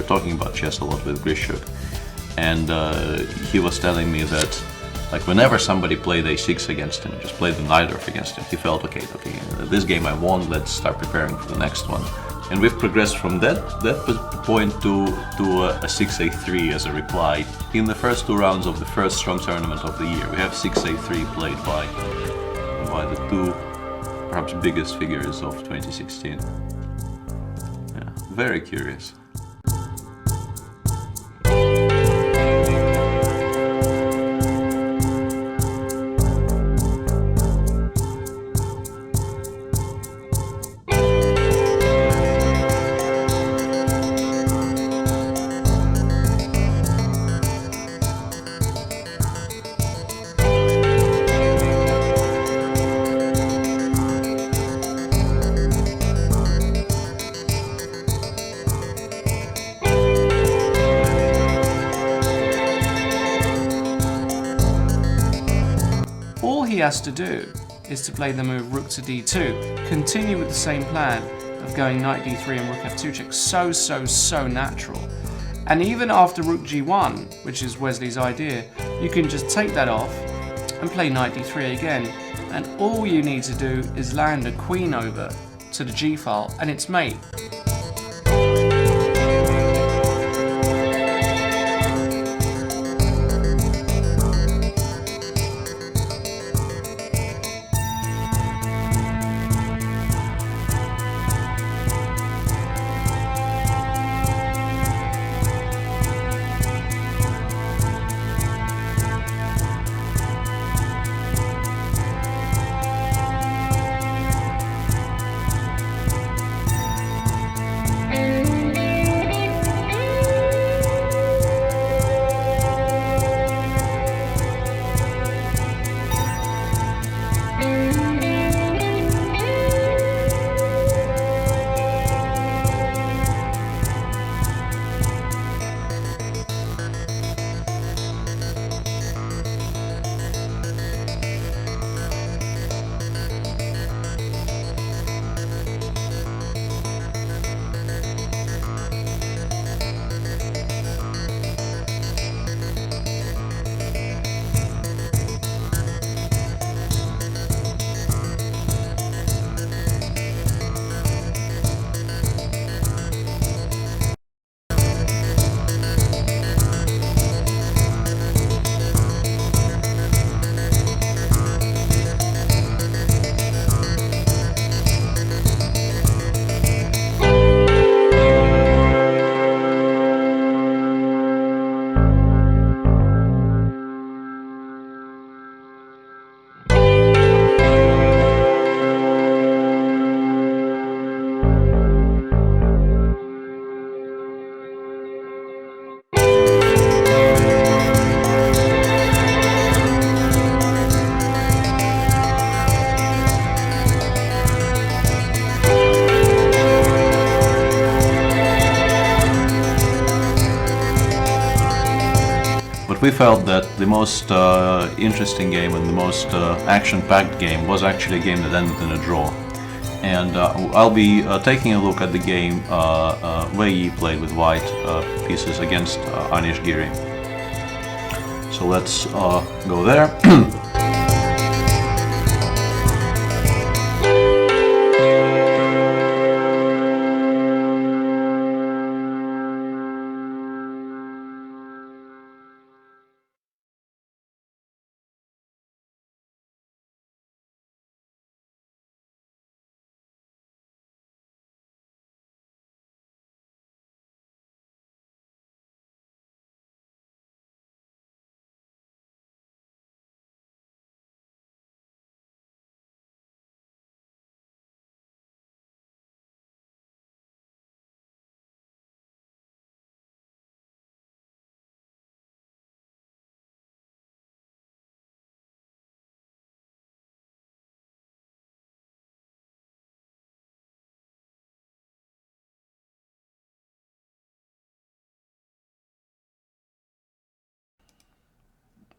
were talking about chess a lot with Grishuk, and he was telling me that like whenever somebody played a6 against him, just played the knight off against him, he felt okay, this game I won, let's start preparing for the next one. And we've progressed from that point to a 6a3 as a reply. In the first 2 rounds of the first strong tournament of the year, we have 6a3 played by the 2 perhaps biggest figures of 2016. Yeah, very curious. All he has to do is to play the move rook to d2, continue with the same plan of going knight d3 and rook f2 check. So natural. And even after rook g1, which is Wesley's idea, you can just take that off and play knight d3 again. And all you need to do is land a queen over to the g file and it's mate. We felt that the most interesting game and the most action-packed game was actually a game that ended in a draw. And I'll be taking a look at the game where he played with white pieces against Anish Giri. So let's go there.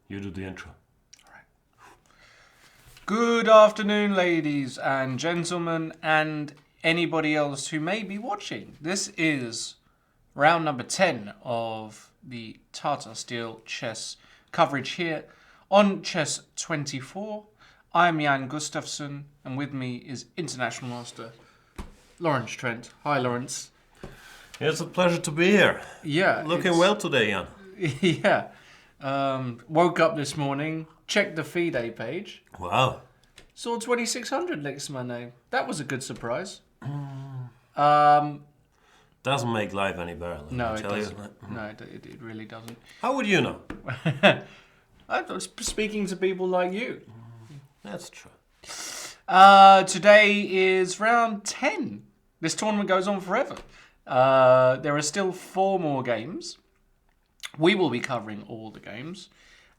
You do the intro. All right. Good afternoon, ladies and gentlemen, and anybody else who may be watching. This is round number 10 of the Tata Steel chess coverage here on Chess 24. I'm Jan Gustafsson, and with me is International Master Lawrence Trent. Hi, Lawrence. It's a pleasure to be here. Yeah. Looking well today, Jan. Yeah. Woke up this morning, checked the FIDE page, Wow. saw 2600 next to my name. That was a good surprise. Doesn't make life any better. No, let it me tell you. doesn't. No, it really doesn't. How would you know? I was speaking to people like you. That's true. Today is round 10. This tournament goes on forever. There are still 4 more games. We will be covering all the games.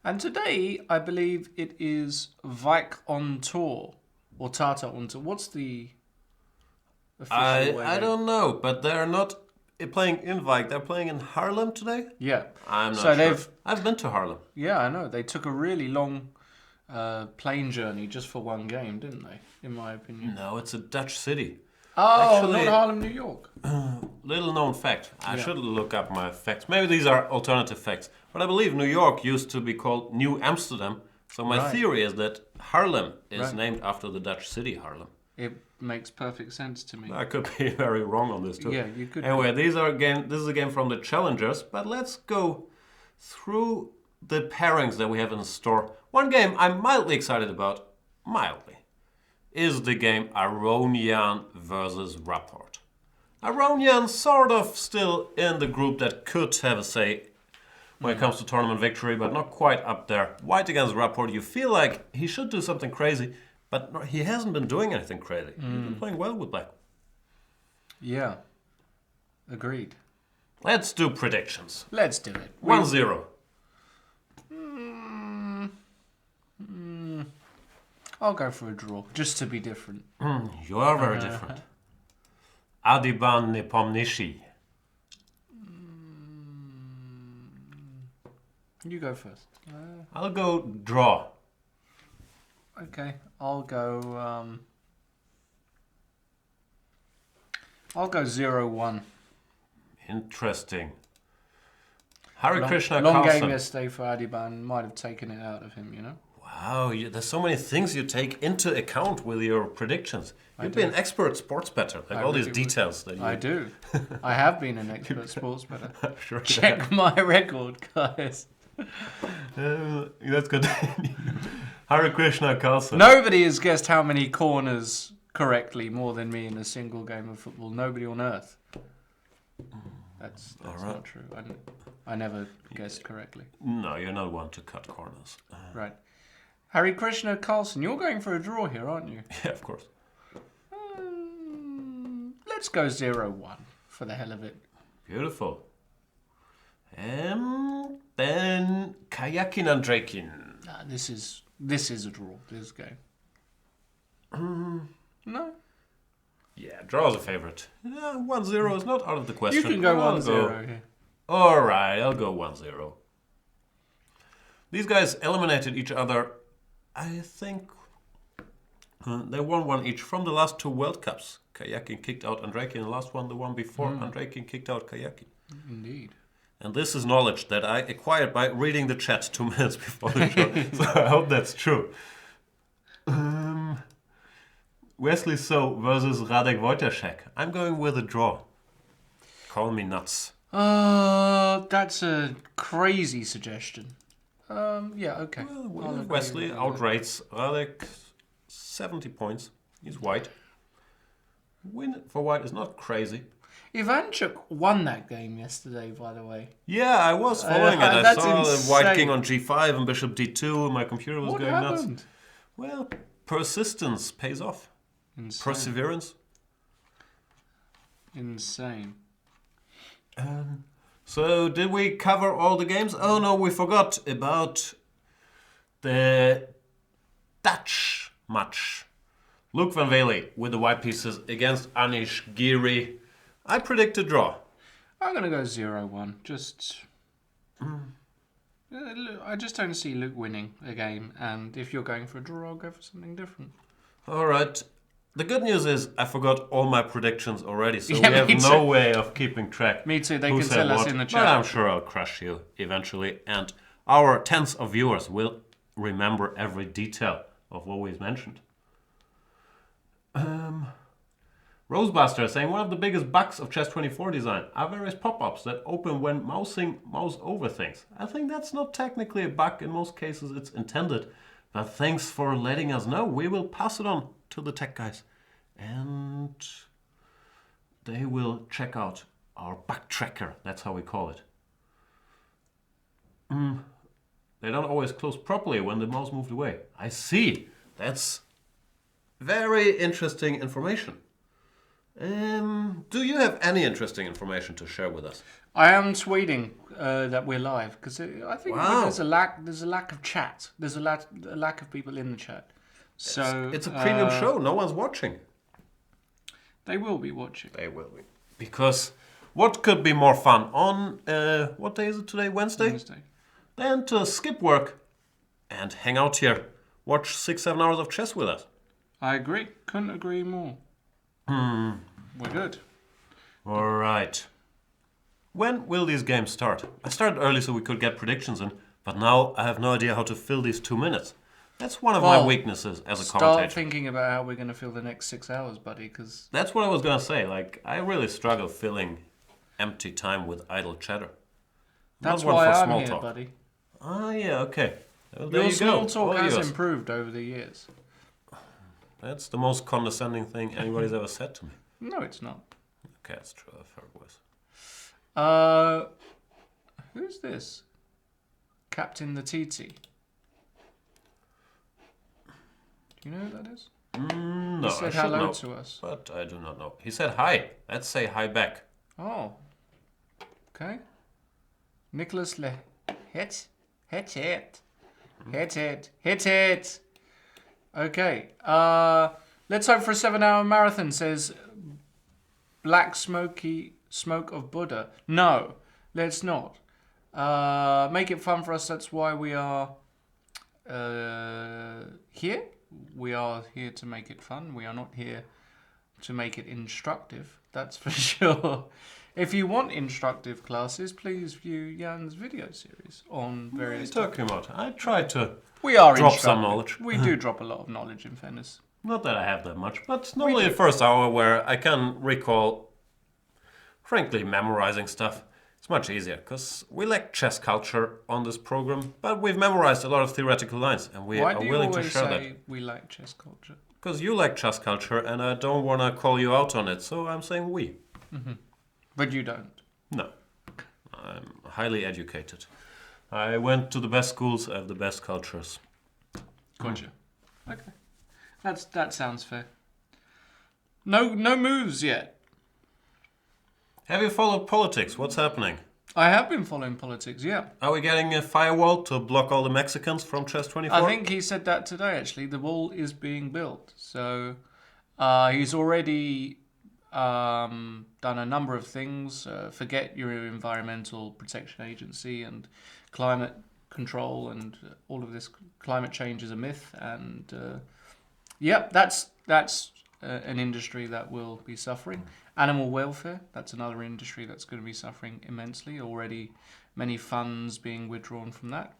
And today, I believe it is Vike on tour. Or Tata on tour. What's the official way? I don't know, but they're not playing in Vike. They're playing in Haarlem today? Yeah. I'm not So sure. I've been to Haarlem. Yeah, I know. They took a really long plane journey just for one game, didn't they? In my opinion. No, it's a Dutch city. Oh, Actually- not Harlem, New York. Little known fact. I Yeah. should look up my facts. Maybe these are alternative facts. But I believe New York used to be called New Amsterdam. So my Right. theory is that Haarlem is Right. named after the Dutch city Haarlem. It makes perfect sense to me. I could be very wrong on this too. Yeah, you could. Anyway, this is a game from the challengers, but let's go through the pairings that we have in store. One game I'm mildly excited about, is the game Aronian versus Rapport. Aronian sort of still in the group that could have a say when it comes to tournament victory, but not quite up there. White against Rapport, you feel like he should do something crazy, but no, he hasn't been doing anything crazy. He's been playing well with black. Yeah. Agreed. Let's do predictions. Let's do it. 1-0. I'll go for a draw, just to be different. You are very different. Adiban Nepomniachtchi. You go first. I'll go draw. Okay, I'll go 0-1. Interesting. Hare Long, Krishna long Carlson. game yesterday for Adiban. Might have taken it out of him, you know? Wow, there's so many things you take into account with your predictions. You've been expert sports bettor, like all these really would. details that you. I do. I have been an expert sports bettor. Sure. Check my record, guys. That's good. Hare Krishna Carlson. Nobody has guessed how many corners correctly more than me in a single game of football. Nobody on earth. That's right. not true. I never guessed correctly. No, you're not one to cut corners. Right. Hare Krishna Carlson, you're going for a draw here, aren't you? Yeah, of course. Let's go 0-1 for the hell of it. Beautiful. Then Kayakin Andrekin. Nah, this is a draw. This game. No. Yeah, draw's a favorite. Yeah, 1-0 is not out of the question. You can go I'll 1-0 here. All right, I'll go 1-0. These guys eliminated each other, I think. They won one each from the last 2 World Cups. Kayakin kicked out Andrekin, and the last one, the one before, Andrekin kicked out Kayakin. Indeed. And this is knowledge that I acquired by reading the chat 2 minutes before the show. So I hope that's true. Wesley So versus Radek Wojciech. I'm going with a draw. Call me nuts. That's a crazy suggestion. Yeah, okay. I'll agree Wesley with that. outrates Radek 70 points. He's white. Win for white is not crazy. Ivanchuk won that game yesterday, by the way. Yeah, I was following it. I That's saw the white insane. king on g5 and bishop d2 and my computer was What going happened? nuts. Well, persistence pays off. Insane. Perseverance. Insane. So, did we cover all the games? Oh no, we forgot about the Dutch match. Luke van Wely with the white pieces against Anish Giri. I predict a draw. I'm going to go 0-1. Just... I just don't see Luke winning a game. And if you're going for a draw, I'll go for something different. All right. The good news is I forgot all my predictions already, so Yeah, we have me no too. way of keeping track. Me too, they who can said tell us what, in the But chat. I'm sure I'll crush you eventually, and our tens of viewers will remember every detail of what we've mentioned. Rosebuster is saying one of the biggest bugs of Chess24 design are various pop-ups that open when mousing mouse over things. I think that's not technically a bug. In most cases it's intended. But thanks for letting us know. We will pass it on to the tech guys. And they will check out our bug tracker. That's how we call it. They don't always close properly when the mouse moved away. I see. That's very interesting information. Do you have any interesting information to share with us? I am tweeting that we're live because I think Wow. there's a lack of chat. There's a lack of people in the chat. So It's a premium show. No one's watching. They will be watching. They will be. Because what could be more fun on, what day is it today? Wednesday? Wednesday. Than to skip work and hang out here. Watch 6-7 hours of chess with us. I agree. Couldn't agree more. We're good. All right. When will these games start? I started early so we could get predictions in, but now I have no idea how to fill these 2 minutes. That's one of my Well, weaknesses as a Start commentator. thinking about how we're going to fill the next 6 hours, buddy, because That's what I was gonna say. Like, I really struggle filling empty time with idle chatter. that's Not one why for I'm small here, talk. buddy. Ah, yeah, okay. Well, there Your you go. small talk All has yours. improved over the years. That's the most condescending thing anybody's ever said to me. No, it's not. Okay, that's true. I've heard worse. Who's this? Captain the TT. Do you know who that is? No, He I said should hello know, to us. but I do not know. He said hi. Let's say hi back. Oh. Okay. Nicholas Le... Hit it. Hit it. Okay. Let's hope for a 7-hour marathon, says Black Smoke of Buddha. No, let's not. Make it fun for us. That's why we are here. We are here to make it fun. We are not here to make it instructive. That's for sure. If you want instructive classes, please view Jan's video series on What are you various talking about? I tried to We are drop instructive. some knowledge. We do drop a lot of knowledge, in fairness. Not that I have that much, but normally the first hour where I can recall, frankly, memorizing stuff. It's much easier, because we lack chess culture on this program, but we've memorized a lot of theoretical lines, and we Why are do you willing to always share say that. we like chess culture? Because you like chess culture, and I don't want to call you out on it, so I'm saying we. But you don't. No. I'm highly educated. I went to the best schools, I have the best cultures. Gotcha. Okay. That sounds fair. No moves yet. Have you followed politics? What's happening? I have been following politics, yeah. Are we getting a firewall to block all the Mexicans from Chess24? I think he said that today, actually. The wall is being built. So he's already done a number of things. Forget your environmental protection agency and climate control and all of this. Climate change is a myth. And yep, that's an industry that will be suffering. Animal welfare, that's another industry that's going to be suffering immensely. Already many funds being withdrawn from that.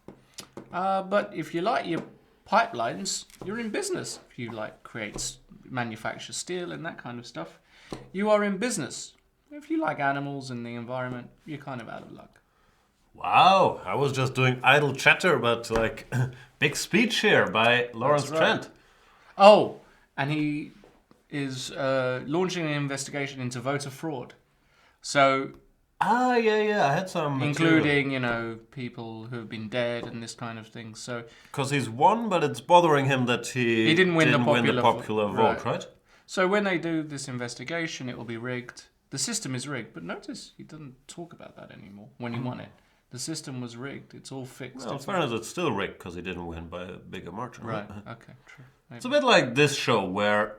But if you like your pipelines, you're in business. If you like manufacture steel and that kind of stuff, you are in business. If you like animals and the environment, you're kind of out of luck. Wow, I was just doing idle chatter, but like big speech here by Lawrence right. Trent. Oh, and he is launching an investigation into voter fraud. So, Yeah, I had some including, people who have been dead and this kind of thing. So, because he's won, but it's bothering him that he didn't win the popular vote, right? So when they do this investigation, it will be rigged. The system is rigged, but notice he doesn't talk about that anymore when he won it. The system was rigged. It's all fixed. Well, in fairness, it's still rigged because he didn't win by a bigger margin. Right. Okay. True. Maybe. It's a bit like this show where,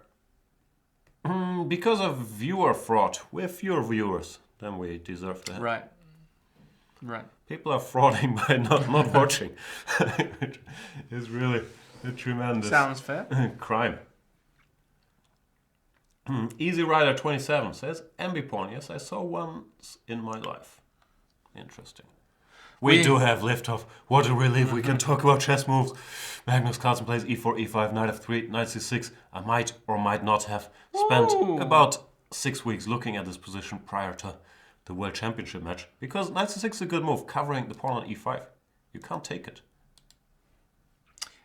because of viewer fraud, we're fewer viewers than we deserve to have. Right. People are frauding by not watching. It's really a tremendous Sounds fair. crime. Easy Rider 27 says, MB pawn. Yes, I saw once in my life. Interesting. We do have liftoff. What a relief. We can talk about chess moves. Magnus Carlsen plays e4, e5, knight f3, knight c6. I might or might not have spent about 6 weeks looking at this position prior to the World Championship match. Because knight c6 is a good move, covering the pawn on e5. You can't take it.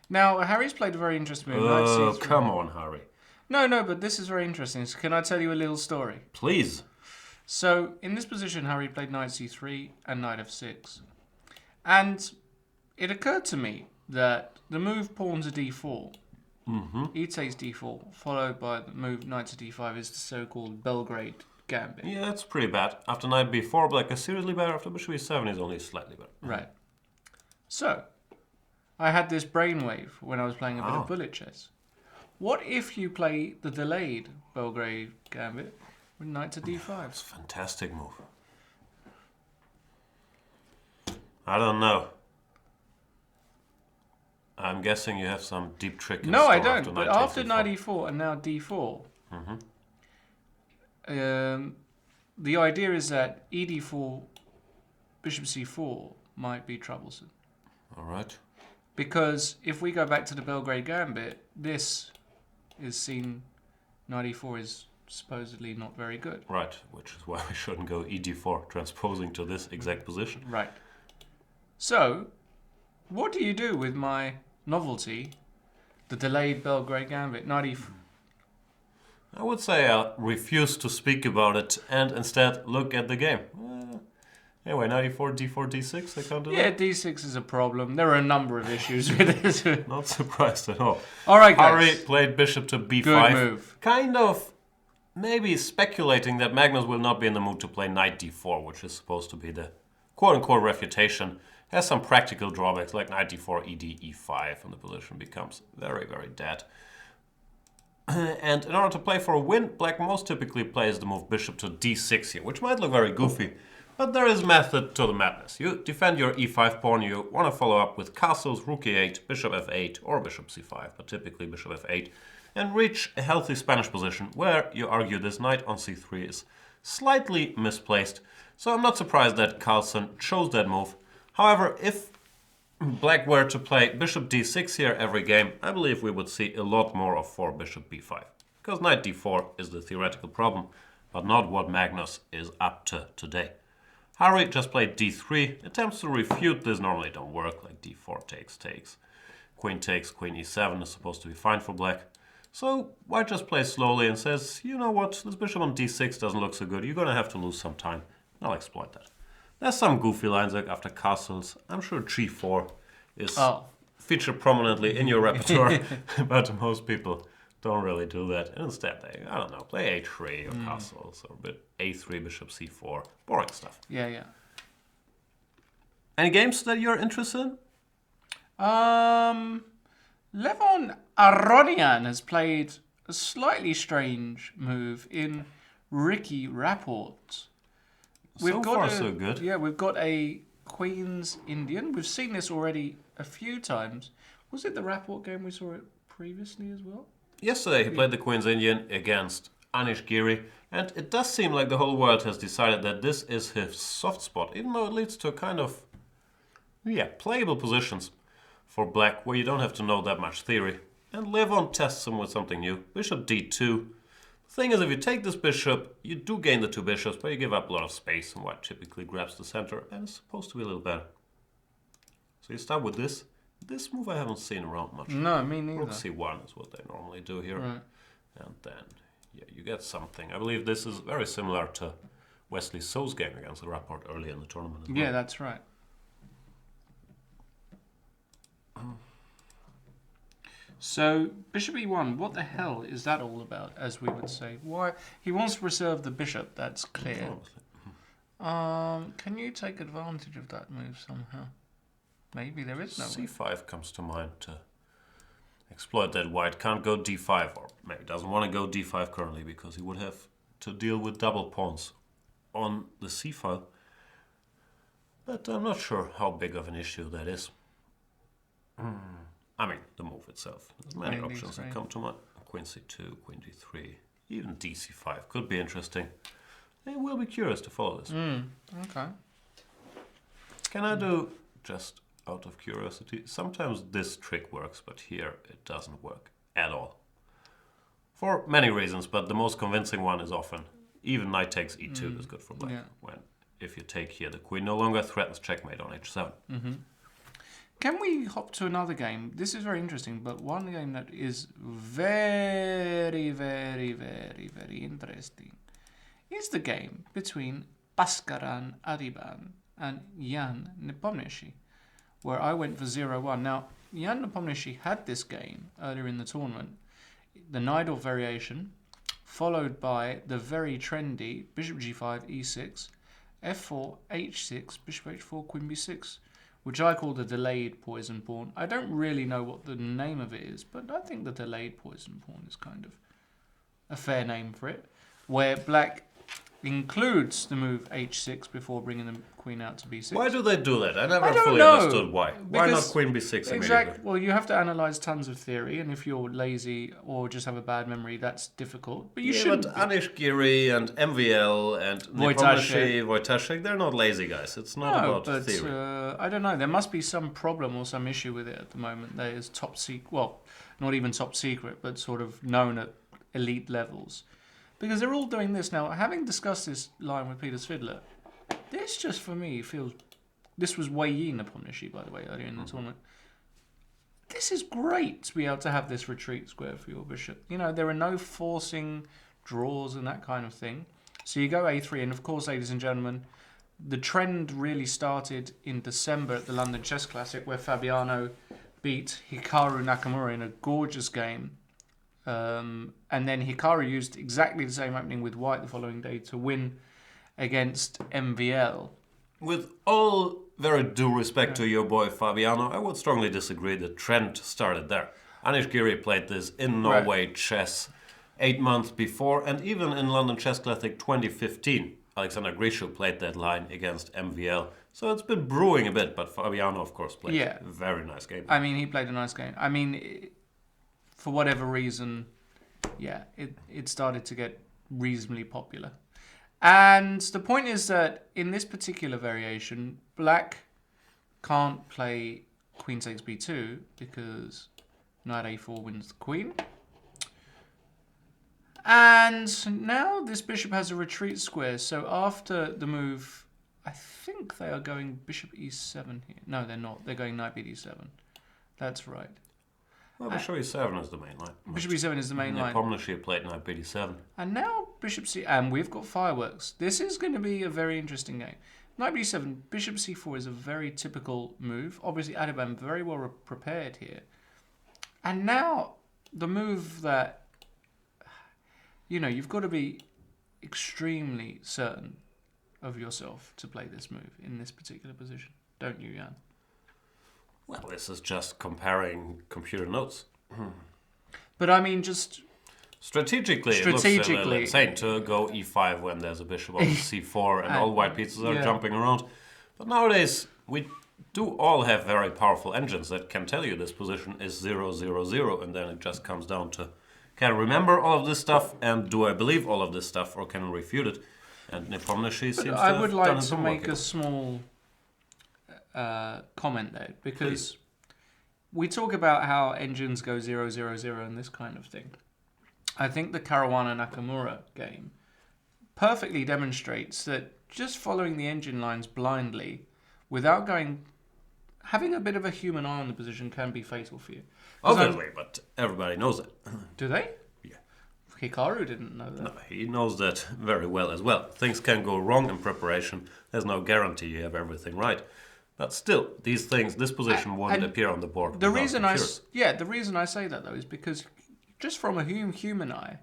Now, Harry's played a very interesting move. Oh, come on, Harry. No, but this is very interesting. So can I tell you a little story? Please. So, in this position, Harry played knight c3 and knight f6. And it occurred to me that the move pawn to d4, e takes d4, followed by the move knight to d5 is the so-called Belgrade gambit. Yeah, that's pretty bad. After knight b4, black is seriously better. After bishop e7, is only slightly better. Right. So, I had this brainwave when I was playing a bit of bullet chess. What if you play the delayed Belgrade gambit with knight to d5? It's a fantastic move. I don't know. I'm guessing you have some deep trick in No, store I don't. But after takes knight d4. e4 and now d4, the idea is that ed4, bishop c4 might be troublesome. All right. Because if we go back to the Belgrade gambit, this is seen, knight e4 is supposedly not very good. Right, which is why we shouldn't go ed4, transposing to this exact position. Right. So, what do you do with my novelty, the delayed Belgrade gambit, knight e4? I would say I'll refuse to speak about it and instead look at the game. Anyway, knight e4, d4, d6, I can't do Yeah, that? d6 is a problem. There are a number of issues with it. Not surprised at all. All right, Harry guys. played bishop to b5. Good move. Kind of maybe speculating that Magnus will not be in the mood to play knight d4, which is supposed to be the quote-unquote refutation. Has some practical drawbacks like knight d4, ed, e5, and the position becomes very, very dead. And in order to play for a win, black most typically plays the move bishop to d6 here, which might look very goofy, but there is method to the madness. You defend your e5 pawn, you want to follow up with castles, rook e8, bishop f8, or bishop c5, but typically bishop f8, and reach a healthy Spanish position where you argue this knight on c3 is slightly misplaced. So I'm not surprised that Carlsen chose that move. However, if black were to play bishop d6 here every game, I believe we would see a lot more of 4 bishop b5. Because knight d4 is the theoretical problem, but not what Magnus is up to today. Harry just played d3. Attempts to refute this normally don't work, like d4 takes, queen e7 is supposed to be fine for black. So white just plays slowly and says, you know what, this bishop on d6 doesn't look so good, you're gonna have to lose some time. I'll exploit that. There's some goofy lines like after castles. I'm sure g4 is featured prominently in your repertoire, but most people don't really do that. And instead they, I don't know, play a3 or castles or a3, bishop c4, boring stuff. Yeah. Any games that you're interested in? Levon Aronian has played a slightly strange move in Ricky Rapport. So far, so good. Yeah, we've got a Queen's Indian. We've seen this already a few times. Was it the Rapport game we saw it previously as well? Yesterday he played the Queen's Indian against Anish Giri, and it does seem like the whole world has decided that this is his soft spot, even though it leads to kind of, playable positions for black where you don't have to know that much theory. And Levon tests him with something new. Bishop d2. The thing is, if you take this bishop, you do gain the 2 bishops, but you give up a lot of space, and white typically grabs the center, and it's supposed to be a little better. So you start with this. This move I haven't seen around much. No, me neither. Rook c1 is what they normally do here. Right. And then, you get something. I believe this is very similar to Wesley So's game against the Rapport early in the tournament as well. Yeah, that's right. So, bishop e1, what the hell is that all about, as we would say? Why? He wants to preserve the bishop, that's clear. Can you take advantage of that move somehow? Maybe there is no way. c5 comes to mind to exploit that white can't go d5, or maybe doesn't want to go d5 currently because he would have to deal with double pawns on the c file. But I'm not sure how big of an issue that is. I mean, the move itself. There's many options that come to mind. Queen c2, queen d3. Even dc5 could be interesting. I will be curious to follow this. Okay. Can I do, just out of curiosity, sometimes this trick works, but here it doesn't work at all. For many reasons, but the most convincing one is often even knight takes e2 is good for black. When if you take here, the queen no longer threatens checkmate on h7. Can we hop to another game? This is very interesting, but one game that is very, very, very, very interesting is the game between Bhaskaran Adiban and Jan Nepomniachtchi, where I went for 0-1. Now, Jan Nepomniachtchi had this game earlier in the tournament, the Nidal variation, followed by the very trendy bishop g5, e6, f4, h6, bishop h4, queen b6, which I call the delayed poison pawn. I don't really know what the name of it is, but I think the delayed poison pawn is kind of a fair name for it, where black includes the move h6 before bringing the queen out to b6. Why do they do that? I never I don't fully know, understood why. Why not queen b6 immediately? Exactly. Well, you have to analyze tons of theory, and if you're lazy or just have a bad memory, that's difficult. But you shouldn't. But Anish Giri and MVL and Wojtaszek, they're not lazy guys. It's not about theory. I don't know. There must be some problem or some issue with it at the moment. That is top secret. Well, not even top secret, but sort of known at elite levels. Because they're all doing this now. Having discussed this line with Peter Svidler, this just for me feels. This was Wei Yi Nepomniachtchi, by the way, earlier in the tournament. This is great to be able to have this retreat square for your bishop. You know, there are no forcing draws and that kind of thing. So you go a3, and of course, ladies and gentlemen, the trend really started in December at the London Chess Classic, where Fabiano beat Hikaru Nakamura in a gorgeous game. And then Hikaru used exactly the same opening with white the following day to win against MVL. With all very due respect to your boy Fabiano, I would strongly disagree. The trend started there. Anish Giri played this in Norway chess 8 months before, and even in London Chess Classic 2015, Alexander Grishuk played that line against MVL. So it's been brewing a bit, but Fabiano, of course, played a very nice game. I mean, he played a nice game. I mean, for whatever reason, it started to get reasonably popular. And the point is that in this particular variation, black can't play queen takes b2 because knight a4 wins the queen. And now this bishop has a retreat square. So after the move, I think they are going bishop e7 here. No, they're not. They're going knight bd7. That's right. Well, bishop e7 is the main line. Bishop e7 is the main line. Nepomniachtchi played knight bd7. And now bishop c... And we've got fireworks. This is going to be a very interesting game. Knight bd7, bishop c4 is a very typical move. Obviously, Adiban very well prepared here. And now the move that... You know, you've got to be extremely certain of yourself to play this move in this particular position. Don't you, Jan? Well, this is just comparing computer notes. But I mean, just... Strategically, it looks insane to go e5 when there's a bishop on c4 and all white pieces are jumping around. But nowadays, we do all have very powerful engines that can tell you this position is 0, 0, 0, and then it just comes down to, can I remember all of this stuff, and do I believe all of this stuff, or can I refute it? And Nepomniachtchi seems to have done his homework. I would like to make a small comment there, because we talk about how engines go 0, 0, 0 and this kind of thing. I think the Caruana-Nakamura game perfectly demonstrates that just following the engine lines blindly, without having a bit of a human eye on the position can be fatal for you. Obviously, but everybody knows that. Do they? Yeah. Hikaru didn't know that. No, he knows that very well as well. Things can go wrong in preparation. There's no guarantee you have everything right. But still, these things, this position wouldn't appear on the board. The reason I say that though is because just from a human eye,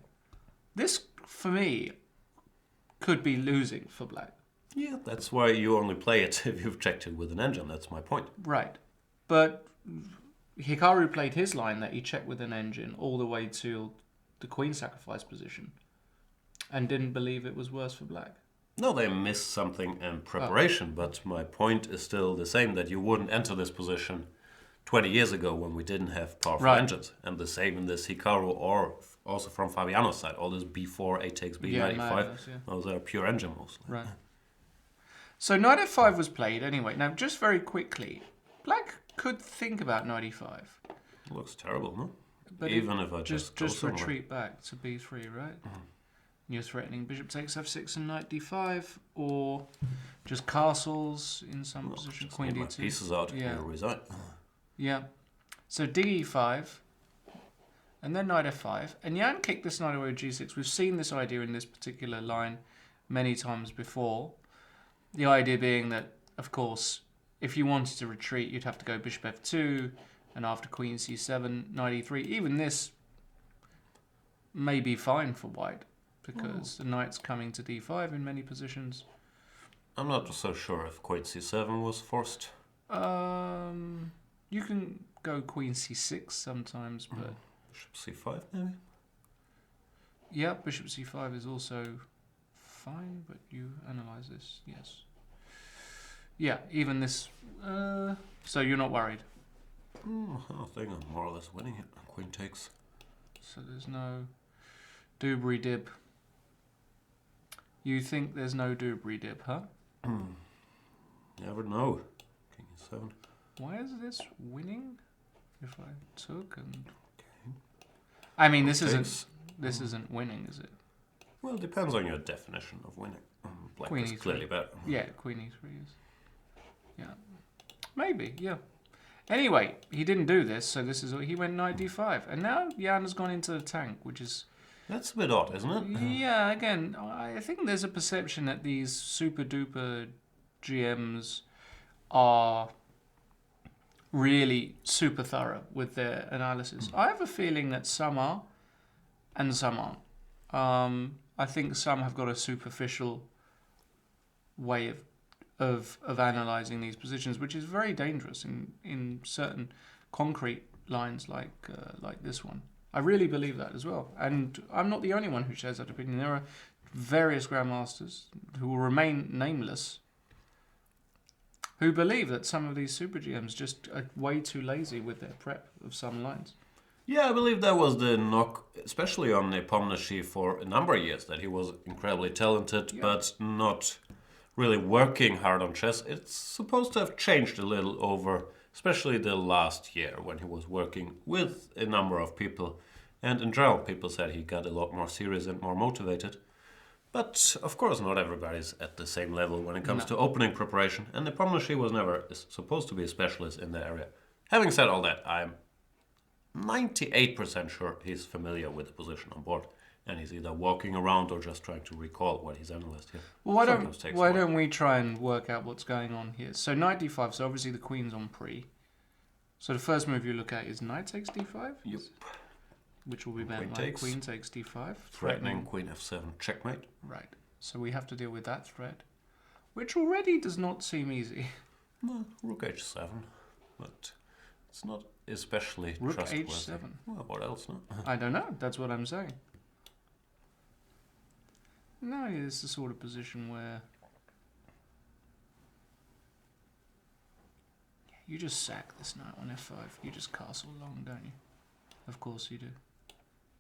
this for me could be losing for black. Yeah, that's why you only play it if you've checked it with an engine. That's my point. Right, but Hikaru played his line that he checked with an engine all the way to the queen sacrifice position, and didn't believe it was worse for black. No, they missed something in preparation, but my point is still the same, that you wouldn't enter this position 20 years ago when we didn't have powerful Right. engines. And the same in this Hikaru, or also from Fabiano's side, all this B4, A takes B95, madness, yeah. those are pure engine mostly. Right. So knight f5 was played anyway. Now, just very quickly, black could think about knight e5. It looks terrible, no? But Even if I just go just somewhere. retreat back to b3, right? You're threatening bishop takes f6 and knight d5, or just castles in some position, Just queen need my d2. pieces out Yeah. and resign. Yeah. So d5, and then knight f5. And Jan kicked this knight away with g6. We've seen this idea in this particular line many times before. The idea being that, of course, if you wanted to retreat, you'd have to go bishop f2, and after queen c7, knight e3. Even this may be fine for white, because the knight's coming to d5 in many positions. I'm not so sure if queen c7 was forced. You can go queen c6 sometimes, but Bishop c5 maybe? yeah, bishop c5 is also fine, but you analyze this, yes. Yeah, even this, so you're not worried. I think I'm more or less winning it. Queen takes. So there's no doobry dib. You think there's no doobry dib, huh? Never know. King e7. Why is this winning? If I took and... I mean, this Takes. isn't winning, is it? Well, it depends on your definition of winning. Black Queen is e3. clearly better. Yeah, queen e3 is. Yeah. Maybe, yeah. Anyway, he didn't do this, so this is he went knight d5. And now Jan has gone into the tank, which is... That's a bit odd, isn't it? Yeah, again, I think there's a perception that these super duper GMs are really super thorough with their analysis. I have a feeling that some are and some aren't. I think some have got a superficial way of analysing these positions, which is very dangerous in certain concrete lines like this one. I really believe that as well. And I'm not the only one who shares that opinion. There are various grandmasters who will remain nameless who believe that some of these super GMs just are way too lazy with their prep of some lines. Yeah, I believe that was the knock, especially on Nepomniachtchi for a number of years, that he was incredibly talented, but not really working hard on chess. It's supposed to have changed a little over, especially the last year, when he was working with a number of people. And in general, people said he got a lot more serious and more motivated. But, of course, not everybody's at the same level when it comes to opening preparation, and Nepomniachtchi was never supposed to be a specialist in the area. Having said all that, I'm 98% sure he's familiar with the position on board, and he's either walking around or just trying to recall what he's analyzed here. Well, Sometimes why don't we try and work out what's going on here? So knight d5, so obviously the queen's on pre. So the first move you look at is knight takes d5? Yep. Which will be Queen like takes. queen takes d5. Threatening queen f7 checkmate. Right. So we have to deal with that threat, which already does not seem easy. No, rook h7, but it's not especially Rook trustworthy. h7. Well, what else? No? I don't know. That's what I'm saying. No, it's the sort of position where you just sack this knight on f5. You just castle long, don't you? Of course you do.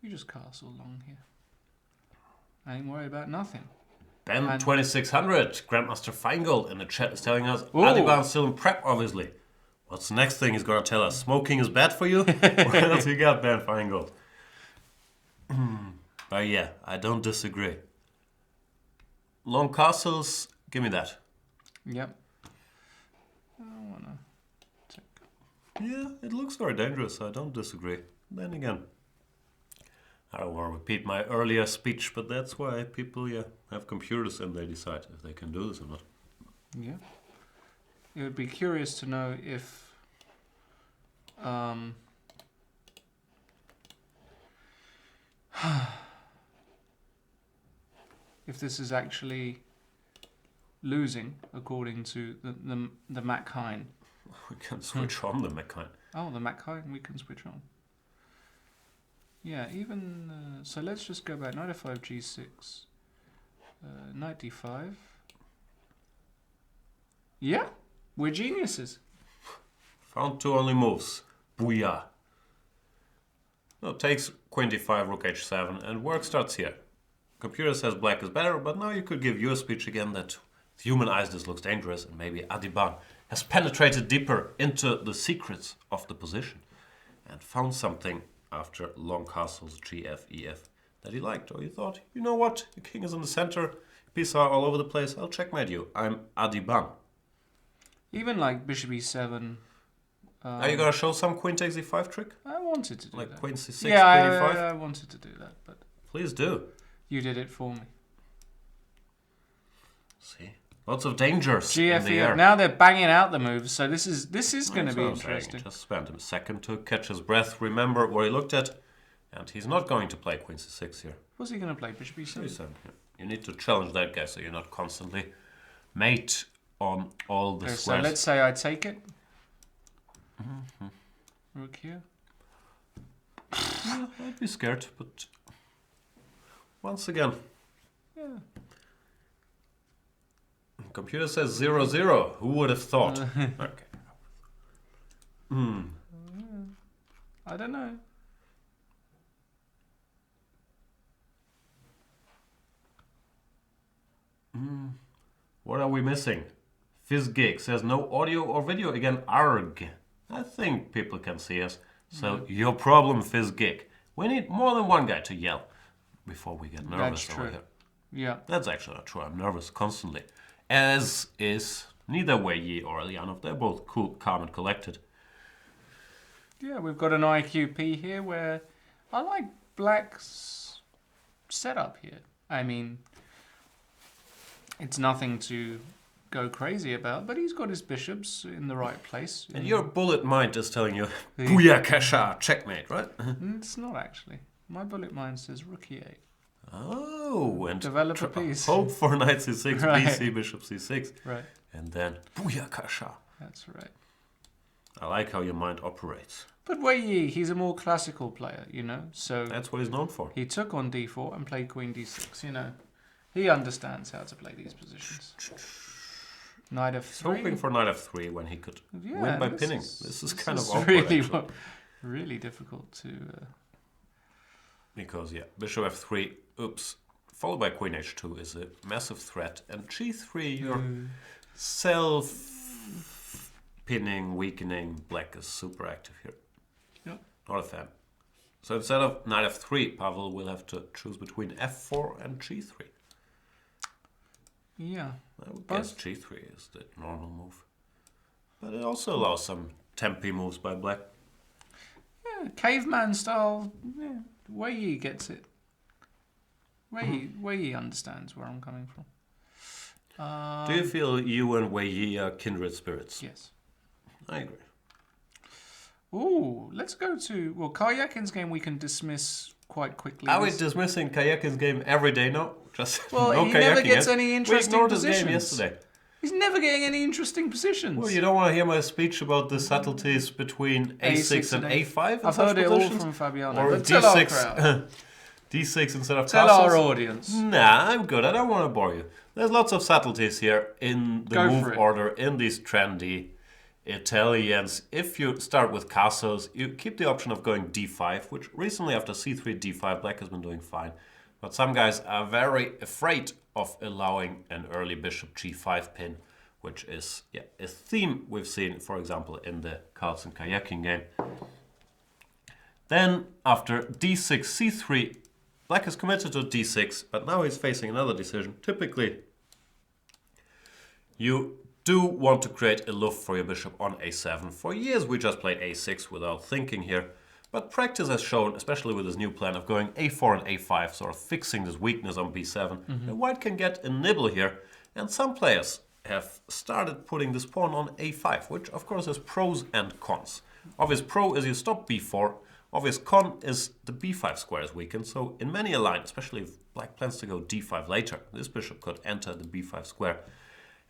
You just castle long here. I ain't worried about nothing. Ben And- 2600, Grandmaster Feingold in the chat is telling us Ooh. Adiban's still in prep, obviously. What's the next thing he's going to tell us? Smoking is bad for you? What else you got, Ben Feingold? But yeah, I don't disagree. Long castles, give me that. Yep. I don't wanna check. Yeah, it looks very dangerous, I don't disagree. Then again, I don't want to repeat my earlier speech, but that's why people have computers and they decide if they can do this or not. Yeah. It would be curious to know if if this is actually losing according to the Mac-Hein. We can switch on the Mechine. Oh, the Mac-Hein we can switch on. Yeah, even so. Let's just go back. Knight f5, g6, knight d5. Yeah, we're geniuses. Found 2 only moves. Booyah. No, takes queen d5, rook h7, and work starts here. Computer says black is better, but now you could give your speech again that with human eyes this looks dangerous, and maybe Adiban has penetrated deeper into the secrets of the position and found something after long castles gf, ef that he liked, or he thought, you know what, the king is in the center, pieces are all over the place, I'll checkmate you. I'm Adiban. Even like bishop e7. Are you gonna show some queen takes e5 trick? I wanted to do Like that. queen c6, Yeah, queen e5? I wanted to do that, but Please do. you did it for me. See? Lots of dangers in the air. Now they're banging out the moves, so this is going to That's be what I'm saying. interesting. Just spent a second to catch his breath, remember where he looked at, and he's not going to play queen c6 here. What's he going to play? Bishop e7? e7, yeah. You need to challenge that guy so you're not constantly mate on all the So squares. let's say I take it. Rook here. Yeah, I'd be scared, but once again, Yeah. computer says 0-0. Who would have thought? Okay. I don't know. What are we missing? Fizzgig says no audio or video again. Arg. I think people can see us. So your problem, Fizzgig. We need more than one guy to yell before we get nervous That's over true. here. Yeah. That's actually not true. I'm nervous constantly. As is neither Wei Yi or Ulyanov. They're both cool, calm, and collected. Yeah, we've got an IQP here where I like Black's setup here. I mean, it's nothing to go crazy about, but he's got his bishops in the right place. And your bullet mind is telling you, Booyakasha, checkmate, right? It's not actually. My bullet mind says rook e8. Oh, and Develop a piece. hope for knight c6, Right. bc, bishop c6. Right. And then, Booyakasha. That's right. I like how your mind operates. But Wei Yi, he's a more classical player, you know. So That's what he's known for. he took on d4 and played queen d6, you know. He understands how to play these positions. Knight He's f3. hoping for knight f3 when he could win by pinning. This is kind of awkward, really, actually. really difficult to... Because, yeah, bishop f3, oops, followed by queen h2 is a massive threat. And g3, you're self-pinning, weakening. Black is super active here. Yep. Not a fan. So instead of knight f3, Pavel will have to choose between f4 and g3. Yeah. I would guess g3 is the normal move. But it also allows some tempy moves by black. Yeah, caveman style. Yeah, Wei Yi gets it. Wei Yi understands where I'm coming from. Do you feel you and Wei Yi are kindred spirits? Yes. I agree. Ooh, let's go to... Well, Karyakin's game we can dismiss quite quickly. Are we dismissing Kayakin's game every day now? Just Well, no he never Kayaking gets yet? any We interesting ignored his positions. game yesterday. He's never getting any interesting positions. Well, you don't want to hear my speech about the subtleties between A6 and A5 in I've such heard it all positions? from Fabiano. Or But tell our D6, crowd. D6 instead of Tell castles? our audience. Nah, I'm good. I don't want to bore you. There's lots of subtleties here in the Go for move it. order, in these trendy Italians. If you start with castles, you keep the option of going D5, which recently after C3, D5, black has been doing fine. But some guys are very afraid of allowing an early bishop G5 pin, which is a theme we've seen, for example, in the Carlsen Kayaking game. Then after D6, C3, black is committed to D6, but now he's facing another decision. Typically, you do want to create a luff for your bishop on A7. For years we just played A6 without thinking here, but practice has shown, especially with this new plan of going A4 and A5, sort of fixing this weakness on B7, that white can get a nibble here, and some players have started putting this pawn on A5, which of course has pros and cons. Obvious pro is you stop B4, obvious con is the B5 square is weakened, so in many a line, especially if black plans to go D5 later, this bishop could enter the B5 square.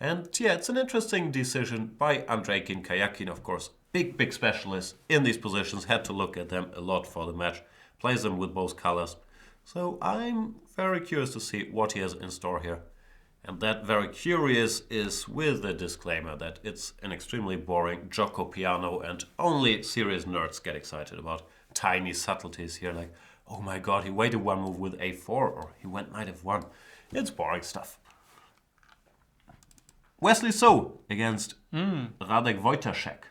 And yeah, it's an interesting decision by Andreikin. Kayakin, of course, big specialist in these positions, had to look at them a lot for the match, plays them with both colors. So I'm very curious to see what he has in store here. And that very curious is with the disclaimer that it's an extremely boring Gioco piano and only serious nerds get excited about tiny subtleties here, like, oh my god, he waited one move with a4 or he went knight f1. It's boring stuff. Wesley So against Radek Wojtaszek.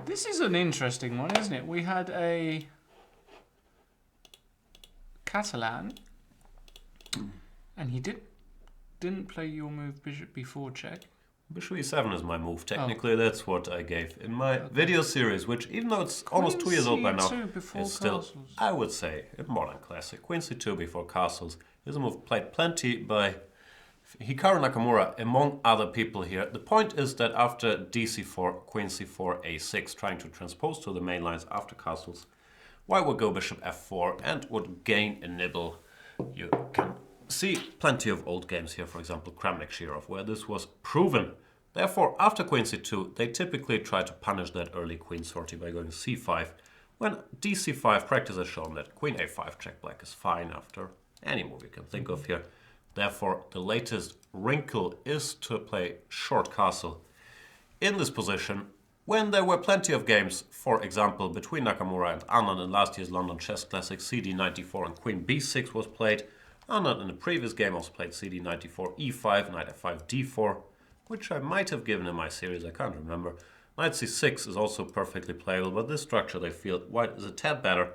This is an interesting one, isn't it? We had a Catalan, and he didn't play your move bishop b4 check. Bishop e7 is my move. Technically, that's what I gave in my video series, which, even though it's almost 2 years old by now, is still, I would say, a modern classic. Queen c2 before castles is a move played plenty by Hikaru Nakamura, among other people here. The point is that after dc4, queen c4, a6, trying to transpose to the main lines after castles, white would go bishop f4 and would gain a nibble. You can see plenty of old games here, for example, Kramnik-Shirov, where this was proven. Therefore, after queen c2, they typically try to punish that early queen sortie by going c5, when dc5 practice has shown that queen a5 check black is fine after any move you can think of here. Therefore, the latest wrinkle is to play short castle in this position, when there were plenty of games, for example, between Nakamura and Anand in last year's London Chess Classic, CD94 and queen b6 was played. Anand in the previous game also played CD94, e5, knight f5, d4, which I might have given in my series, I can't remember. Knight c6 is also perfectly playable, but this structure they feel white is a tad better.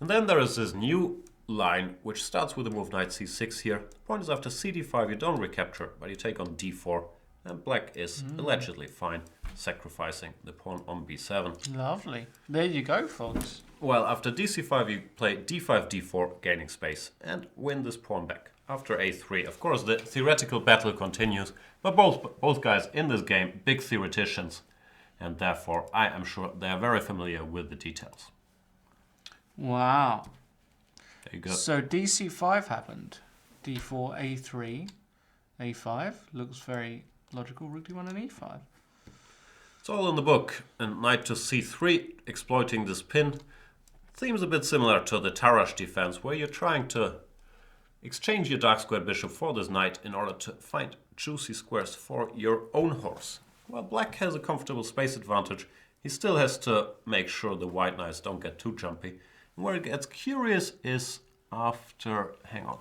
And then there is this new line, which starts with the move knight c6 here. The point is, after cd5 you don't recapture, but you take on d4, and black is allegedly fine, sacrificing the pawn on b7. Lovely. There you go, folks. Well, after dc5 you play d5, d4, gaining space, and win this pawn back. After a3, of course, the theoretical battle continues, but both guys in this game, big theoreticians, and therefore I am sure they are very familiar with the details. Wow. There you go. So dc5 happened. d4, a3, a5. Looks very logical. Rook d1 and e5. It's all in the book. And knight to c3, exploiting this pin, seems a bit similar to the Tarrasch defense, where you're trying to exchange your dark squared bishop for this knight in order to find juicy squares for your own horse. While black has a comfortable space advantage, he still has to make sure the white knights don't get too jumpy. And where it gets curious is after... hang on.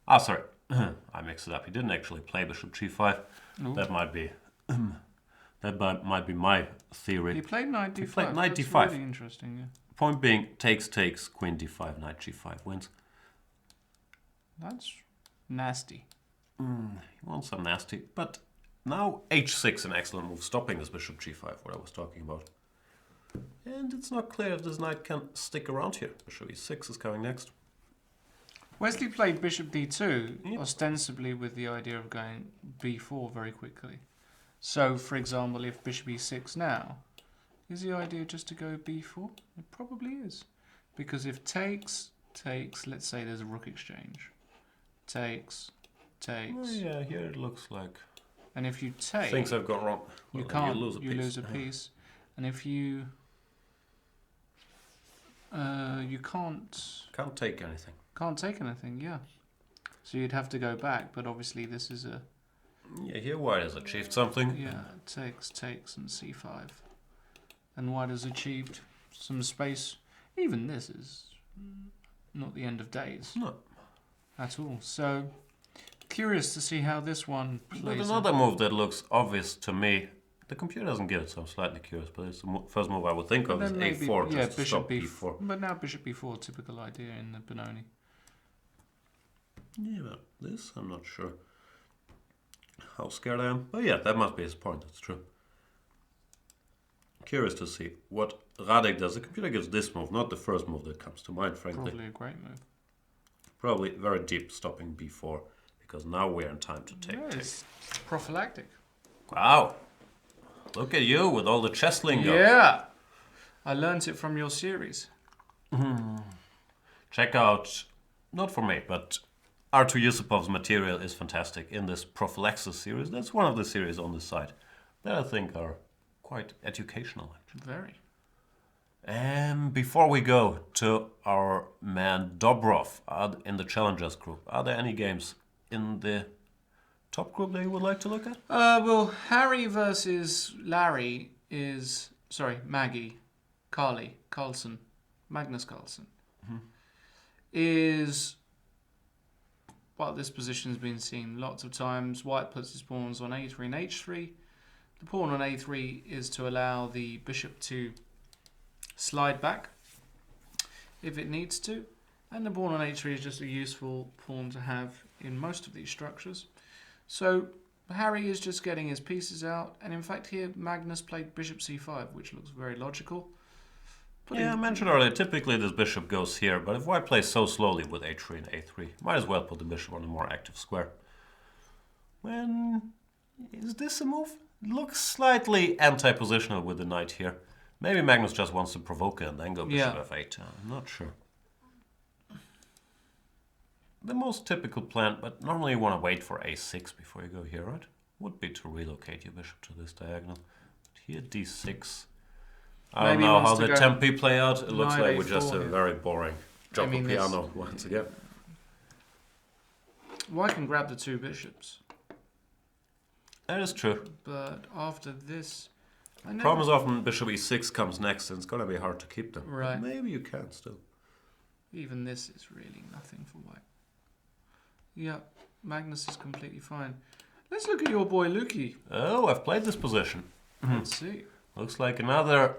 Ah, sorry. I mixed it up. He didn't actually play bishop g5. Ooh. That might be... might be my theory. He played knight d5. He played knight That's d5. really interesting, yeah. Point being, takes, queen d5, knight g5 wins. That's nasty. He wants some nasty, but now h6, an excellent move, stopping this bishop g5, what I was talking about. And it's not clear if this knight can stick around here. Bishop e6 is coming next. Wesley played bishop d2, Yep. ostensibly with the idea of going b4 very quickly. So, for example, if bishop e6 now, is the idea just to go b4? It probably is. Because if takes, let's say there's a rook exchange. Takes. Oh, yeah, here it looks like And if you take, things have gone wrong. you Well, can't, you lose a piece. And if you, you can't take anything. Can't take anything, yeah. So you'd have to go back, but obviously this is a... Yeah, here white has achieved something. Yeah, takes, and c5. And white has achieved some space. Even this is not the end of days. No. At all. So, curious to see how this one But plays another move that looks obvious to me, the computer doesn't give it, so I'm slightly curious, but it's the first move I would think of is a4, yeah, just to bishop stop b4. But now bishop b4, typical idea in the Benoni. Yeah, but this, I'm not sure how scared I am. But yeah, that must be his point, that's true. Curious to see what Radek does. The computer gives this move, not the first move that comes to mind, frankly. Probably a great move. Probably very deep, stopping b4, because now we're in time to take. It's prophylactic. Wow! Look at you with all the chess lingo. Yeah! I learnt it from your series. Check out, not for me, but Artur Yusupov's material is fantastic in this prophylaxis series. That's one of the series on this site that I think are quite educational, actually. Very. Before we go to our man Dobrov in the Challengers group, are there any games in the top group that you would like to look at? Well, Harry versus Larry is... Sorry, Magnus Carlsen. Is... Well, this position's been seen lots of times. White puts his pawns on a3 and h3. The pawn on a3 is to allow the bishop to slide back if it needs to. And the pawn on h3 is just a useful pawn to have in most of these structures. So Harry is just getting his pieces out. And in fact here, Magnus played bishop c5, which looks very logical. Yeah, I mentioned earlier, typically this bishop goes here, but if white plays so slowly with h3 and a3, might as well put the bishop on a more active square. Is this a move? It looks slightly anti-positional with the knight here. Maybe Magnus just wants to provoke it and then go bishop f8. I'm not sure. The most typical plan, but normally you want to wait for a6 before you go here, right? Would be to relocate your bishop to this diagonal. But here d6. I don't know how the tempi play out. It looks like we're just a very boring Gioco piano once again. White can grab the two bishops. That is true. But after this... The problem is often bishop e6 comes next and it's going to be hard to keep them. Right. But maybe you can still. Even this is really nothing for white. Yeah, Magnus is completely fine. Let's look at your boy Luki. Oh, I've played this position. Let's see. Looks like another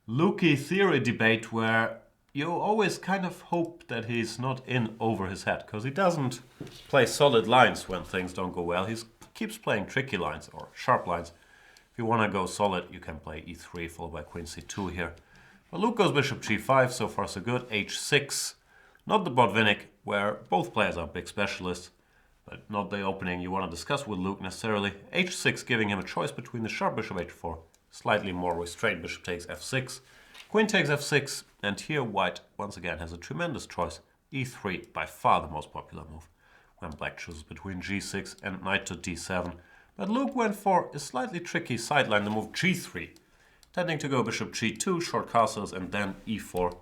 Luki theory debate where you always kind of hope that he's not in over his head, because he doesn't play solid lines when things don't go well. He keeps playing tricky lines or sharp lines. If you want to go solid, you can play e3 followed by queen c2 here. But Luke goes bishop g5, so far so good. h6, not the Botvinnik, where both players are big specialists, but not the opening you want to discuss with Luke necessarily. h6 giving him a choice between the sharp bishop h4, slightly more restrained bishop takes f6, queen takes f6, and here white once again has a tremendous choice. e3, by far the most popular move, when black chooses between g6 and knight to d7. But Luke went for a slightly tricky sideline, the move g3, tending to go bishop g2, short castles, and then e4.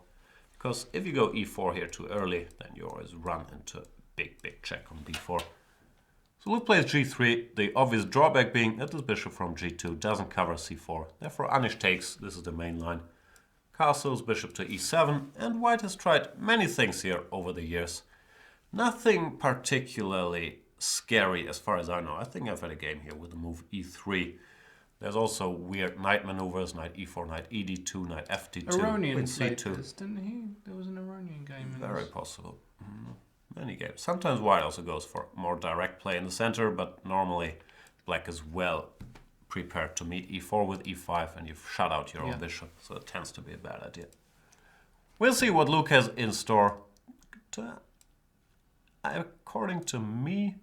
Because if you go e4 here too early, then you always run into a big check on d4. So Luke plays g3, the obvious drawback being that this bishop from g2 doesn't cover c4. Therefore Anish takes, this is the main line. Castles, bishop to e7, and white has tried many things here over the years. Nothing particularly scary as far as I know. I think I've had a game here with the move e3. There's also weird knight maneuvers, knight e4, knight ed2, knight fd2, Aronian played c2. this, didn't he? There was an Aronian game in Very this. possible. Many games. Sometimes white also goes for more direct play in the center, but normally black is well prepared to meet e4 with e5 and you've shut out your own bishop, so it tends to be a bad idea. We'll see what Luke has in store. According to me,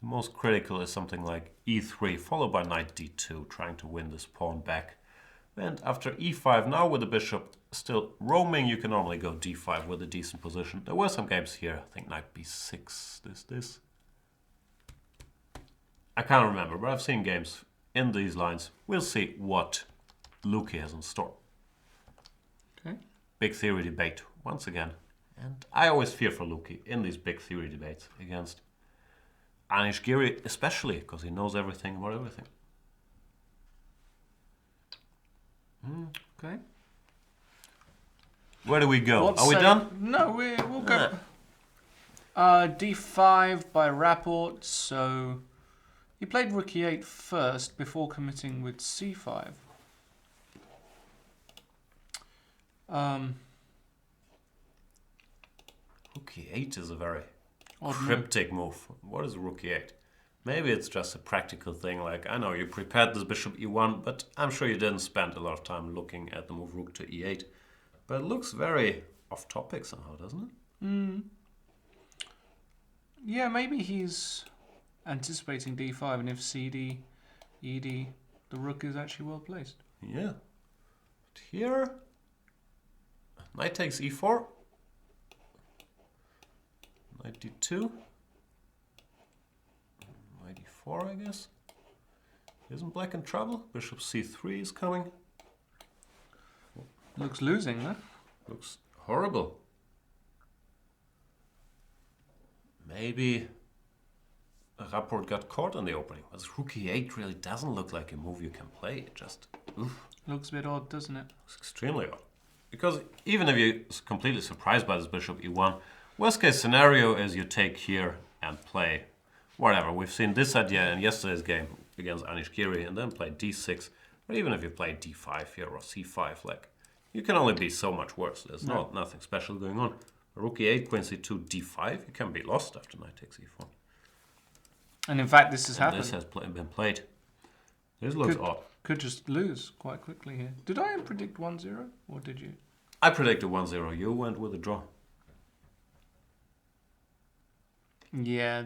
the most critical is something like e3, followed by knight d2, trying to win this pawn back. And after e5, now with the bishop still roaming, you can normally go d5 with a decent position. There were some games here, I think knight b6, this. I can't remember, but I've seen games in these lines. We'll see what Luki has in store. Okay. Big theory debate, once again. And I always fear for Luki in these big theory debates against Anish Giri, especially because he knows everything about everything. Okay. Where do we go? Are we done? No, we'll go. d5 by Rapport, so he played rook e8 first before committing with c5. Rook e8 is a very Odd cryptic move. What is rook e8? Maybe it's just a practical thing, like, I know you prepared this bishop e1, but I'm sure you didn't spend a lot of time looking at the move rook to e8. But it looks very off topic somehow, doesn't it? Yeah, maybe he's anticipating d5, and if cd, ed, the rook is actually well placed. Yeah. But here, knight takes e4. Knight d2. Knight e4, I guess. Isn't black in trouble? Bishop c3 is coming. Looks losing, huh? Looks horrible. Maybe a rapport got caught in the opening. But rook e8 really doesn't look like a move you can play. It just Looks a bit odd, doesn't it? looks extremely odd. Because even if you're completely surprised by this bishop e1, worst case scenario is you take here and play whatever. We've seen this idea in yesterday's game against Anish Giri and then play d6. But even if you play d5 here or c5, like, you can only be so much worse. There's nothing special going on. Rook e8, queen c2, d5, you can be lost after knight takes e4. And in fact, this has happened. This has been played. This looks odd. Could just lose quite quickly here. Did I predict 1-0 or did you? I predicted 1-0. You went with a draw. Yeah,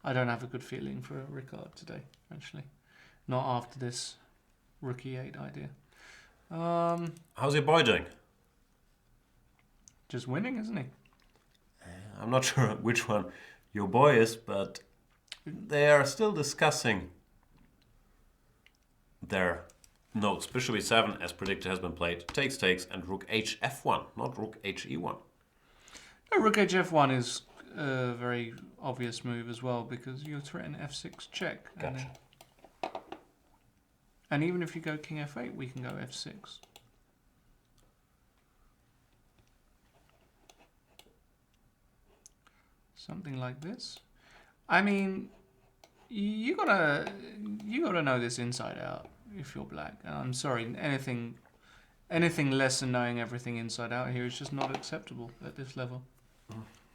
I don't have a good feeling for Ricard today, actually. Not after this rook e8 idea. How's your boy doing? Just winning, isn't he? I'm not sure which one your boy is, but they are still discussing their notes. Bishop e7, as predicted, has been played. Takes, and rook hf1, not rook he1. No, rook hf1 is a very obvious move as well because you threaten f6 check. Gotcha. And even if you go king f8, we can go f6. Something like this. I mean, you gotta know this inside out if you're black. And I'm sorry, anything less than knowing everything inside out here is just not acceptable at this level.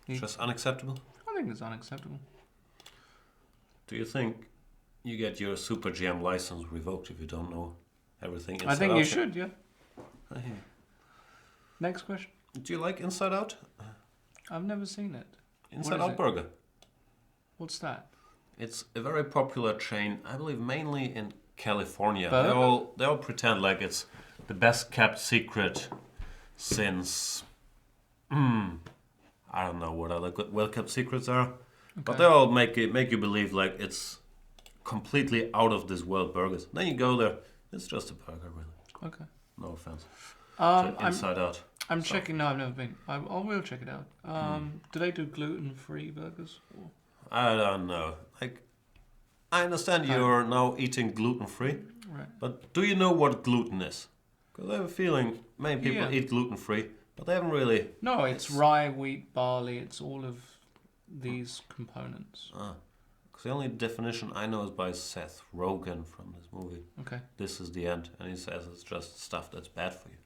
Just unacceptable? I think it's unacceptable. Do you think you get your Super GM license revoked if you don't know everything inside out? I think you should, yeah. I hear. Next question. Do you like Inside Out? I've never seen it. Inside Out Burger. What's that? It's a very popular chain, I believe mainly in California. Burger? They all pretend like it's the best kept secret since I don't know what other good well kept secrets are. Okay. But they all make you believe like it's completely out of this world burgers. Then you go there, it's just a burger really. Okay. No offense. Inside Out. I'm checking. No, I've never been. I will check it out. Do they do gluten-free burgers? Or? I don't know. Like, I understand you're now eating gluten-free, right? But do you know what gluten is? Because I have a feeling many people eat gluten-free, but they haven't really. No, it's rye, wheat, barley. It's all of these components. Because the only definition I know is by Seth Rogen from this movie. Okay. This is the end, and he says it's just stuff that's bad for you.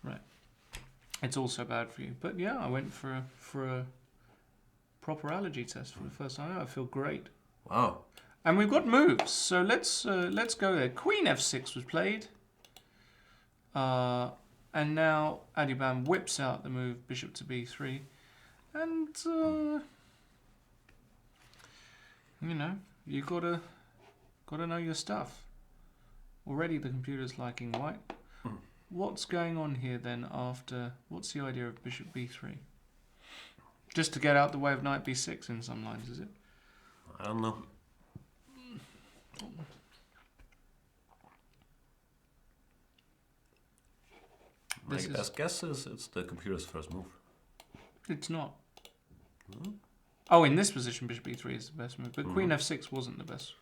Right. It's also bad for you. But yeah, I went for a proper allergy test for the first time. I feel great. Wow. And we've got moves, so let's go there. Queen f6 was played. And now Adiban whips out the move bishop to b3. And you know, you gotta know your stuff. Already the computer's liking white. What's going on here then after... What's the idea of bishop b3? Just to get out the way of knight b6 in some lines, is it? I don't know. My best guess is it's the computer's first move. It's not. Oh, in this position, bishop b3 is the best move. But queen f6 wasn't the best.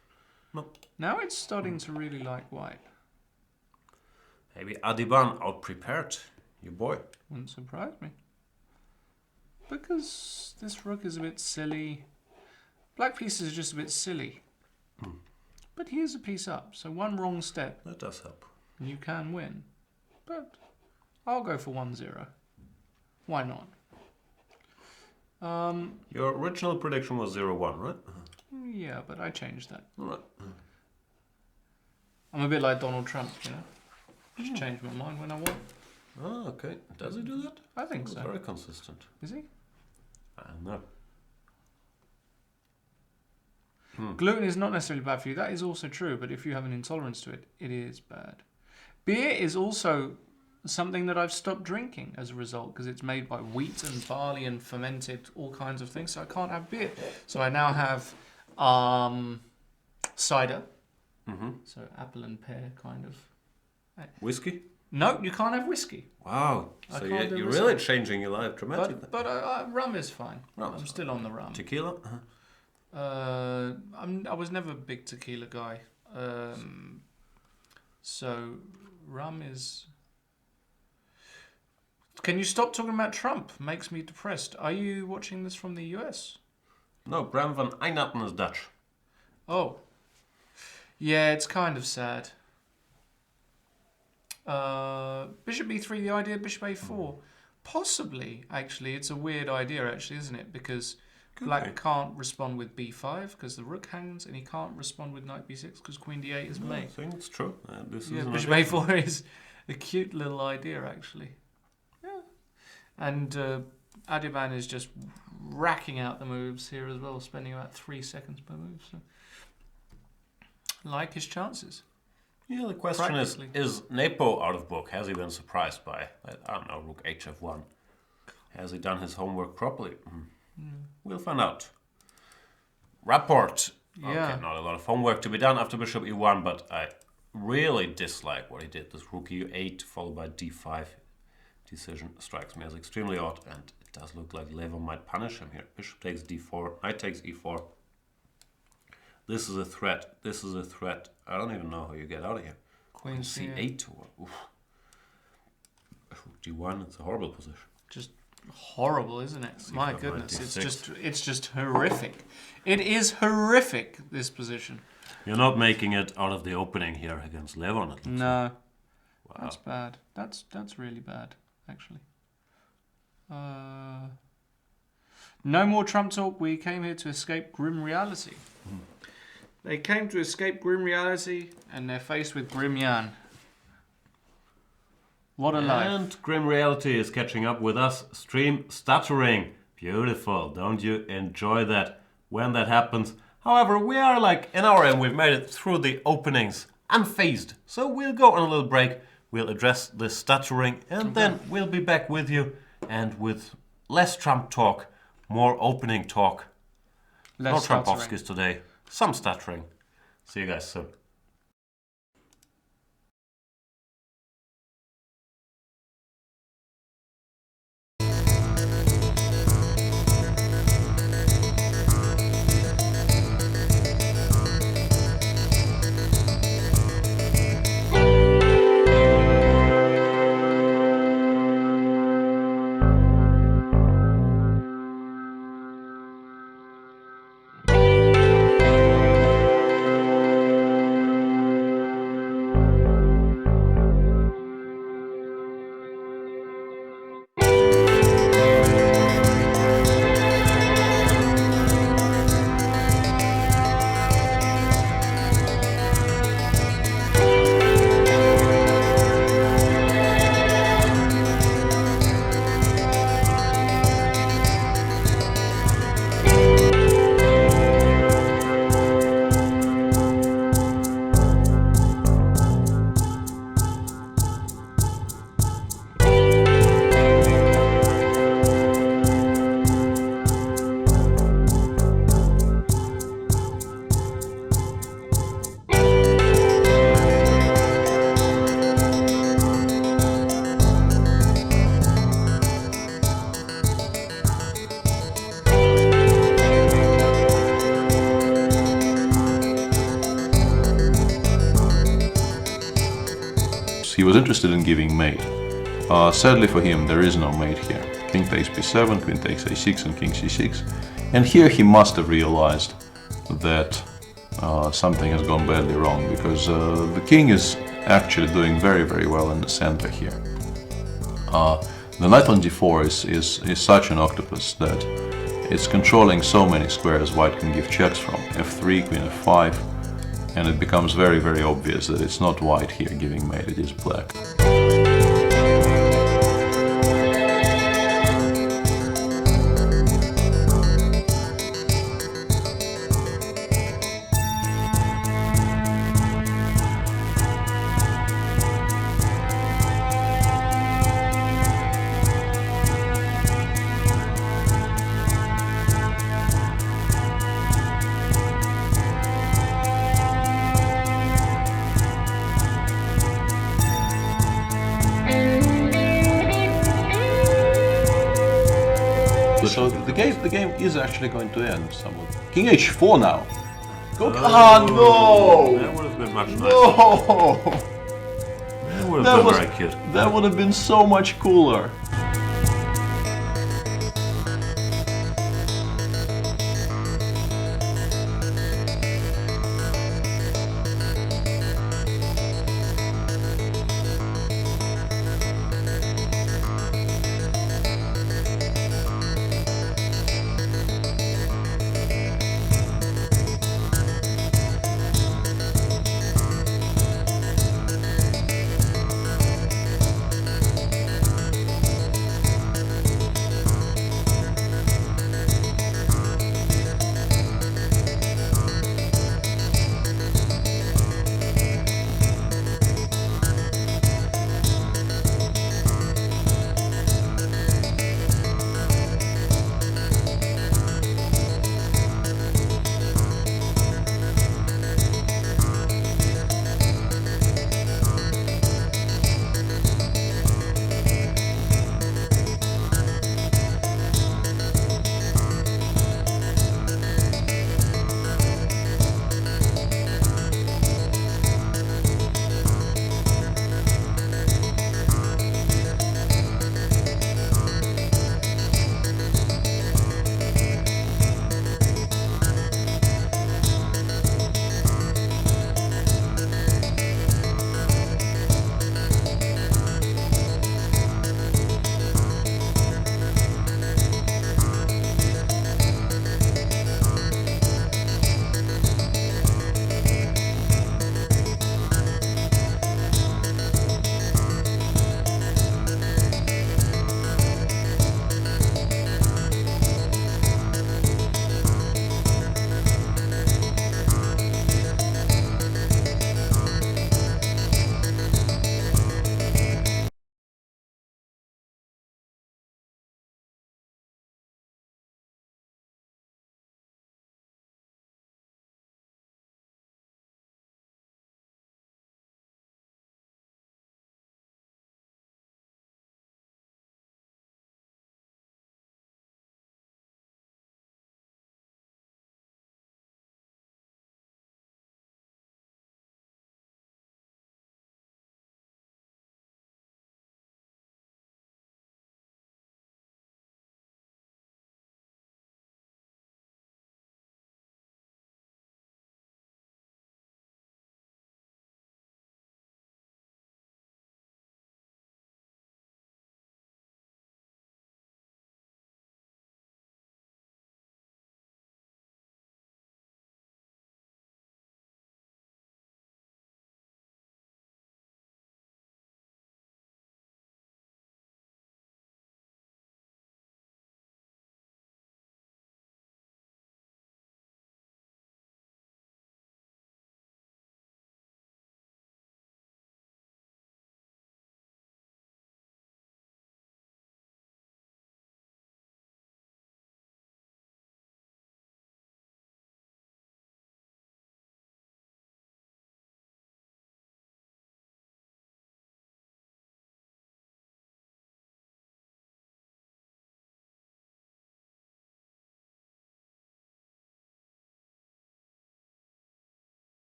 No. Now it's starting to really like white. Maybe Adiban out-prepared your boy. Wouldn't surprise me. Because this rook is a bit silly. Black pieces are just a bit silly. But here's a piece up, so one wrong step. That does help. You can win. But I'll go for 1-0. Why not? Your original prediction was 0-1, right? Yeah, but I changed that. All right. I'm a bit like Donald Trump, you know? Just change my mind when I want. Oh, okay. Does he do that? I think so. Very consistent. Is he? I don't know. Gluten is not necessarily bad for you. That is also true, but if you have an intolerance to it, it is bad. Beer is also something that I've stopped drinking as a result because it's made by wheat and barley and fermented all kinds of things, so I can't have beer. So I now have cider So apple and pear kind of. Whiskey? No, you can't have whiskey. Wow. I So can't do you're whiskey. really changing your life dramatically. But rum is fine. Rum is I'm still on the rum. Tequila? I was never a big tequila guy. So rum is. Can you stop talking about Trump? Makes me depressed. Are you watching this from the US? No, Bram van Einatten is Dutch. Oh. Yeah, it's kind of sad. Bishop e3, the idea, bishop a4. Possibly, actually. It's a weird idea, actually, isn't it? Because black can't respond with b5 because the rook hangs, and he can't respond with knight b6 because queen d8 is I made. think it's true. This Yeah, is bishop a4 is a cute little idea, actually. Yeah. And Adiban is just racking out the moves here as well, spending about 3 seconds per move. So, like his chances. Yeah, the question is Nepo out of book? Has he been surprised by, I don't know, rook hf1? Has he done his homework properly? We'll find out. Rapport. Yeah. Okay, not a lot of homework to be done after bishop e1, but I really dislike what he did. This rook e8 followed by d5 decision strikes me as extremely odd, and it does look like Levo might punish him here. Bishop takes d4, knight takes e4. This is a threat. This is a threat. I don't even know how you get out of here. Queen c8. Oof. Rook d1. It's a horrible position. Just horrible, isn't it? C5, My knight goodness, d6. it's just horrific. It is horrific, this position. You're not making it out of the opening here against Levon. It looks No, like. Wow. that's bad. That's really bad, actually. No more Trump talk. We came here to escape grim reality. They came to escape grim reality, and they're faced with grim Jan. What a life. And grim reality is catching up with us. Stream stuttering. Beautiful. Don't you enjoy that when that happens? However, we are like an hour and we've made it through the openings unfazed. So we'll go on a little break. We'll address the stuttering and then we'll be back with you and with less Trump talk, more opening talk. Less No stuttering. Trumpovskis today. Some stuttering. See you guys soon. He was interested in giving mate. Sadly for him, there is no mate here. King takes b7, queen takes a6, and king c6. And here he must have realized that something has gone badly wrong, because the king is actually doing very, very well in the center here. The knight on d4 is such an octopus that it's controlling so many squares white can give checks from. f3, queen f5, and it becomes very, very obvious that it's not white here giving mate, it is black. the game is actually going to end somewhat. King H4 now. Go. No! That would have been much nicer. No! That would have been very cute. That would have been so much cooler.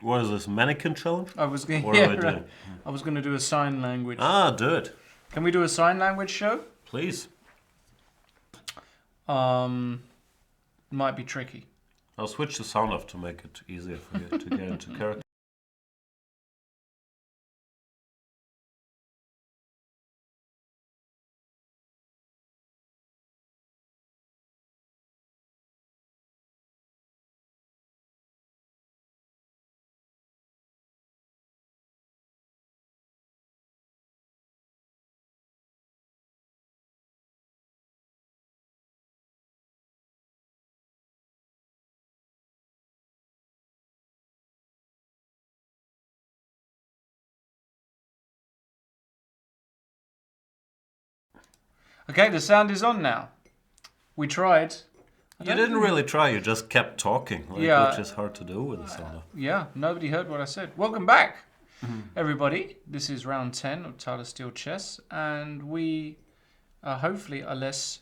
What is this, mannequin challenge? I was going What am I doing? I was going to do a sign language. Ah, do it. Can we do a sign language show? Please. Might be tricky. I'll switch the sound off to make it easier for you to get into character. Okay, the sound is on now. We tried. You didn't really try, you just kept talking, like, Yeah. which is hard to do with the sound off. Yeah, nobody heard what I said. Welcome back, everybody. This is round 10 of Tata Steel Chess, and we hopefully are less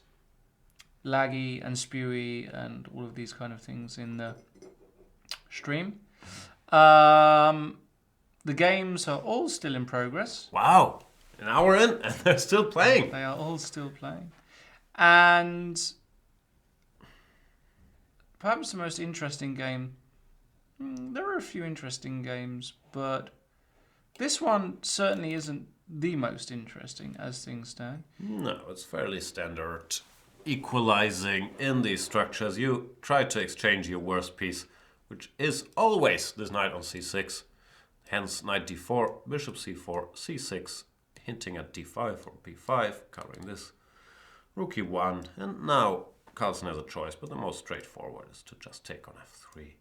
laggy and spewy and all of these kind of things in the stream. The games are all still in progress. Wow, an hour in and they're still playing. They are all still playing. And perhaps the most interesting game, there are a few interesting games, but this one certainly isn't the most interesting as things stand. No, it's fairly standard equalizing in these structures. You try to exchange your worst piece, which is always this knight on c6. Hence knight d4, bishop c4, c6, hinting at d5 or b5, covering this. Rook e1, and now Carlsen has a choice, but the most straightforward is to just take on f3.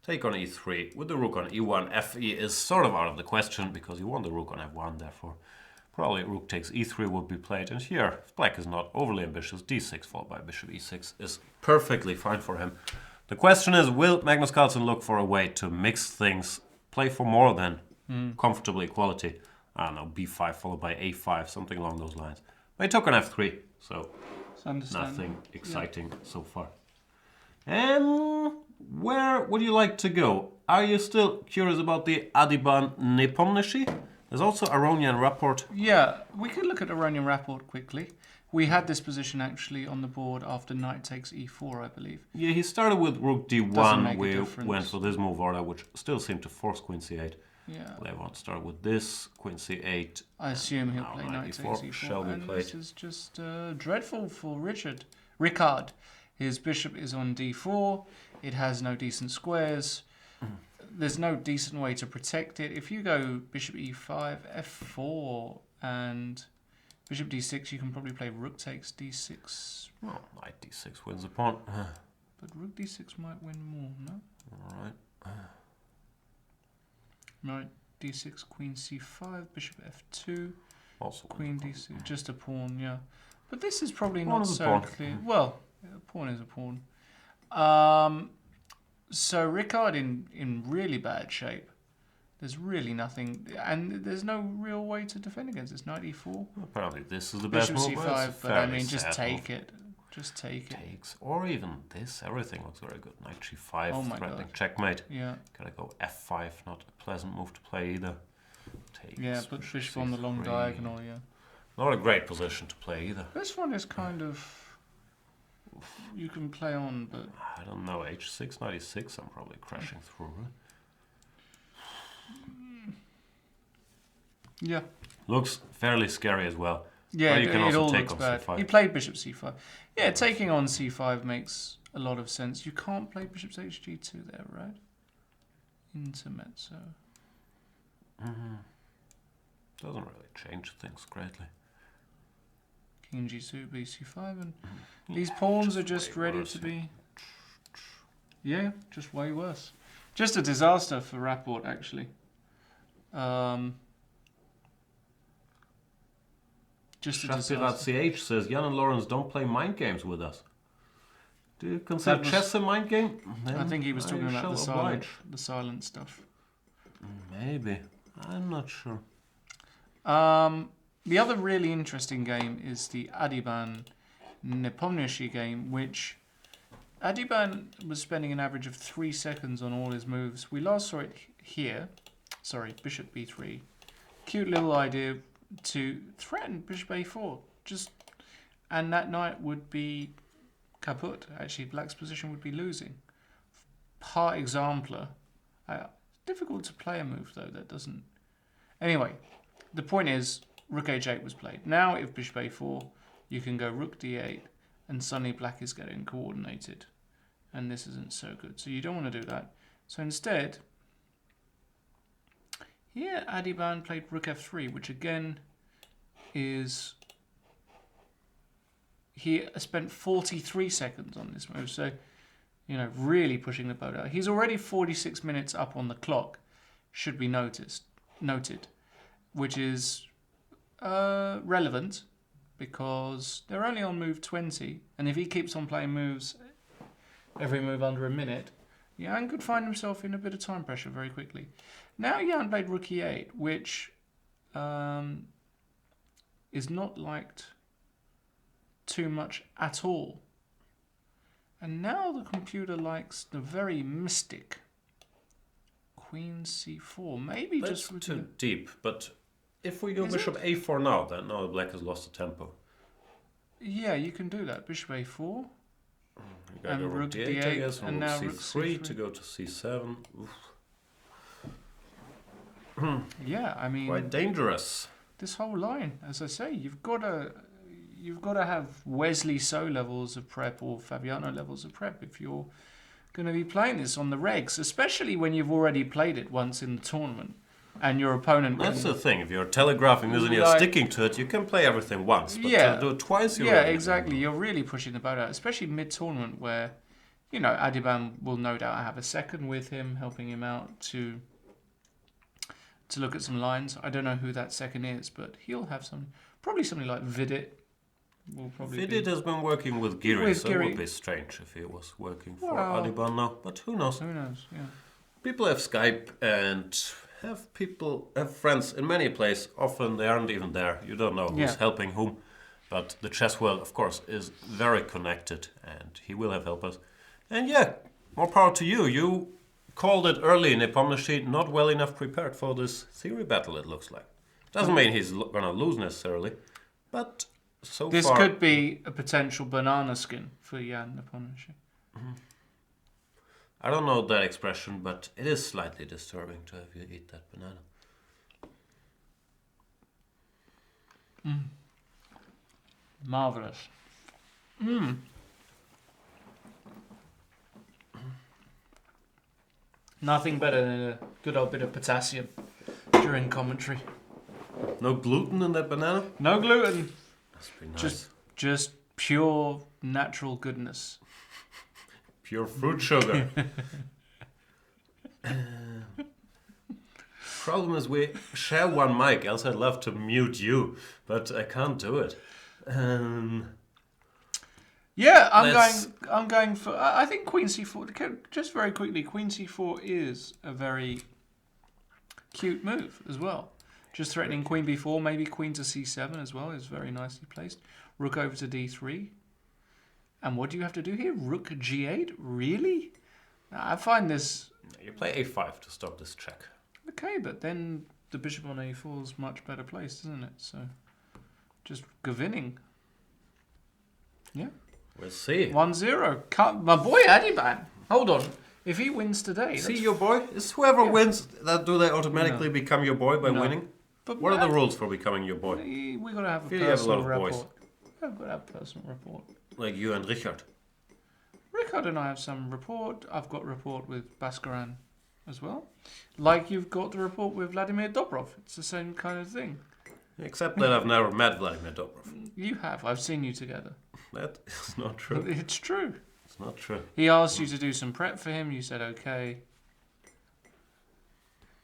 Take on e3, with the rook on e1, fe is sort of out of the question, because you want the rook on f1, therefore probably rook takes e3 would be played, and here, if black is not overly ambitious, d6 followed by bishop e6 is perfectly fine for him. The question is, will Magnus Carlsen look for a way to mix things, play for more than comfortable equality? I don't know, b5 followed by a5, something along those lines. But he took on f3, so nothing exciting so far. Where would you like to go? Are you still curious about the Adiban Nepomniachtchi? There's also Aronian rapport. Yeah, we could look at Aronian rapport quickly. We had this position actually on the board after knight takes e4, I believe. Yeah, he started with rook Doesn't d1. make a We difference. went for this move order, which still seemed to force queen c8. Yeah. They want to start with this, queen c8. I assume he'll Now play knight knight e4 takes e4. shall be And played. this is just dreadful for Ricard. His bishop is on d4. It has no decent squares. There's no decent way to protect it. If you go bishop e5, f4, and bishop d6, you can probably play rook takes d6. Oh, knight d6 wins the pawn. But rook d6 might win more, no? Alright. Knight d6, queen c5, bishop f2, Also queen wins the d6, just a pawn, yeah. But this is probably Pawn not is a so pawn. clear. Well, a pawn is a pawn. So Ricard in really bad shape. There's really nothing, and there's no real way to defend against this. Knight e4, pawn. Apparently this is the best bishop move. but c5, it's but I fairly mean, just sad take move. it. Just take it. Takes, or even this, everything looks very good. Knight g5, Oh my threatening God. checkmate. Yeah. Gotta go f5, not a pleasant move to play either. Takes, Yeah, put bishop on the long c3. diagonal, yeah. Not a great position to play either. This one is kind of, you can play on, but I don't know, h6, knight e6, I'm probably crashing through, right? yeah. Looks fairly scary as well. Yeah, Or you it, can it also all take looks on bad. c5. He played bishop c5. Yeah, taking on c5 makes a lot of sense. You can't play bishop hg2 there, right? Intermezzo. Doesn't really change things greatly. King g2, bc5, and these pawns are just way ready worse, to yeah. be... Yeah, just way worse. Just a disaster for Rapport, actually. Just a disaster. Shasti.ch says, Jan and Lawrence don't play mind games with us. Do you consider That was- chess a mind game? I Then think he was talking I about shall the oblige. silent stuff. Maybe. I'm not sure. The other really interesting game is the Adiban Nepomniachtchi game, which Adiban was spending an average of 3 seconds on all his moves. We last saw it here. Sorry, bishop b3. Cute little idea to threaten bishop a4. And that knight would be kaput. Actually, black's position would be losing. Par exemplar. Difficult to play a move, though, that doesn't... Anyway, the point is, rook h8 was played. Now, if bishop a4, you can go rook d8, and suddenly black is getting coordinated. And this isn't so good. So you don't want to do that. So instead, here Adiban played rook f3, which again is... He spent 43 seconds on this move. So, you know, really pushing the boat out. He's already 46 minutes up on the clock, should be noted, which is relevant because they're only on move 20, and if he keeps on playing moves, every move under a minute, Jan could find himself in a bit of time pressure very quickly. Now Jan played rook e8, which is not liked too much at all. And now the computer likes the very mystic Queen c4. Maybe That's just too deep, but if we go bishop a4 now, then now black has lost the tempo. Yeah, you can do that. Bishop a4. You gotta go rook d8, I guess, and now rook c3 to go to c7. Yeah, I mean, quite dangerous. This whole line, as I say, you've got to have Wesley So levels of prep or Fabiano levels of prep if you're going to be playing this on the regs, especially when you've already played it once in the tournament and your opponent. That's the thing. If you're telegraphing this and you're sticking to it, you can play everything once. But to do it twice, you're exactly. You're really pushing the boat out, especially mid-tournament where, you know, Adiban will no doubt have a second with him, helping him out to look at some lines. I don't know who that second is, but he'll have some. Probably somebody like Vidit. Vidit has been working with Giri, so it would be strange if he was working for Adiban now. But who knows? Who knows? Yeah. People have Skype and have friends in many places. Often they aren't even there. You don't know who's helping whom. But the chess world, of course, is very connected, and he will have helpers. And yeah, more power to you. You called it early, Nepomniachtchi, not well enough prepared for this theory battle, it looks like. Doesn't mean he's going to lose necessarily, but so this far... could be a potential banana skin for Jan Nepomniachtchi. I don't know that expression, but it is slightly disturbing to have you eat that banana. Marvelous. Nothing better than a good old bit of potassium during commentary. No gluten in that banana? No gluten. That's pretty nice. Just pure natural goodness. Pure fruit sugar. Problem is we share one mic, else I'd love to mute you, but I can't do it. Yeah, I'm going for. I think Queen c4. Just very quickly, Queen c4 is a very cute move as well. Just threatening Queen b4, maybe Queen to c7 as well is very nicely placed. Rook over to d3. And what do you have to do here? Rook g8? Really? I find this... You play a5 to stop this check. Okay, but then the bishop on a4 is much better placed, isn't it? So, just gewinning. Yeah. We'll see. 1-0. My boy Adiban. Hold on. If he wins today... See your boy? Is whoever wins, do they automatically become your boy by winning? But what are the rules for becoming your boy? We've got to have a personal have a lot of rapport. boys. We've got to have a personal rapport. Like you and Richard. Richard and I have some rapport. I've got rapport with Baskaran as well. Like you've got the rapport with Vladimir Dobrov. It's the same kind of thing. Except that I've never met Vladimir Dobrov. You have. I've seen you together. That is not true. It's true. It's not true. He asked you to do some prep for him. You said okay.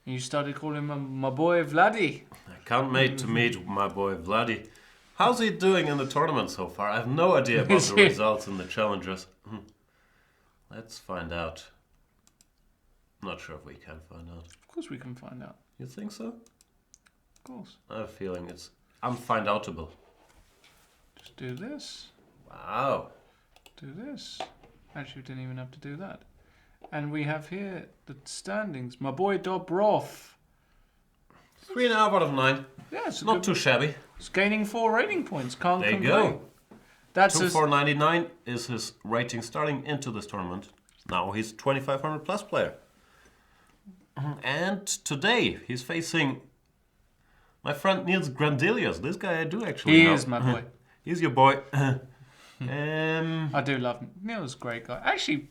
And you started calling him my boy Vladdy. I can't wait to meet my boy Vladdy. How's he doing in the tournament so far? I have no idea about the results in the challengers. Let's find out. Not sure if we can find out. Of course we can find out. You think so? Of course. I have a feeling it's unfindoutable. Just do this. Wow. Do this. Actually, we didn't even have to do that. And we have here the standings. My boy Dobrov. 3.5 out of 9. Yeah, it's Not too shabby. It's gaining 4 rating points. Can't There you complain. go. That's his... 2499 is his rating starting into this tournament. Now he's 2500 plus player. And today he's facing my friend Niels Grandelius. This guy I do actually He know. is my boy. He's your boy. I do love him. Neil's a great guy. Actually,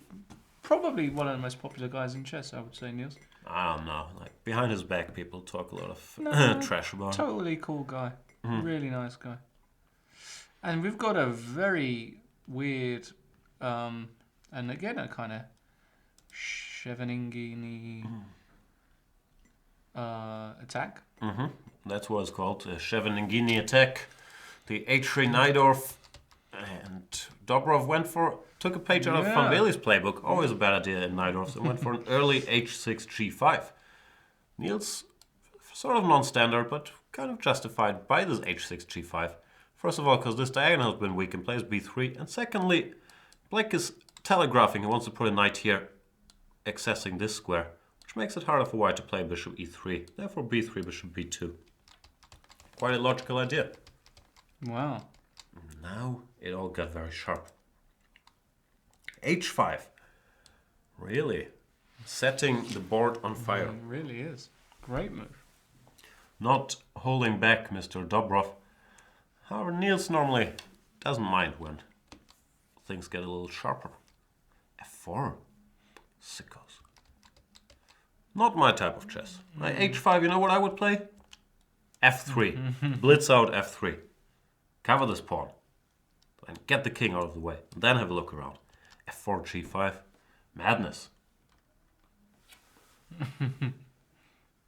probably one of the most popular guys in chess, I would say, Niels. I don't know. Like behind his back, people talk a lot of trash about him. Totally cool guy. Really nice guy. And we've got a very weird, and again, a kind of Scheveningen attack. That's what it's called, a Scheveningen attack. The H3 Najdorf, and Dobrov took a page out of Van Bailey's playbook. Always a bad idea in Najdorf. So went for an early H6 G5. Niels, sort of non-standard, but kind of justified by this H6 G5. First of all, because this diagonal has been weak and plays B3. And secondly, Black is telegraphing. He wants to put a knight here, accessing this square, which makes it harder for White to play bishop E3. Therefore, B3, bishop B2. Quite a logical idea. Wow. Now it all got very sharp. H5. Really? Setting the board on fire. It really is. Great move. Not holding back Mr. Dobrov. However, Niels normally doesn't mind when things get a little sharper. F4. Sickos. Not my type of chess. My H5, you know what I would play? F3. Blitz out F3. Cover this pawn. And get the king out of the way. And then have a look around. F4, G5. Madness.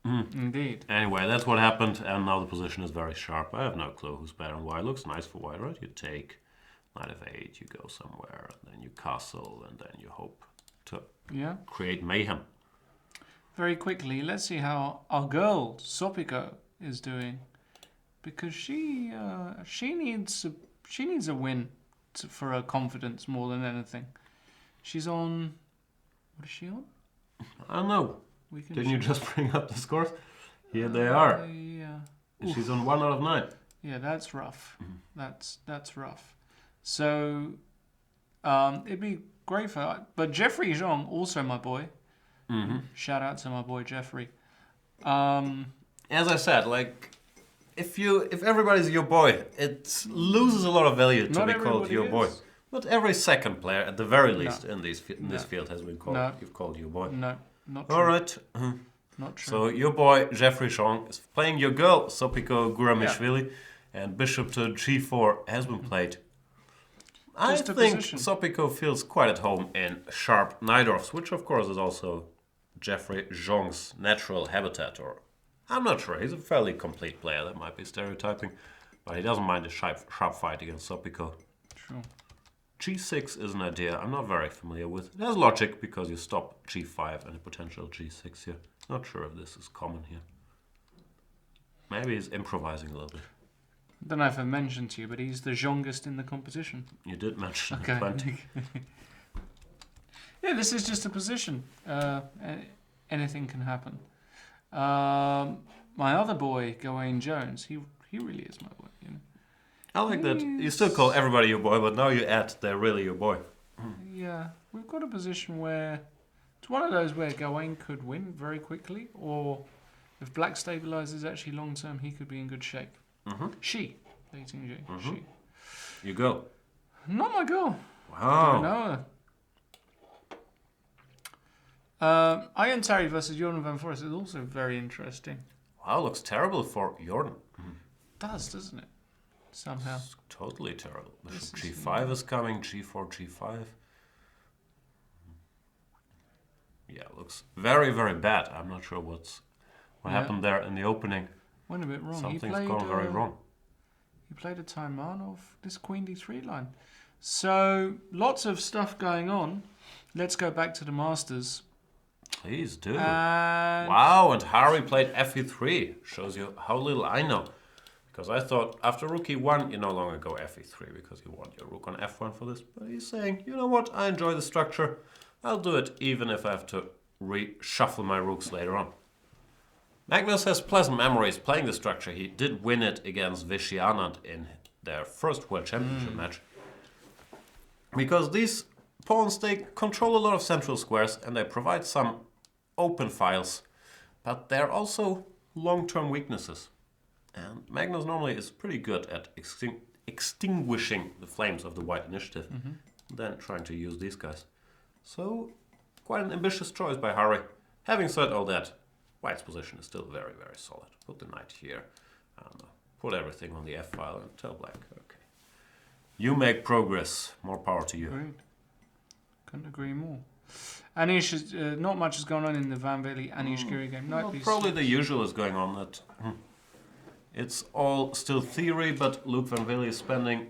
Indeed. Anyway, that's what happened, and now the position is very sharp. I have no clue who's better and why. It looks nice for White, right? You take knight f8, you go somewhere, and then you castle, and then you hope to create mayhem. Very quickly, let's see how our girl Sopiko is doing, because she needs a win for her confidence more than anything. She's on. What is she on? I don't know. Didn't you just bring up the scores? Here they are. Yeah. She's on 1 out of 9. Yeah, that's rough. That's rough. So it'd be great for her. But Jeffrey Zhong, also my boy. Shout out to my boy Jeffrey. As I said, like if everybody's your boy, it loses a lot of value to be called your boy. But every second player, at the very least, in this field, has been called. You've called your boy. No, not true. All right. Not true. So your boy Jeffrey Zhong is playing your girl Sopiko Guramishvili, and bishop to G4 has been played. I think Sopiko feels quite at home in sharp Najdorfs, which of course is also Jeffrey Zhong's natural habitat. Or I'm not sure. He's a fairly complete player. That might be stereotyping, but he doesn't mind a sharp fight against Sopiko. True. G6 is an idea I'm not very familiar with. It has logic because you stop G5 and a potential G6 here. Not sure if this is common here. Maybe he's improvising a little bit. I don't know if I mentioned to you, but he's the youngest in the competition. You did mention Okay. plenty. Yeah, this is just a position. Anything can happen. My other boy, Gawain Jones, he really is my boy. You know? I like that. You still call everybody your boy, but now you add they're really your boy. Yeah, we've got a position where it's one of those where Gawain could win very quickly, or if Black stabilizes actually long term, he could be in good shape. She, dating G. She. You go. Not my girl. Wow. I know her. Iron Terry versus Jordan Van Forest is also very interesting. Wow, looks terrible for Jordan. Doesn't it? Somehow. It's totally terrible. Bishop G5 is coming, G4, G5. Yeah, looks very, very bad. I'm not sure what happened there in the opening. Went a bit wrong. Something's gone very wrong. He played a Taimanov, this Queen D3 line. So, lots of stuff going on. Let's go back to the Masters. Please do. And wow, and Harry played FE3. Shows you how little I know. Because I thought after rook e1, you no longer go fe3 because you want your rook on f1 for this. But he's saying, you know what, I enjoy the structure. I'll do it even if I have to reshuffle my rooks later on. Magnus has pleasant memories playing the structure. He did win it against Vichy Anand in their first World Championship match. Because these pawns, they control a lot of central squares and they provide some open files. But they're also long-term weaknesses. And Magnus normally is pretty good at extinguishing the flames of the white initiative, then trying to use these guys. So, quite an ambitious choice by Harry. Having said all that, white's position is still very, very solid. Put the knight here, and put everything on the f-file and tell black, okay. You make progress, more power to you. Agreed. Couldn't agree more. Anish, not much has gone on in the Van Vliet Anish Giri game. Well, probably the usual is going on. That it's all still theory, but Luke Van Vliet is spending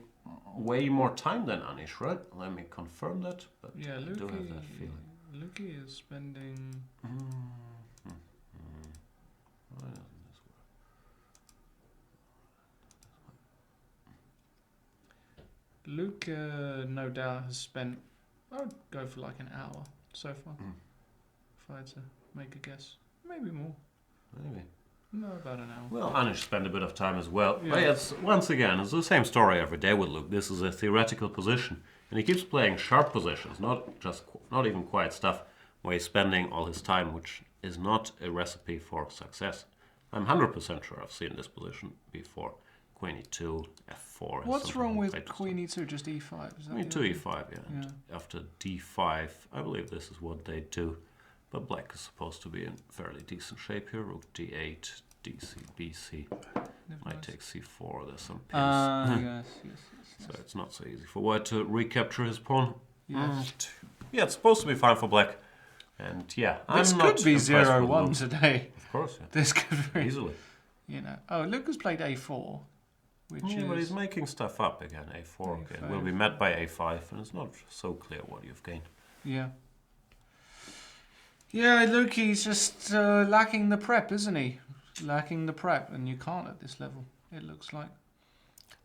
way more time than Anish, right? Let me confirm that. But yeah, I do have that feeling. Lukey is spending. Why doesn't this work? Luke, no doubt, has spent. I would go for like an hour so far. If I had to make a guess, maybe more. Maybe. No, about an hour. Well, Anish spent a bit of time as well. Yeah. But it's, once again, it's the same story every day with Luke. This is a theoretical position. And he keeps playing sharp positions, not even quiet stuff, where he's spending all his time, which is not a recipe for success. I'm 100% sure I've seen this position before. Queen e2, f4. What's wrong with Queen e2? Just e5? Is that Queen the e2, idea? e5, yeah. And after d5, I believe this is what they do. But black is supposed to be in fairly decent shape here. Rook d8, dc, bc. Might take c4. There's some pins. Yes. So it's not so easy for white to recapture his pawn. Yes. Yeah, it's supposed to be fine for black. And yeah, This I'm not could be impressed with 0-1 Luke. today. Of course, yeah. This could be. Easily. You know. Oh, Luke has played a4, which Yeah, but he's is. making stuff up again. a4 again. A5. Will be met by a5, and it's not so clear what you've gained. Yeah. Yeah, Luke, he's just lacking the prep, isn't he? Lacking the prep, and you can't at this level, it looks like.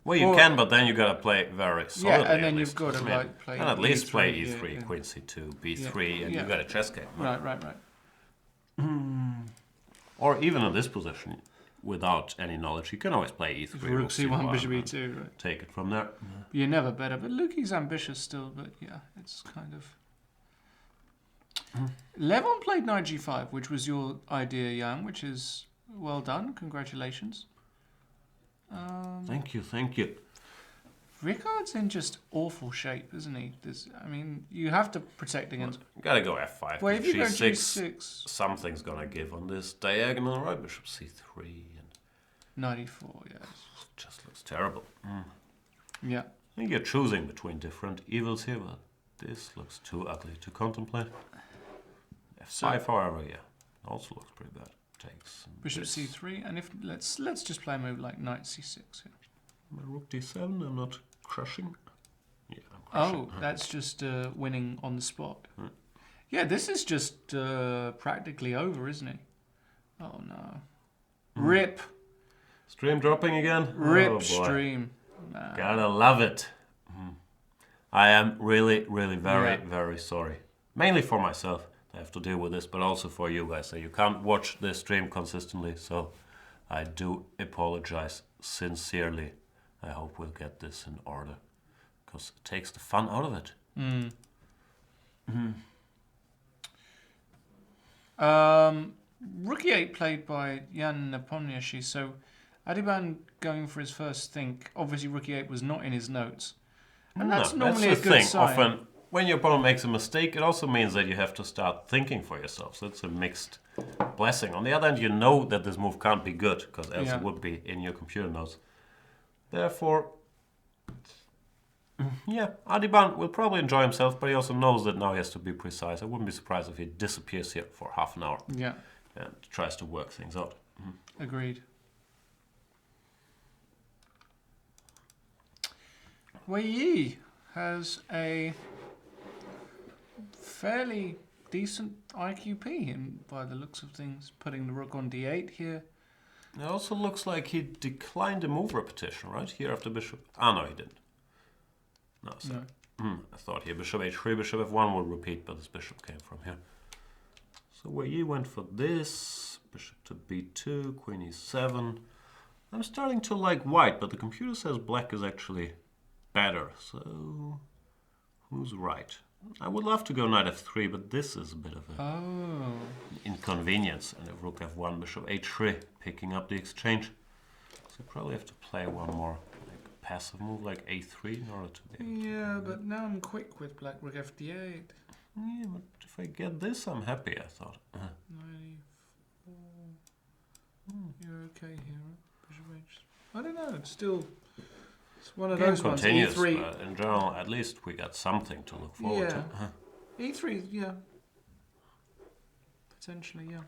Well, you can, but then you gotta play very solidly. and then at you've least. got to, I mean, like, play and at least E3, play yeah, e3, yeah. queen c2, b3, and Yeah. you got a chess game. Right. Or even in this position, without any knowledge, you can always play e3, Rook c1, bishop and e2, right? take it from there. You're never better, but Lukey's ambitious still, but yeah, it's kind of... Levon played knight g5, which was your idea, Jan, which is well done. Congratulations. Thank you. Rickard's in just awful shape, isn't he? I mean, you have to protect against... You gotta go f5. Well, if you go g6, g6... something's gonna give on this diagonal, right? Bishop c3, and Knight e4, yes. it just looks terrible. Yeah. I think you're choosing between different evils here, but this looks too ugly to contemplate. f5, however, yeah, also looks pretty bad. Takes Bishop this. c3, and if let's just play a move like knight c6 here. My rook d7, I'm not crushing. Yeah, I'm crushing. Oh, that's just winning on the spot. Yeah, this is just practically over, isn't it? Oh no. Rip. Stream dropping again? Rip Oh, boy. stream. Nah. Gotta love it. I am really very sorry. Mainly for myself. I have to deal with this, but also for you guys. So you can't watch this stream consistently, so I do apologize sincerely. I hope we'll get this in order, because it takes the fun out of it. Rook e8 played by Jan Nepomniachtchi, so Adiban going for his first think. Obviously, Rook e8 was not in his notes. And that's normally a the good thing. sign. Often, when your opponent makes a mistake, it also means that you have to start thinking for yourself. So it's a mixed blessing. On the other hand, you know that this move can't be good, because else it would be in your computer notes. Therefore, yeah, Adiban will probably enjoy himself, but he also knows that now he has to be precise. I wouldn't be surprised if he disappears here for half an hour Yeah, and tries to work things out. agreed. Wei Yi has a fairly decent IQP by the looks of things, putting the rook on d8 here. It also looks like he declined a move repetition, right? Here after bishop... Ah, no, he didn't. No, so... No. I thought here bishop h3, bishop f1 would repeat, but this bishop came from here. So where you went for this, bishop to b2, queen e7. I'm starting to like white, but the computer says black is actually better. So who's right? I would love to go knight f3, but this is a bit of an inconvenience. And if rook f1, bishop h3, picking up the exchange. So you probably have to play one more like passive move like a3 in order to be... Yeah, but now I'm quick with black rook fd8. Yeah, but if I get this, I'm happy, I thought. 94. You're okay here, right? Bishop h. I don't know, it's still... It's one of Game those ones. continues, E3. but in general, at least we got something to look forward to. E3, yeah. Potentially, yeah.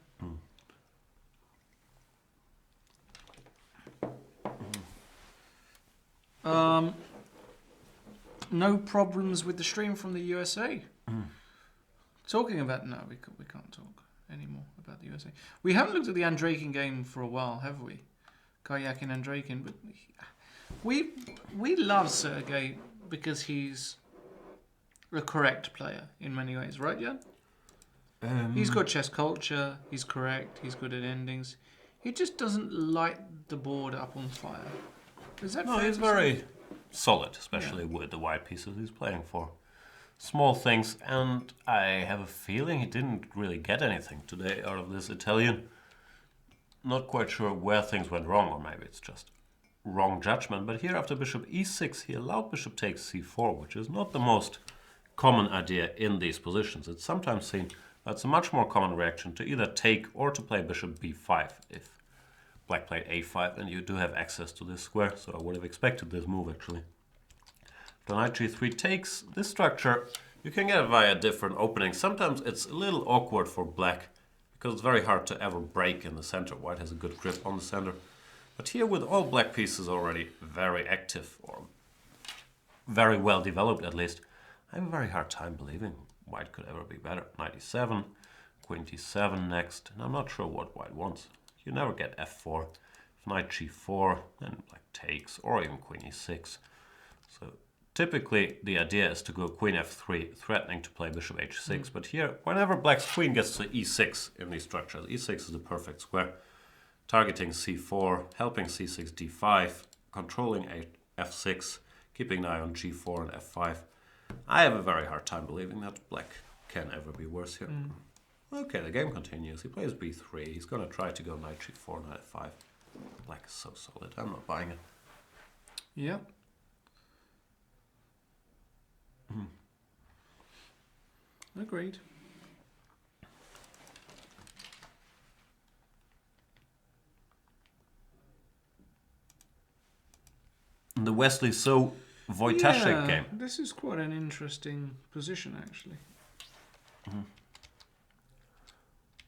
No problems with the stream from the USA. Talking about... No, we can't talk anymore about the USA. We haven't looked at the Andreikin game for a while, have we? Karyakin Andreikin, but... We love Sergei because he's a correct player in many ways, right, Jan? He's got chess culture, he's correct, he's good at endings. He just doesn't light the board up on fire. Is that No, fair he's to very say? solid, especially with the white pieces he's playing for. Small things, and I have a feeling he didn't really get anything today out of this Italian. Not quite sure where things went wrong, or maybe it's just wrong judgment, but here after bishop e6 he allowed bishop takes c4, which is not the most common idea in these positions. It's sometimes seen, but it's a much more common reaction to either take or to play bishop b5 if black played a5 and you do have access to this square, so I would have expected this move actually. After knight g3 takes, this structure you can get via different openings. Sometimes it's a little awkward for black because it's very hard to ever break in the center. White has a good grip on the center. But here with all black pieces already very active, or very well developed at least, I have a very hard time believing white could ever be better. Knight e7, queen d7 next, and I'm not sure what white wants. You never get f4. If knight g4, then black takes, or even queen e6. So typically the idea is to go queen f3, threatening to play bishop h6, but here, whenever black's queen gets to e6 in these structures, e6 is a perfect square. Targeting c4, helping c6, d5, controlling f6, keeping an eye on g4 and f5. I have a very hard time believing that black can ever be worse here. Okay, the game continues. He plays b3. He's going to try to go knight g4, knight f5. Black is so solid. I'm not buying it. Yeah. Agreed. The Wesley So Wojtaszek game. This is quite an interesting position, actually.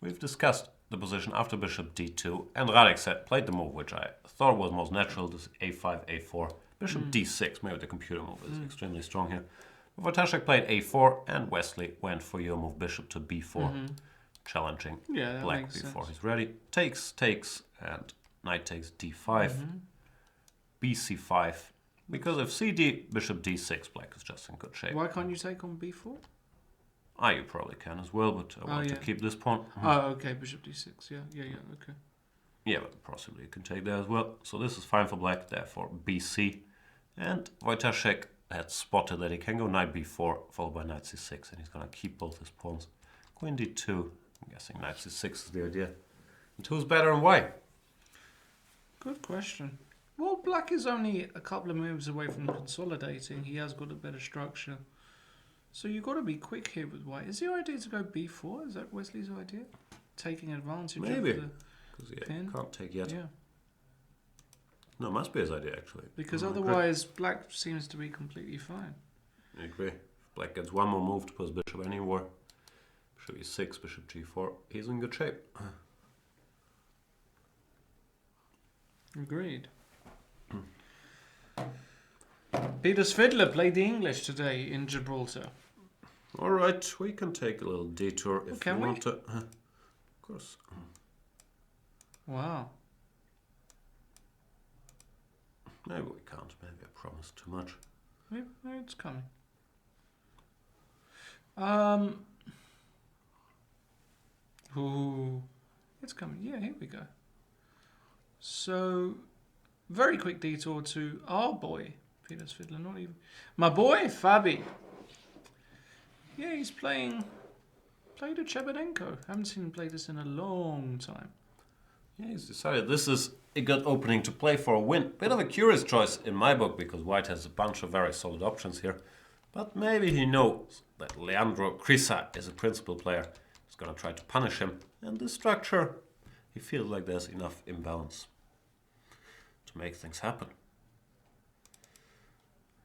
We've discussed the position after bishop d2, and Radek said, played the move which I thought was most natural, this a5, a4, bishop d6, maybe the computer move is extremely strong here. But Wojtaszek played a4, and Wesley went for your move bishop to b4, challenging black before he's ready. Takes, and knight takes d5, bc5, because if cd, bishop d6, black is just in good shape. Why can't you take on b4? Ah, you probably can as well, but I want to keep this pawn. Oh, okay, bishop d6, yeah, okay. Yeah, but possibly you can take that as well. So this is fine for black, therefore bc. And Wojtaszek had spotted that he can go knight b4, followed by knight c6, and he's going to keep both his pawns. Queen d2, I'm guessing knight c6 is the idea. And who's better and why? Good question. Well, black is only a couple of moves away from consolidating. He has got a better structure. So you've got to be quick here with white. Is the idea to go b4? Is that Wesley's idea? Taking advantage of the because pin? you can't take yet. Yeah. No, it must be his idea actually. Because otherwise black seems to be completely fine. I agree. If black gets one more move to push bishop anywhere, bishop e6, bishop g4, he's in good shape. Agreed. Peter Svidler played the English today in Gibraltar. All right, we can take a little detour if you want to. Of course. Wow. Maybe we can't. Maybe I promised too much. Yeah, it's coming. Ooh, it's coming. Yeah, here we go. So, very quick detour to our boy, Peter's Fiddler, not even. My boy, Fabi. Yeah, he's played a Chebedenko. Haven't seen him play this in a long time. Yeah, he's decided this is a good opening to play for a win. Bit of a curious choice in my book, because White has a bunch of very solid options here. But maybe he knows that Leandro Crisa is a principal player. He's going to try to punish him. And this structure, he feels like there's enough imbalance to make things happen.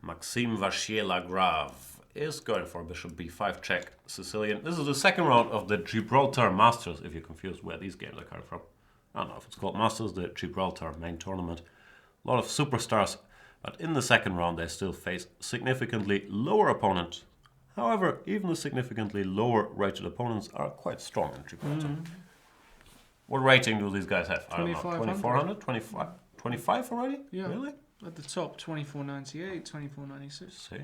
Maxime Vachier-Lagrave is going for a bishop b5 check Sicilian. This is the second round of the Gibraltar Masters, if you're confused where these games are coming from. I don't know if it's called Masters, the Gibraltar main tournament. A lot of superstars, but in the second round they still face significantly lower opponents. However, even the significantly lower rated opponents are quite strong in Gibraltar. What rating do these guys have? I don't know, 2400? 25? 25 already? Yeah. Really? At the top, 2498, 2496. See.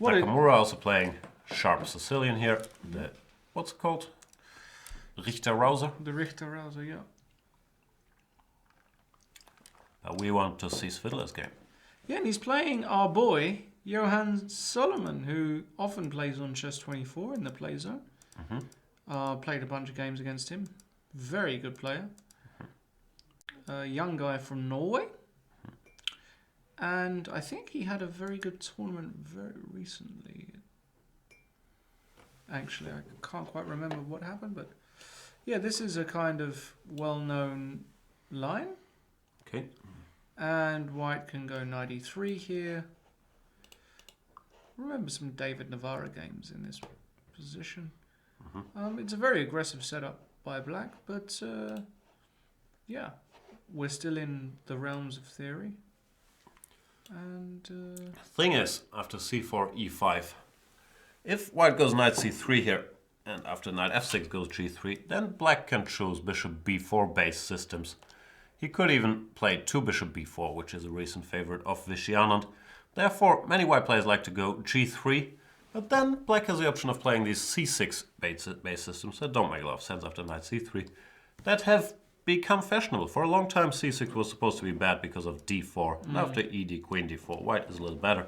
Nakamura also playing sharp Sicilian here. The, what's it called? Richter-Rauser? The Richter-Rauser, yeah. We want to see Fiddler's game. Yeah, and he's playing our boy, Johan Solomon, who often plays on Chess 24 in the play zone. Played a bunch of games against him. Very good player. A young guy from Norway. And I think he had a very good tournament very recently. Actually, I can't quite remember what happened, but yeah, this is a kind of well-known line. Okay. And White can go knight e3 here. Remember some David Navarra games in this position. It's a very aggressive setup by Black, but yeah, we're still in the realms of theory. And thing is, after c4, e5, if White goes knight c3 here, and after knight f6 goes g3, then Black can choose bishop b4 based systems. He could even play 2 bishop b4, which is a recent favorite of Vichy Anand. Therefore, many White players like to go g3, but then Black has the option of playing these c6 based systems that don't make a lot of sense after knight c3, that have become fashionable. For a long time, c6 was supposed to be bad because of d4, and after ed, queen d4, White is a little better,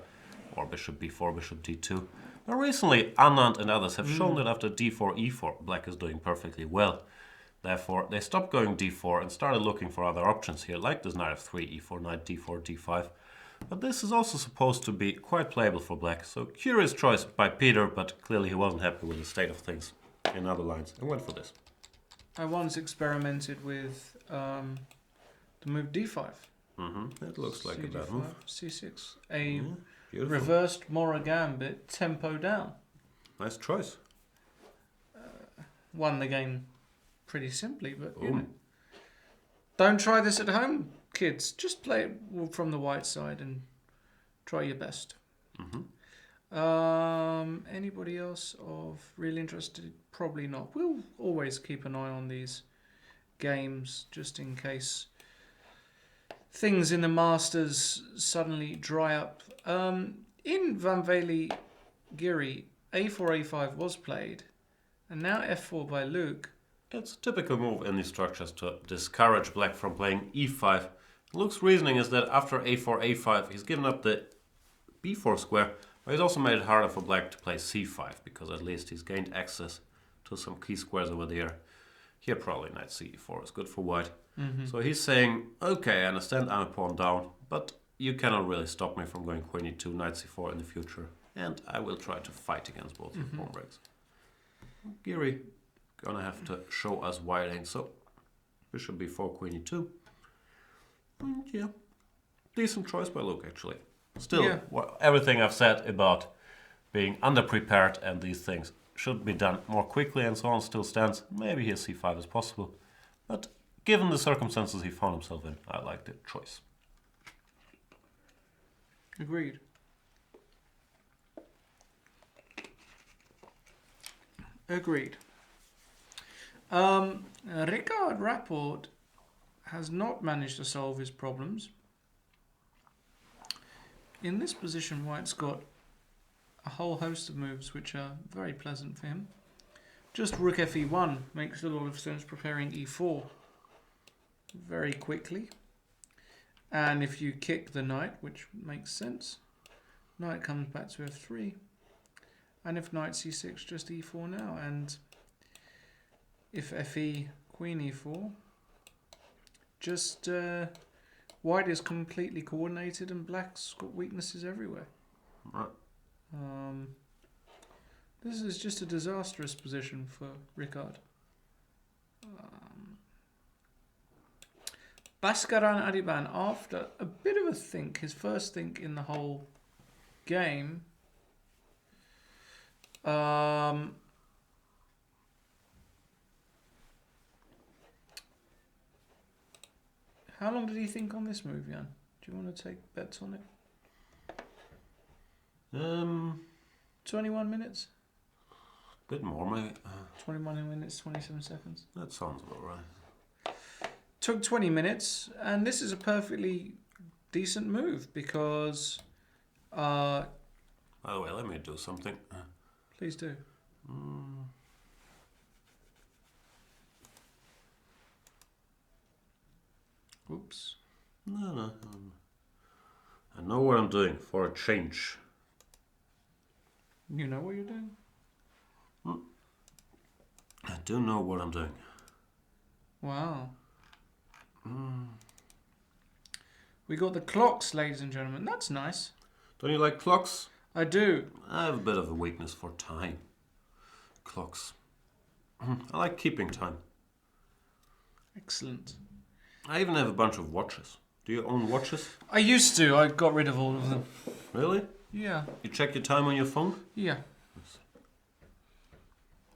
or bishop b4, bishop d2. But recently, Anand and others have shown that after d4, e4, Black is doing perfectly well. Therefore, they stopped going d4 and started looking for other options here, like this knight f3, e4, knight d4, d5. But this is also supposed to be quite playable for Black, so curious choice by Peter, but clearly he wasn't happy with the state of things in other lines and went for this. I once experimented with the move d5. That looks like a bad d5, move. c6. A Beautiful. reversed Mora gambit, tempo down. Nice choice. Won the game pretty simply, but you know. Don't try this at home, kids. Just play it from the White side and try your best. Anybody else of real interest? Probably not. We'll always keep an eye on these games just in case things in the Masters suddenly dry up. In Van Veli Giri, a4, a5 was played, and now f4 by Luke. It's a typical move in these structures to discourage Black from playing e5. Luke's reasoning is that after a4, a5, he's given up the b4 square, but he's also made it harder for Black to play c5, because at least he's gained access to some key squares over there. Here probably knight c4 is good for White. So he's saying, okay, I understand I'm a pawn down, but you cannot really stop me from going queen e2, knight c4 in the future, and I will try to fight against both your pawn breaks. Giri gonna have to show us why it ain't so. Bishop b4, queen e2. And yeah, decent choice by Luke actually. Still, everything I've said about being underprepared and these things should be done more quickly and so on still stands. Maybe here c5 is possible, but given the circumstances he found himself in, I like the choice. Agreed. Agreed. Ricard Rapport has not managed to solve his problems. In this position, White's got a whole host of moves which are very pleasant for him. Just rook fe1 makes a lot of sense, preparing e4 very quickly. And if you kick the knight, which makes sense, knight comes back to f3. And if knight c6, just e4 now. And if fe, queen e4, just white is completely coordinated and black's got weaknesses everywhere. Right. This is just a disastrous position for Ricard. Bhaskaran Adiban, after a bit of a think, his first think in the whole game, how long did he think on this move, Jan? Do you want to take bets on it? 21 minutes? Bit more, maybe. 21 minutes, 27 seconds. That sounds about right. Took 20 minutes, and this is a perfectly decent move because... By the way, let me do something. Please do. Oops. No. I know what I'm doing for a change. You know what you're doing? I do know what I'm doing. Wow. We got the clocks, ladies and gentlemen. That's nice. Don't you like clocks? I do. I have a bit of a weakness for time. Clocks. I like keeping time. Excellent. I even have a bunch of watches. Do you own watches? I used to. I got rid of all of them. Really? Yeah. You check your time on your phone? Yeah.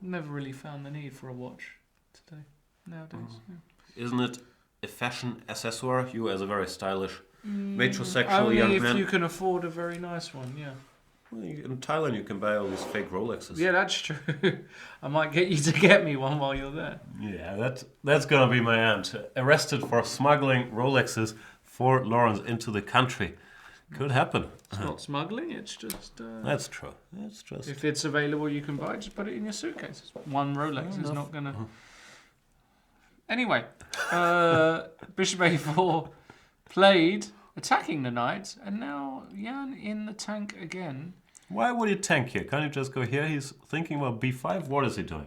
Never really found the need for a watch today, nowadays. Yeah. Isn't it a fashion accessoire? You as a very stylish, metrosexual only young if man. you can afford a very nice one, yeah. Well, in Thailand you can buy all these fake Rolexes. Yeah, that's true. I might get you to get me one while you're there. Yeah, that's gonna be my aunt. Arrested for smuggling Rolexes for Lawrence into the country. Could happen. It's not smuggling, it's just... That's true. That's just... If it's available, you can buy it, just put it in your suitcase. One Rolex is not going to... Anyway, Bishop A4 played, attacking the knight, and now Jan in the tank again. Why would he tank here? Can't you just go here? He's thinking about b5. What is he doing?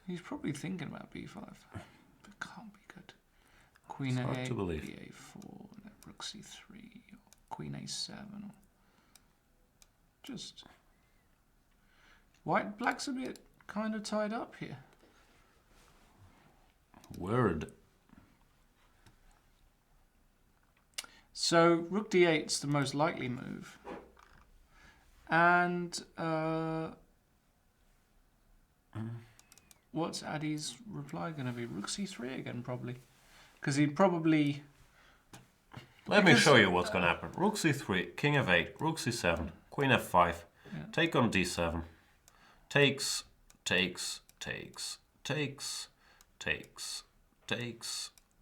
He's probably thinking about b5. But can't be good. Queen It's hard A8, to believe. ba4, rook c3, Queen a7. Just black's a bit kind of tied up here. Word. So rook d8's the most likely move, and what's Adi's reply going to be? Rook c3 again, probably, because he'd probably. Let me show you what's going to happen. Rook c3, king f8, rook c7, queen f5, take on d7, takes,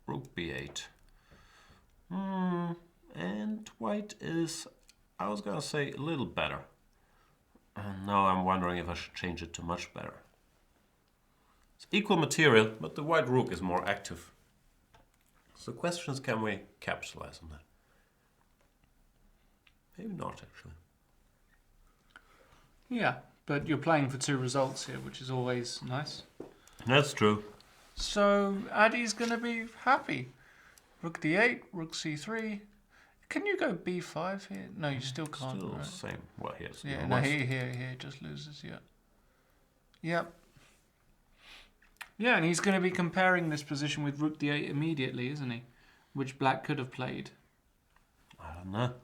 rook b8. And white is, I was going to say, a little better. And now I'm wondering if I should change it to much better. It's equal material, but the white rook is more active. So questions, can we capitalize on that? Maybe not, actually. Yeah, but you're playing for two results here, which is always nice. That's true. So Adi's going to be happy. Rook d8, rook c3. Can you go b5 here? No, you still can't. Still right? same. Well, here's Yeah, no, here just loses. Yeah. Yep. Yeah, and he's going to be comparing this position with rook d8 immediately, isn't he? Which black could have played. I don't know.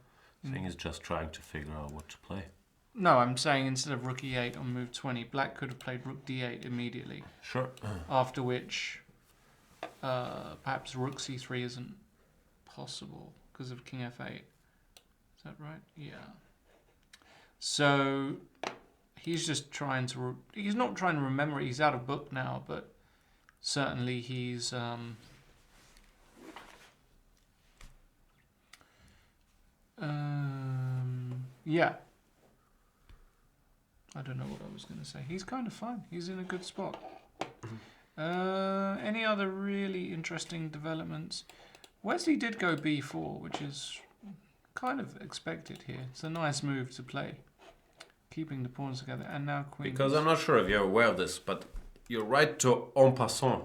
I think he's just trying to figure out what to play. No, I'm saying instead of rook e8 on move 20, black could have played rook d8 immediately. Sure. After which, perhaps rook c3 isn't possible because of king f8. Is that right? Yeah. So he's just trying to... He's not trying to remember it. He's out of book now, but certainly he's Yeah. I don't know what I was going to say. He's kind of fine. He's in a good spot. Any other really interesting developments? Wesley did go b4, which is kind of expected here. It's a nice move to play. Keeping the pawns together. And now queen. Because I'm not sure if you're aware of this, but your right to en passant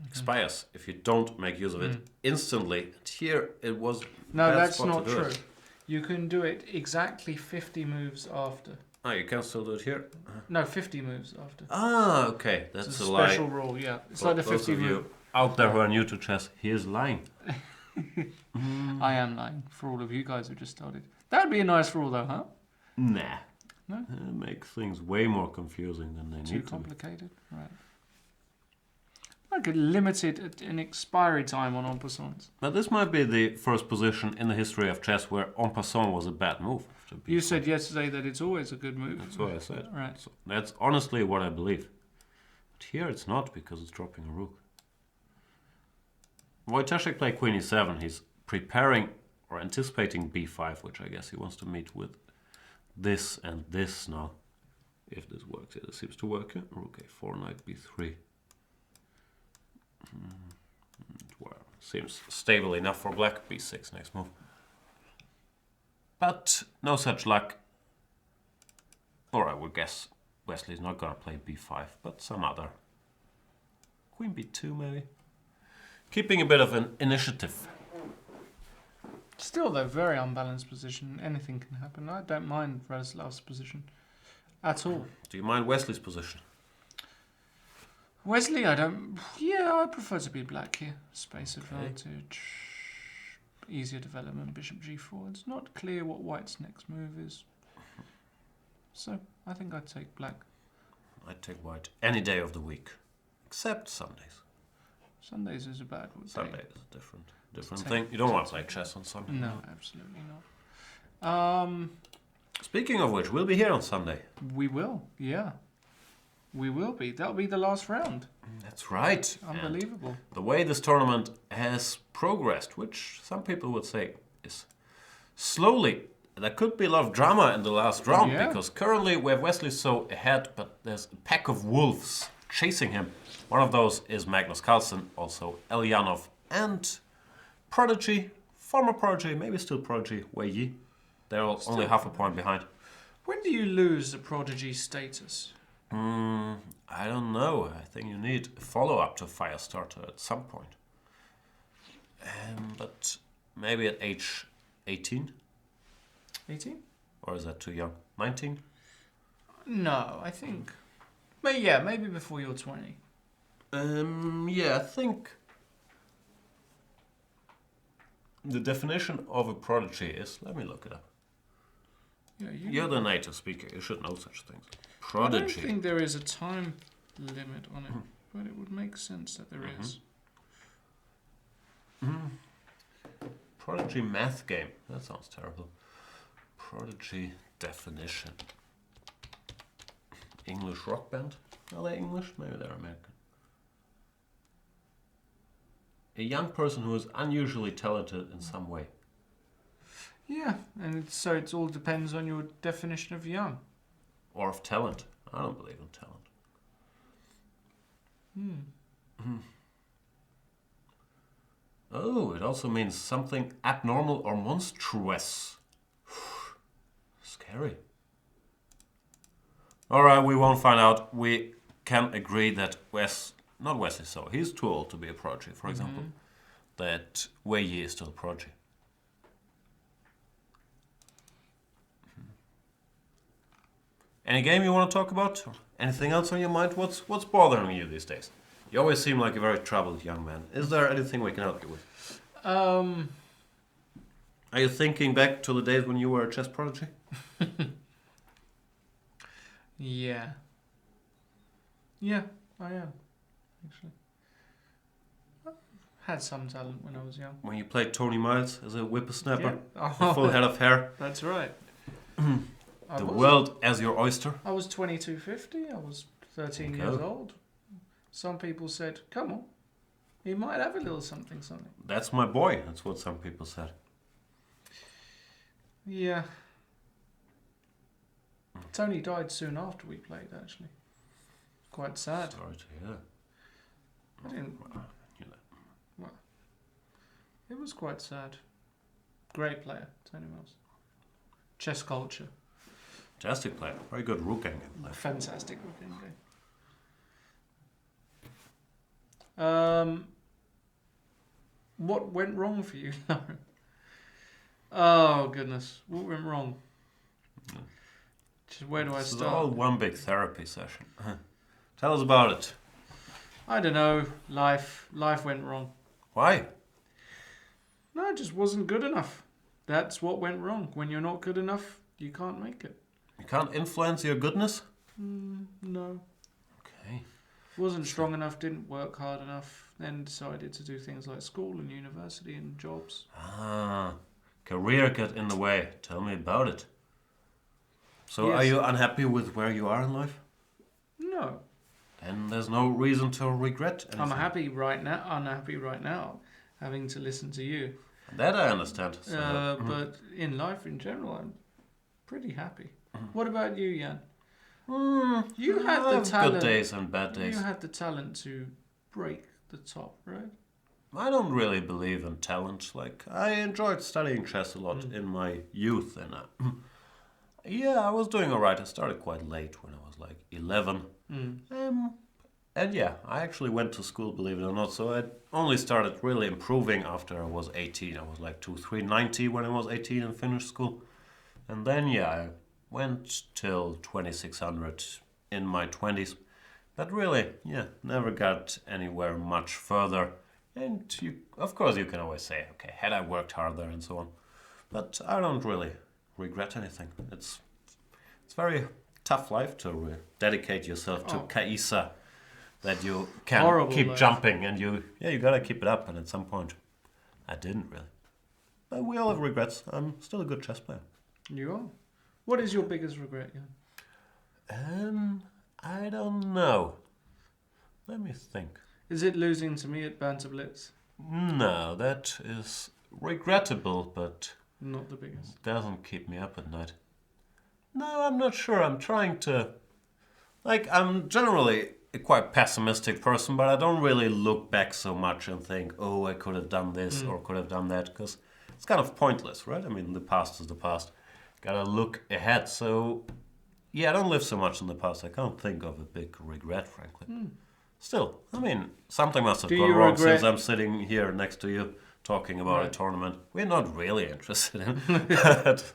expires if you don't make use of it instantly. And here it was. No, bad that's spot not to do true. it. You can do it exactly 50 moves after. Oh, you can still do it here? No, 50 moves after. Ah, okay. It's That's a a lie. special rule, yeah. It's For like the those 50 of move. you out there who are new to chess, he is lying. I am lying for all of you guys who just started. That'd be a nice rule though, huh? Nah. No? It makes things way more confusing than they Too need to be. complicated? Right. Like a limited an expiry time on en passants. But this might be the first position in the history of chess where en passant was a bad move. after You b4. said yesterday that it's always a good move. That's what I said. Right. So that's honestly what I believe. But here it's not because it's dropping a rook. Wojciech played queen e7. He's preparing or anticipating b5, which I guess he wants to meet with this and this now. If this works, it seems to work. Rook a4, knight b3. Well, seems stable enough for black. b6 next move. But no such luck. Or I would guess Wesley's not gonna play b5, but some other. Queen b2 maybe. Keeping a bit of an initiative. Still though, very unbalanced position. Anything can happen. I don't mind Radoslav's position at all. Do you mind Wesley's position? Wesley, I don't. Yeah, I prefer to be black here. Space advantage. Easier development. Bishop g4. It's not clear what white's next move is. So, I think I'd take black. I'd take white any day of the week. Except Sundays. Sundays is a bad day. Sunday is a different thing. You don't want to play chess on Sunday. No, absolutely not. Speaking of which, we'll be here on Sunday. We will, yeah. We will be. That'll be the last round. That's right. Unbelievable. And the way this tournament has progressed, which some people would say is slowly, there could be a lot of drama in the last round, Yeah. because currently we have Wesley so ahead, but there's a pack of wolves chasing him. One of those is Magnus Carlsen, also Elyanov, and Prodigy, former Prodigy, maybe still Prodigy, Wei Yi. They're only half a point behind. When do you lose the prodigy status? I don't know. I think you need a follow-up to Firestarter at some point. But maybe at age 18? 18? Or is that too young? 19? No, I think. But yeah, maybe before you're 20. Yeah, I think the definition of a prodigy is, let me look it up. Yeah, You're the native speaker, you should know such things. I Prodigy. don't think there is a time limit on it, but it would make sense that there is. Prodigy math game. That sounds terrible. Prodigy definition. English rock band? Are they English? Maybe they're American. A young person who is unusually talented in some way. Yeah, and so it all depends on your definition of young. Or of talent. I don't believe in talent. Oh, it also means something abnormal or monstrous. Scary. Alright, we won't find out. We can agree that not Wesley, so he's too old to be a prodigy, for example. That Wei Yi is still a prodigy. Any game you want to talk about? Or anything else on your mind? What's bothering you these days? You always seem like a very troubled young man. Is there anything we can help you with? Are you thinking back to the days when you were a chess prodigy? Yeah. Yeah, I am, actually. I had some talent when I was young. When you played Tony Miles as a whippersnapper, Yeah. a full head of hair, That's right. the world as your oyster. I was 2250. I was 13 Okay. years old. Some people said, come on, he might have a little something. That's my boy. That's what some people said. Yeah. Tony died soon after we played, actually. Quite sad. Sorry to hear that. I didn't... You know. Well, it was quite sad. Great player, Tony Mills. Chess culture. Fantastic player. Very good rook game. Fantastic looking game. What went wrong for you, Lauren? Oh, goodness. What went wrong? Just where do I This is start? all one big therapy session. Tell us about it. I don't know. Life went wrong. Why? No, it just wasn't good enough. That's what went wrong. When you're not good enough, you can't make it. You can't influence your goodness? No. Okay. Wasn't strong enough, didn't work hard enough, then decided to do things like school and university and jobs. Ah, career got in the way. Tell me about it. So Yes. are you unhappy with where you are in life? No. And there's no reason to regret anything. I'm unhappy right now, having to listen to you. That I understand. So, But in life in general, I'm pretty happy. What about you, Jan? You had I the have talent. good days and bad days. You had the talent to break the top, right? I don't really believe in talent. Like, I enjoyed studying chess a lot in my youth, and yeah, I was doing alright. I started quite late when I was like 11. And yeah, I actually went to school, believe it or not. So I only started really improving after I was 18. I was like 390 when I was 18 and finished school. And then, yeah, I went till 2600 in my 20s. But really, yeah, never got anywhere much further. And of course, you can always say, okay, had I worked harder and so on. But I don't really regret anything. It's very tough life to dedicate yourself to Kaisa, that you can Horrible keep life. jumping and you gotta keep it up. And at some point, I didn't really. But we all have regrets. I'm still a good chess player. You are. What is your biggest regret, Jan? I don't know. Let me think. Is it losing to me at Banter Blitz? No, that is regrettable, but Not the biggest. doesn't keep me up at night. No, I'm not sure. I'm trying to... Like, I'm generally a quite pessimistic person, but I don't really look back so much and think, oh, I could have done this or could have done that, because it's kind of pointless, right? I mean, the past is the past. Gotta look ahead. So, yeah, I don't live so much in the past. I can't think of a big regret, frankly. Still, I mean, something must have Do gone you wrong regret- since I'm sitting here next to you talking about a Right. tournament we're not really interested in. But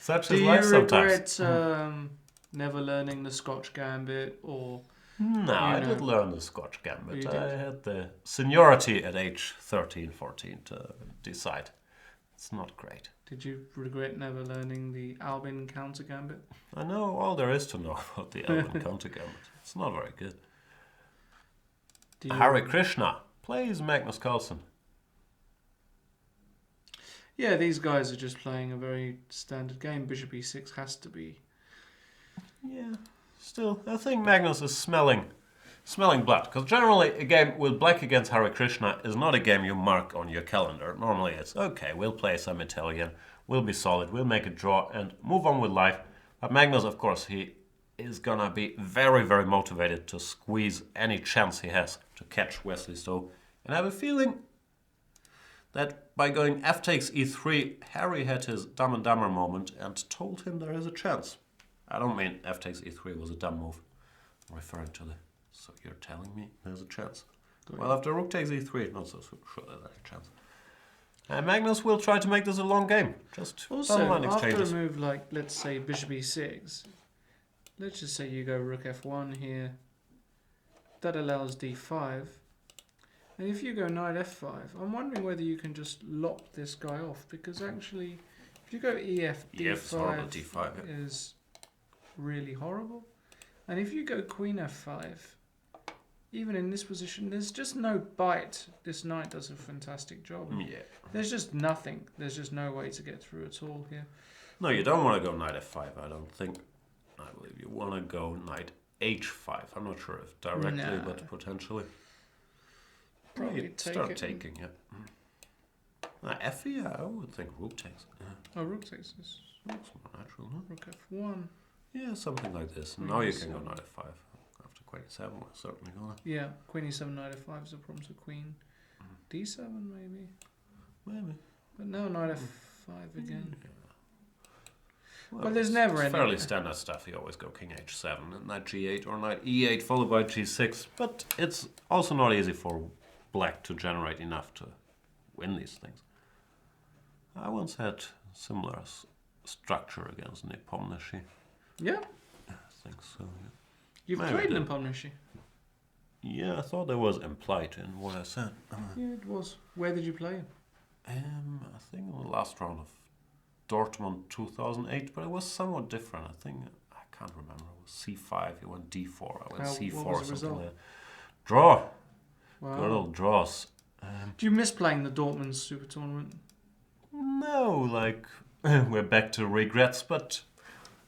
such Do is you life sometimes. regret never learning the Scotch Gambit or... No, I know. did learn the Scotch Gambit. You I did? had the seniority at age 13, 14 to decide. It's not great. Did you regret never learning the Albin Counter Gambit? I know all there is to know about the Alvin Counter Gambit. It's not very good. Do you... Hare Krishna plays Magnus Carlsen. Yeah, these guys are just playing a very standard game. Bishop e6 has to be... Yeah, still, I think Magnus is smelling blood. Because generally, a game with black against Hare Krishna is not a game you mark on your calendar. Normally it's, okay, we'll play some Italian, we'll be solid, we'll make a draw and move on with life. But Magnus, of course, he is gonna be very, very motivated to squeeze any chance he has to catch Wesley Stowe. And I have a feeling that by going f takes e3, Harry had his dumb and dumber moment and told him there is a chance. I don't mean f takes e3 was a dumb move. I'm referring to the... So you're telling me there's a chance? Well, after rook takes e3, not so sure that there's a chance. And Magnus will try to make this a long game. Just Also, don't mind after a exchanges. move like, let's say, bishop e6, let's just say you go rook f1 here. That allows d5. And if you go knight f5, I'm wondering whether you can just lop this guy off, because actually, if you go ef EF is horrible, d5 d5, yeah. is really horrible. And if you go queen f5, even in this position, there's just no bite. This knight does a fantastic job. Yeah. There's just nothing. There's just no way to get through at all here. No, you don't want to go knight f5, I don't think. I believe you want to go knight h5. I'm not sure if directly, No. but potentially. Probably You take start it. taking, yeah. Fe, I would think rook takes. Oh, rook takes this. Rook's more natural, no? Rook f1. Yeah, something like this. Queen Now you can go e7. knight f5. After queen e7, we're certainly gonna. Yeah, queen e7, knight f5 is a problem. So queen d7 maybe. Maybe. But now knight f5 again. Yeah. Well, there's never any. Fairly standard stuff. You always go king h7, and knight g8 or knight e8 followed by g6. But it's also not easy for black to generate enough to win these things. I once had similar structure against Nepomniachtchi. Yeah, I think so. Yeah. you've Maybe played I did. Nepomniachtchi. Yeah, I thought there was implied in what I said. Yeah, it was. Where did you play him? I think in the last round of Dortmund 2008, but it was somewhat different. I think I can't remember. It was c5. He went d4. I went c4 what or was the something result? like that. Draw. Wow. Good old draws. Do you miss playing the Dortmund Super Tournament? No, like we're back to regrets, but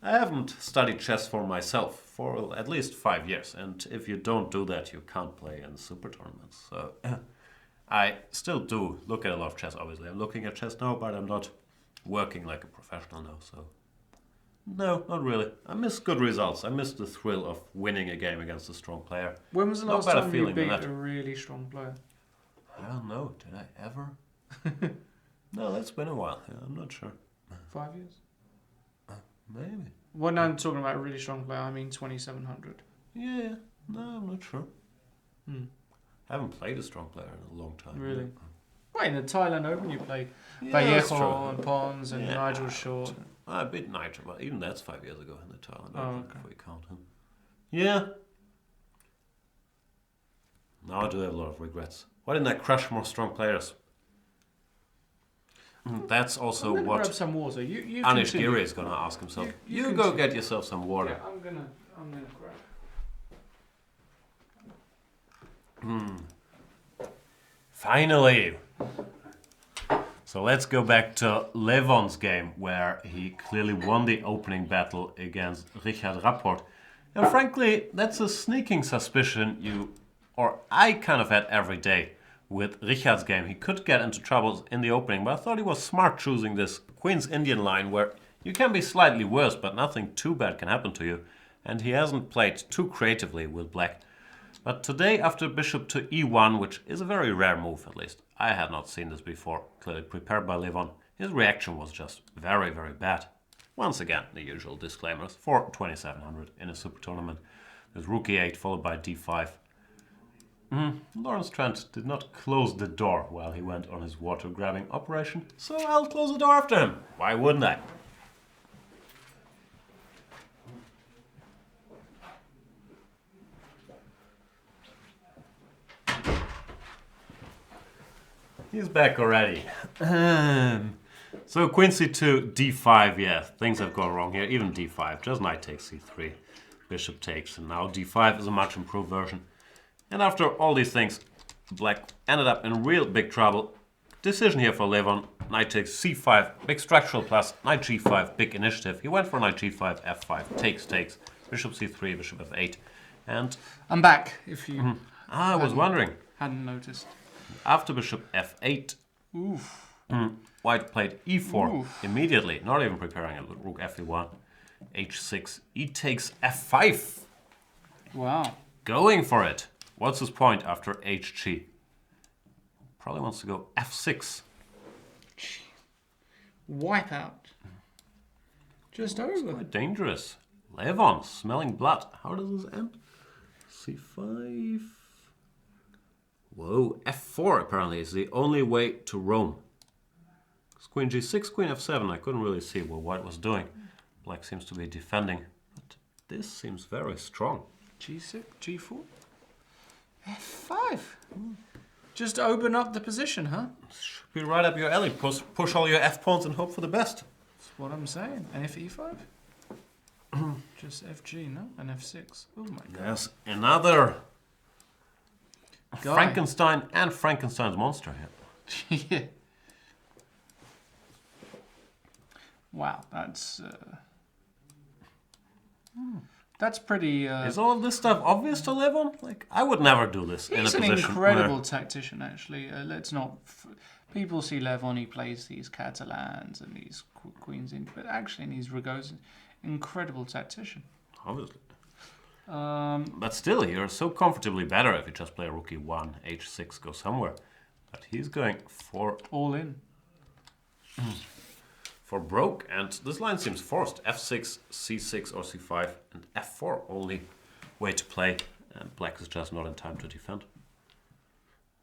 I haven't studied chess for myself for at least 5 years, and if you don't do that, you can't play in super tournaments. So I still do look at a lot of chess. Obviously, I'm looking at chess now, but I'm not working like a professional now. So no, not really. I miss good results. I miss the thrill of winning a game against a strong player. When was the No last better time you feeling than beat that. a really strong player? I don't know. Did I ever? No, that's been a while. Yeah, I'm not sure. 5 years? Maybe. When I'm talking about a really strong player, I mean 2700. Yeah. No, I'm not sure. Hmm. I haven't played a strong player in a long time. Really? Well, in the Thailand Open, you played Yeah, that's true. Vallejo and Pons and Yeah. Nigel Short. I beat Nigel, but even that's 5 years ago in the Thailand Oh, Open, okay. if we count him. Yeah. Now I do have a lot of regrets. Why didn't I crush more strong players? That's also I'm gonna grab what some water. You Anish continue. Giri is going to ask himself. You You go continue. get yourself some water. Yeah, I'm gonna grab. Finally! So let's go back to Levon's game, where he clearly won the opening battle against Richard Rapport. And frankly, that's a sneaking suspicion I kind of had every day with Richard's game. He could get into trouble in the opening, but I thought he was smart choosing this Queen's Indian line, where you can be slightly worse, but nothing too bad can happen to you. And he hasn't played too creatively with black. But today, after bishop to e1, which is a very rare move at least, I had not seen this before, clearly prepared by Levon, his reaction was just very, very bad. Once again, the usual disclaimers for 2700 in a super tournament. There's rook e8 followed by d5. Lawrence Trent did not close the door while he went on his water-grabbing operation, so I'll close the door after him. Why wouldn't I? He's back already. So queen c2, d5, yeah, things have gone wrong here. Even d5, just knight takes c3, bishop takes, and now d5 is a much improved version. And after all these things, black ended up in real big trouble. Decision here for Levon, knight takes c5, big structural plus, knight g5, big initiative. He went for knight g5, f5, takes, bishop c3, bishop f8, and... I'm back, if you I was wondering. hadn't noticed. After bishop f8, Oof. white played e4 Oof. immediately, not even preparing a rook f1, h6, e takes f5, Wow. going for it. What's his point after hg? Probably wants to go f6. Wipeout. Just over. Quite dangerous. Levon, smelling blood. How does this end? c5. Whoa, f4 apparently is the only way to roam. Queen g6, queen f7. I couldn't really see what white was doing. Black seems to be defending. But this seems very strong. G6, G4, F5. Just open up the position, huh? Should be right up your alley. Push all your f-pawns and hope for the best. That's what I'm saying. And if E5? Just FG, no? And F6. Oh my god. There's another Guy. Frankenstein and Frankenstein's monster here. Yeah. Wow, that's pretty. Is all of this stuff obvious to Levon? Like, I would never do this in a He's an position incredible where... tactician, actually. Let's not People see Levon, he plays these Catalans and these queens in, but actually he's Rago's incredible tactician. Obviously. But still, you're so comfortably better if you just play rook e1, h6, go somewhere. But he's going for All in. for broke, and this line seems forced. f6, c6 or c5, and f4 only way to play, and black is just not in time to defend.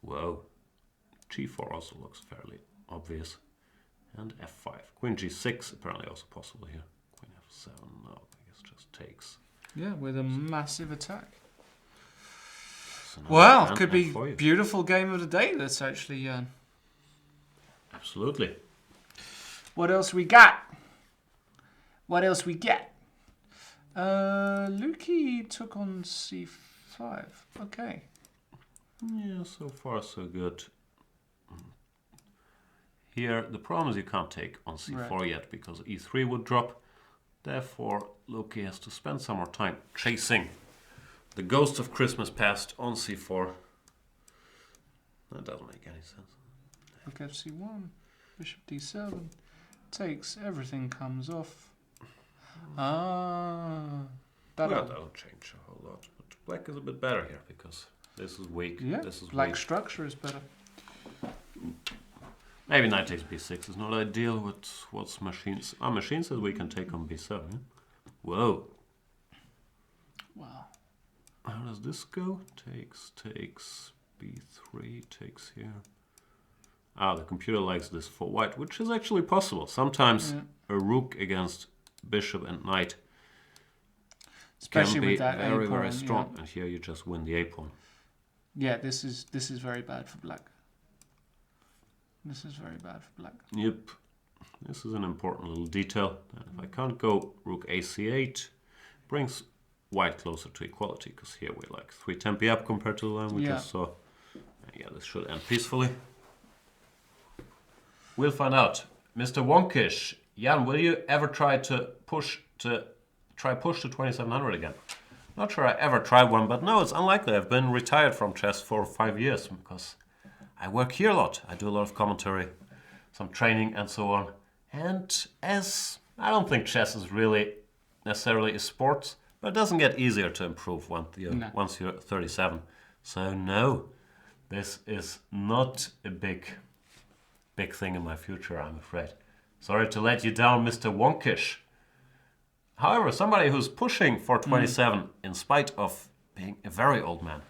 Whoa. g4 also looks fairly obvious. And f5. Queen g6 apparently also possible here. Queen f7, no, I guess just takes. Yeah, with a massive attack. So Well, could be beautiful game of the day, that's actually, Jan. Absolutely. What else we got? What else we get? Lukey took on c5. Okay. Yeah, so far so good. Here, the problem is you can't take on c4 yet, because e3 would drop. Therefore, Loki has to spend some more time chasing the ghost of Christmas past on c4. That doesn't make any sense. Rook fc1, bishop d7, takes, everything comes off. Well, that'll change a whole lot. But black is a bit better here, because this is weak. Yeah, this is black weak. structure is better. Maybe knight takes b6 is not ideal with what's machines. Machine says we can take on b7. Whoa. Wow. How does this go? Takes, b3, takes here. The computer likes this for white, which is actually possible. Sometimes a rook against bishop and knight Especially can be with that very, A pawn, very strong. yeah. And here you just win the a pawn. Yeah, this is very bad for black. This is very bad for black. Yep. This is an important little detail. And if I can't go rook ac8, brings white closer to equality, because here we're like 3 tempi up compared to the line we just saw. Yeah, this should end peacefully. We'll find out. Mr. Wonkish, Jan, will you ever try push to 2700 again? Not sure I ever tried one, but no, it's unlikely. I've been retired from chess for 5 years because I work here a lot. I do a lot of commentary, some training and so on. And as I don't think chess is really necessarily a sport, but it doesn't get easier to improve once you're 37. So no, this is not a big thing in my future, I'm afraid. Sorry to let you down, Mr. Wonkish. However, somebody who's pushing for 27 in spite of being a very old man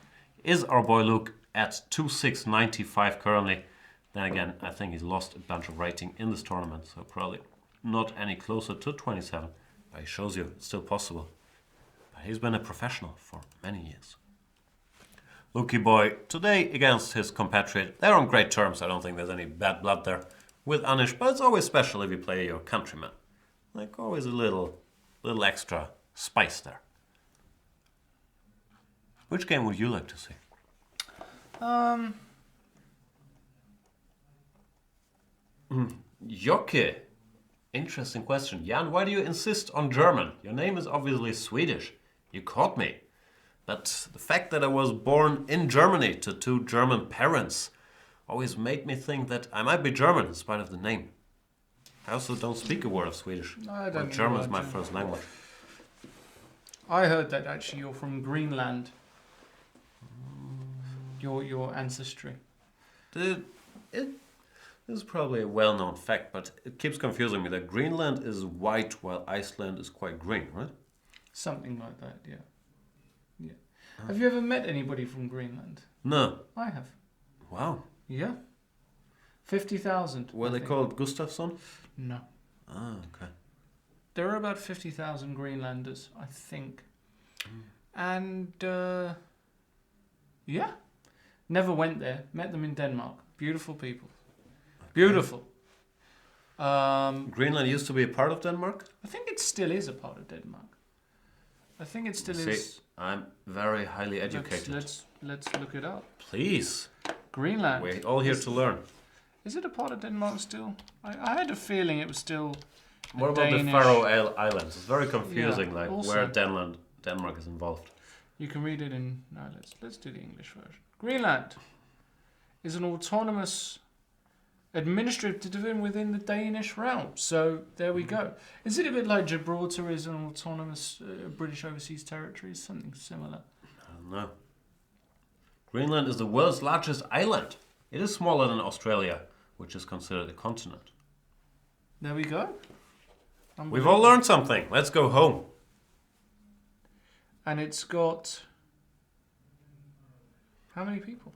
is our boy Luke at 2695 currently. Then again, I think he's lost a bunch of rating in this tournament, so probably not any closer to 27. But he shows you it's still possible. But he's been a professional for many years. Lukey boy, today against his compatriot. They're on great terms, I don't think there's any bad blood there with Anish, but it's always special if you play your countryman. Like always a little extra spice there. Which game would you like to see? Jokke. Interesting question. Jan, why do you insist on German? Your name is obviously Swedish. You caught me. But the fact that I was born in Germany to 2 German parents always made me think that I might be German in spite of the name. I also don't speak a word of Swedish. No, I don't. German is my first language. I heard that actually you're from Greenland. Your ancestry. This is probably a well-known fact, but it keeps confusing me that Greenland is white while Iceland is quite green, right? Something like that, yeah. Yeah. Have you ever met anybody from Greenland? No. I have. Wow. Yeah. 50,000. Were they called Gustafsson? No. Ah, okay. There are about 50,000 Greenlanders, I think. And, yeah. Never went there. Met them in Denmark. Beautiful people. Okay. Beautiful. Greenland used to be a part of Denmark? I think it still is a part of Denmark. I think it still is. I'm very highly educated. Let's look it up. Please. Greenland. We're all here to learn. Is it a part of Denmark still? I had a feeling it was still. What about the Faroe Islands? It's very confusing, Yeah, like also. where Denmark is involved. You can read it in. No, let's do the English version. Greenland is an autonomous administrative within the Danish realm. So there we go. Is it a bit like Gibraltar is an autonomous British overseas territory? Something similar. I don't know. Greenland is the world's largest island. It is smaller than Australia, which is considered a continent. There we go. We've all learned something. Let's go home. And it's got... How many people?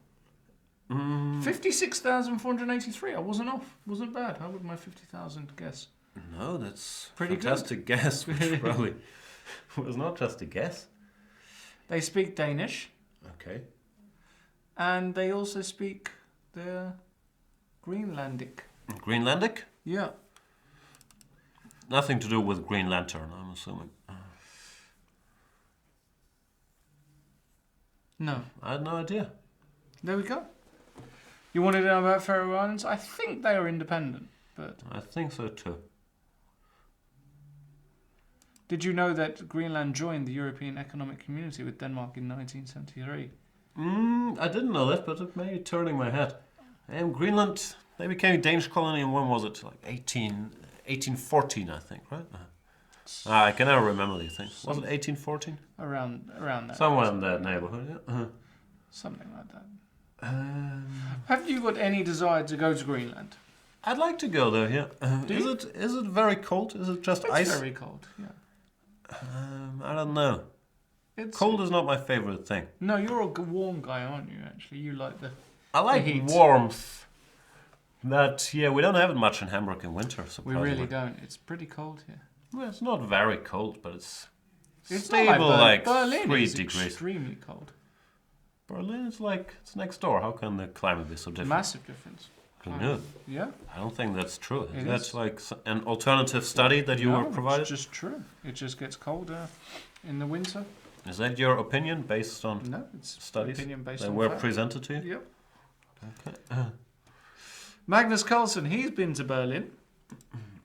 56,483. I wasn't off. Wasn't bad. How would my 50,000 guess? No, that's Pretty fantastic guess, which probably was not just a guess. They speak Danish. Okay. And they also speak the Greenlandic. Greenlandic? Yeah. Nothing to do with Green Lantern, I'm assuming. No. I had no idea. There we go. You wanted to know about Faroe Islands? I think they are independent, but... I think so too. Did you know that Greenland joined the European Economic Community with Denmark in 1973? I didn't know that, but it may be turning my head. And Greenland, they became a Danish colony, and when was it? Like 1814, I think, right? I can never remember these things. Was it 1814? Around that. Somewhere in that neighborhood, yeah. Something like that. Have you got any desire to go to Greenland? I'd like to go there, yeah. Is it very cold? Is it just ice? It's very cold, yeah. I don't know. Cold is not my favorite thing. No, you're a warm guy, aren't you, actually? You like the I like heat. warmth. But, yeah, we don't have it much in Hamburg in winter, We surprisingly. really don't. It's pretty cold here. Well, it's not very cold, but it's It's stable, not like Berlin 3 is degrees. extremely cold. Berlin is like, it's next door. How can the climate be so different? Massive difference. No, Yeah. I don't think that's true. It That's is. like an alternative study that you were provided? It's just true. It just gets colder in the winter. Is that your opinion based on No, it's studies opinion based that on were fact. presented to you? Yep. Okay. Magnus Carlsen, he's been to Berlin.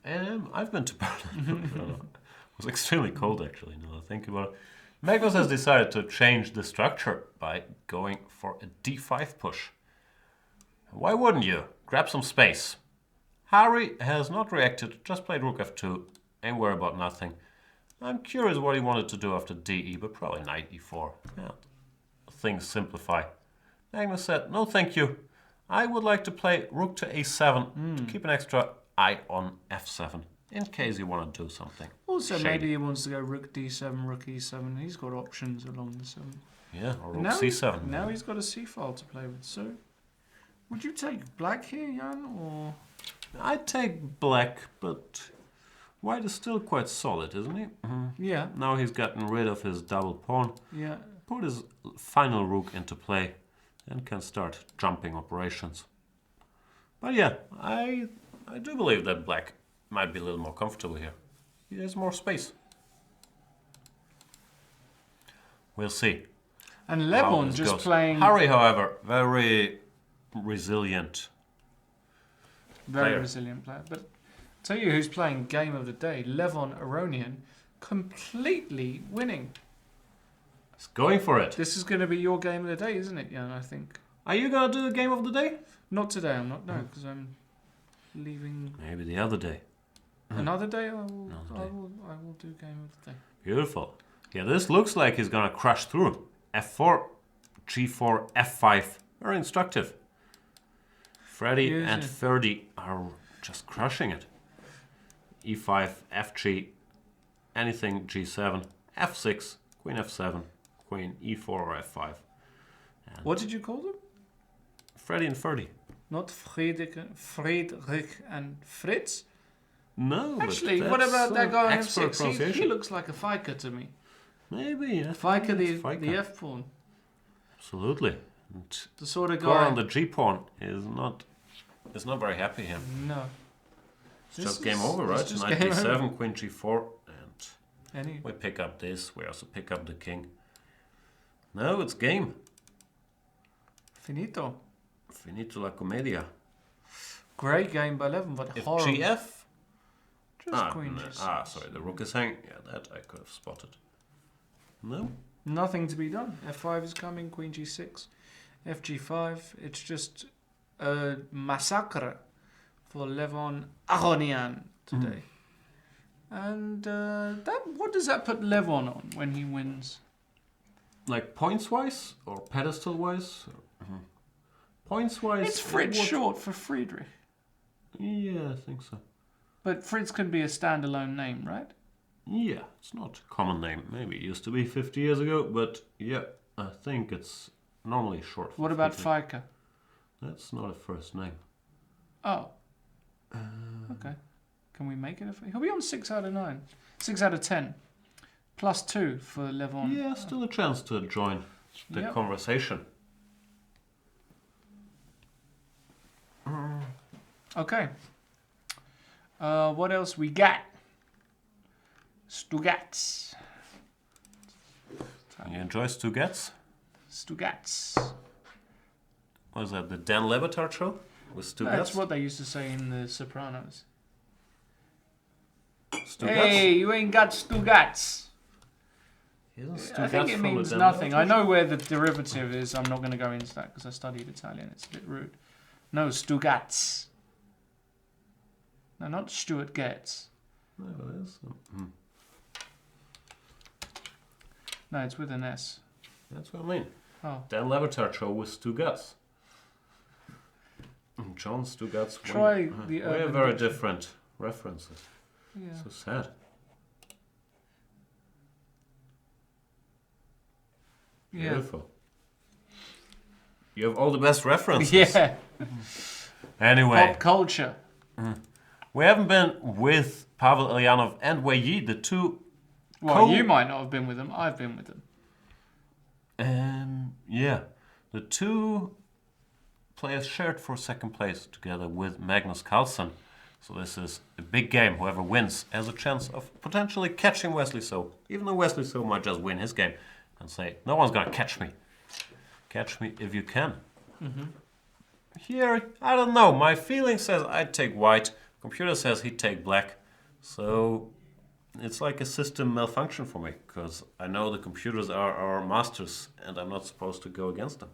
I've been to Berlin. It was extremely cold, actually, now that I think about it. Magnus has decided to change the structure by going for a d5 push. Why wouldn't you? Grab some space. Harry has not reacted, just played rook f2 and worry about nothing. I'm curious what he wanted to do after de, but probably knight e4. Yeah, things simplify. Magnus said, no thank you. I would like to play rook to a7 to keep an extra eye on f7 in case you want to do something. Also, shady. maybe he wants to go rook d7, rook e7. He's got options along the 7. Yeah, or rook Now, c7. now he's got a c file to play with. So, would you take black here, Jan, or I'd take black, but white is still quite solid, isn't he? yeah, Now he's gotten rid of his double pawn, yeah? put his final rook into play, and can start jumping operations. But yeah, I do believe that black might be a little more comfortable here. He has more space. We'll see. And how Lebon this just goes. playing Harry, however, very resilient. very player. resilient player. But tell you who's playing game of the day, Levon Aronian, completely winning. He's going for it. This is going to be your game of the day, isn't it, Jan? I think. Are you gonna do the game of the day? Not today. I'm not. No, because I'm leaving. Maybe the other day. Another day, I will do game of the day. Beautiful. Yeah, this looks like he's gonna crush through. F4, G4, F5. Very instructive. Freddy Yes, and yeah. Ferdy are just crushing it. E5, FG, anything G7, F6, Queen F7, Queen E4 or F5. And What did you call them? Freddy and Ferdy. Not Friedrich and Fritz? No, but Actually, what that's, about that guy on expert F6? pronunciation. He looks like a Fiker to me. Maybe. Yeah. Fiker, It's the F pawn. Absolutely. And The sort of Gore guy. on the G pawn is not very happy here. No. It's just game over, right? it's just Knight game D7, over. Queen G4, and Any. we pick up this. We also pick up the king. No, it's game. Finito. Finito la commedia. Great game by 11, but If horrible. GF. Just Queen G6. Sorry, the rook is hanging. Yeah, that I could have spotted. No? Nothing to be done. F5 is coming, Queen G6. FG5. It's just a massacre for Levon Aronian today. And what does that put Levon on when he wins? Like points-wise or pedestal-wise? Points-wise... It's Fritz short for Friedrich. Yeah, I think so. But Fritz can be a standalone name, right? Yeah, it's not a common name. Maybe it used to be 50 years ago, but yeah, I think it's normally short for What about Friedrich. Feike? That's not a first name. Oh. Okay. Can we make it He'll be on 6 out of 9. 6 out of 10. +2 for Levon. Yeah, still a chance to join the conversation. Okay. What else we got? Stugats. You enjoy Stugats? Stugats. What is that, the Dan Lebatard show? With Stugats? That's what they used to say in The Sopranos. Stugats? Hey, you ain't got Stugats. Isn't I think Stugats it from the means Dan nothing. Lebatard I know where the derivative is. I'm not going to go into that because I studied Italian. It's a bit rude. No, Stugats. No, not Stuart Getz. No, it is. No, it's with an S. That's what I mean. Oh. Dan Lebatard show with Stugats. John Stugats. Try the We're Urban very Dictionary. different references. Yeah. So sad. Yeah. Beautiful. You have all the best references. Yeah. Anyway, Pop culture. we haven't been with Pavel Ilyanov and Wei Yi, the two. Well, you might not have been with them. I've been with them. Yeah, the two players shared for second place together with Magnus Carlsen. So this is a big game. Whoever wins has a chance of potentially catching Wesley So. Even though Wesley So might just win his game and say, no one's gonna catch me. Catch me if you can. Here, I don't know. My feeling says I'd take white. Computer says he'd take black. So it's like a system malfunction for me, because I know the computers are our masters and I'm not supposed to go against them.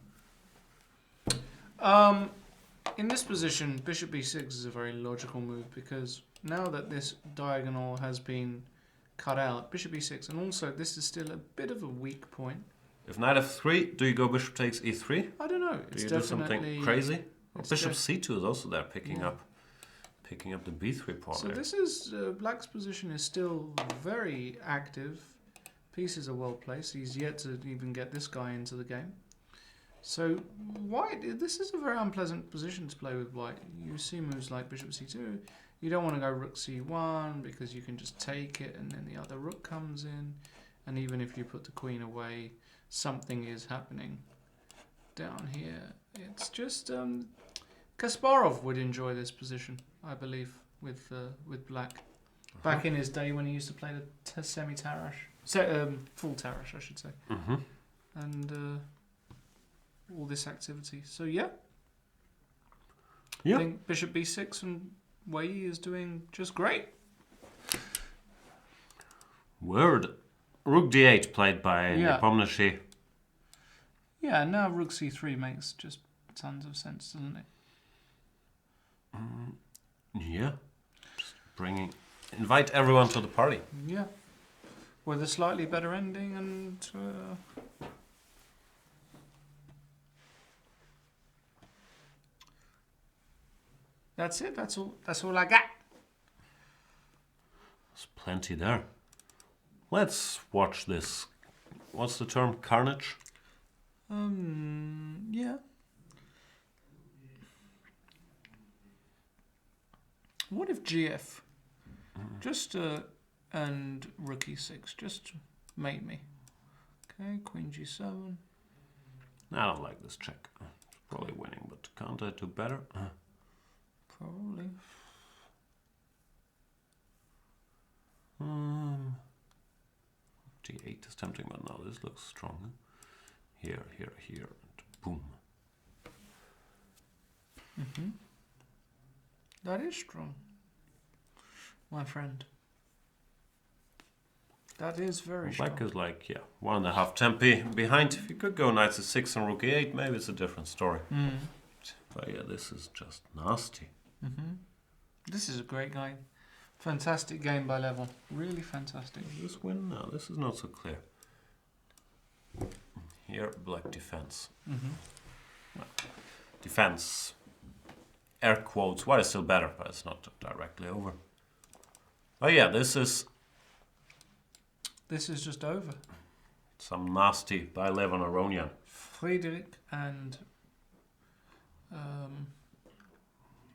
In this position, bishop b6 is a very logical move because now that this diagonal has been cut out, bishop b6, and also this is still a bit of a weak point. If knight f3, do you go bishop takes e3? I don't know. Do It's you do something crazy? Or bishop c2 is also there, picking up the b3 pawn. So there. this is black's position is still very active. Pieces are well placed. He's yet to even get this guy into the game. So white, this is a very unpleasant position to play with white. You see moves like bishop c2. You don't want to go rook c1 because you can just take it and then the other rook comes in. And even if you put the queen away, something is happening down here. It's just Kasparov would enjoy this position, I believe, with black. Back in his day when he used to play the semi-Tarrasch. Full Tarrasch, I should say. And all this activity. So yeah. I think bishop b6 and Wei Yi is doing just great. Word. Rook d8 played by Nepomniachtchi. Yeah, now rook c3 makes just tons of sense, doesn't it? Yeah. Just invite everyone to the party. Yeah. With a slightly better ending and... That's it. That's all I got. There's plenty there. Let's watch this. What's the term? Carnage? Yeah. What if GF? Just and rook e6, just to mate me. Okay, queen g7. I don't like this check. It's probably winning, but can't I do better? Probably. D8 is tempting, but now this looks stronger. Here, and boom. That is strong, my friend. That is very strong. Black is like, 1.5 tempi behind. If you could go knight c6 and rook e8, maybe it's a different story. But yeah, this is just nasty. This is a great game. Fantastic game by level. Really fantastic. This win? No, this is not so clear. Here, black defense. Defense. Air quotes. White is still better, but it's not directly over. Oh yeah, this is just over. some nasty by 11 Aronian. Friedrich and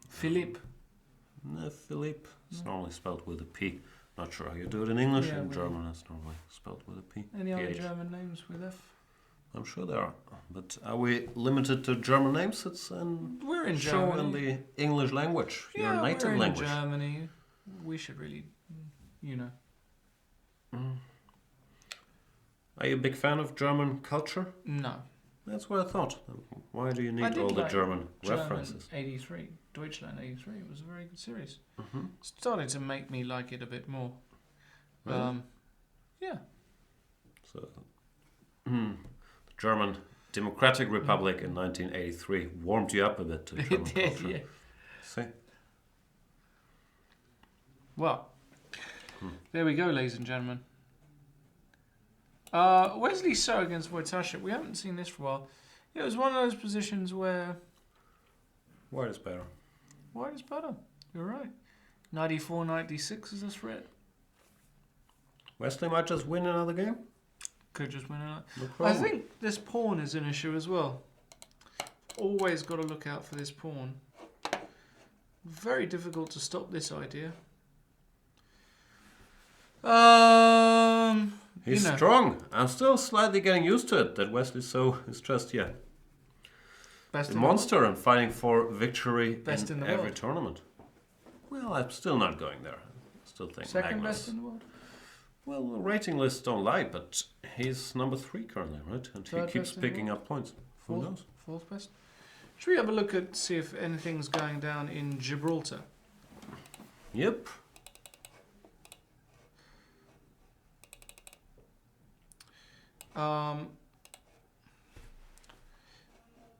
Philippe. No, Philippe. It's normally spelled with a P. Not sure how you do it in English. Yeah, In we- German, it's normally spelled with a P. Any other PH. German names with F? I'm sure there are. But are we limited to German names? It's an We're in show Germany. in the English language, your Yeah, native we're in language. Germany. We should really, you know. Are you a big fan of German culture? No. That's what I thought. Why do you I need did all the like German German references? 83. Deutschland 83. It was a very good series. Mm-hmm. Started to make me like it a bit more. Really? Yeah. So, the German Democratic Republic in 1983 warmed you up a bit to German It did, culture. yeah. See? Well, there we go, ladies and gentlemen. Wesley So against Wojtaszek. We haven't seen this for a while. It was one of those positions where White is better. white is better. You're right. 94, 96 is this red. Wesley might just win another game. Could just win it. No I problem. think this pawn is an issue as well. Always got to look out for this pawn. Very difficult to stop this idea. He's you know. strong. I'm still slightly getting used to it that Wesley So is just, Best a in monster and fighting for victory Best in the every world. tournament. Well, I'm still not going there. I still the think world. Second Magnus. best in the world. Well, the rating lists don't lie, but he's number 3 currently, right? And Third he keeps best in the picking up points. Who Fourth, knows? fourth best. Should we have a look at see if anything's going down in Gibraltar? Yep.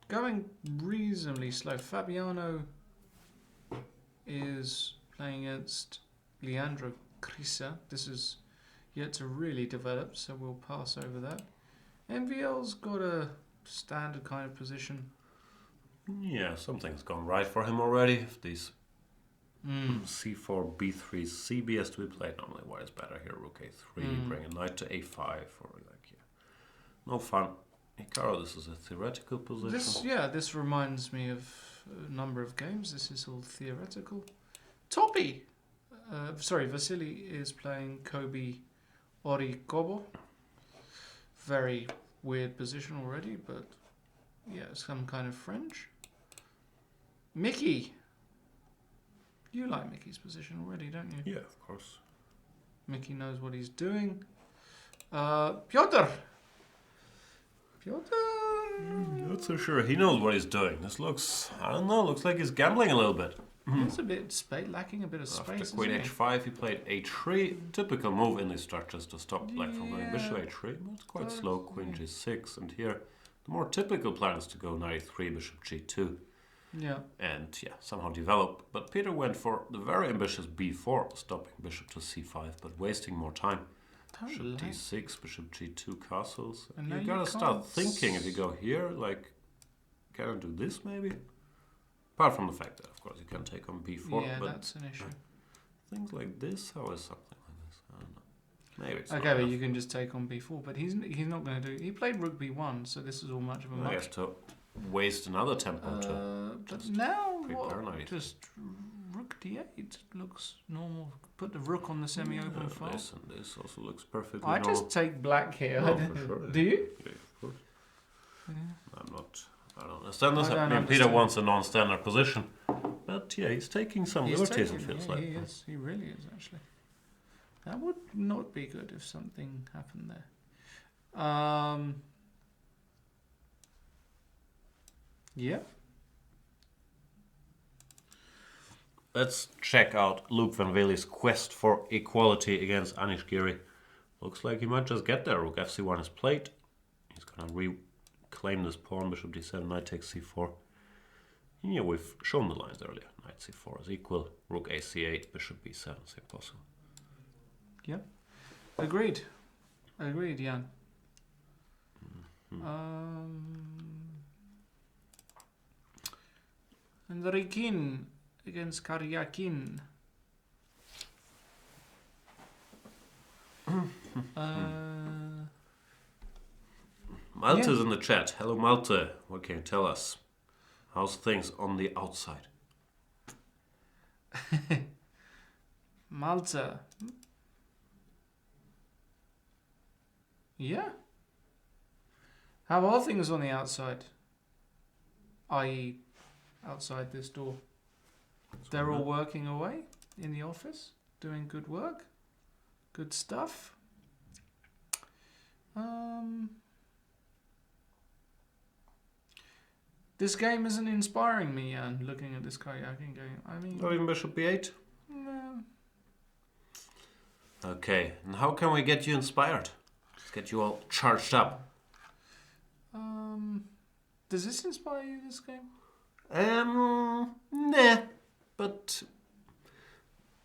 Going reasonably slow. Fabiano is playing against Leandro Crisa. This is yet to really develop, so we'll pass over that. MVL's got a standard kind of position. Yeah, something's gone right for him already. If these c4, b3, cb has to be played, normally white is better here. Rook a3, bring a knight to a5, or like, no fun. Hikaru, this is a theoretical position. This reminds me of a number of games. This is all theoretical. Toppy! Vasily is playing Kobe Orikobo. Very weird position already, but yeah, some kind of French. Mickey! You like Mickey's position already, don't you? Yeah, of course. Mickey knows what he's doing. Piotr! Not so sure. He knows what he's doing. This looks, I don't know, looks like he's gambling a little bit. It's a bit lacking a bit of After space. queen isn't it? h5, he played h3. Typical move in these structures to stop black from going bishop Yeah. h3. But it's quite Does, slow. Queen g6. And here, the more typical plan is to go knight e3, bishop g2. Yeah. And somehow develop. But Peter went for the very ambitious b4, stopping bishop to c5, but wasting more time. Bishop Don't like- d6, bishop g2 castles. And now You you gotta start can't thinking if you go here, like, can I do this maybe? Apart from the fact that, of course, you can take on b4, Yeah, but that's an issue. things like this, how is something like this? I don't know. Maybe it's Okay, not but enough. you can just take on b4, but he's not going to do. He played rook b1, so this is all much of a I guess much. to waste another tempo to But just now prepare what? knight. Just rook d8 looks normal. Put the rook on the semi-open file. this and this also looks perfectly I normal. just take black here. Oh, for sure. Do you? Yeah, of course. I don't understand this. I don't Peter understand. wants a non-standard position. But he's taking some He's liberties, taking- it feels yeah, like. he is. He really is, actually. That would not be good if something happened there. Yeah. Let's check out Luke Van Wely's quest for equality against Anish Giri. Looks like he might just get there. Rook fc1 is played. He's going to reclaim this pawn. Bishop d7, knight takes c4. Here we've shown the lines earlier. Knight c4 is equal, rook a c8, bishop b7 is impossible. Yeah. Agreed. Agreed, Jan. And Rikin against Karyakin. Malte's in the chat. Hello, Malte. What can you tell us? How's things on the outside? Malta. Yeah. How are things on the outside? I.e., outside this door. They're all working away in the office, doing good work, good stuff. This game isn't inspiring me, Jan, looking at this kayaking game. I mean... Not even bishop b8? No. Okay, and how can we get you inspired? Let's get you all charged up. Does this inspire you, this game? Nah. But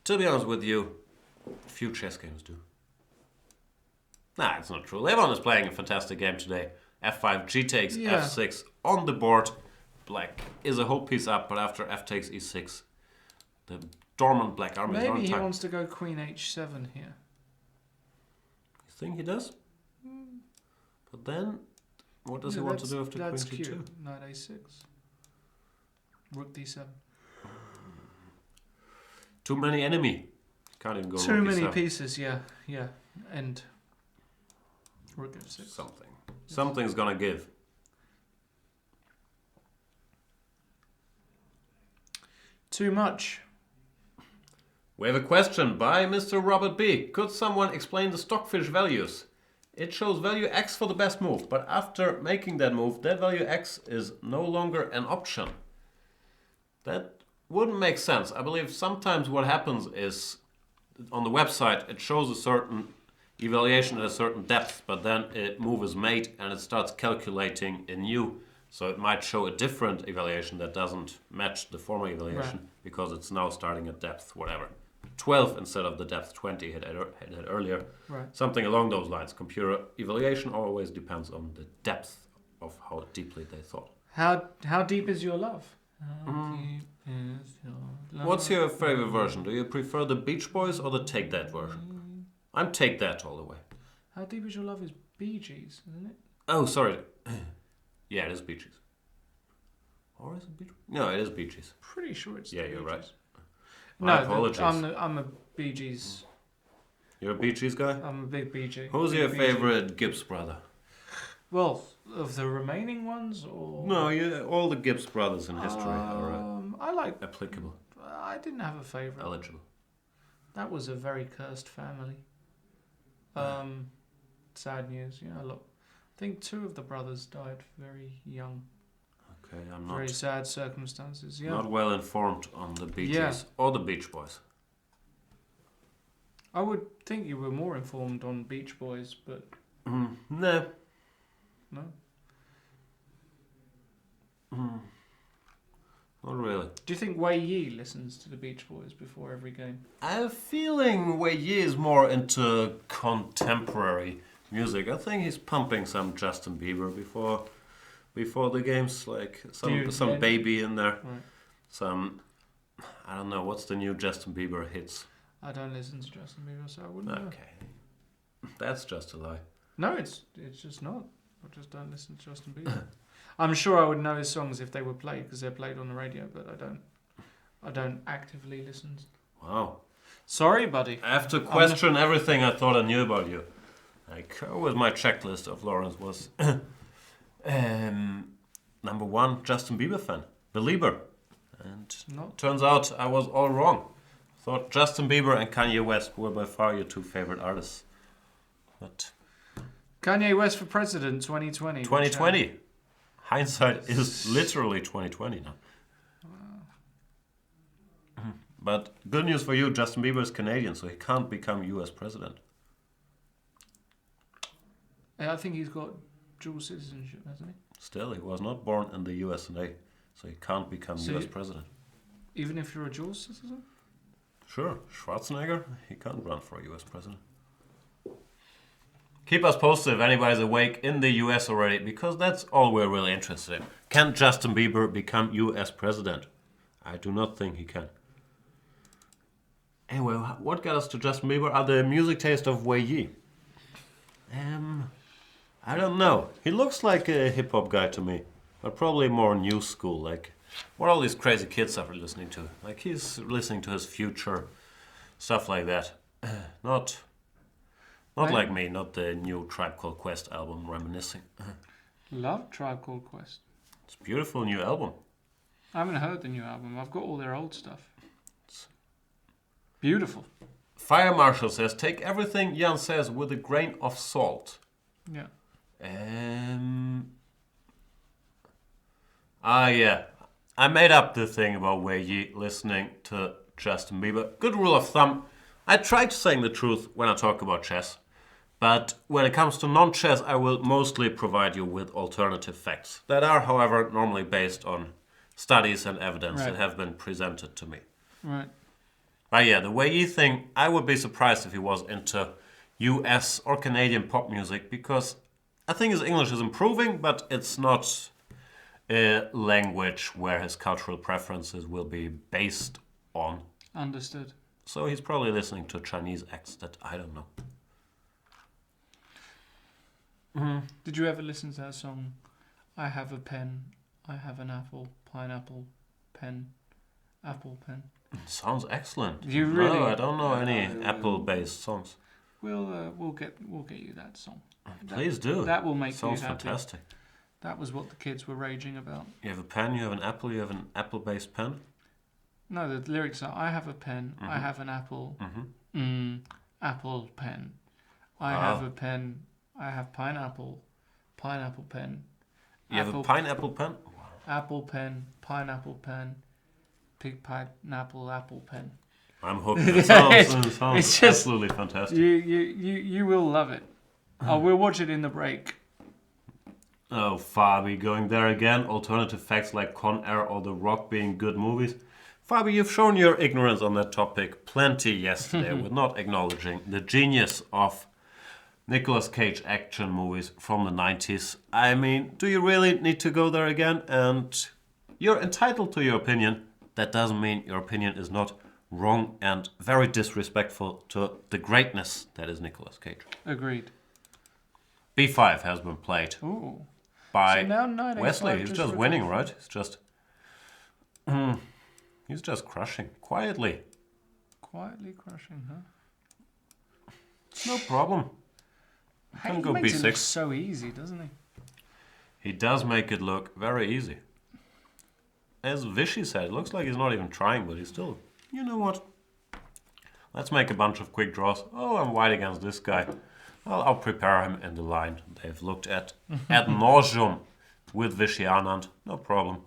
to be honest with you, few chess games do. Nah, it's not true. Levon is playing a fantastic game today. f5, g takes, f6 on the board. Black is a whole piece up, but after f takes e6, the dormant black army is on Maybe he time. wants to go queen h7 here. You think he does? But then, what does he want to do after queen that's g2? cute. Knight a6. Rook d7. Too many enemy. Can't even go Too rook many e7. pieces, yeah. And rook f6. Something. Yes. Something's gonna give. Too much. We have a question by Mr. Robert B. Could someone explain the stockfish values? It shows value X for the best move, but after making that move, that value X is no longer an option. That wouldn't make sense. I believe sometimes what happens is on the website it shows a certain evaluation at a certain depth, but then a move is made and it starts calculating anew. So it might show a different evaluation that doesn't match the former evaluation because it's now starting at depth, whatever. 12 instead of the depth 20 it had earlier. Right. Something along those lines. Computer evaluation always depends on the depth of how deeply they thought. How deep is your love? How deep is your love? What's your favorite version? Do you prefer the Beach Boys or the Take That version? I'm Take That all the way. How deep is your love is Bee Gees, isn't it? Oh, sorry. Yeah, it is Bee Gees. Or is it Bee Gees? No, it is Bee Gees. Pretty sure it's Yeah, the you're Bee right. Gees. My No, apologies. I'm a Bee Gees. You're a Bee Gees guy? I'm a big Bee Gee. Who's your favorite Gibbs brother? Well, of the remaining ones, or No, all the Gibbs brothers in history are I like. applicable, I didn't have a favorite. eligible. That was a very cursed family. Sad news. Yeah, look. I think 2 of the brothers died very young. Okay, I'm Very not sad circumstances. Yeah. not well informed on the Bee Gees Yeah. or the Beach Boys. I would think you were more informed on Beach Boys, but No. no. Not really. Do you think Wei Yi listens to the Beach Boys before every game? I have a feeling Wei Yi is more into contemporary music. I think he's pumping some Justin Bieber before the games, like some baby in there. Right. Some, I don't know, what's the new Justin Bieber hits? I don't listen to Justin Bieber, so I wouldn't know. Okay. That's just a lie. No, it's just not. I just don't listen to Justin Bieber. I'm sure I would know his songs if they were played because they're played on the radio, but I don't actively listen. Wow. Sorry, buddy. I have to question everything I thought I knew about you. Like, with my checklist of Lawrence was number 1, Justin Bieber fan, believer. And turns out I was all wrong. Thought Justin Bieber and Kanye West were by far your 2 favorite artists. But Kanye West for president 2020. 2020. Hindsight is literally 2020 now. But good news for you, Justin Bieber is Canadian, so he can't become US president. I think he's got dual citizenship, hasn't he? Still, he was not born in the USA. So he can't become US president. Even if you're a dual citizen? Sure, Schwarzenegger, he can't run for US president. Keep us posted if anybody's awake in the US already, because that's all we're really interested in. Can Justin Bieber become US president? I do not think he can. Anyway, what got us to Justin Bieber are the music taste of Wei Yi. I don't know. He looks like a hip-hop guy to me, but probably more new school, like what all these crazy kids are listening to. Like he's listening to his Future, stuff like that. Not like me, not the new Tribe Called Quest album, Reminiscing. Love Tribe Called Quest. It's a beautiful new album. I haven't heard the new album. I've got all their old stuff. Beautiful. Fire Marshal says, take everything Jan says with a grain of salt. Yeah. Yeah. I made up the thing about Wei Yi listening to Justin Bieber. Good rule of thumb. I try to say the truth when I talk about chess. But when it comes to non-chess, I will mostly provide you with alternative facts that are, however, normally based on studies and evidence that have been presented to me. Right. But yeah, the Wei Yi thing, I would be surprised if he was into US or Canadian pop music, because I think his English is improving, but it's not a language where his cultural preferences will be based on. Understood. So he's probably listening to Chinese acts that I don't know. Did you ever listen to that song, I have a pen, I have an apple, pineapple, pen, apple, pen? Sounds excellent. You really? No, I don't know any Apple-based songs. We'll get you that song. Please do. That will make Sounds you happy. fantastic. That was what the kids were raging about. You have a pen, you have an apple, you have an apple-based pen? No, the lyrics are, I have a pen, I have an apple, apple pen. I have a pen, I have pineapple, pineapple pen. You have a pineapple pen? Apple pen, pineapple pen, pig pineapple, apple pen. I'm hooked. It sounds it's just, absolutely fantastic. You will love it. We'll watch it in the break. Oh, Fabi, going there again. Alternative facts like Con Air or The Rock being good movies. Fabi, you've shown your ignorance on that topic plenty yesterday with not acknowledging the genius of Nicolas Cage action movies from the 90s. I mean, do you really need to go there again? And you're entitled to your opinion. That doesn't mean your opinion is not wrong and very disrespectful to the greatness that is Nicolas Cage. Agreed. B5 has been played by so now knight Wesley. A5 He's just just for winning, golf. right? He's just crushing quietly. Quietly crushing, huh? No problem. He Go makes it look B6. so easy, doesn't he? He does make it look very easy. As Vishy said, it looks like he's not even trying, but he's still... You know what? Let's make a bunch of quick draws. Oh, I'm white against this guy. I'll prepare him in the line they've looked at ad nauseum with Vishy Anand. No problem.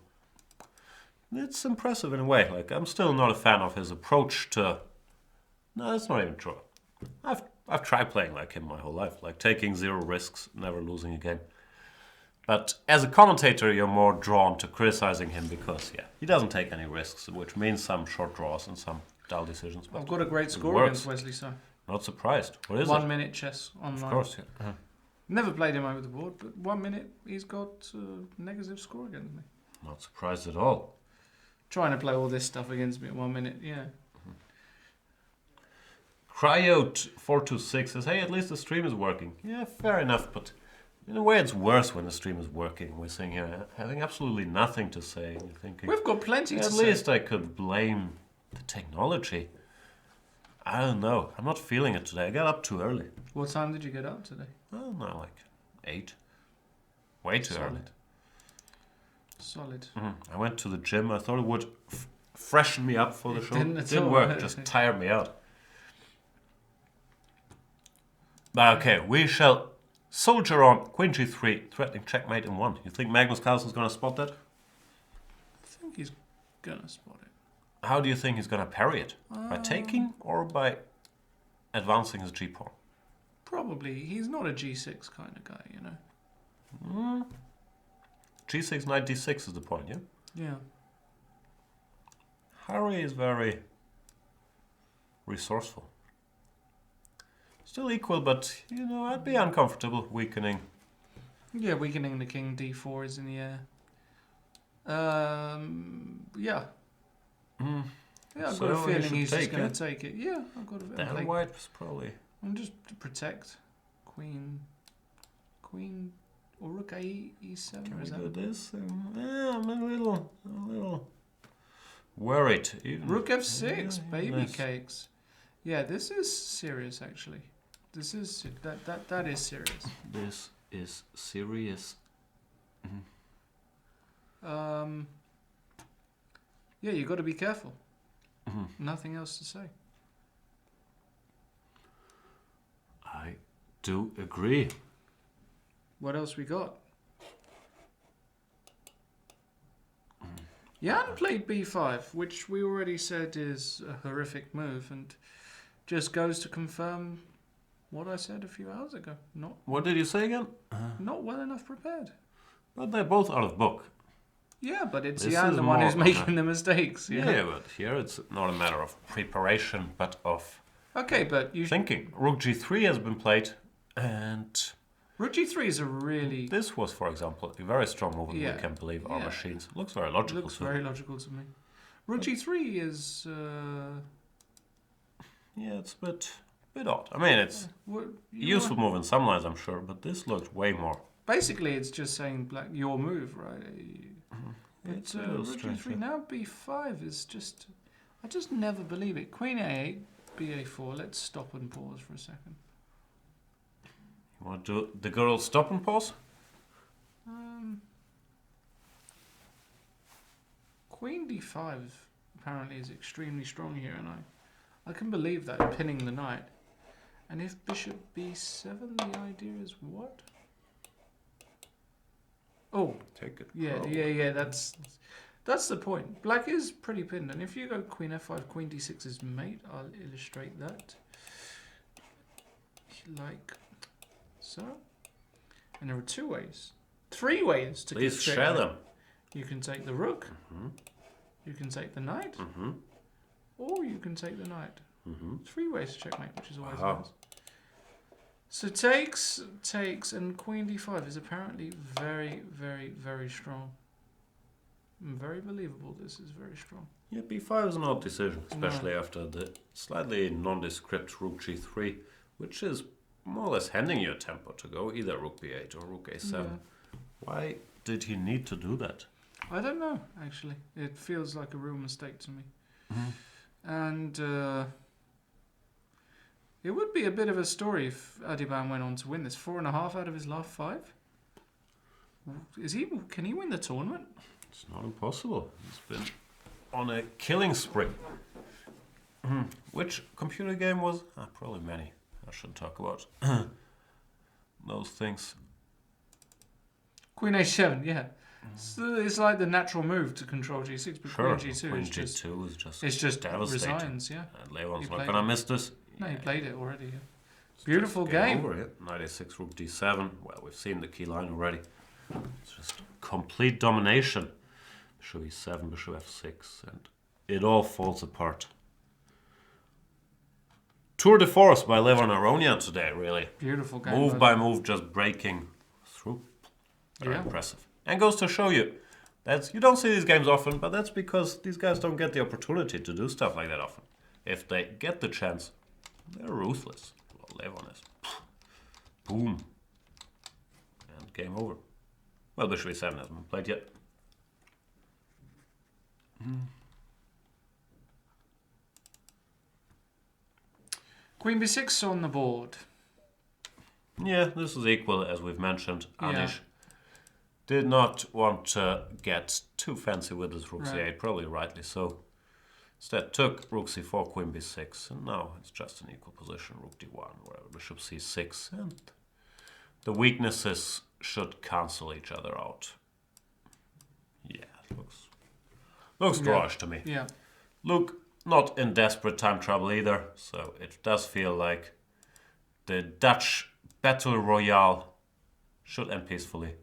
It's impressive in a way. Like, I'm still not a fan of his approach to... No, that's not even true. I've tried playing like him my whole life, like taking zero risks, never losing a game. But as a commentator, you're more drawn to criticizing him because, he doesn't take any risks, which means some short draws and some dull decisions. I've got a great score works. against Wesley, so. Not surprised. What is 1 minute chess it? online. Of course, yeah. Never played him over the board, but 1 minute he's got a negative score against me. Not surprised at all. Trying to play all this stuff against me at 1 minute, yeah. Cryote426 says, hey, at least the stream is working. Yeah, fair enough, but in a way it's worse when the stream is working. We're sitting here having absolutely nothing to say. And you're thinking, We've got plenty to at say. least I could blame the technology. I don't know. I'm not feeling it today. I got up too early. What time did you get up today? Well, no, like 8. Way too early. Solid. I went to the gym. I thought it would freshen me up for the show. didn't It at didn't all. work. Just tired me out. But okay, we shall soldier on. Queen g3, threatening checkmate in 1. You think Magnus Carlsen's going to spot that? I think he's gonna spot it. How do you think he's going to parry it? By taking or by advancing his g-pawn? Probably. He's not a G6 kind of guy, you know. G6, knight d6 is the point, yeah? Yeah. Harry is very resourceful. Still equal, but, I'd be uncomfortable weakening. Yeah, weakening the king. D4 is in the air. Yeah. Yeah, I've got a So he feeling should he's just take going it? to take it. Yeah, I've got a bit. Then white was probably... And just to protect. Queen, or rook e7. Can Or we is do that this? I'm a little worried. Even. rook f6? Yeah, Baby nice. cakes. Yeah, this is serious actually. This is that is serious. This is serious. Yeah, you got to be careful. Nothing else to say. I do agree. What else we got? Jan played b5, which we already said is a horrific move, and just goes to confirm what I said a few hours ago. What did you say again? Not well enough prepared. But they're both out of book. Yeah, but it's This Jan is the one more who's of a- making the mistakes. Yeah, but here it's not a matter of preparation, but of Okay, but you thinking. Rook g3 has been played, and rook g3 is a really this was, for example, a very strong move, and Yeah. we can believe our Yeah. machines. Looks very logical. looks too. very logical to me. Rook g3 is Yeah, it's a bit odd. I mean, it's what, useful move in some lines, I'm sure, but this looks way more. Basically, it's just saying black your move, right? But It's a little rook strange, g3 now b5 is just I just never believe it. Queen a8, ba4. Let's stop and pause for a second. You want to do the good old stop and pause? Queen d5 apparently is extremely strong here, and I can believe that, pinning the knight. And if bishop b7, the idea is what? Oh, Take it. yeah, that's the point. Black is pretty pinned, and if you go queen f5, queen d6 is mate. I'll illustrate that. Like so. And there are 2 ways. 3 ways to Please get share checkmate. them. You can take the rook, you can take the knight, or you can take the knight. 3 ways to checkmate, which is always Wow. nice. So takes, and queen d5 is apparently very, very, very strong. Very believable, this is very strong. Yeah, b5 is an odd decision, especially after the slightly nondescript rook g3, which is more or less handing you a tempo to go either rook b8 or rook a7. Yeah. Why did he need to do that? I don't know, actually. It feels like a real mistake to me. And it would be a bit of a story if Adiban went on to win this. 4.5 out of his last 5? Can he win the tournament? It's not impossible. He's been on a killing spree. Which computer game was? Probably many. I shouldn't talk about those things. Queen a7, yeah. So it's like the natural move to control g6, but Sure, queen g2 Queen is just g2 is just it's just devastating. resigns, yeah. And Leon's He not played gonna it. miss this. No, he Yeah. played it already. Yeah. It's Beautiful just game. Over here. Knight a6, rook d7. Well, we've seen the key line already. It's just complete domination. Bishop e7, bishop f6, and it all falls apart. Tour de force by Levon Aronian today, really. Beautiful game. Move by move, just breaking through. Very Yeah. impressive. And goes to show you, you don't see these games often, but that's because these guys don't get the opportunity to do stuff like that often. If they get the chance, they're ruthless. Well, Levon is. Boom. And game over. Well, bishop e7 hasn't been played yet. Queen b6 on the board. Yeah, this is equal, as we've mentioned. Yeah. Anish did not want to get too fancy with his rook Right. c8, probably rightly so. Instead took rook c4, queen b6, and now it's just an equal position, rook d1, wherever bishop c6, and the weaknesses should cancel each other out. Yeah, it looks drawish to me. Yeah. Look, not in desperate time trouble either, so it does feel like the Dutch battle royale should end peacefully,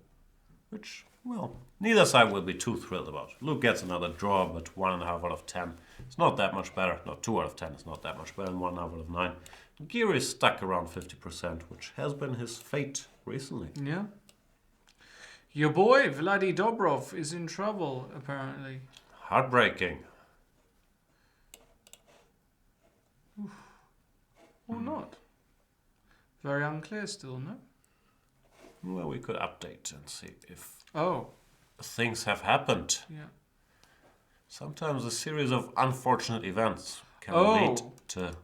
which well, neither side will be too thrilled about. Luke gets another draw, but 1.5 out of 10. It's not that much better. No, 2 out of 10 is not that much better than 1.5 out of 9. Gear is stuck around 50%, which has been his fate recently. Yeah. Your boy, Vladi Dobrov, is in trouble, apparently. Heartbreaking. Or not. Very unclear still, no? Well, we could update and see if Oh, things have happened. yeah. Sometimes a series of unfortunate events can lead to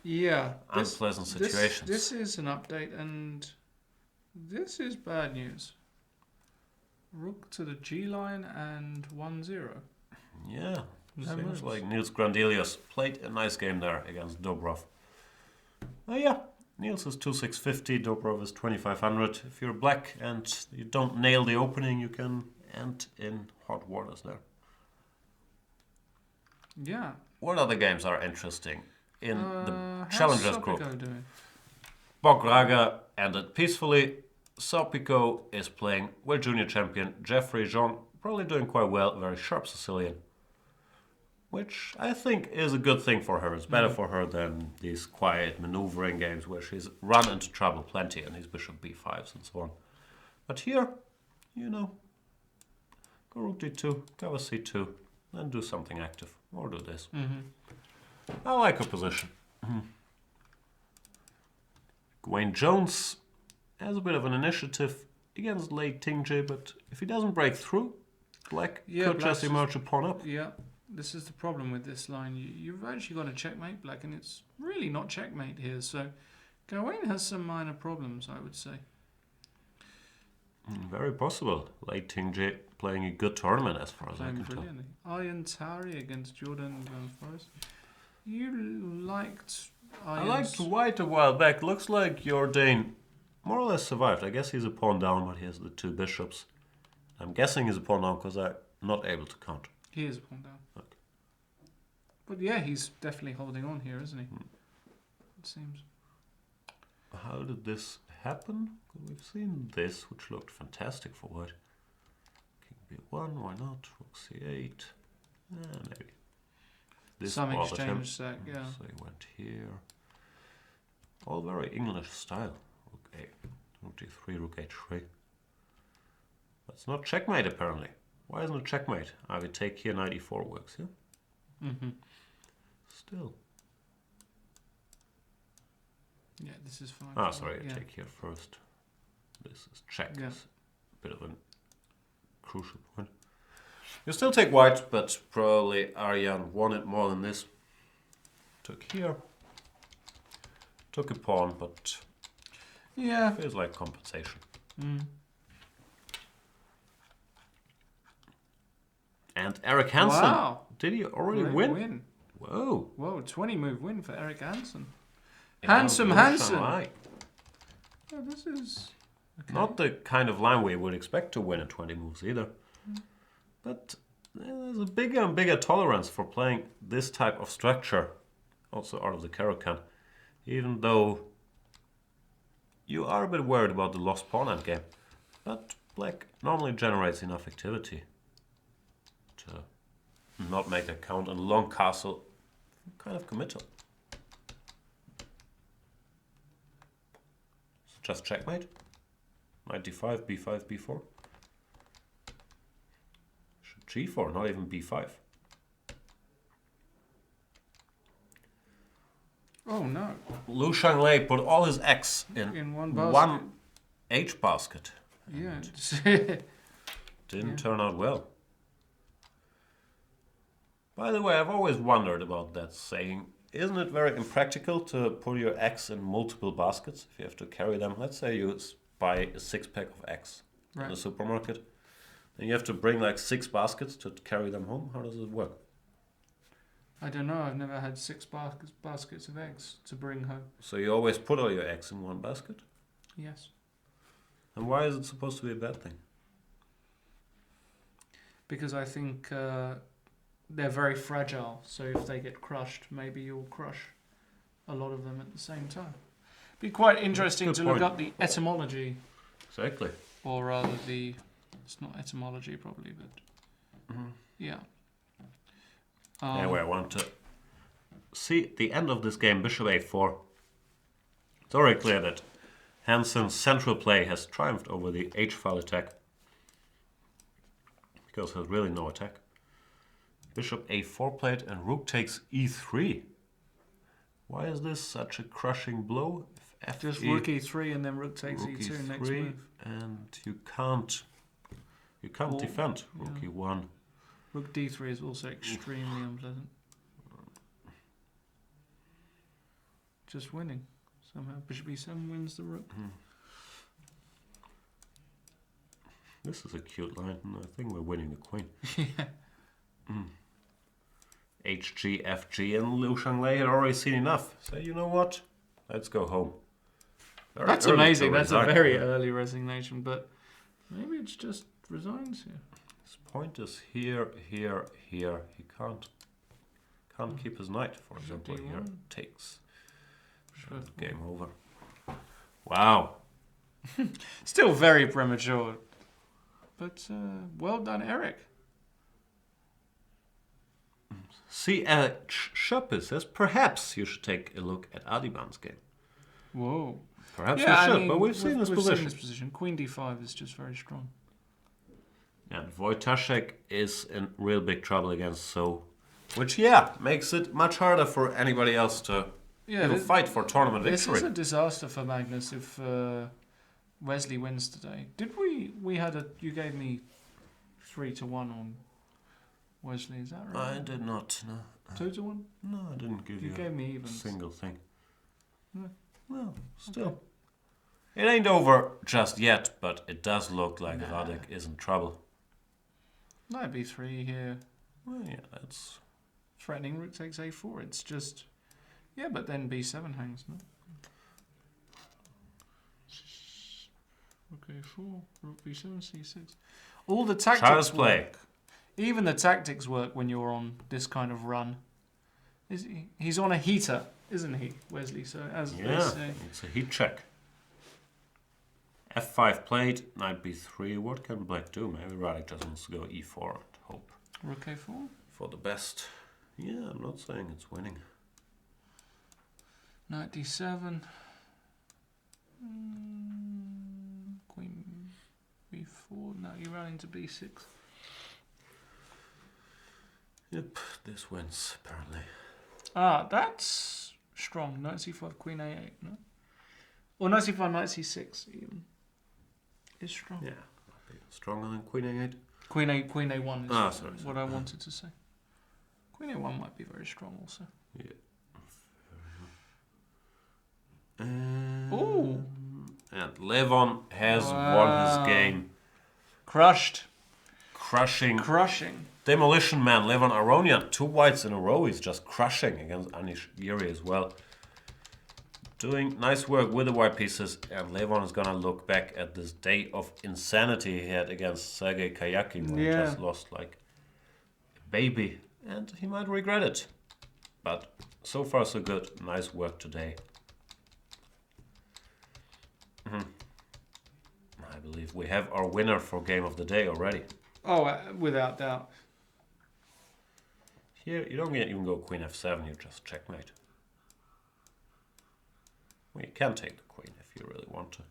Yeah. unpleasant situations. This is an update, and this is bad news. Rook to the G line and 1-0. Yeah, No seems moves. like Niels Grandelius played a nice game there against Dobrov. Oh yeah, Niels is 2650, Dobrov is 2500. If you're black and you don't nail the opening, you can end in hot waters there. Yeah. What other games are interesting in the How's Challengers Sopico group? doing? Bograga ended peacefully. Sopico is playing World Junior Champion Jeffrey Jean, probably doing quite well, very sharp Sicilian. Which I think is a good thing for her. It's better for her than these quiet maneuvering games where she's run into trouble plenty and these bishop b5s and so on. But here, you know, go rook d2, cover c2, then do something active. Or do this. I like her position. Gawain Jones has a bit of an initiative against late Tingje, but if he doesn't break through, black could just emerge a pawn up. Yeah. This is the problem with this line. You've actually got a checkmate black, and it's really not checkmate here. So Gawain has some minor problems, I would say. Very possible. Late Tingje playing a good tournament as far as I Playing can tell. brilliantly. Iron Tari against Jordan Van Forest. You liked I Iron's... liked white a while back. Looks like Jordan more or less survived. I guess he's a pawn down, but he has the 2 bishops. I'm guessing he's a pawn down because I'm not able to count. He is a pawn down. Okay. But yeah, he's definitely holding on here, isn't he? It seems. How did this happen? We've seen this, which looked fantastic for white. King b1, why not? Rook c8. Maybe. This Some bothered him. exchange sack, yeah. So he went here. All very English style. Rook a, rook d3, rook h3. That's not checkmate apparently. Why isn't it checkmate? I would take here, knight e4 works, yeah? Still. Yeah, this is fine. Ah, sorry, I Yeah. take here first. This is check. Yeah. It's a bit of a crucial point. You still take white, but probably Arjan wanted more than this. Took here. Took a pawn, but Yeah. feels like compensation. And Eric Hansen. Wow. Did he already Great win? Whoa. Whoa, 20 move win for Eric Hansen. Yeah, Handsome Blue Hansen. Shanghai. Oh, this is... Okay. Not the kind of line we would expect to win in 20 moves either. But there's a bigger and bigger tolerance for playing this type of structure, also out of the Caro-Kann, even though you are a bit worried about the lost pawn endgame. But black normally generates enough activity to not make a count, and long castle kind of committal. Just checkmate. Knight d5, b5, b4. G4, not even b5. Oh, no. Lu Shanglei put all his eggs In one basket. one H basket. Yeah. Didn't turn out well. By the way, I've always wondered about that saying. Isn't it very impractical to put your eggs in multiple baskets if you have to carry them? Let's say you buy a 6-pack of eggs in the supermarket. And you have to bring like 6 baskets to carry them home. How does it work? I don't know. I've never had 6 baskets of eggs to bring home. So you always put all your eggs in one basket? Yes. And why is it supposed to be a bad thing? Because I think they're very fragile. So if they get crushed, maybe you'll crush a lot of them at the same time. Be quite interesting Good to point. look up the etymology, Exactly. or rather the It's not etymology, probably, but yeah. Anyway, I want to see the end of this game, bishop a4. It's already clear that Hansen's central play has triumphed over the h-file attack, because there's really no attack. Bishop a4 played and rook takes e3. Why is this such a crushing blow? If Just rook e3 and then rook takes rook e2 next e3, move. and you can't defend rook e1. Rook d3 is also extremely unpleasant. Just winning somehow. Bishop e7 wins the rook. This is a cute line. I think we're winning the queen. Yeah. HG, FG, and Liu Shanglei had already seen enough. So you know what? Let's go home. Very That's early to amazing. That's a resign. very early resignation, but maybe it's just resigns here. His point is here, here, here. He can't keep his knight, for example. Here D1. takes. Bishop Game over. Wow. Still very premature. But well done, Eric. C.H. Schoppe says, perhaps you should take a look at Adiban's game. Whoa. Perhaps Yeah, you should, I mean, but we've seen this position. Seen this position. Queen d5 is just very strong. And Wojtaszek is in real big trouble against So, which makes it much harder for anybody else to fight for tournament This victory. is a disaster for Magnus if Wesley wins today. Did we had a? You gave me 3-1 on Wesley. Is that right? I did not. No, 2-1. no, I didn't give You you gave me a even. single thing. No. Well, still. It ain't over just yet, but it does look like Radek is in trouble. Knight b3 here. Well, yeah, that's... Threatening rook takes a4. It's just... Yeah, but then b7 hangs, no? Rook a4, rook b7, c6. All the tactics Child's play. work. Even the tactics work when you're on this kind of run. He's on a heater, isn't he, Wesley? So as they say... it's a heat check. F5 played, knight b3. What can black do? Maybe Radek just wants to go e4 and hope Rook a4? for the best. Yeah, I'm not saying it's winning. Knight d7. Queen b4. Now you're running to b6. Yep, this wins, apparently. Ah, that's strong. Knight c5, queen a8, no? Or knight c5, knight c6 even. Is strong. Yeah, might be stronger than queen a8. Queen a1 is sorry. what I wanted to say. Queen a1 might be very strong also. Yeah. Ooh. And Levon has won his game. Crushed. Crushing. Demolition Man, Levon Aronian. 2 whites in a row. He's just crushing against Anish Giri as well. Doing nice work with the white pieces. And Levon is going to look back at this day of insanity he had against Sergei Kayakin, where he just lost like a baby. And he might regret it. But so far so good. Nice work today. I believe we have our winner for game of the day already. Oh, without doubt. Here, you don't even go queen f7, you just checkmate. Well, you can take the queen if you really want to.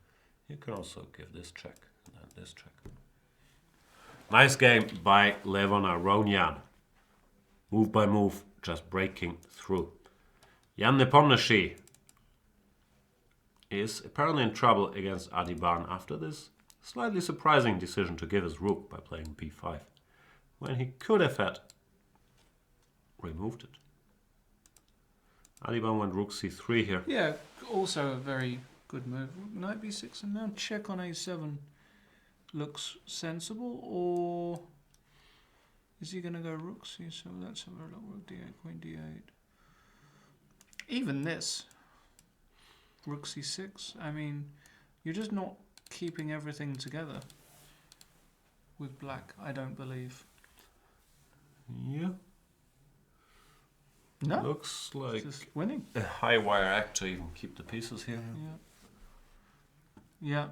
You can also give this check and then this check. Nice game by Levon Aronian. Move by move, just breaking through. Jan Nepomniachtchi is apparently in trouble against Adiban after this slightly surprising decision to give his rook by playing b5, when he could have had removed it. Adiban went rook c3 here. Yeah, also a very good move. Knight b6 and now check on a7 looks sensible, or is he going to go rook c7? Let's have a look. Rook d8, queen d8. Even this. Rook c6. I mean, you're just not keeping everything together with black, I don't believe. Yeah. No. Looks like Just winning. a high wire act to even keep the pieces here. Yeah.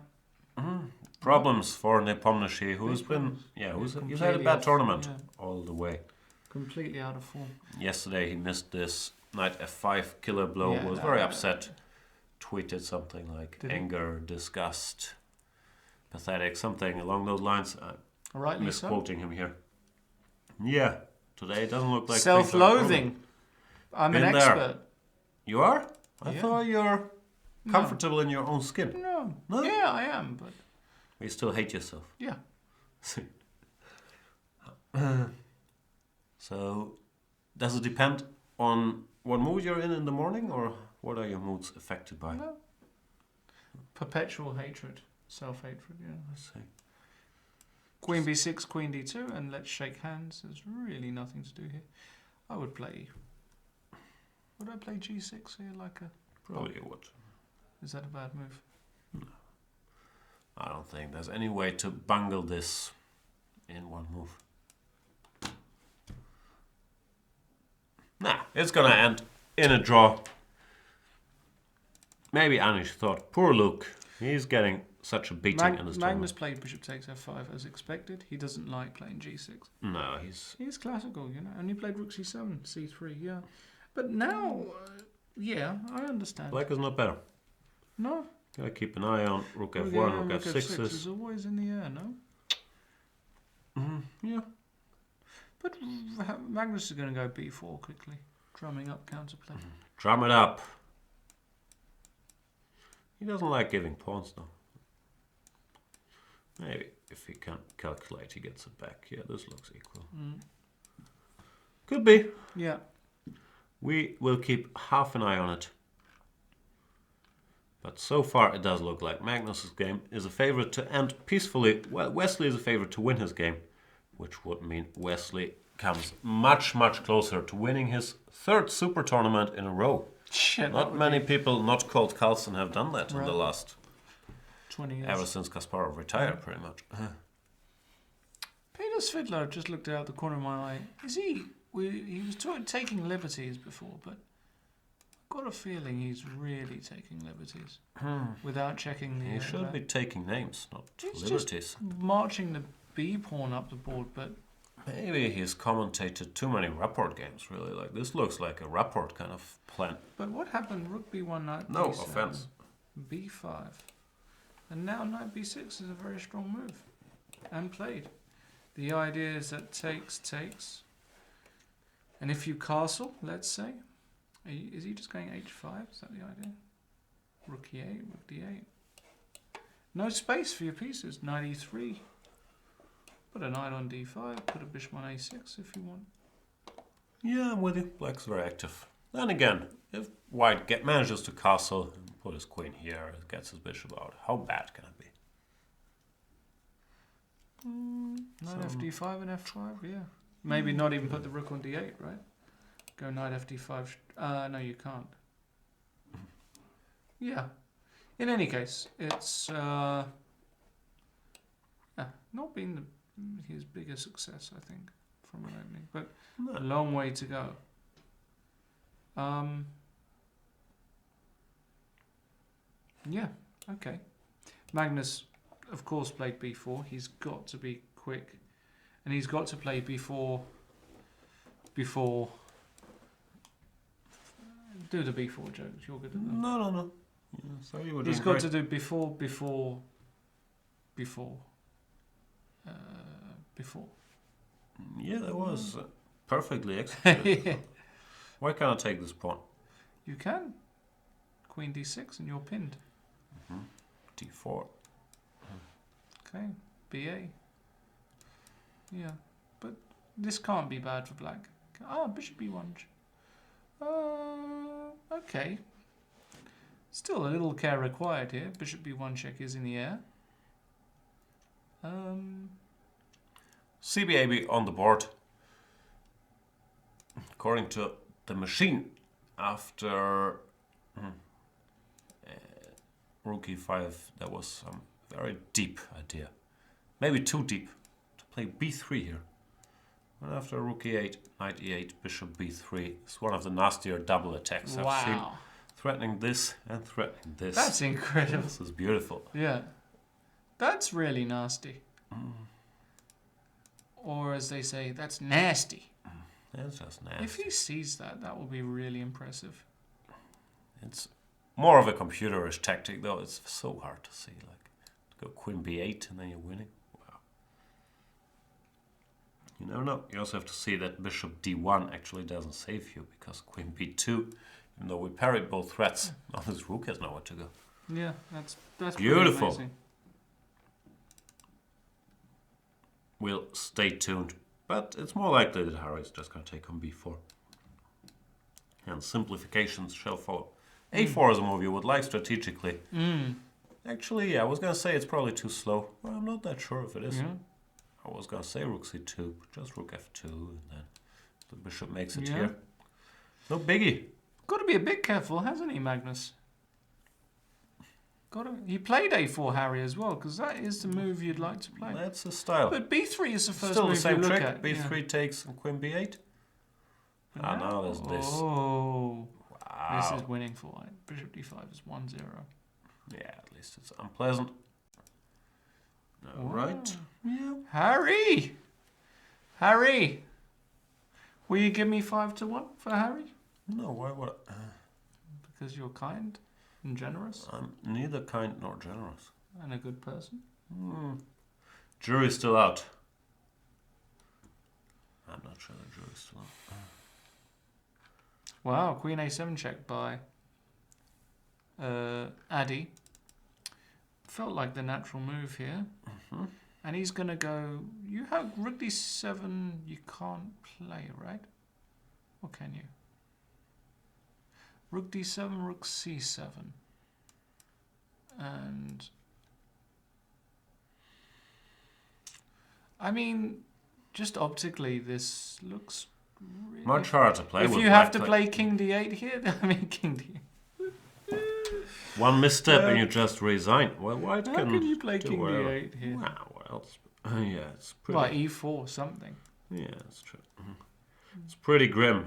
Problems for Nepomniachtchi, who's been, he's had a bad tournament all the way. Completely out of form. Yesterday he missed this knight f5 killer blow, was very upset. Tweeted something like anger, disgust, pathetic, something along those lines. Rightly misquoting him here. Yeah, today it doesn't look like self-loathing. I'm an expert. There. You are? I thought you're comfortable in your own skin. No. No? Yeah, I am, but you still hate yourself. yeah. So, does it depend on what mood you're in the morning, or what are your moods affected by? No. Perpetual hatred, self-hatred. Yeah. I see. Queen b6, queen d2, and let's shake hands. There's really nothing to do here. I would play. Would I play g6 here like a? Probably you would. Is that a bad move? No. I don't think there's any way to bungle this in one move. Nah, it's gonna end in a draw. Maybe Anish thought, poor Luke, he's getting such a beating in this Magnus tournament. played bishop takes f5 as expected. He doesn't like playing g6. No, He's classical, you know, and he played rook c7, c3, yeah. But now, I understand. black is not better. No. Gotta keep an eye on rook f1, rook f6 is always in the air, no? Yeah. But Magnus is going to go b4 quickly, drumming up counterplay. Drum it up. He doesn't like giving pawns though. Maybe if he can calculate, he gets it back. Yeah, this looks equal. Could be. Yeah. We will keep half an eye on it. But so far it does look like Magnus's game is a favorite to end peacefully. Well, Wesley is a favorite to win his game, which would mean Wesley comes much, much closer to winning his third super tournament in a row. Shit, Not many people not called Carlsen have done that in the last 20 years. ever since Kasparov retired, pretty much. Peter Svidler just looked out the corner of my eye. He was taking liberties before, but I've got a feeling he's really taking liberties without checking the. He should be taking names, not he's liberties. Just marching the b pawn up the board, but maybe he's commentated too many rapport games. Really, like this looks like a rapport kind of plan. But what happened? Rook b1, knight No b7, offense. b5, and now knight b6 is a very strong move, and played. The idea is that takes, and if you castle, let's say, is he just going h5? Is that the idea? Rook e8, rook d8. No space for your pieces. Knight e3. Put a knight on d5. Put a bishop on a6 if you want. Yeah, I'm with you. Black's very active. Then again, if White manages to castle and put his queen here, gets his bishop out, how bad can it be? Knight fd5 and f5, yeah. Maybe not even put the rook on d8, right? Go knight fd5. No, you can't. Yeah. In any case, it's not been his biggest success, I think, from an opening, but a long way to go. Yeah, okay. Magnus, of course, played b4. He's got to be quick, and he's got to play before. Do the b4 jokes. You're good at them. No. Yeah, so you were He's doing got great. to do before. Yeah, that was perfectly executed. Yeah. Why can't I take this pawn? You can. Queen d6 and you're pinned. D4. Okay. BA. Yeah. But this can't be bad for black. Bishop e1. Okay. Still a little care required here. Bishop b1 check is in the air. CBAB on the board. According to the machine, after rook e5, there was some very deep idea. Maybe too deep to play b3 here. And after rook e8, knight e8, bishop b3 is one of the nastier double attacks I've seen. Threatening this and threatening this. That's incredible. This is beautiful. Yeah. That's really nasty. Or as they say, that's nasty. That's just nasty. If he sees that, that will be really impressive. It's more of a computerish tactic, though. It's so hard to see. Like, to go queen b8 and then you're winning. Wow. You never know. You also have to see that bishop d1 actually doesn't save you, because queen b2, even though we parried both threats, now this rook has nowhere to go. Yeah, that's Beautiful. pretty amazing. We'll stay tuned. But it's more likely that Harry is just going to take on b4. And simplifications shall follow. a4 is a move you would like strategically. Actually, yeah, I was going to say it's probably too slow. Well, I'm not that sure if it is. Yeah. I was going to say rook c2, but just rook f2, and then the bishop makes it Yeah. here. No biggie. Got to be a bit careful, hasn't he, Magnus? He played a4, Harry, as well, because that is the move you'd like to play. That's the style. But b3 is the first Still move the same you look trick. at. b3 takes and queen b8. Ah, now there's this. Oh, Wow. this is winning for white. Bishop d5 is 1-0. Yeah, at least it's unpleasant. All right. Yeah. Harry! Harry! Will you give me 5-1 for Harry? No, why would I? Because you're kind and generous I'm neither kind nor generous. and a good person. Jury's still out. I'm not sure the jury's still out. Wow, Queen A7 check by Adi. Felt like the natural move here. And he's going to go... You have Rook D7 you can't play, right? Or can you? Rook D7, Rook C7. And... I mean, just optically, this looks... Really Much harder to play if with you have black to play King D8 here, I mean King D8. one misstep and you just resign. Well, white How can can you play do King whatever. D8 here? Wow, well, yeah, it's pretty. Like E4 something. Yeah, that's true. It's pretty grim.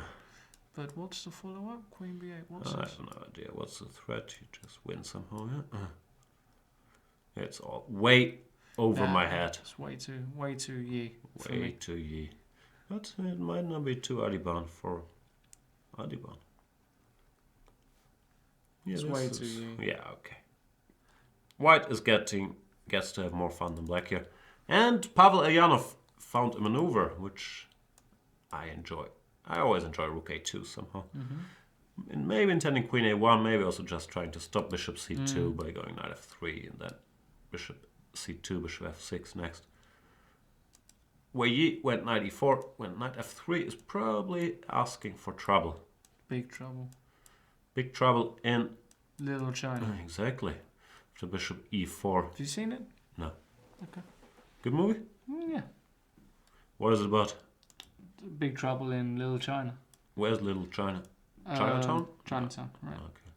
But what's the follow-up? Queen B8. What's I this? have no idea. What's the threat? You just win somehow, yeah? It's all way over my head. It's way too ye for Way me. too ye. But it might not be too Adiban for Adiban. Yeah, It's this way is- too ye. Yeah, okay. White gets to have more fun than black here. And Pavel Ayanov found a maneuver, which I enjoy. I always enjoy rook a2 somehow. And maybe intending queen a1, maybe also just trying to stop bishop c2 by going knight f3 and then bishop c2, bishop f6 next. Wei Yi went knight e4, went knight f3 is probably asking for trouble. Big trouble. Big trouble in... Little China. Exactly. After bishop e4. Have you seen it? No. Okay. Good movie? Yeah. What is it about? Big trouble in Little China. Where's Little China? Chinatown? Chinatown, right. Okay.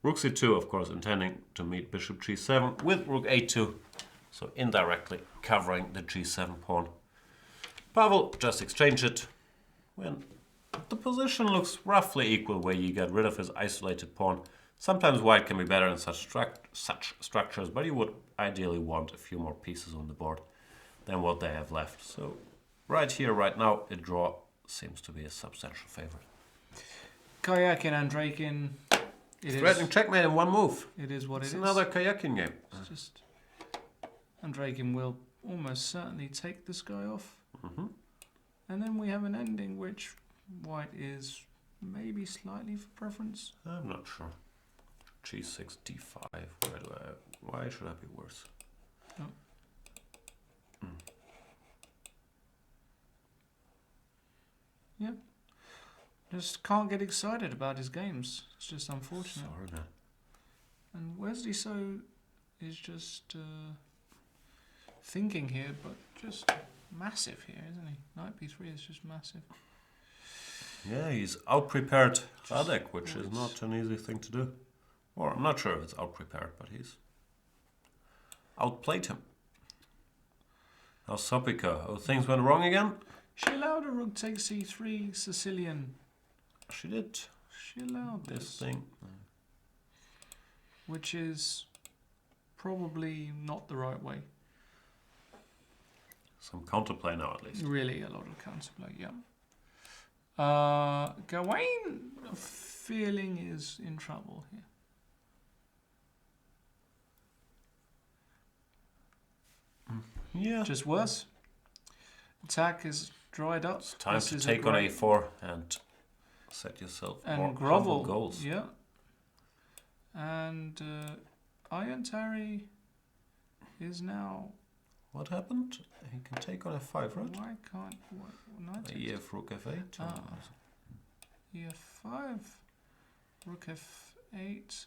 Rook c2, of course, intending to meet bishop g7 with rook a2. So indirectly covering the g7 pawn. Pavel just exchanged it. When the position looks roughly equal where you get rid of his isolated pawn. Sometimes white can be better in such structures, but you would ideally want a few more pieces on the board than what they have left. So right here, right now, a draw seems to be a substantial favorite. Kayakin and Draken. Threatening checkmate in one move. It is what It's it is. another Kayakin game. It's just... Andrakin will almost certainly take this guy off. And then we have an ending which white is maybe slightly for preference. I'm not sure. G6, D5. Why should I be worse? No. Yeah. Just can't get excited about his games. It's just unfortunate. Sorry, man. And Wesley So is just thinking here, but just massive here, isn't he? Knight b3 is just massive. Yeah, he's out-prepared Radek, which is not an easy thing to do. Or I'm not sure if it's out-prepared, but he's outplayed him. How's Sopika? Oh, things went wrong again? She allowed a rook take c3 Sicilian. She did She allowed this this. thing. which is probably not the right way. Some counterplay now, at least. Really, a lot of counterplay, yeah. Gawain, feeling, is in trouble here. Yeah. Just worse. Attack is dried up. It's time This to is take on a4 and set yourself more and grovel humble goals. Yeah. And Iron Tarry is now. What happened? He can take on a5, right? Why can't knight? EF, rook f8. E5, rook f8,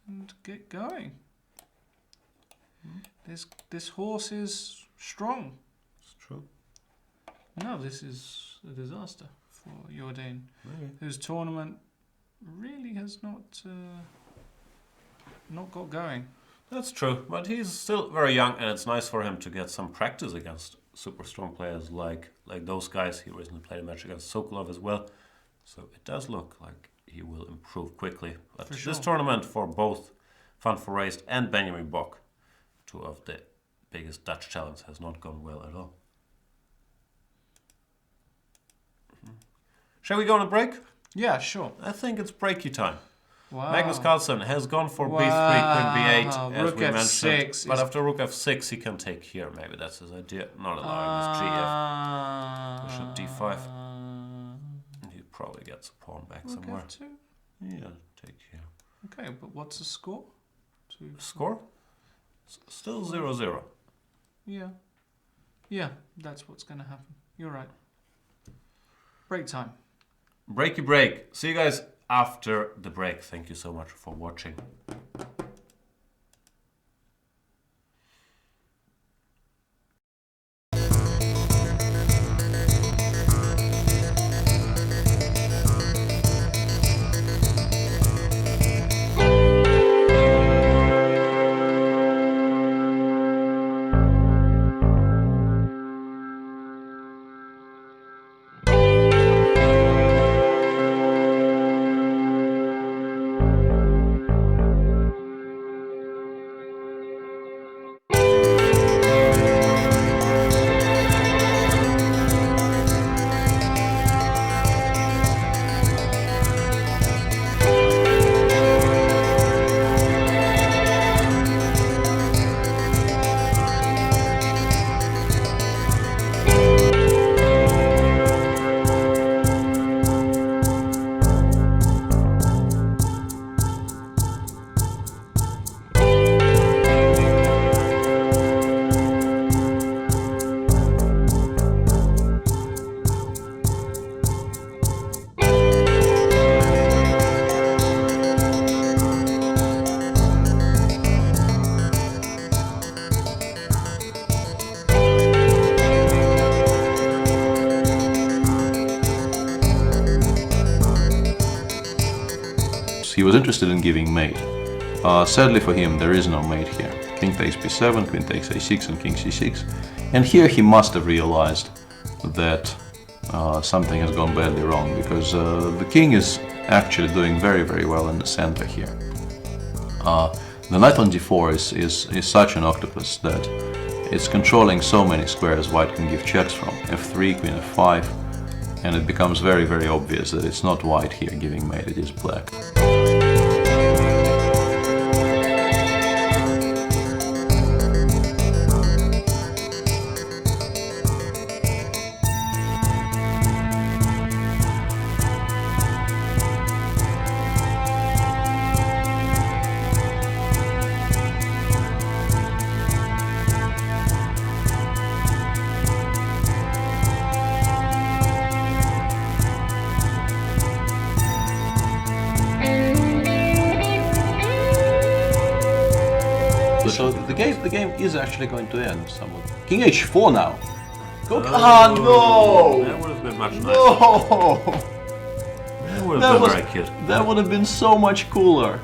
and get going. This horse is strong. It's true. No, this is a disaster for Jordan, Maybe. whose tournament really has not got going. That's true, but he's still very young, and it's nice for him to get some practice against super strong players like those guys. He recently played a match against Sokolov as well, so it does look like he will improve quickly. But this tournament for both Van Foreest and Benjamin Bock, two of the biggest Dutch talents, has not gone well at all. Shall we go on a break? Yeah, sure. I think it's breaky time. Wow. Magnus Carlsen has gone for Wow. b3, queen b8, as Rook we mentioned. f6 But is- after rook f6, he can take here. Maybe that's his idea. Not allowing his gf. Bishop d5. And he probably gets a pawn back Rook somewhere. f2. Yeah, take here. Okay, but what's the score? Score? Still 0-0. Yeah. Yeah, that's what's going to happen. You're right. Break time. Breaky break. See you guys after the break. Thank you so much for watching. He was interested in giving mate. Sadly for him, there is no mate here. King takes b7, queen takes a6, and king c6. And here he must have realized that something has gone badly wrong, because the king is actually doing very, very well in the center here. The knight on d4 is such an octopus that it's controlling so many squares white can give checks from. f3, queen f5, and it becomes very, very obvious that it's not white here giving mate, it is black. So the game is actually going to end somewhat. King h4 now. Go. No! That would have been much nicer. No! That would have been very cute. That would have been so much cooler.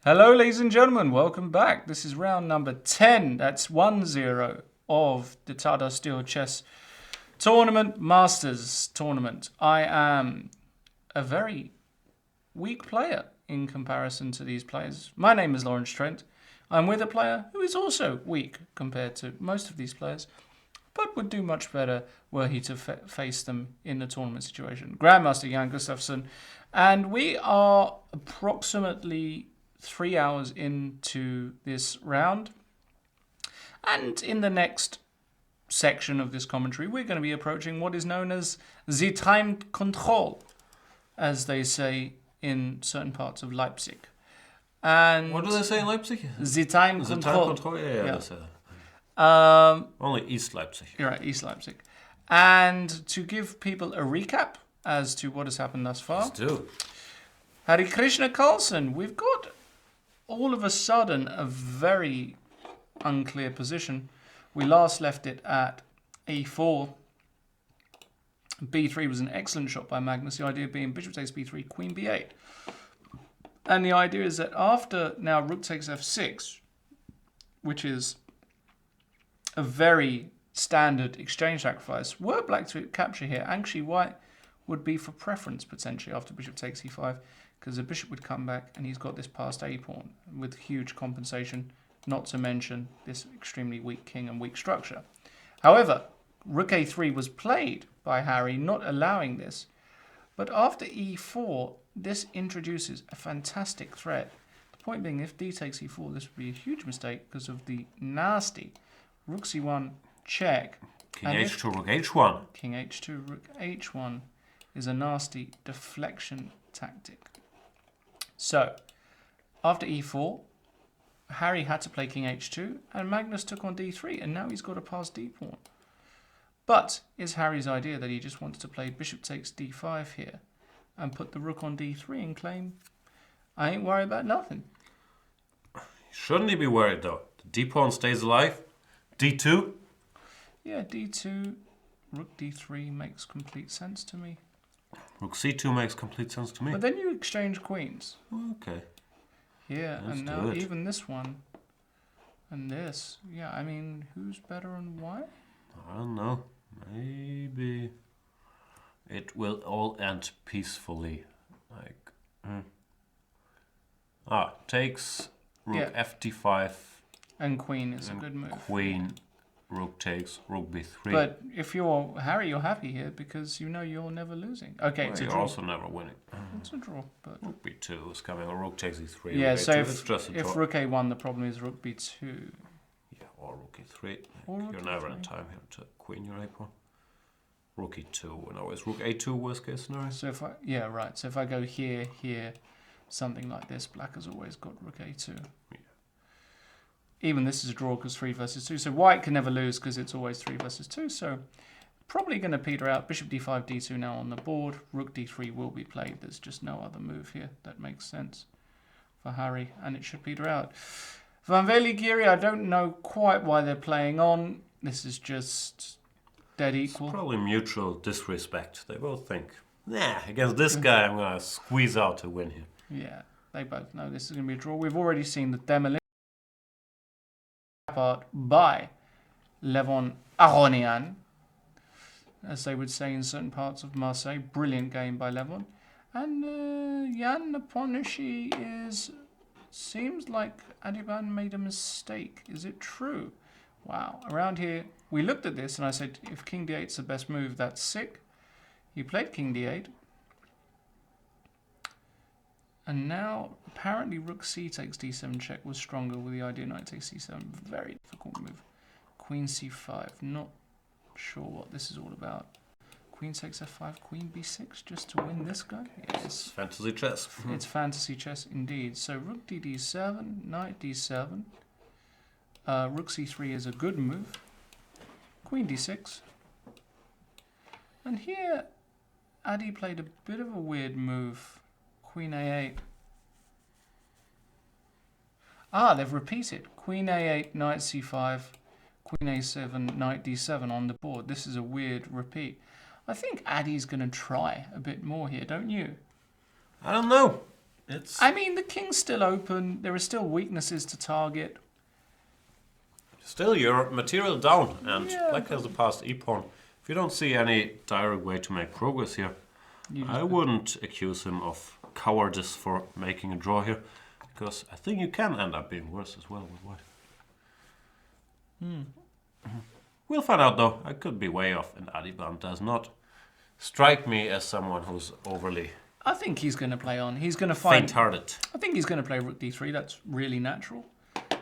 Hello, ladies and gentlemen. Welcome back. This is round number 10. That's 1-0 of the Tata Steel Chess Tournament, Masters Tournament. I am a very weak player in comparison to these players. My name is Lawrence Trent. I'm with a player who is also weak compared to most of these players, but would do much better were he to face them in the tournament situation. Grandmaster Jan Gustafsson, and we are approximately 3 hours into this round. And in the next section of this commentary, we're going to be approaching what is known as the time control, as they say in certain parts of Leipzig. And What do they say in Leipzig? the time The control. time control? Yeah. They say that. Only East Leipzig. You're right, East Leipzig. And to give people a recap as to what has happened thus far. Let's do. Hari Krishna Carlsen, we've got all of a sudden a very unclear position. We last left it at e4. b3 was an excellent shot by Magnus. The idea being bishop takes b3, queen b8. And the idea is that after now rook takes f6, which is a very standard exchange sacrifice, were black to capture here, actually white would be for preference potentially after bishop takes e5, because the bishop would come back and he's got this passed a pawn with huge compensation, not to mention this extremely weak king and weak structure. However, rook a3 was played by Hari, not allowing this. But after e4, this introduces a fantastic threat. The point being, if d takes e4, this would be a huge mistake because of the nasty rook c1 check. King h2, rook h1. King h2, rook h1 is a nasty deflection tactic. So, after e4, Hari had to play king h2, and Magnus took on d3, and now he's got a passed d pawn. But is Hari's idea that he just wants to play bishop takes d5 here and put the rook on d3 and claim, I ain't worried about nothing? Shouldn't he be worried though? The d pawn stays alive. d2. Yeah, d2, rook d3 makes complete sense to me. Rook c2 makes complete sense to me. But then you exchange queens. Okay. Yeah, Let's and do now it. even this one and this. Yeah, I mean, who's better and why? I don't know. Maybe it will all end peacefully. Like, takes rook Yeah. f5. And queen is a good move. Queen, rook takes, rook b3. But if you're Hari, you're happy here because you know you're never losing. Okay, well, it's a you're draw. also never winning. It's a draw, but Rook b2 is coming, or rook takes e3. yeah. rook So a2, it's just a if draw. rook a1, the problem is rook b2. Yeah, or rook e3. Or rook You're never in e3. time here to queen your a pawn. Rook e2, and always rook a2 worst case scenario. So if I go here, something like this, black has always got rook a2. Yeah. Even this is a draw because 3 versus 2. So white can never lose because it's always 3 versus 2. So probably going to peter out. Bishop d5, d2 now on the board. Rook d3 will be played. There's just no other move here that makes sense for Hari, and it should peter out. Van Veli Giri, I don't know quite why they're playing on. This is just dead equal. Probably mutual disrespect. They both think, nah, against this guy I'm going to squeeze out to win here. Yeah, they both know this is going to be a draw. We've already seen the demolition part by Levon Aronian, as they would say in certain parts of Marseille. Brilliant game by Levon. And Jan Nepomniachtchi seems like Adiban made a mistake. Is it true? Wow. Around here, we looked at this and I said, if king d8 is the best move, that's sick. He played king d8. And now, apparently, rook c takes d7 check was stronger with the idea knight takes c7. Very difficult move. Queen c5. Not sure what this is all about. Queen takes f5, queen b6 just to win this guy? It's Yes. fantasy chess. It's fantasy chess indeed. So rook d7, knight d7. Rook c3 is a good move. Queen d6. And here, Adi played a bit of a weird move. Queen a8. Ah, they've repeated. Queen a8, knight c5, queen a7, knight d7 on the board. This is a weird repeat. I think Adi's going to try a bit more here, don't you? I don't know. It's I mean, the king's still open. There are still weaknesses to target. still your material down, and Yeah, black has the passed e-pawn. If you don't see any direct way to make progress here, I wouldn't accuse him of cowardice for making a draw here, because I think you can end up being worse as well with white. We'll find out though. I could be way off, and Adiban does not strike me as someone who's overly I think he's going to play on. He's going to find. faint-hearted. I think he's going to play rook d3. That's really natural.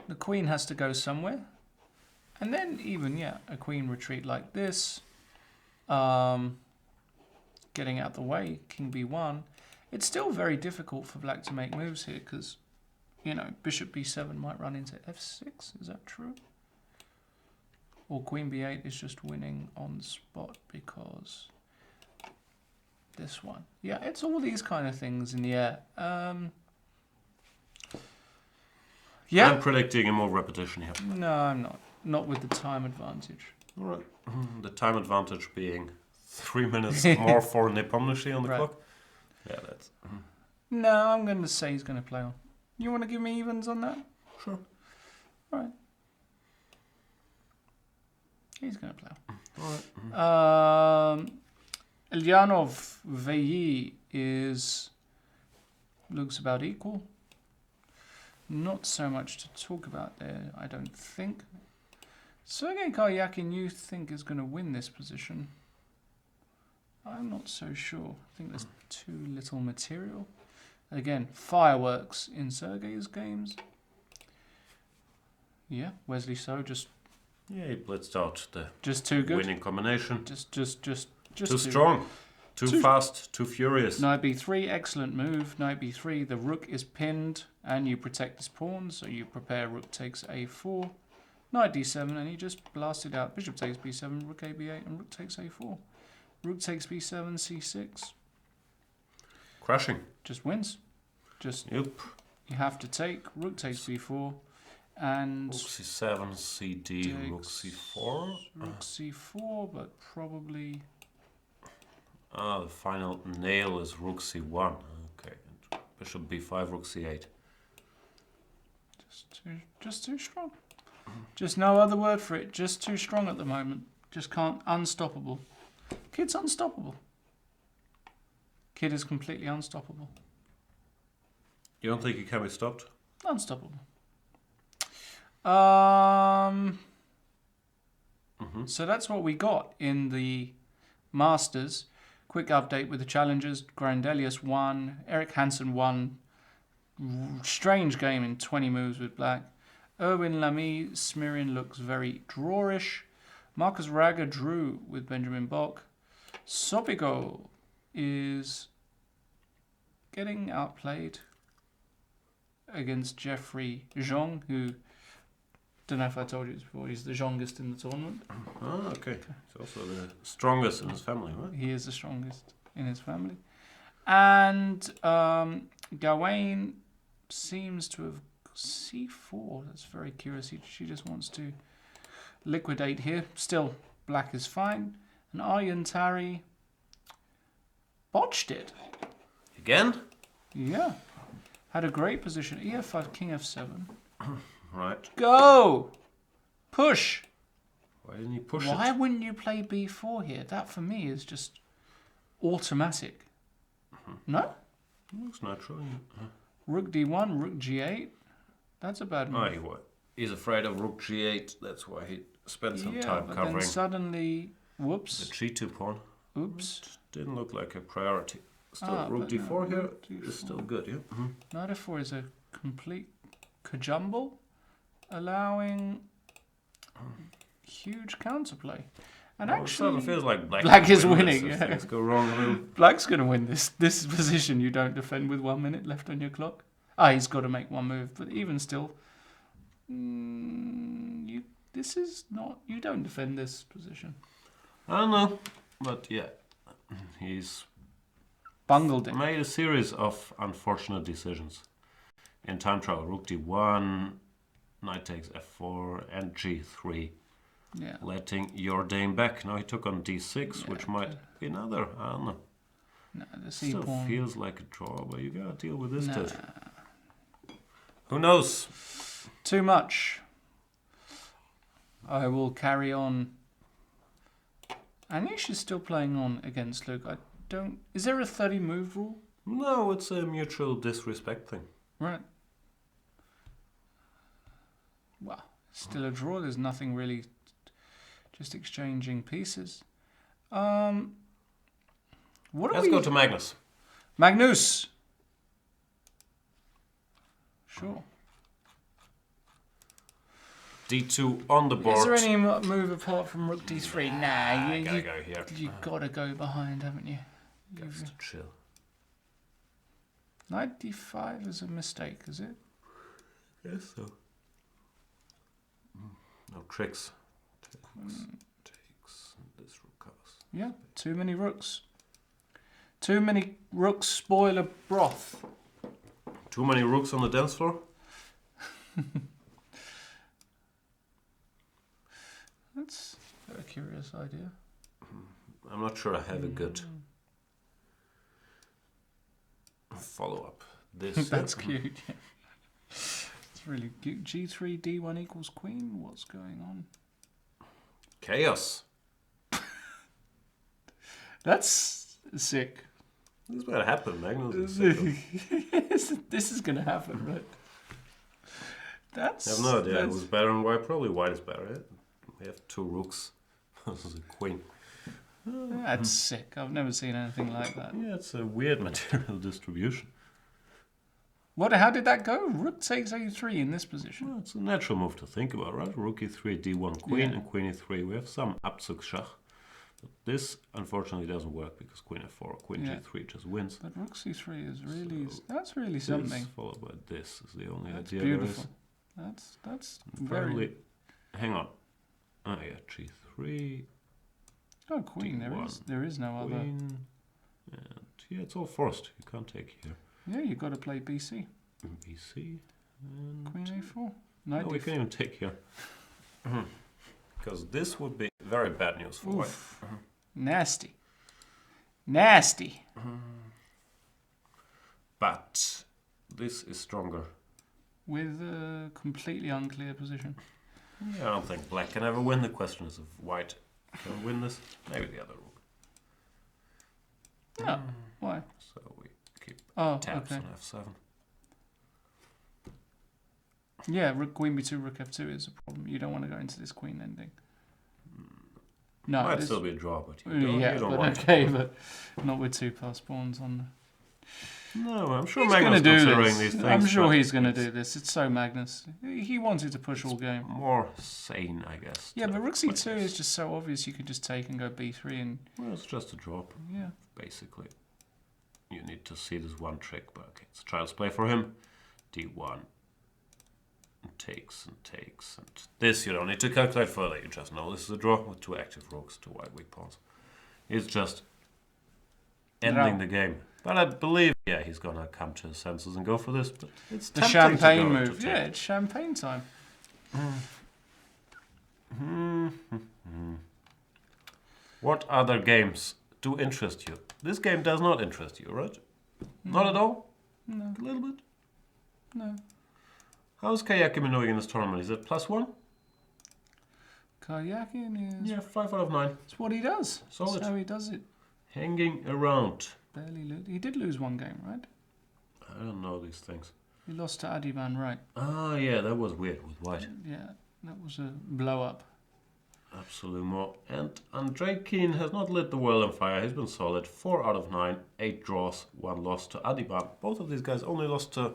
The queen has to go somewhere. And then even, yeah, a queen retreat like this. Getting out the way, king b1. It's still very difficult for black to make moves here because, you know, bishop b7 might run into f6. Is that true? Or queen b8 is just winning on the spot because this one. Yeah, it's all these kind of things in the air. Yeah. I'm predicting a more repetition here. No, I'm not. Not with the time advantage. All right. The time advantage being 3 minutes more for Nepomniachtchi on the Right. clock. Yeah, that's... No, I'm going to say he's going to play on. You want to give me evens on that? Sure. All right. He's going to play on. All right. Elyanov Veyi looks about equal. Not so much to talk about there, I don't think. Sergei Karyakin, you think is going to win this position? I'm not so sure. I think there's too little material. Again, fireworks in Sergei's games. Yeah, Wesley So just Yeah, he blitzed out the too good. winning combination. Just Too strong. Too fast. Too furious. Knight b3, excellent move. Knight b3, the rook is pinned and you protect this pawn, so you prepare rook takes a4. Knight d7 and he just blasted out. Bishop takes b7, rook a b8 and rook takes a4. Rook takes b7, c6. Crashing. Just wins. Just Yep. you have to take. Rook takes b4 and Rook c7, cd, rook c4. rook c4, but probably... The final nail is rook c1. Okay. And bishop b5, rook c8. Just too strong. Just no other word for it. Just too strong at the moment. Just can't. Unstoppable. Kid's unstoppable. Kid is completely unstoppable. You don't think he can be stopped? Unstoppable. So that's what we got in the Masters. Quick update with the challengers. Grandelius won. Eric Hansen won. Strange game in 20 moves with black. Erwin Lamy Smirin looks very drawish. Marcus Raga drew with Benjamin Bock. Sopigo is getting outplayed against Jeffrey Zhong, who, don't know if I told you this before, he's the Zhongest in the tournament. Ah, okay. He's also the strongest in his family, right? He is the strongest in his family. And Gawain seems to have c4. That's very curious. She just wants to liquidate here. Still, black is fine. And Aryan Tari botched it. Again? Yeah. Had a great position. EF5, king f7. Right. Go! Push! Why didn't he push Why it? wouldn't you play b4 here? That for me is just automatic. No? Looks natural. Rook d1, rook g8. That's a bad move. He's afraid of rook g8. That's why he spent some time but covering then suddenly, the whoops, g2 pawn. oops. Didn't look like a priority. Still, rook but no, d4 here rook d4. is still good, yeah? Knight f4 is a complete kajumble, allowing huge counterplay. And Well, it sort actually, of feels like black is will win winning, this if yeah. things go wrong a little. black's going to win this position. You don't defend with 1 minute left on your clock. He's got to make one move, but even still, you don't defend this position. I don't know, but yeah, he's Bungled it. made a series of unfortunate decisions in time trial. Rook d1, knight takes f4, and g3, Yeah. letting your dame back. Now he took on d6, which Yeah, might be another, I don't know. No, the C Still pawn. feels like a draw, but you gotta deal with this Nah. too. Who knows? Too much. I will carry on. Anish is still playing on against Luke. I don't. Is there a 30 move rule? No, it's a mutual disrespect thing. Right. Well, still a draw. There's nothing really. Just exchanging pieces. What are Let's go to Magnus. Magnus. Sure. D2 on the board. Is there any move apart from Rook D3? Nah, I gotta go here. you gotta go behind, haven't you? Just to chill. Knight D5 is a mistake, is it? Yes, so. No tricks. Takes. And this rook covers. Yeah, too many rooks. Too many rooks spoil a broth. Too many rooks on the dance floor? That's a curious idea. I'm not sure I have a good follow-up. This That's cute. Yeah. It's really cute. G3, D1 equals queen. What's going on? chaos. That's sick. This is gonna happen, Magnus. This is gonna happen, right? I have no idea who's better and why. Probably white is better. Yeah? We have two rooks. This is a queen. That's sick. I've never seen anything like that. Yeah, it's a weird material distribution. What? How did that go? Rook takes A3 in this position. Well, it's a natural move to think about, right? Rook E3, D1 queen, Yeah. and queen E3. We have some Abzug Schach. But this, unfortunately, doesn't work because queen F4 or queen Yeah. G3 just wins. But Rook C3 is really So that's really This something. followed by this is the only That's idea beautiful. there That's is. very. Apparently, hang on. Oh yeah, G3, Oh, queen. There is no other. queen, and yeah, it's all forced. You can't take here. Yeah, you got to play BC. BC, and Queen A4. no, Knight we D4. can even take here. Because this would be very bad news for white. Oof. Nasty. Nasty. But this is stronger. With a completely unclear position. Yeah, I don't think black can ever win. The question is if white can win this. Maybe the other rook. No. Why? So we keep Oh, tabs okay. on F7. Yeah, Rook Queen B2, Rook F2 is a problem. You don't want to go into this queen ending. No, Might it is- still be a draw, but you don't, yeah, you don't but want okay, to. but not with two passed pawns on the. No, I'm sure He's going to Magnus do considering this. these things. I'm sure but he's going to it's do this. It's so Magnus. He wanted to push all game. more sane, I guess. Yeah, to but Rook play C2 this. is just so obvious. You could just take and go B3 and Well, it's just a drop, yeah. basically. You need to see this one trick, but okay, it's child's play for him. D1. And takes and takes. And this you don't need to calculate further. You just know this is a draw with two active rooks, two white weak pawns. It's just ending the game. But I believe, yeah, he's going to come to his senses and go for this. But it's The tempting champagne to go move. to Yeah, take. it's champagne time. What other games do interest you? This game does not interest you, right? Not at all? No. A little bit? No. How's Kayakim doing in this tournament? Is it +1? Kayaking is. Yeah, 5 out of 9. It's what he does. Solid. That's how he does it. Hanging around. Barely lose. He did lose one game, right? I don't know these things. He lost to Adiban, right? Ah, yeah, that was weird with white. Yeah, that was a blow up. Absolument. And Andrei Keen has not lit the world on fire. He's been solid. 4 out of 9. 8 draws. 1 loss to Adiban. Both of these guys only lost to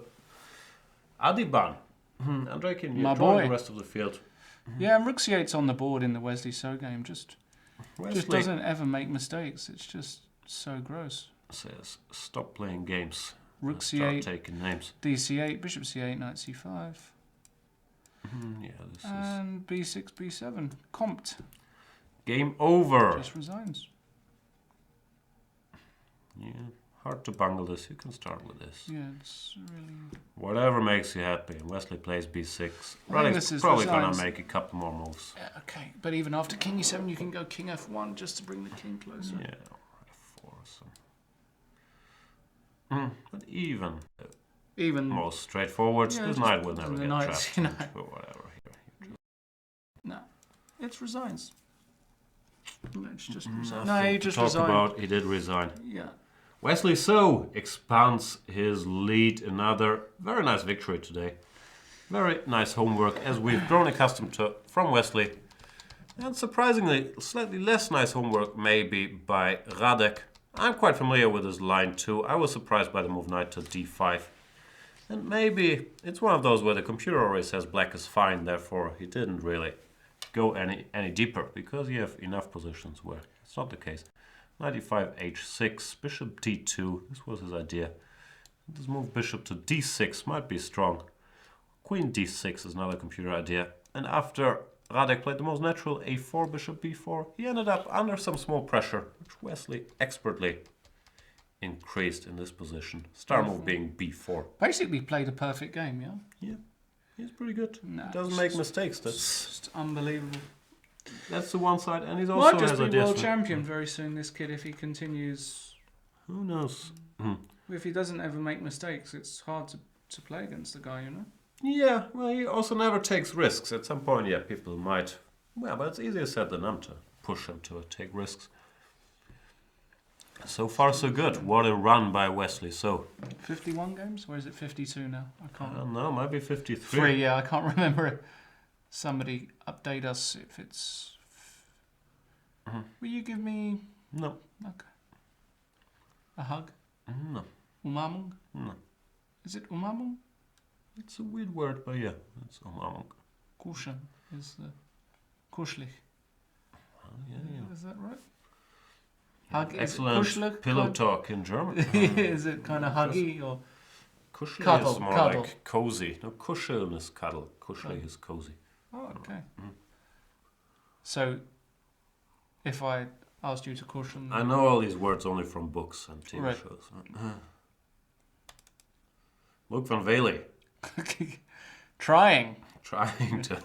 Adiban. Andrei Keen, My you're drawing boy. the rest of the field. Yeah, and Rook C8's on the board in the Wesley So game. Just Wesley doesn't ever make mistakes. It's just so gross. says, stop playing games. Rook and start C8, taking names. D8, Bishop C8, Knight C5, Yeah, this is and B6, B7. Comped. game over. Just resigns. Yeah, hard to bungle this. You can start with this. Yeah, it's really. Whatever makes you happy. And Wesley plays B6. this Radek's is probably going resigns. to make a couple more moves. Yeah, okay. But even after King E7, you can go King F1 just to bring the king closer. Yeah, F4. So. But even Most straightforward, this knight will never the get knights, trapped you know. or whatever here. No, it resigns. Let's just resign. Nothing No, he to just talk resigned. about. He did resign. Yeah. Wesley So expands his lead. Another very nice victory today. Very nice homework, as we've grown accustomed to from Wesley. And surprisingly, slightly less nice homework maybe by Radek. I'm quite familiar with his line too. I was surprised by the move knight to d5. And maybe it's one of those where the computer already says black is fine, therefore he didn't really go any deeper, because you have enough positions where it's not the case. Knight e5, h6, bishop d2, this was his idea. This move bishop to d6 might be strong. Queen d6 is another computer idea. And after Radek played the most natural a4, bishop b4, he ended up under some small pressure, which Wesley expertly increased in this position. Star move being b4. Basically played a perfect game, yeah? Yeah, he's pretty good. No, He doesn't it's make just- mistakes. It's just unbelievable. That's the one side, and he's also Might just has be ideas. world for- champion very soon, this kid, if he continues. Who knows? If he doesn't ever make mistakes, it's hard to play against the guy, you know? Yeah, well, he also never takes risks. At some point, yeah, people might. Well, but it's easier said than done to push him to take risks. So far, so good. What a run by Wesley. So, 51 games? Or is it 52 now? I I can't don't know, might be 53. Three, yeah, I can't remember. Somebody update us if it's. Will you give me No, a hug? no, Umarmung? no. Is it Umarmung? It's a weird word, but yeah, it's Umarmung. Kuschen is the kuschelig. Yeah. Is that right? Hug, Excellent is it kuschelig? pillow talk in German. Is it kind of huggy or Kuschelig Cuddle, is more cuddle. like cozy. No, kuscheln is cuddle. Kuschelig is cozy. Oh, okay. So, if I asked you to kuscheln, I know all these words only from books and TV Right. shows. Luke van Vele trying. trying to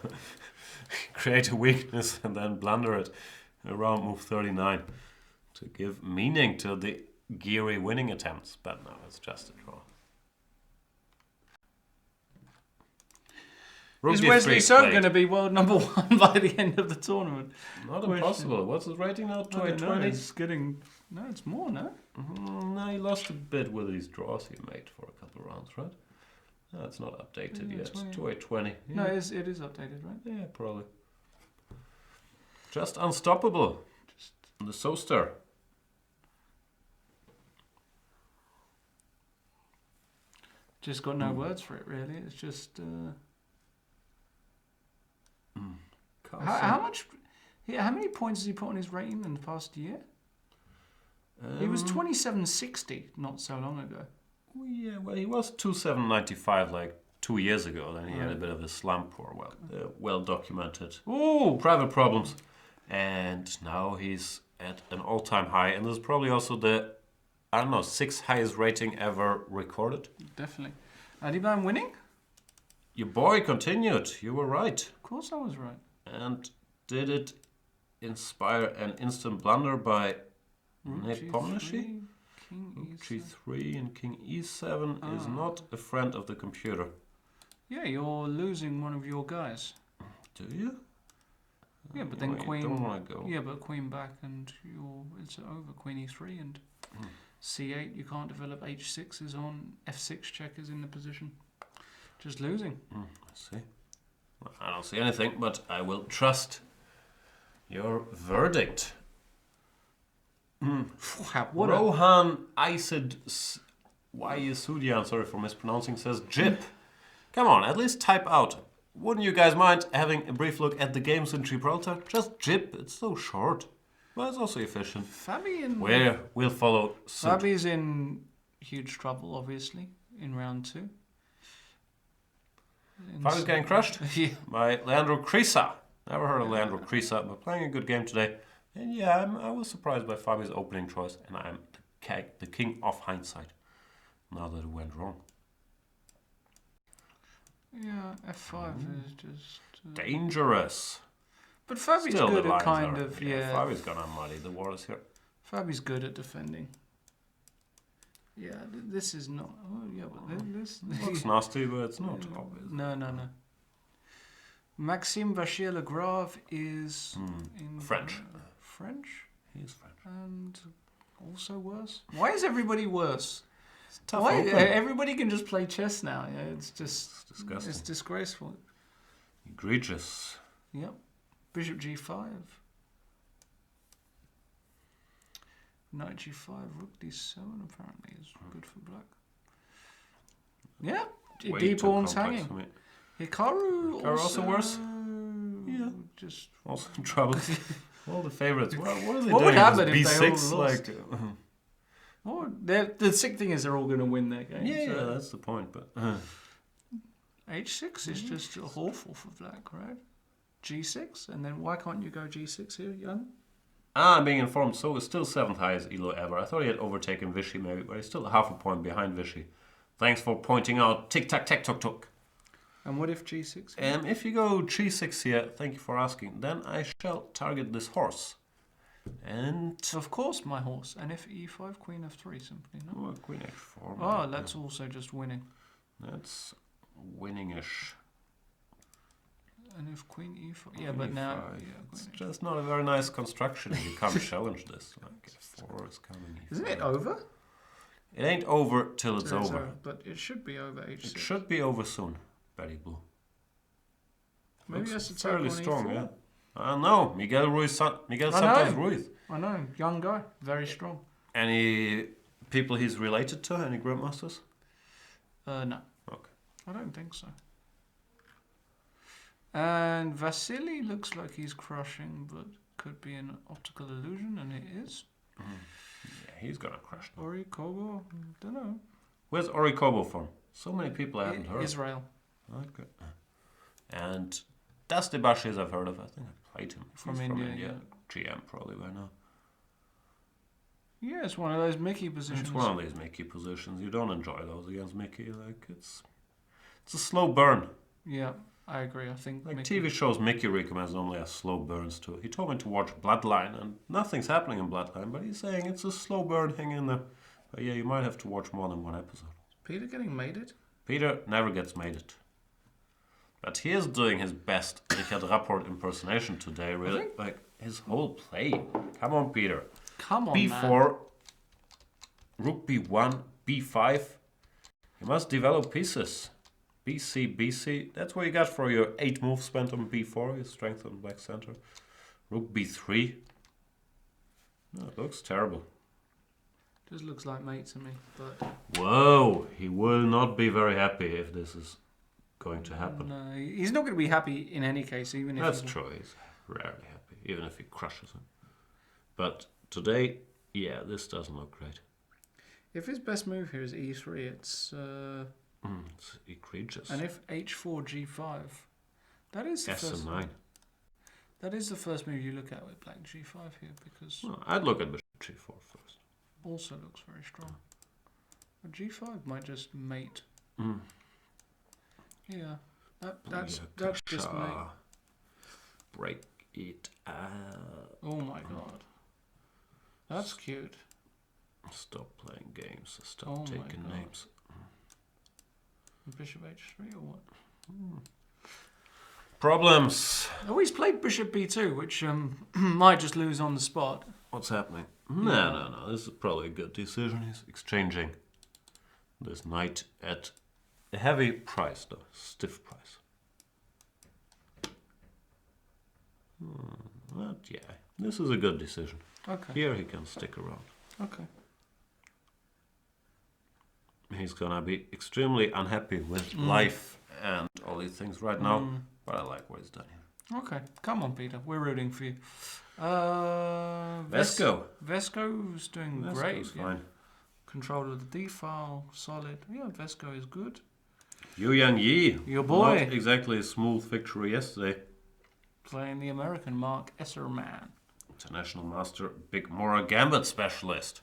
create a weakness and then blunder it around move 39 to give meaning to the geary winning attempts. But no, it's just a draw. Rook Is d3 Wesley So played. going to be world number one by the end of the tournament? Not Question. impossible. What's his rating now? I don't know, 20? it's getting. No, it's more, no? No, he lost a bit with these draws he made for a couple of rounds, right? No, it's not updated Yeah, yet. 20. 220. Yeah. No, it is updated, right? Yeah, probably. Just unstoppable. The Soster. Just got no words for it, really. It's just. How much? Yeah, how many points has he put on his rating in the past year? He was 2760 not so long ago. Yeah, well, he was 2795 like 2 years ago. Then he had a bit of a slump, or well documented Ooh! private problems, and now he's at an all-time high. And this is probably also the, I don't know, 6th highest rating ever recorded. Definitely. Adiban winning? Your boy continued. You were right. Of course I was right. And did it inspire an instant blunder by Nepomniachtchi? King E7. G3 and King E7 is not a friend of the computer. Yeah, you're losing one of your guys. Do you? Yeah, but then Well, you Queen. don't want to go. Yeah, but Queen back and it's over. Queen E3 and C8. You can't develop H6s on F6 checkers in the position. Just losing. I see. Well, I don't see anything, but I will trust your verdict. What a, Rohan Isid Wayasudian, sorry for mispronouncing, says Jip. Come on, at least type out. Wouldn't you guys mind having a brief look at the games in Gibraltar? Just Jip, it's so short. But it's also efficient. Fabian. Where we'll follow suit. Fabi's in huge trouble, obviously, in round 2. Fabi's getting crushed Yeah. by Leandro Crisa. Never heard of Leandro Crisa, but playing a good game today. And yeah, I was surprised by Fabi's opening choice, and I'm the king of hindsight. Now that it went wrong. Yeah, F5 is just. Dangerous. But Fabi's Still, good the at lines kind are, of. Yeah. Fabi's gonna muddy the waters here. Fabi's good at defending. Yeah, this is not. Oh, yeah, but this. Looks nasty, but it's not obvious. No. Maxime Vachier-Lagrave is in French. French? He's French. And also worse. Why is everybody worse? It's tough. Why open. everybody can just play chess now? Yeah, it's just It's disgusting. It's disgraceful. Egregious. Yep. Bishop G5. Knight G5, Rook D7 apparently is good for black. Yeah, Way D too pawn's complex hanging. for me. Hikaru also worse? Yeah. Just Also in trouble. All the favorites. What are they What doing? would happen This if they B6? all lost? Like, oh, the sick thing is they're all going to win their game. yeah, so that's the point. But H6 is just awful for black, right? G6, and then why can't you go G6 here, Young? I'm being informed. So is still 7th highest elo ever. I thought he had overtaken Vichy maybe, but he's still half a point behind Vichy. Thanks for pointing out. Tic tac tac tok tok. And what if G6? If you go G6 here, thank you for asking, then I shall target this horse. And Of course, my horse. And if E5, Queen F3, simply, no? oh, Queen H4. Oh, that's also just winning. That's winningish. And if Queen E4, yeah, but now E5. yeah, It's Queen just not a very nice construction. You can't challenge this. Like F4 is coming. E4. Isn't it over? It ain't over till it's So over. but it should be over H6. It should be over soon. Betty Blue. Maybe Looks that's a fairly take on strong, E4. yeah. I know. Miguel I Santos know. Ruiz. I know, young guy, very strong. Any people he's related to? Any grandmasters? No, Okay. I don't think so. And Vasily looks like he's crushing, but could be an optical illusion, and it is. Yeah, he's gonna crash now. Ori Kobo, don't know. Where's Ori Kobo from? So many people I haven't heard. Israel. Okay. And Das Debashis I've heard of. I think I played him. From He's India, GM probably by now. Yeah, it's one of those Mickey positions. It's one of these Mickey positions. You don't enjoy those against Mickey. Like it's a slow burn. Yeah, I agree. I think Like Mickey, TV shows Mickey recommends normally has slow burns too. He told me to watch Bloodline and nothing's happening in Bloodline, but he's saying it's a slow burn, hang in there. But yeah, you might have to watch more than one episode. Peter getting mated? Peter never gets made it. But he is doing his best Richard Rapport impersonation today, really. Like his whole play. Come on, Peter. Come on, B4, man. Rook B1, B5. You must develop pieces. BC, BC. That's what you got for your 8 moves spent on B4. You strengthen black center. Rook B3. No, it looks terrible. Just looks like mate to me, but Whoa, he will not be very happy if this is going to happen. no, he's not going to be happy in any case, even if That's he's- true, he's rarely happy, even if he crushes him. But today, yeah, this doesn't look great. If his best move here is E3, it's It's egregious. and if H4 G5, that is the first. S9. That is the first move you look at with Black G5 here, because Well, I'd look at Bishop G4 first. also looks very strong. But G5 might just mate. Mm. Yeah, that's Booyakasha. just mate. Break it out. Oh my god, that's cute. Stop playing games. Stop Oh my taking God. names. Bishop H3 or what? Problems. Oh, he's played Bishop B2, which might just lose on the spot. What's happening? No. This is probably a good decision. He's exchanging this knight at a heavy price, though. Stiff price. But yeah, this is a good decision. Okay. Here he can stick around. Okay. He's gonna be extremely unhappy with life and all these things right now. But I like what he's done here. Okay. Come on, Peter. We're rooting for you. Vesco. Vesco's doing great. Vesco's Yeah. fine. Control of the D file, solid. Yeah, Vesco is good. Yu Yang Yi. Your boy. Not exactly a smooth victory yesterday. Playing the American Mark Esserman. International Master, Big Mora Gambit Specialist.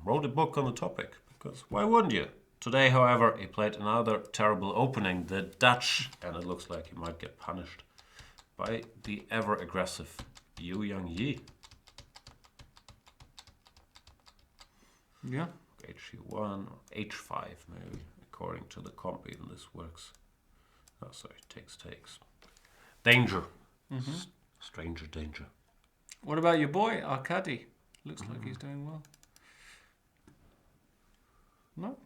Wrote a book on the topic, because why wouldn't you? Today, however, he played another terrible opening, the Dutch, and it looks like he might get punished by the ever-aggressive Yu Yang Yi. Yeah. H1 or H5 maybe, according to the comp even this works. Oh, sorry, takes. Danger. Stranger danger. What about your boy, Arkady? Looks like he's doing well. No?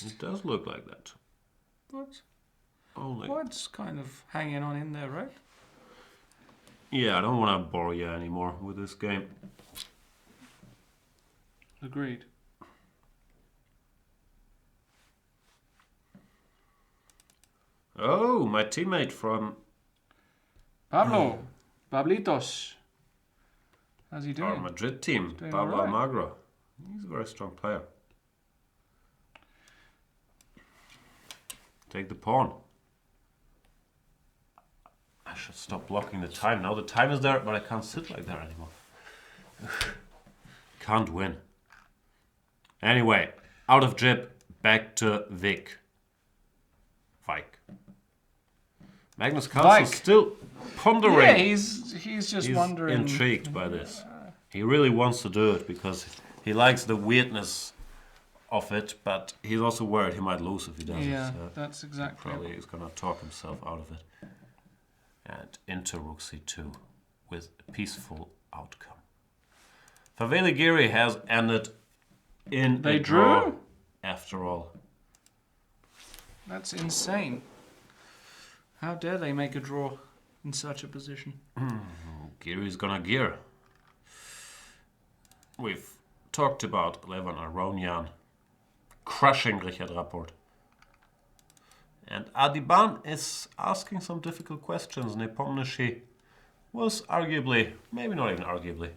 It does look like that. What? Only. What's kind of hanging on in there, right? Yeah, I don't want to bore you anymore with this game. Agreed. Oh, my teammate from Pablo. Pablitos. How's he doing? our Madrid team, Doing Pablo all right. Almagro. He's a very strong player. Take the pawn. I should stop blocking the time. Now the time is there, but I can't sit like that anymore. Can't win. Anyway, out of jib, back to Vik. Magnus Carlsen still pondering. Yeah, he's just wondering. Intrigued by this. He really wants to do it because he likes the weirdness of it, but he's also worried he might lose if he doesn't. Yeah, so that's exactly. probably he's gonna talk himself out of it. And into Rook C2 with a peaceful outcome. Faveli Giri has ended in They a draw drew? after all. That's insane. How dare they make a draw in such a position? Giri's gonna gear. We've talked about Levan Aronian crushing Richard Rapport. And Adiban is asking some difficult questions. Nepomniachtchi was arguably, maybe not even arguably,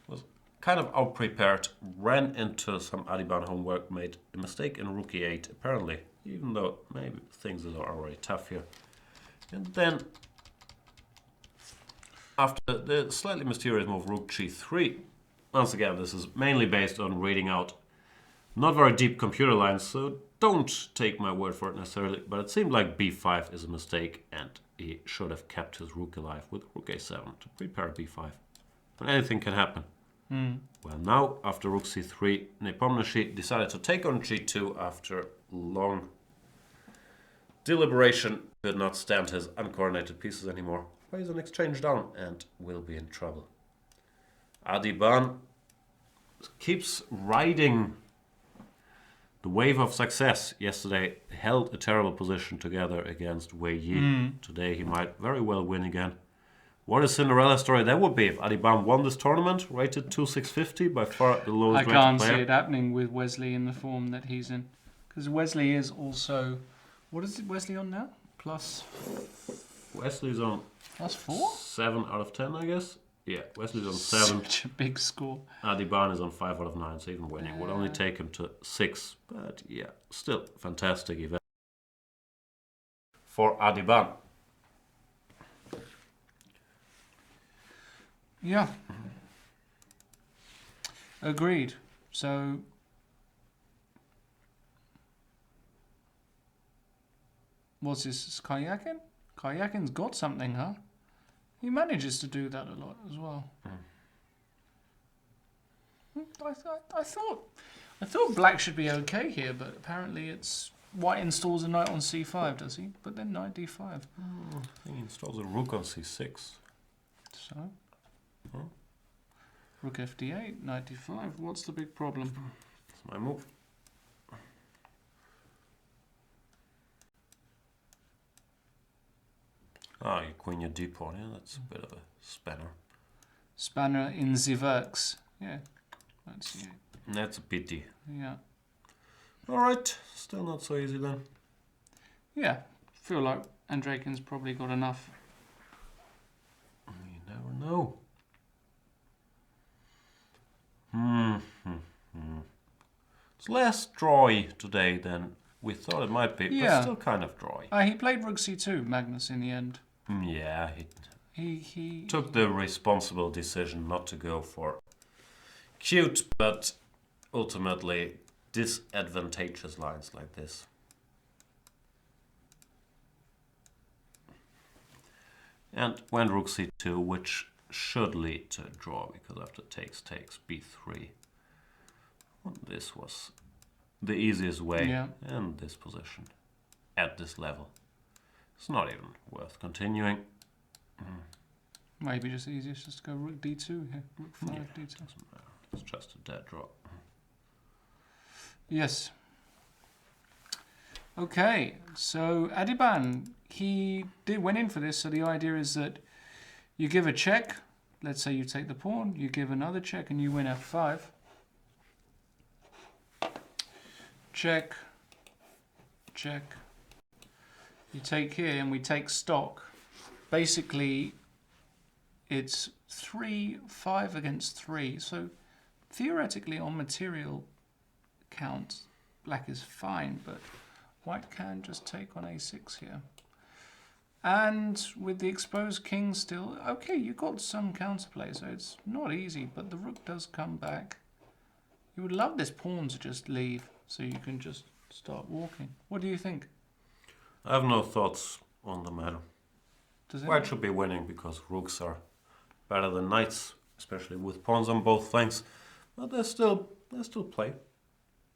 was kind of out-prepared, ran into some Adiban homework, made a mistake in Rook E8, apparently, even though maybe things are already tough here. And then, after the slightly mysterious move Rook G3, once again, this is mainly based on reading out not very deep computer lines, so don't take my word for it necessarily, but it seemed like B5 is a mistake, and he should have kept his rook alive with Rook A7 to prepare B5. But anything can happen. Well, now, after Rook C3, Nepomniachtchi decided to take on G2 after long deliberation, could not stand his uncoordinated pieces anymore. Plays an exchange down and will be in trouble. Adiban keeps riding the wave of success. Yesterday held a terrible position together against Wei Yi. Today he might very well win again. What a Cinderella story that would be if Adiban won this tournament, rated 2,650, by far the lowest I rated can't player. see it happening with Wesley in the form that he's in. Because Wesley is also... What is it Wesley on now? Wesley's on +4? 7 out of 10, I guess. Yeah, Wesley's on 7. Such a big score. Adiban is on 5 out of 9, so even winning would only take him to 6. But yeah, still fantastic event for Adiban. Yeah. Agreed. So... What's this? Kayakin? Kayakin's got something, huh? He manages to do that a lot as well. I thought black should be okay here, but apparently it's white installs a knight on c5, does he? But then knight d5. I think he installs a rook on c6. So rook fd8, knight d5. What's the big problem? That's my move. Ah, you queen your d pawn. Yeah, that's a bit of a spanner. Spanner in the works. Yeah, that's it. That's a pity. Yeah. All right, still not so easy then. Yeah, feel like Andrekin's probably got enough. You never know. It's less drawy today than we thought it might be, Yeah. but still kind of drawy. He played rook c2, Magnus, in the end. Yeah, He took the responsible decision not to go for cute, but ultimately disadvantageous lines like this. And went rook c2, which should lead to a draw, because after takes b3. This was the easiest way Yeah. in this position, at this level. It's not even worth continuing. Maybe just easiest just to go rook d2 here. Rook 5 Yeah. d2. Doesn't matter. It's just a dead draw. Yes. Okay, so Adiban, went in for this, so the idea is that you give a check, let's say you take the pawn, you give another check and you win f5. Check, check. You take here and we take stock. Basically, it's 3-5 against 3, so theoretically on material count, black is fine, but white can just take on a6 here. And with the exposed king still, okay, you got some counterplay, so it's not easy, but the rook does come back. You would love this pawn to just leave, so you can just start walking. What do you think? I have no thoughts on the matter. Does it? White should be winning because rooks are better than knights, especially with pawns on both flanks. But there's still play.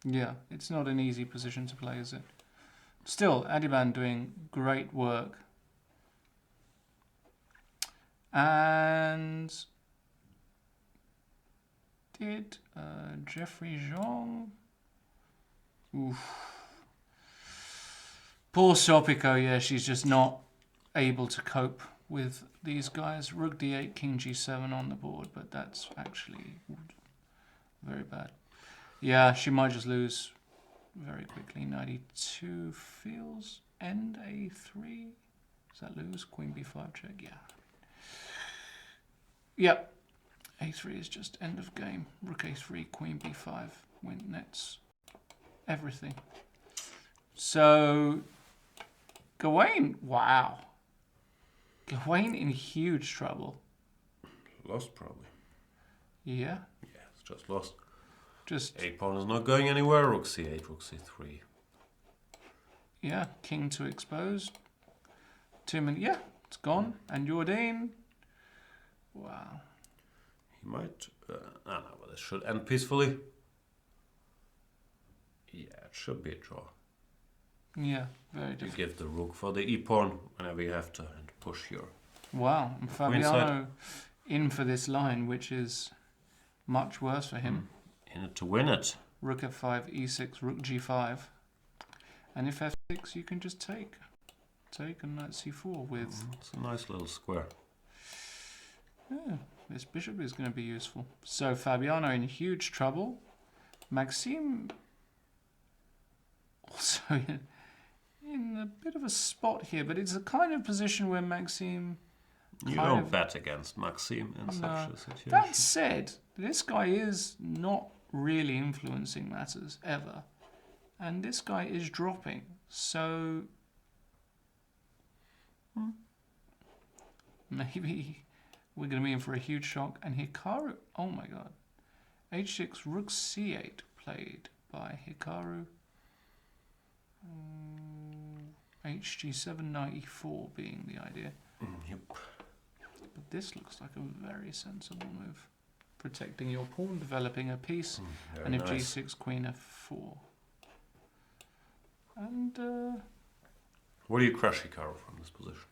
Yeah, it's not an easy position to play, is it? Still, Adiban doing great work. And did Jeffrey Zhang? Oof. Poor Sopiko, yeah, she's just not able to cope with these guys. Rook d8, king g7 on the board, but that's actually very bad. Yeah, she might just lose very quickly. 92 feels end a3. Does that lose? Queen b5 check, yeah. Yep. a3 is just end of game. Rook a3, queen b5, win nets everything. So, Gawain, wow. Gawain in huge trouble. Lost probably. Yeah. Yeah, it's just lost. Just, A pawn is not going anywhere. Rook c8, rook c3. yeah, king to expose. 2 minutes, yeah, it's gone. And Jordan, wow. He might. No, but this should end peacefully. Yeah, it should be a draw. Yeah, very You difficult. give the rook for the e-pawn whenever you have to and push your... Wow, and Queen side. Fabiano in for this line, which is much worse for him. In it to win it. Rook f5, e6, rook g5. And if f6, you can just take. Take and knight c4 with... It's a nice little square. Yeah, this bishop is going to be useful. So Fabiano in huge trouble. Maxime also in a bit of a spot here, but it's a kind of position where Maxime... You kind don't of- bet against Maxime in such a situation. That said, this guy is not really influencing matters ever. And this guy is dropping. So maybe we're going to be in for a huge shock. And Hikaru, oh my god. h6, rook c8 played by Hikaru. hg7, knight e4 being the idea. Yep. But this looks like a very sensible move. Protecting your pawn, developing a piece, Very and if nice. g6, queen f4. And, Where do you crush Hikaru from this position?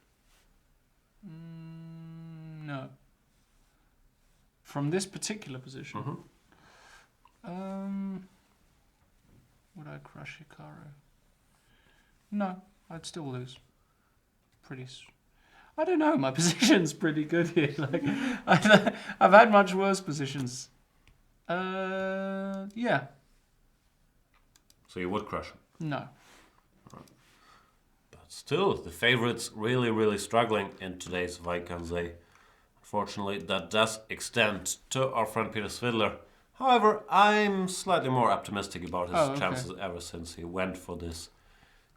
no. From this particular position, would I crush Hikaru? No, I'd still lose. I don't know, my position's pretty good here. Like, I've had much worse positions. Yeah, So you would crush him. no. But still, the favorites really struggling in today's Weikanzai. Unfortunately, that does extend to our friend Peter Svidler. However, I'm slightly more optimistic about his chances ever since he went for this.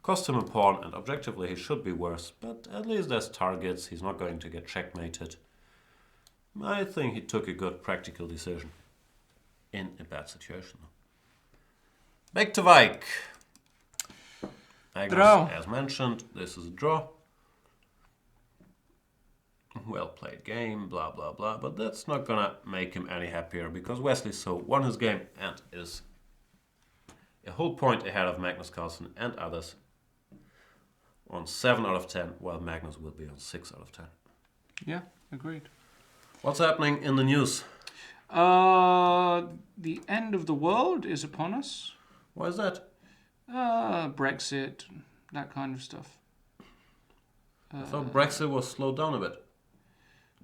Cost him a pawn, and objectively he should be worse, but at least there's targets, he's not going to get checkmated. I think he took a good practical decision in a bad situation. Back to Vike. Draw. As mentioned, this is a draw. Well played game, blah blah blah, but that's not gonna make him any happier because Wesley So won his game and is a whole point ahead of Magnus Carlsen and others on 7 out of 10, while Magnus will be on 6 out of 10. Yeah, agreed. What's happening in the news? The end of the world is upon us. Why is that? Brexit, that kind of stuff. I thought Brexit was slowed down a bit.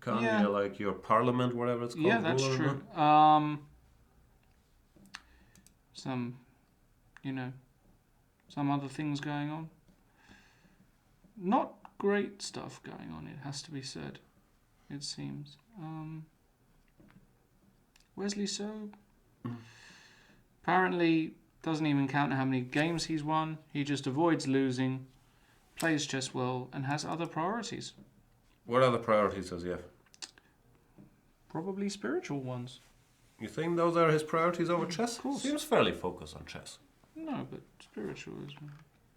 Can't Yeah. like your parliament, whatever it's called. Yeah, that's rule true. Some, some other things going on. Not great stuff going on, it has to be said. It seems. Wesley So apparently doesn't even count how many games he's won. He just avoids losing, plays chess well, and has other priorities. What other priorities does he have? Probably spiritual ones. You think those are his priorities over chess? Of course. Seems fairly focused on chess. No, but spiritual is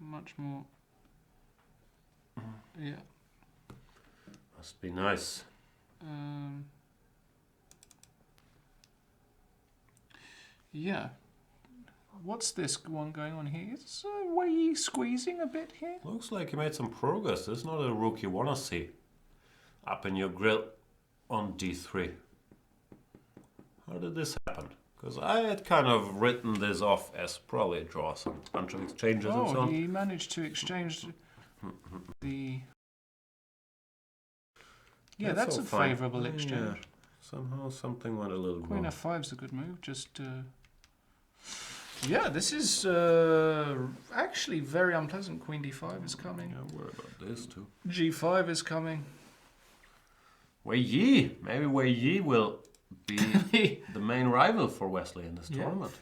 much more. Yeah. Must be nice. Yeah. What's this one going on here? Is Wei squeezing a bit here? Looks like he made some progress. This is not a rook you want to see up in your grill on d3. How did this happen? Because I had kind of written this off as probably a draw, some bunch of exchanges and so on. He managed to exchange the... Yeah, that's a fine. favourable exchange. Yeah. Somehow something went a little Queen wrong. f5's a good move. Just... Yeah, this is actually very unpleasant. Queen d5 is coming. Yeah, I'm worried about this too. g5 is coming. Wei Yi! Maybe Wei Yi will be the main rival for Wesley in this tournament.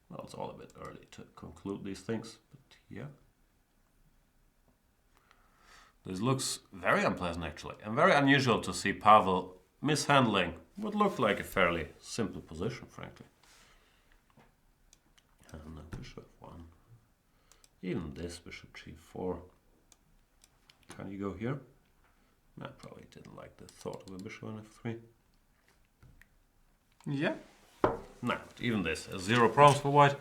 Well, it's all a bit early to conclude these things, but yeah. This looks very unpleasant actually, and very unusual to see Pavel mishandling what looked like a fairly simple position, frankly. And bishop 1. Even this, bishop g4. Can you go here? I probably didn't like the thought of a bishop on f3. Yeah. No, even this, 0 problems for white.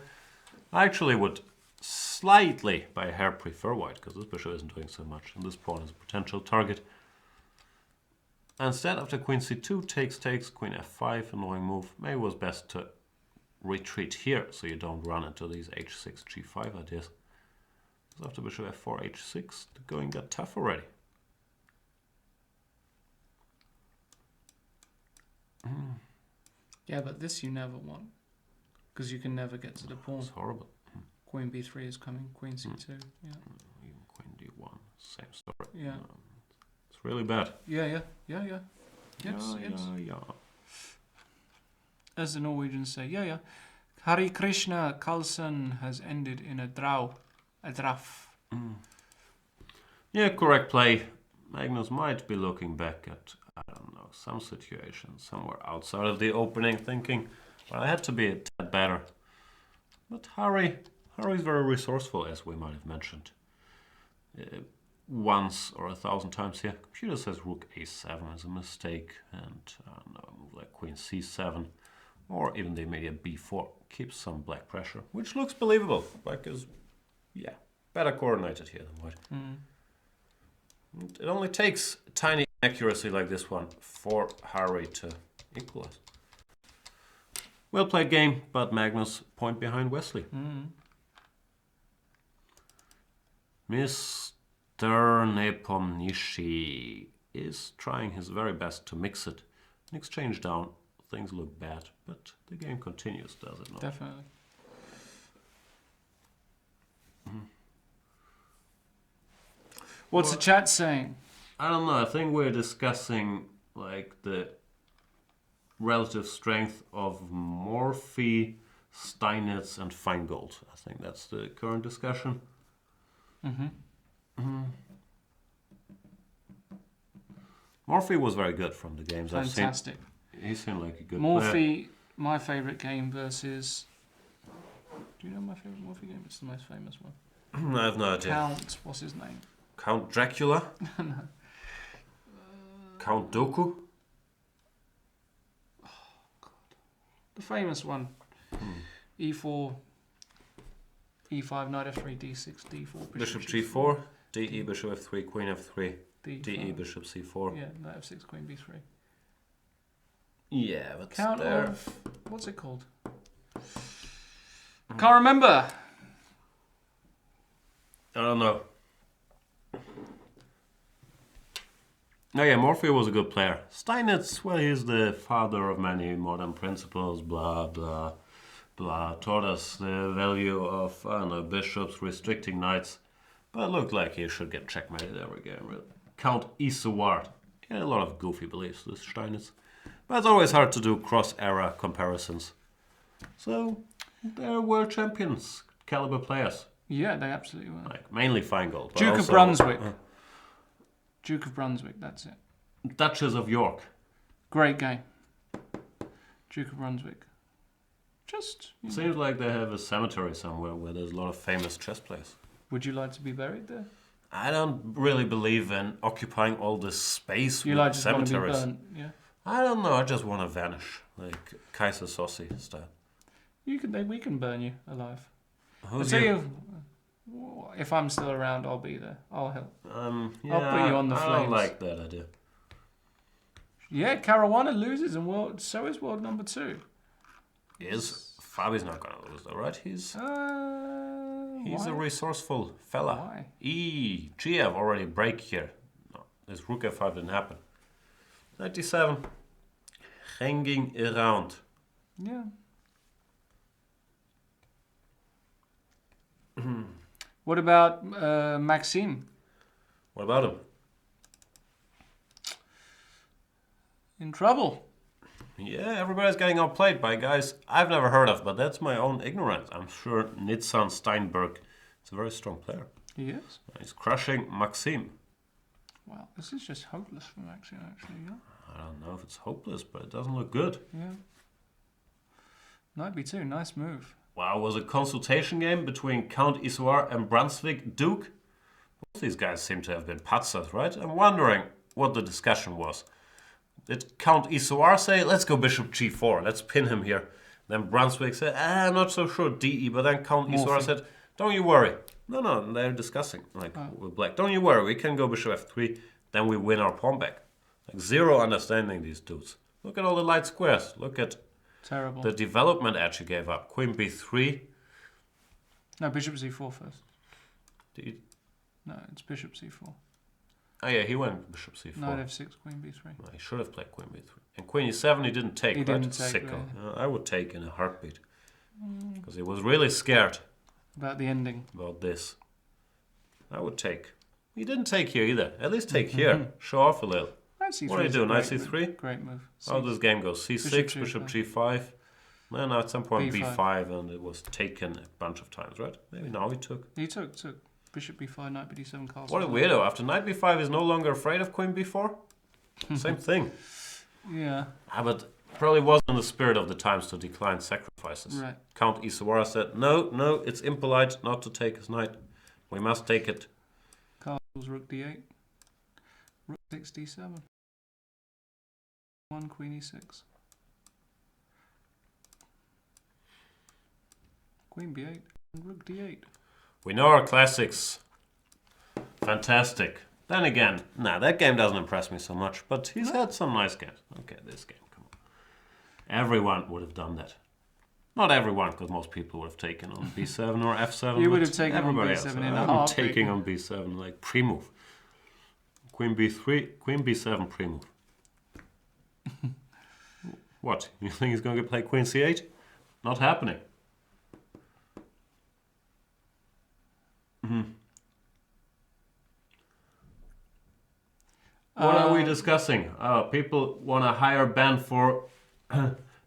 I actually would slightly, by a hair, prefer white, because this bishop isn't doing so much, and this pawn is a potential target. Instead, after queen c2 takes, queen f5, annoying move, maybe it was best to retreat here, so you don't run into these h6, g5 ideas. Because after bishop f4, h6, the going got tough already. Yeah, but this you never want. Because you can never get to the pawn. It's horrible. Queen b3 is coming, queen c2. Yeah. Even queen d1, same story. Yeah. It's really bad. Yeah. Yes. As the Norwegians say, yeah. Hare Krishna Carlsen has ended in a draw. A draft. Yeah, correct play. Magnus might be looking back at, I don't know, some situation somewhere outside of the opening, thinking, well, I had to be a tad better. But Harry is very resourceful, as we might have mentioned. Once or 1,000 times here. Computer says rook a7 is a mistake, and I don't know, a move like queen c7, or even the immediate b4 keeps some black pressure, which looks believable. Black is, yeah, better coordinated here than white. It only takes tiny accuracy like this one for Harry to equalize. Well played game, but Magnus point behind Wesley. Mr. Nepomniachtchi is trying his very best to mix it. An exchange down, things look bad, but the game continues, does it not? Definitely. What's the chat saying? I don't know, I think we're discussing like the relative strength of Morphy, Steinitz and Feingold. I think that's the current discussion. Morphy was very good from the games Fantastic. I've seen. He seemed like a good Morphy, my favourite game versus... Do you know my favourite Morphy game? It's the most famous one. player. I have no idea. Count, what's his name? Count Dracula? No. Count Dooku? The famous one. E4, E5, knight F3, D6, D4, Bishop G4, DE, Bishop F3, Queen F3, D5. DE, Bishop C4. Yeah, knight F6, Queen B3. Yeah, that's Count there. of... What's it called? Can't remember. I don't know. Oh yeah, Morphy was a good player. Steinitz, well, he's the father of many modern principles, blah, blah, blah. Taught us the value of, I don't know, bishops restricting knights. But it looked like he should get checkmated every game, really. Count Isouard. He had a lot of goofy beliefs, this Steinitz. But it's always hard to do cross-era comparisons. So, they're world champions, caliber players. Yeah, they absolutely were. Like, mainly Feingold. Duke of Brunswick. Duke of Brunswick, that's it. Duchess of York. Great game. Duke of Brunswick. Just... Seems like they have a cemetery somewhere where there's a lot of famous chess players. Would you like to be buried there? I don't really believe in occupying all this space You with like just want to be cemeteries. burnt, yeah? I don't know, I just want to vanish, like Kaiser Sossi style. We can burn you alive. I'll Who's tell you? you, if I'm still around, I'll be there. I'll help. Yeah, I'll put you on the I don't flames. like that idea. Yeah, Caruana loses, and so is world number 2. Fabi's not gonna lose though, right? He's Why? a resourceful fella. Why? Giev already break here. No, this rook f5 didn't happen. 97. Hanging around. Yeah. What about Maxime? What about him? In trouble. Yeah, everybody's getting outplayed by guys I've never heard of, but that's my own ignorance. I'm sure Nitzan Steinberg is a very strong player. He is? He's crushing Maxime. Wow, this is just hopeless for Maxime, actually, yeah? I don't know if it's hopeless, but it doesn't look good. Yeah. Knight B2, nice move. Wow, was a consultation game between Count Isouard and Brunswick Duke? Both these guys seem to have been patzers, right? I'm wondering what the discussion was. Did Count Isouard say, let's go Bishop G4, let's pin him here? Then Brunswick said, I'm not so sure, DE. But then Count Isouard said, don't you worry. No, they're discussing, like, with black. Don't you worry, we can go Bishop F3, then we win our pawn back. Like, zero understanding, these dudes. Look at all the light squares. Look at Terrible. the development edge he gave up. Queen B3. No, Bishop C4 first. Did No, it's Bishop C4. Oh yeah, he went Bishop C4. Knight F6, Queen B3. No, he should have played Queen B3. And Queen E7 he didn't take, He right? didn't take, Sicko. right. I would take in a heartbeat. Because he was really scared About the ending. about this. I would take. He didn't take here either. At least take here. Show off a little. Knight C3. What do you is do? a Knight great C3? move. Great move. How this game goes? C6, Bishop Bishop G5. G5. Then at some point B5. B5 and it was taken a bunch of times, right? Maybe now he took. He took Bishop B5, Knight B7, castle. What a weirdo. After Knight B5 is no longer afraid of Queen B4? Same thing. Yeah. But probably wasn't in the spirit of the times to decline sacrifices. Right. Count Isouard said, no, it's impolite not to take his knight. We must take it. Castles, Rook D8. Rook 6 D7. 1, Queen E6. Queen B8 and Rook D8. We know our classics. Fantastic. Then again, that game doesn't impress me so much, but he's had some nice games. Okay, this game, come on. Everyone would have done that. Not everyone, because most people would have taken on B7 or F7. You would but have taken on everybody B7 else. in a I'm heartbeat. taking on B7, like pre-move. Queen B3, Queen B7 pre-move. What? You think he's going to play Queen C8? Not happening. What are we discussing? People want a higher band for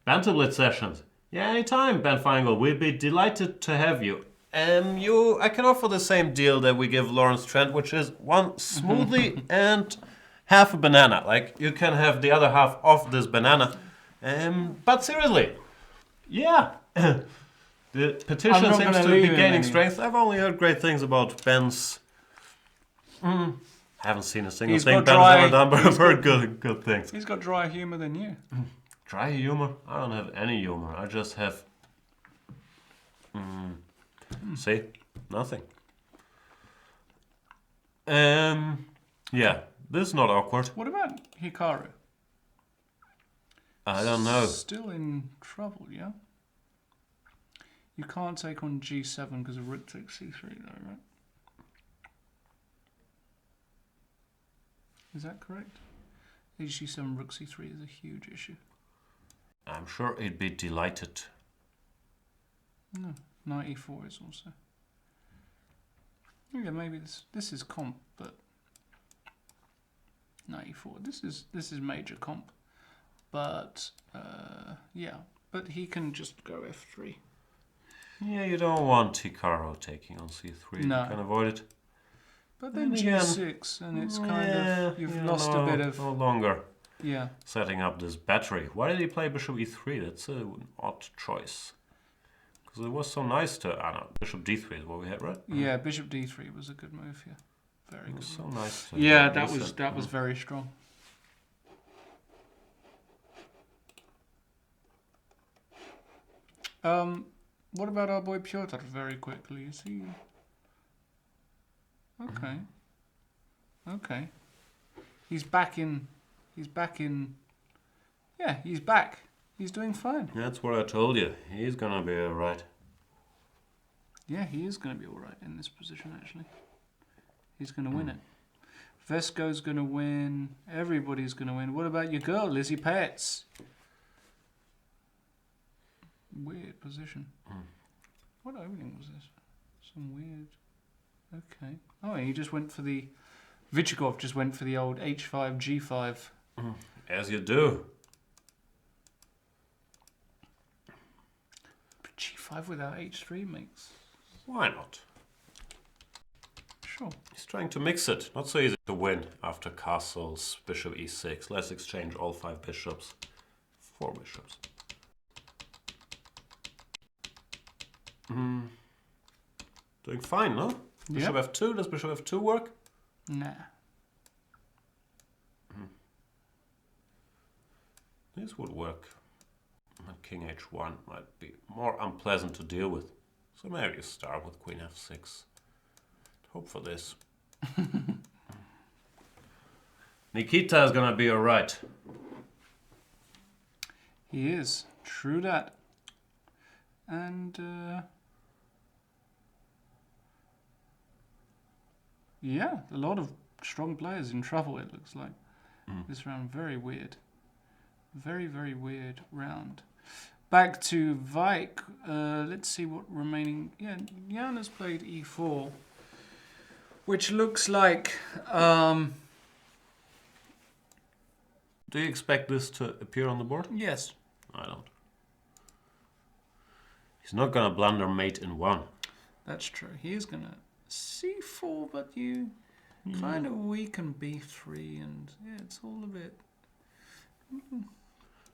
Bantamblitz sessions. Yeah, anytime, Ben Feingold. We'd be delighted to have you. I can offer the same deal that we give Lawrence Trent, which is one smoothie and half a banana. Like, you can have the other half of this banana. But seriously, yeah. The petition seems to be gaining strength. I've only heard great things about Ben's... Haven't seen a single thing Ben's ever done, but I've heard good things. He's got drier humour than you. Dry humor? I don't have any humor. I just have See? Nothing. Yeah, this is not awkward. What about Hikaru? I don't know. Still in trouble, yeah? You can't take on G7 because of rook takes C3 though, right? Is that correct? HG7 rook C3 is a huge issue. I'm sure he'd be delighted. No, knight E4 is also. Yeah, maybe this is comp, but knight E4. This is major comp, but yeah, but he can just go F3. Yeah, you don't want Hikaru taking on C3. No. You can avoid it. But then again, G6, and it's kind of you've lost a bit of no longer yeah. setting up this battery. Why did he play Bishop E3? That's an odd choice. Because it was so nice to... no, Bishop D3 is what we had, right? Yeah, Bishop D3 was a good move here. Very It good. was so move. nice to... Yeah, that was very strong. What about our boy Piotr? Very quickly, is he? Okay. Okay. He's back in. He's back in. Yeah, he's back. He's doing fine. That's what I told you. He's gonna be alright. Yeah, he is going to be all right in this position, actually. He's going to win it. Vesco's going to win. Everybody's going to win. What about your girl, Lizzie Petz? Weird position. What opening was this? Some weird... Okay. Oh, he just went for the... Vichikov just went for the old H5, G5. As you do. But G5 without H3 makes... Why not? Sure. He's trying to mix it. Not so easy to win after castles, bishop e6. Let's exchange all 5 bishops. 4 bishops. Doing fine, no? Bishop f2. Does bishop f2 work? Nah. This would work. King h1 might be more unpleasant to deal with. So maybe you start with queen f6. Hope for this. Nikita is gonna be alright. He is. True that. And, yeah, a lot of strong players in trouble, it looks like. This round, very weird. Very, very weird round. Back to Vike. Let's see what remaining... Yeah, Jan has played e4, which looks like... Do you expect this to appear on the board? yes. I don't. He's not gonna blunder mate in 1. That's true. He is going to c4, but you kind of weaken b3, and yeah, it's all a bit...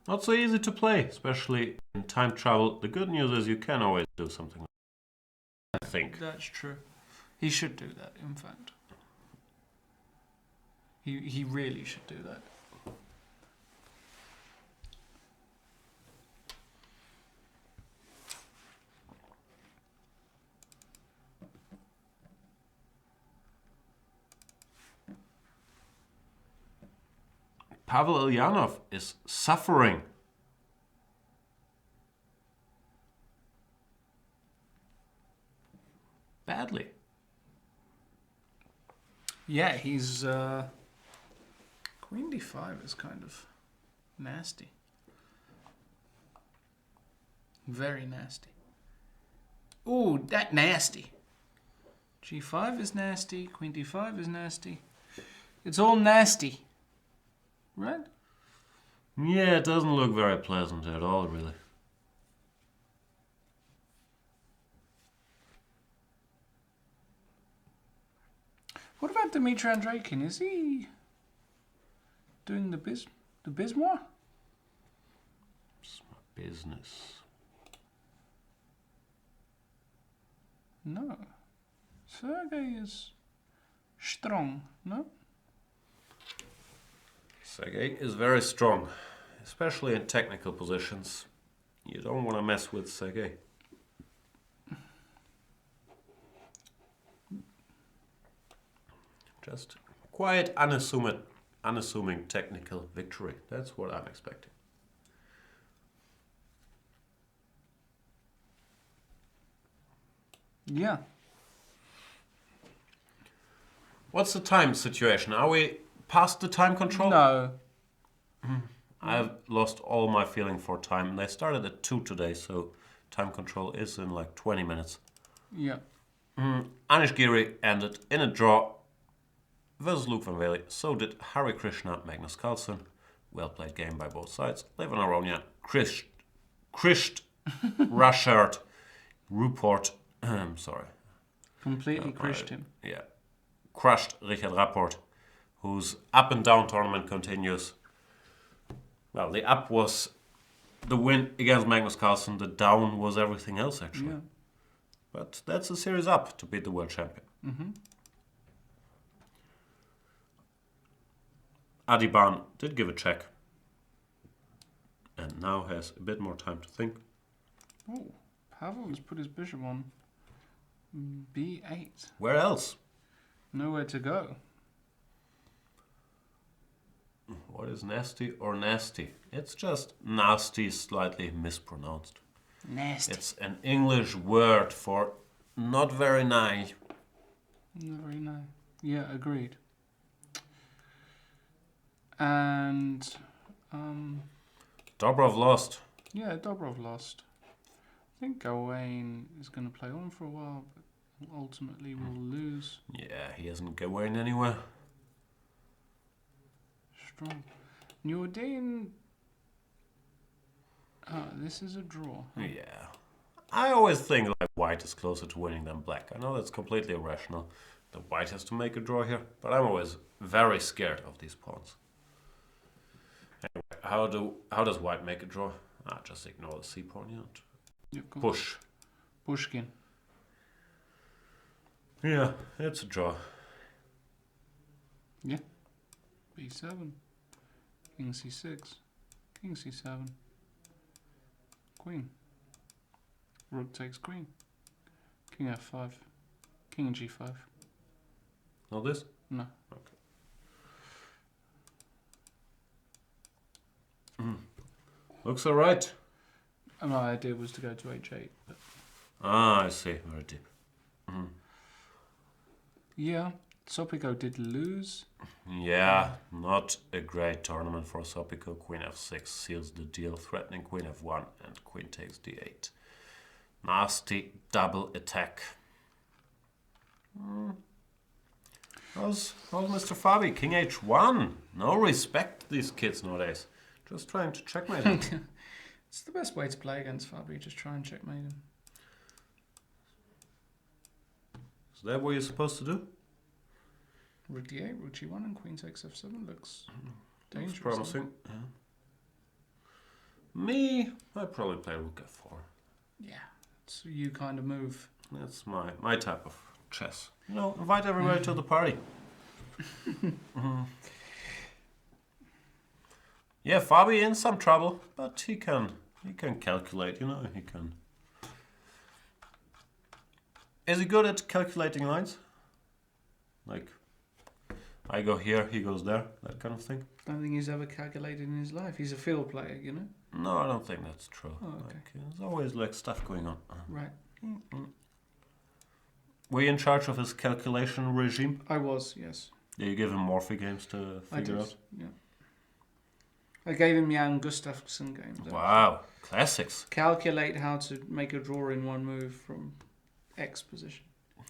Not so easy to play, especially in time travel. The good news is you can always do something like that, I think. That's true. He should do that, in fact. He really should do that. Pavel Ilyanov is suffering. Badly. Yeah, he's... Queen d5 is kind of nasty. Very nasty. Ooh, that nasty. G5 is nasty. Queen d5 is nasty. It's all nasty. Right? Yeah, it doesn't look very pleasant at all, really. What about Dmitry Andreikin? Is he doing the Bismarck? It's my business. No. Sergei is strong, no? Sergei is very strong, especially in technical positions. You don't want to mess with Sergei. Just quiet, unassuming technical victory. That's what I'm expecting. Yeah. What's the time situation? Are we past the time control? No. I've lost all my feeling for time. They started at 2 today, so time control is in like 20 minutes. Yeah. Anish Giri ended in a draw versus Luke van Wely. So did Hari Krishna, Magnus Carlsen. Well played game by both sides. Levin Aronia, Krisht, Rashard, Rupert. Sorry. Completely crushed him. Yeah. Crushed Richard Rapport, whose up and down tournament continues. Well, the up was the win against Magnus Carlsen. The down was everything else, actually. Yeah. But that's a series up to beat the world champion. Adiban did give a check. And now has a bit more time to think. Oh, Pavel has put his bishop on b8. Where else? Nowhere to go. What is nasty or nasty? It's just nasty, slightly mispronounced. Nasty. It's an English word for not very nice. Not very nice. Yeah, agreed. And, Dobrov lost. yeah, Dobrov lost. I think Gawain is going to play on for a while, but ultimately will lose. Yeah, he isn't going anywhere. Strong. Jordan. Oh, this is a draw. Yeah. I always think like white is closer to winning than black. I know that's completely irrational. The white has to make a draw here, but I'm always very scared of these pawns. Anyway, how does white make a draw? Just ignore the c pawn, yeah. Yeah, of course. Push. Pushkin. Yeah, it's a draw. Yeah. b7. King c6. King c7. Queen. Rook takes queen. King f5. King g5. Not this? No. Okay. Looks alright. My idea was to go to h8. But I see. Very deep. yeah, Sopiko did lose. Yeah, not a great tournament for Sopiko. Queen f6 seals the deal, threatening queen f1 and queen takes d8. Nasty double attack. How's Mr. Fabi? King h1. No respect these kids nowadays. Just trying to checkmate him. It's the best way to play against Fabi, just try and checkmate him. Is that what you're supposed to do? Rook d8, rook g1 and queen takes f7 looks dangerous. Looks promising. Yeah. Me, I'd probably play rook f4. Yeah, it's a you kind of move. That's my type of chess. You know, invite everybody to the party. Yeah, Fabi in some trouble, but he can calculate, you know, he can. Is he good at calculating lines? Like, I go here, he goes there, that kind of thing? I don't think he's ever calculated in his life. He's a field player, you know? No, I don't think that's true. Oh, okay. Like, there's always like stuff going on. Right. Were you in charge of his calculation regime? I was, yes. Did you give him Morphy games to I figure did, out? yeah. I gave him Jan Gustafsson games. Wow, classics. Calculate how to make a draw in one move from X position.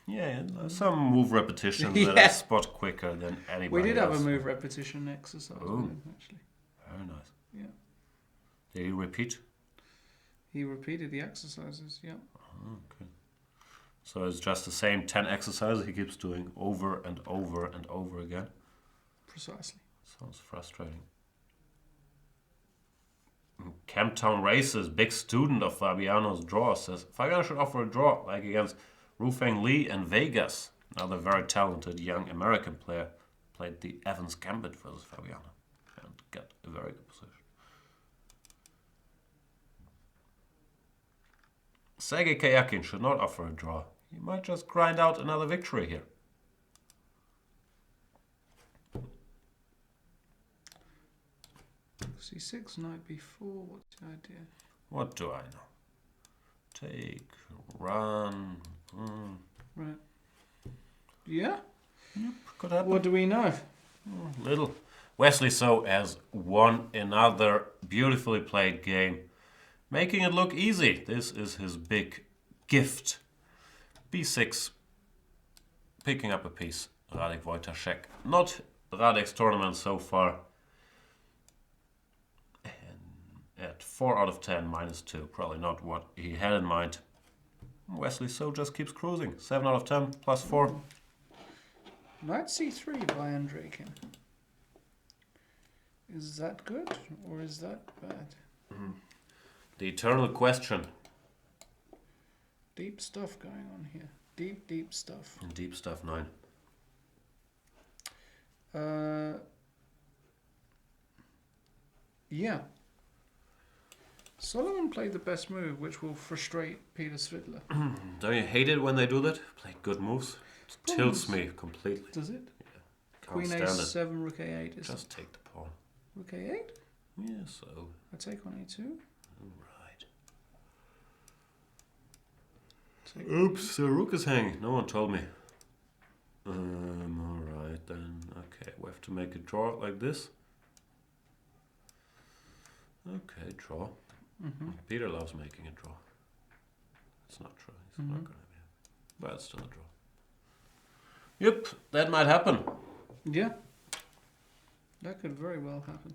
Yeah, some move repetitions that Yeah. I spot quicker than anybody We did have else. a move repetition exercise with him, actually. Very nice. Yeah. Did he repeat? He repeated the exercises, yeah. Oh, okay. So it's just the same 10 exercises he keeps doing over and over and over again? Precisely. Sounds frustrating. Camptown Races, big student of Fabiano's draw, says Fabiano should offer a draw like against Rufeng Lee and Vegas. Another very talented young American player played the Evans Gambit versus Fabiano and got a very good position. Sergei Kayakin should not offer a draw. He might just grind out another victory here. C6, knight B4. What's the idea? What do I know? Take, run. Right. Yeah? Could happen. What do we know? Little. Wesley So has won another beautifully played game, making it look easy. This is his big gift. B6, picking up a piece. Radek Wojtaszek. Not Radek's tournament so far. And at 4 out of 10, -2. Probably not what he had in mind. Wesley So just keeps cruising. 7 out of 10, +4. Knight C3 by Andreikin. Is that good or is that bad? The eternal question. Deep stuff going on here. Deep, deep stuff. Deep stuff 9. Yeah. Solomon played the best move, which will frustrate Peter Svidler. Don't you hate it when they do that? Play good moves. It tilts me completely. Does it? Can't Queen stand it. A7, Rook A8. Is Just take the pawn. Rook A8? Yeah, so. I take on A2. Right. Take Oops, the rook is hanging. No one told me. Alright then. Okay, we have to make a draw like this. Okay, draw. Peter loves making a draw. It's not true. He's not gonna be. But it's still a draw. Yep, that might happen. Yeah. That could very well happen.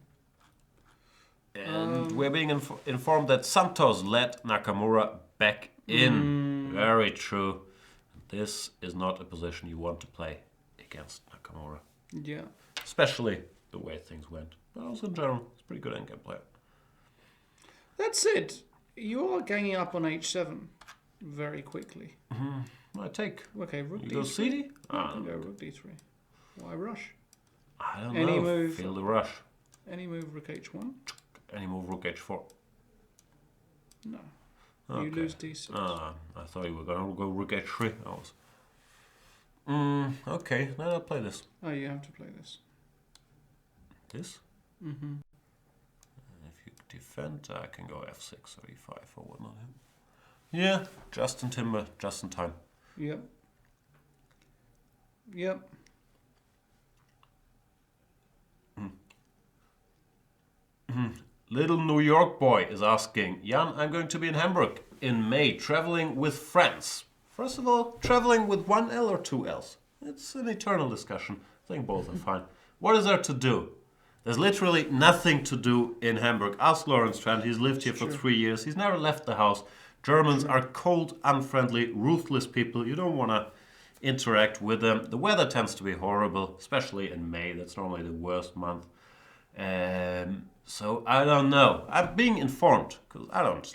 And we're being informed that Santos let Nakamura back in. Very true. This is not a position you want to play against Nakamura. Yeah. Especially the way things went. But also in general, it's a pretty good endgame player. That's it. You are ganging up on H7 very quickly. I take. Okay, Rook You D3. go CD? I can go Rook D3. Why rush? I don't Any know. move. Feel the rush. Any move Rook H1? Any move Rook H4? No. Okay. You lose D6. I thought you were going to go Rook H3. I was. Okay, then I'll play this. Oh, you have to play this. This? Mm-hmm. If you defend, I can go F6 or E5 or whatnot. Yeah, just in timber, just in time. Yep. Yep. Little New York boy is asking, Jan, I'm going to be in Hamburg in May, traveling with friends. First of all, traveling with one L or two Ls? It's an eternal discussion. I think both are fine. What is there to do? There's literally nothing to do in Hamburg. Ask Lawrence Trent, he's lived here for 3 years. He's never left the house. Germans are cold, unfriendly, ruthless people. You don't want to interact with them. The weather tends to be horrible, especially in May. That's normally the worst month. So I don't know. I'm being informed, because I don't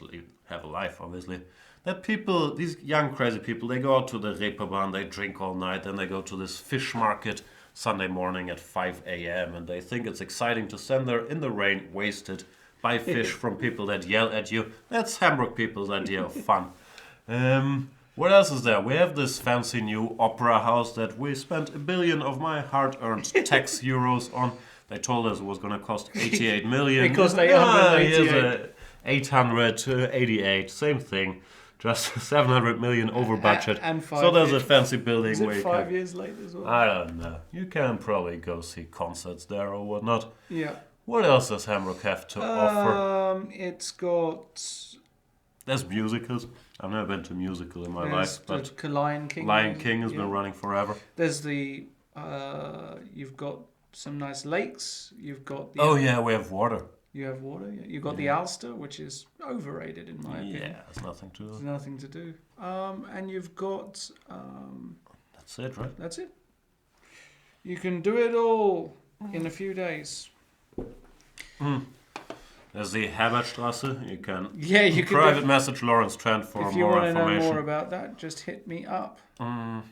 have a life, obviously, that people, these young crazy people, they go out to the Reeperbahn, they drink all night, then they go to this fish market Sunday morning at 5 a.m. and they think it's exciting to stand there in the rain, wasted, buy fish from people that yell at you. That's Hamburg people's idea of fun. What else is there? We have this fancy new opera house that we spent $1 billion of my hard-earned tax euros on. They told us it was going to cost 88 million. It cost 888. Here's a 888, same thing. Just 700 million over budget. And 5 so there's years. a fancy building Is where it you 5 can, years late as well? I don't know. You can probably go see concerts there or whatnot. Yeah. What else does Hamburg have to offer? It's got... There's musicals. I've never been to a musical in my life, but Lion King. Lion King has been running forever. There's the... you've got some nice lakes. You've got the... Oh yeah, we have water. You have water. Yeah. You've got the Ulster, which is overrated in my opinion. Yeah, there's nothing to There's do. nothing to do. And you've got... That's it, right? that's it. You can do it all in a few days. There's the Herbertstrasse. You can You can private message Lawrence Trent for if you more want to know information. more about that, just hit me up. No,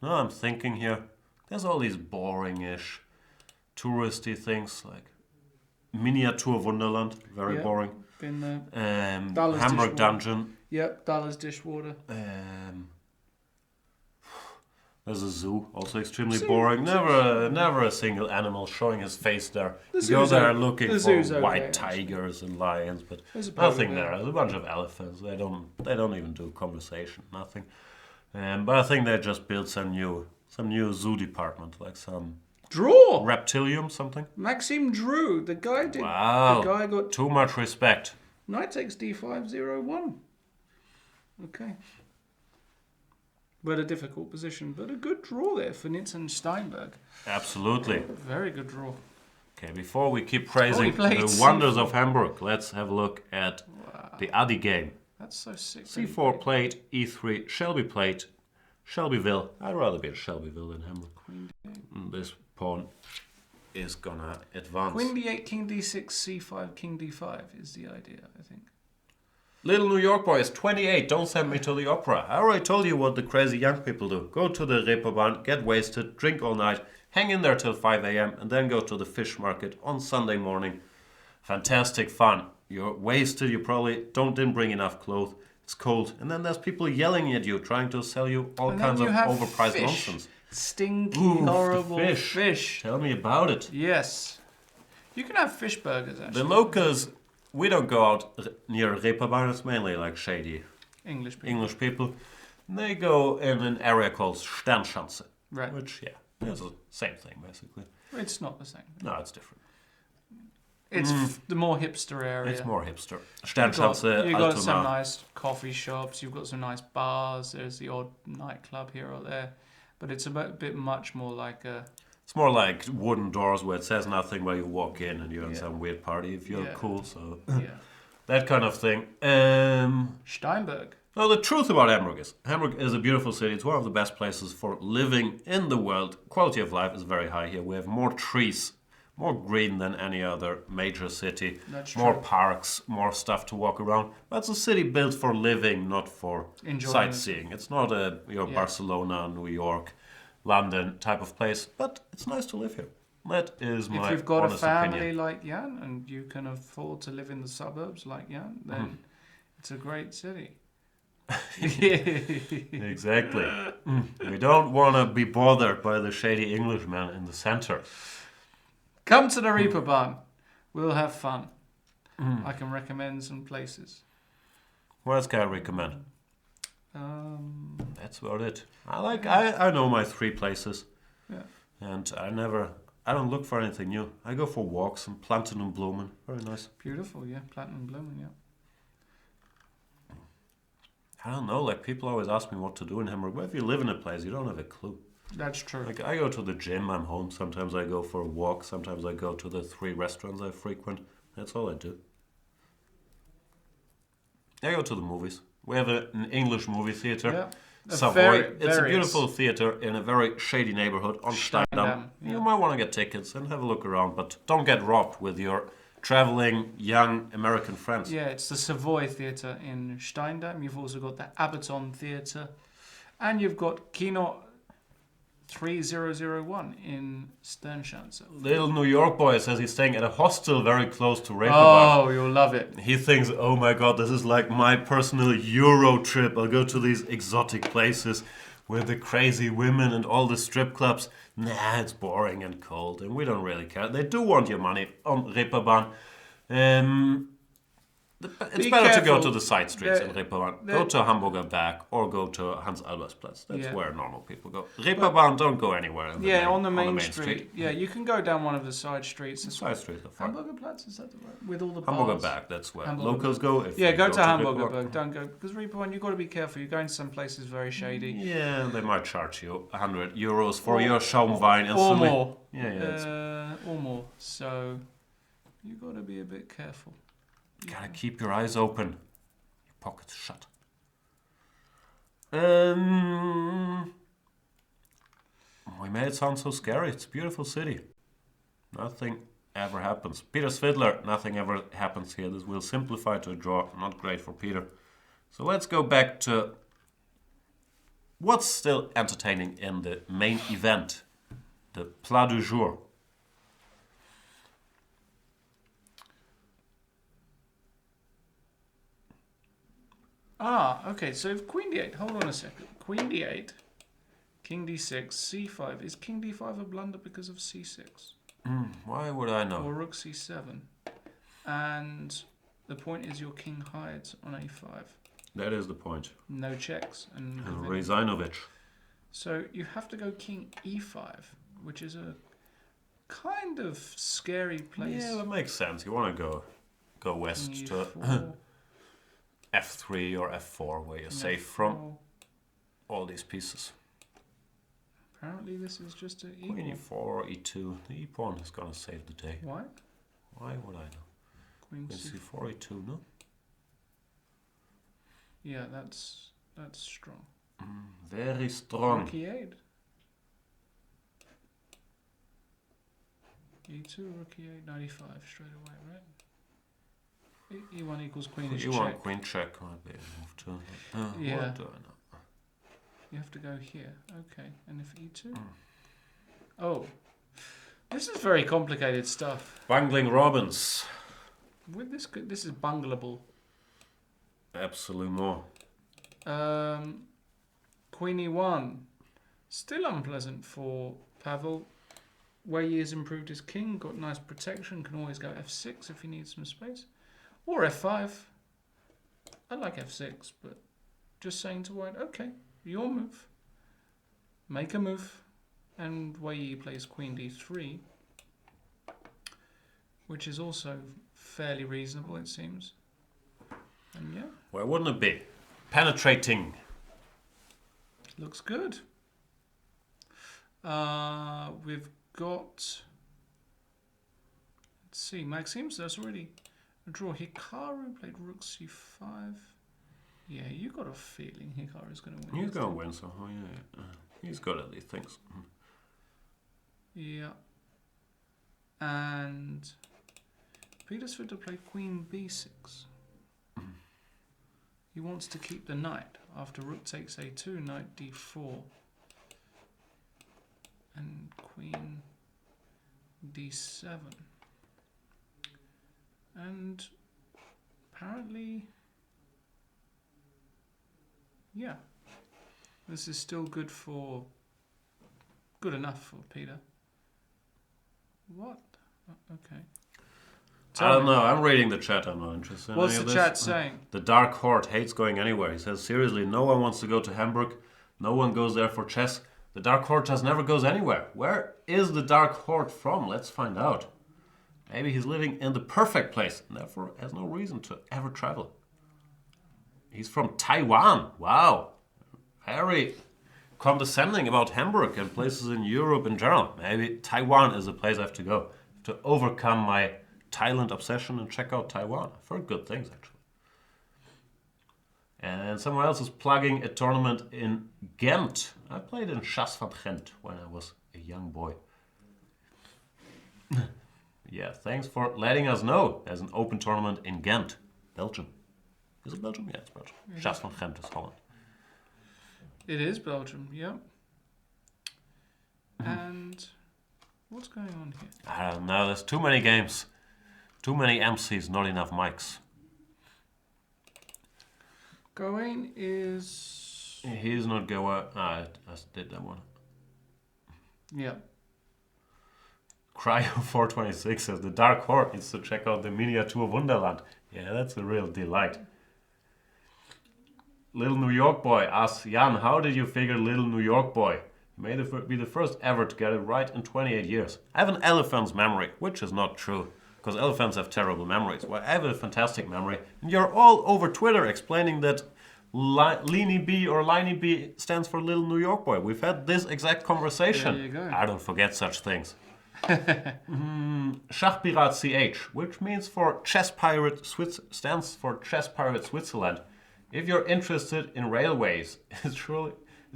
I'm thinking here. There's all these boring-ish, touristy things like Miniatur Wunderland. Very Yeah. boring. Been there. Hamburg Dishwater. Dungeon. Yep, Dallas Dishwater. There's a zoo, also extremely boring. Never a single animal showing his face there. You go there looking for white tigers and lions, but nothing there. There's a bunch of elephants. They don't even do conversation. Nothing. But I think they just built some new zoo department, like some reptilium something. Maxime Drew, the guy did. Wow. The guy got too much respect. knight takes d5, 0-1. Okay. But a difficult position, but a good draw there for Nitz and Steinberg. Absolutely. Very good draw. Okay, before we keep praising the wonders of Hamburg, let's have a look at the Adi game. That's so sick. C4 played, E3, Shelby played, Shelbyville. I'd rather be at Shelbyville than Hamburg. This pawn is gonna advance. Queen d8, king d6, c5, king d5 is the idea, I think. Little New York boy is 28. Don't send me to the opera. I already told you what the crazy young people do. Go to the Reeperbahn, get wasted, drink all night, hang in there till 5 a.m. and then go to the fish market on Sunday morning. Fantastic fun. You're wasted. You probably didn't bring enough clothes. It's cold. And then there's people yelling at you, trying to sell you all kinds of overpriced nonsense. Stinky, horrible fish. Tell me about it. Yes. You can have fish burgers, actually. The locals... We don't go out near Reeperbahn, it's mainly like shady English people. They go in an area called Sternschanze. Right. Which, is the same thing, basically. It's not the same. No, it's different. It's the more hipster area. It's more hipster. Sternschanze, You've got some nice coffee shops, you've got some nice bars, there's the odd nightclub here or there. But it's a bit much more like a... It's more like wooden doors where it says nothing where you walk in and you're in some weird party if you're cool. So that kind of thing. Steinberg. Well, the truth about Hamburg is a beautiful city. It's one of the best places for living in the world. Quality of life is very high here. We have more trees, more green than any other major city. That's more true. parks, more stuff to walk around. But it's a city built for living, not for sightseeing. It's not Barcelona, New York, London type of place, but it's nice to live here. That is my honest opinion. If you've got a family like Jan and you can afford to live in the suburbs like Jan, then it's a great city. Exactly. We don't want to be bothered by the shady Englishman in the center. Come to the Reeperbahn. We'll have fun. I can recommend some places. What else can I recommend? That's about it. I know my 3 places. Yeah. And I don't look for anything new. I go for walks in Plantenblumen. Very nice. Beautiful, yeah. Plantenblumen, yeah. I don't know, like people always ask me what to do in Hamburg. But if you live in a place, you don't have a clue. That's true. Like I go to the gym, I'm home. Sometimes I go for a walk. Sometimes I go to the 3 restaurants I frequent. That's all I do. I go to the movies. We have an English movie theater. Yeah. Savoy. It's a beautiful theater in a very shady neighborhood on Steindamm. You might want to get tickets and have a look around, but don't get robbed with your traveling young American friends. Yeah, it's the Savoy Theatre in Steindamm. You've also got the Adiban Theatre. And you've got Kino 3001 in Sternschanze. Little New York boy says he's staying at a hostel very close to Reeperbahn. Oh, you'll love it. He thinks, oh my god, this is like my personal Euro trip. I'll go to these exotic places with the crazy women and all the strip clubs. Nah, it's boring and cold and we don't really care. They do want your money on Reeperbahn. It's better to go to the side streets in Reeperbahn. Go to Hamburger Berg or go to Hans-Albertsplatz. That's where normal people go. Reeperbahn, don't go anywhere. On the main street. Yeah, you can go down one of the side streets. Side streets are fine. Hamburger Platz, is that the right? With all the bars? Hamburger Berg, that's where locals go. Go to Hamburger Berg. Don't go, because Reeperbahn, you've got to be careful. You're going to some places very shady. Yeah, they might charge you €100 for your Schaumwein instantly. Or more. Yeah. Or more. So, you've got to be a bit careful. You gotta keep your eyes open, your pockets shut. We made it sound so scary. It's a beautiful city. Nothing ever happens. Peter's Fiddler, nothing ever happens here. This will simplify to a draw. Not great for Peter. So let's go back to what's still entertaining in the main event, the plat du jour. Okay, so if Queen d8, hold on a second. Queen d8, King d6, c5. Is king d5 a blunder because of c6? Why would I know? Or rook c7. And the point is your king hides on a5. That is the point. No checks. And Rezainovich. so you have to go king e5, which is a kind of scary place. Yeah, that makes sense. You want to go west King to e4, f3 or f4, where you're king safe f4. from all these pieces. Apparently this is just an Queen equal. e4 or e2. The e pawn is gonna save the day. Why? Why would I know? Queen Queen c4. c4, e2, no? Yeah, that's strong. Very strong. Rook e8. E2, rook e8, 95 straight away, right? E1 equals queen is You check. want queen check, might be a move too. Yeah. What do I know? You have to go here. Okay, and if e2? Oh, this is very complicated stuff. Bungling Robbins. With this is bungleable. Absolument. Queen e1. Still unpleasant for Pavel. Wei has improved his king, got nice protection, can always go f6 if he needs some space. Or f5. I like f6, but just saying to White, okay, your move. Make a move. And Wei plays queen d3, which is also fairly reasonable, it seems. And yeah. Why wouldn't it be? Penetrating. Looks good. We've got... Let's see, Maxim's, that's already a draw. Hikaru played rook c5. Yeah, you got a feeling Hikaru's going to win. He's going to win somehow, yeah. He's good at these things. Yeah. And Petersford to play queen b6. He wants to keep the knight. After rook takes a2, knight d4. And queen d7. And apparently, yeah, this is still good enough for Peter. What? Okay. I don't know. I'm reading the chat. I'm not interested in What's any the of chat this. saying? The Dark Horde hates going anywhere. He says, seriously, no one wants to go to Hamburg. No one goes there for chess. The Dark Horde just never goes anywhere. Where is the Dark Horde from? Let's find out. Maybe he's living in the perfect place and therefore has no reason to ever travel. He's from Taiwan. Wow. Very condescending about Hamburg and places in Europe in general. Maybe Taiwan is the place I have to go to overcome my Thailand obsession and check out Taiwan. I've heard good things, actually. And someone else is plugging a tournament in Ghent. I played in Chas van Gent when I was a young boy. Yeah, thanks for letting us know. There's an open tournament in Ghent, Belgium. Is it Belgium? Yeah, it's Belgium. Chas van Gent is Holland. It is Belgium, yeah. And what's going on here? I don't know. There's too many games. Too many MCs, not enough mics. Gawain is... He's not Goa. I did that one. Yeah. Cryo426 says, the Dark Horde needs to check out the Miniatur Wunderland. Yeah, that's a real delight. Little New York Boy asks, Jan, how did you figure Little New York Boy? You may be the first ever to get it right in 28 years. I have an elephant's memory, which is not true, because elephants have terrible memories. Well, I have a fantastic memory, and you're all over Twitter explaining that Leany B or Liney B stands for Little New York Boy. We've had this exact conversation. There you go. I don't forget such things. Schachpirat CH, which means for Chess Pirate stands for Chess Pirate Switzerland. If you're interested in railways, it's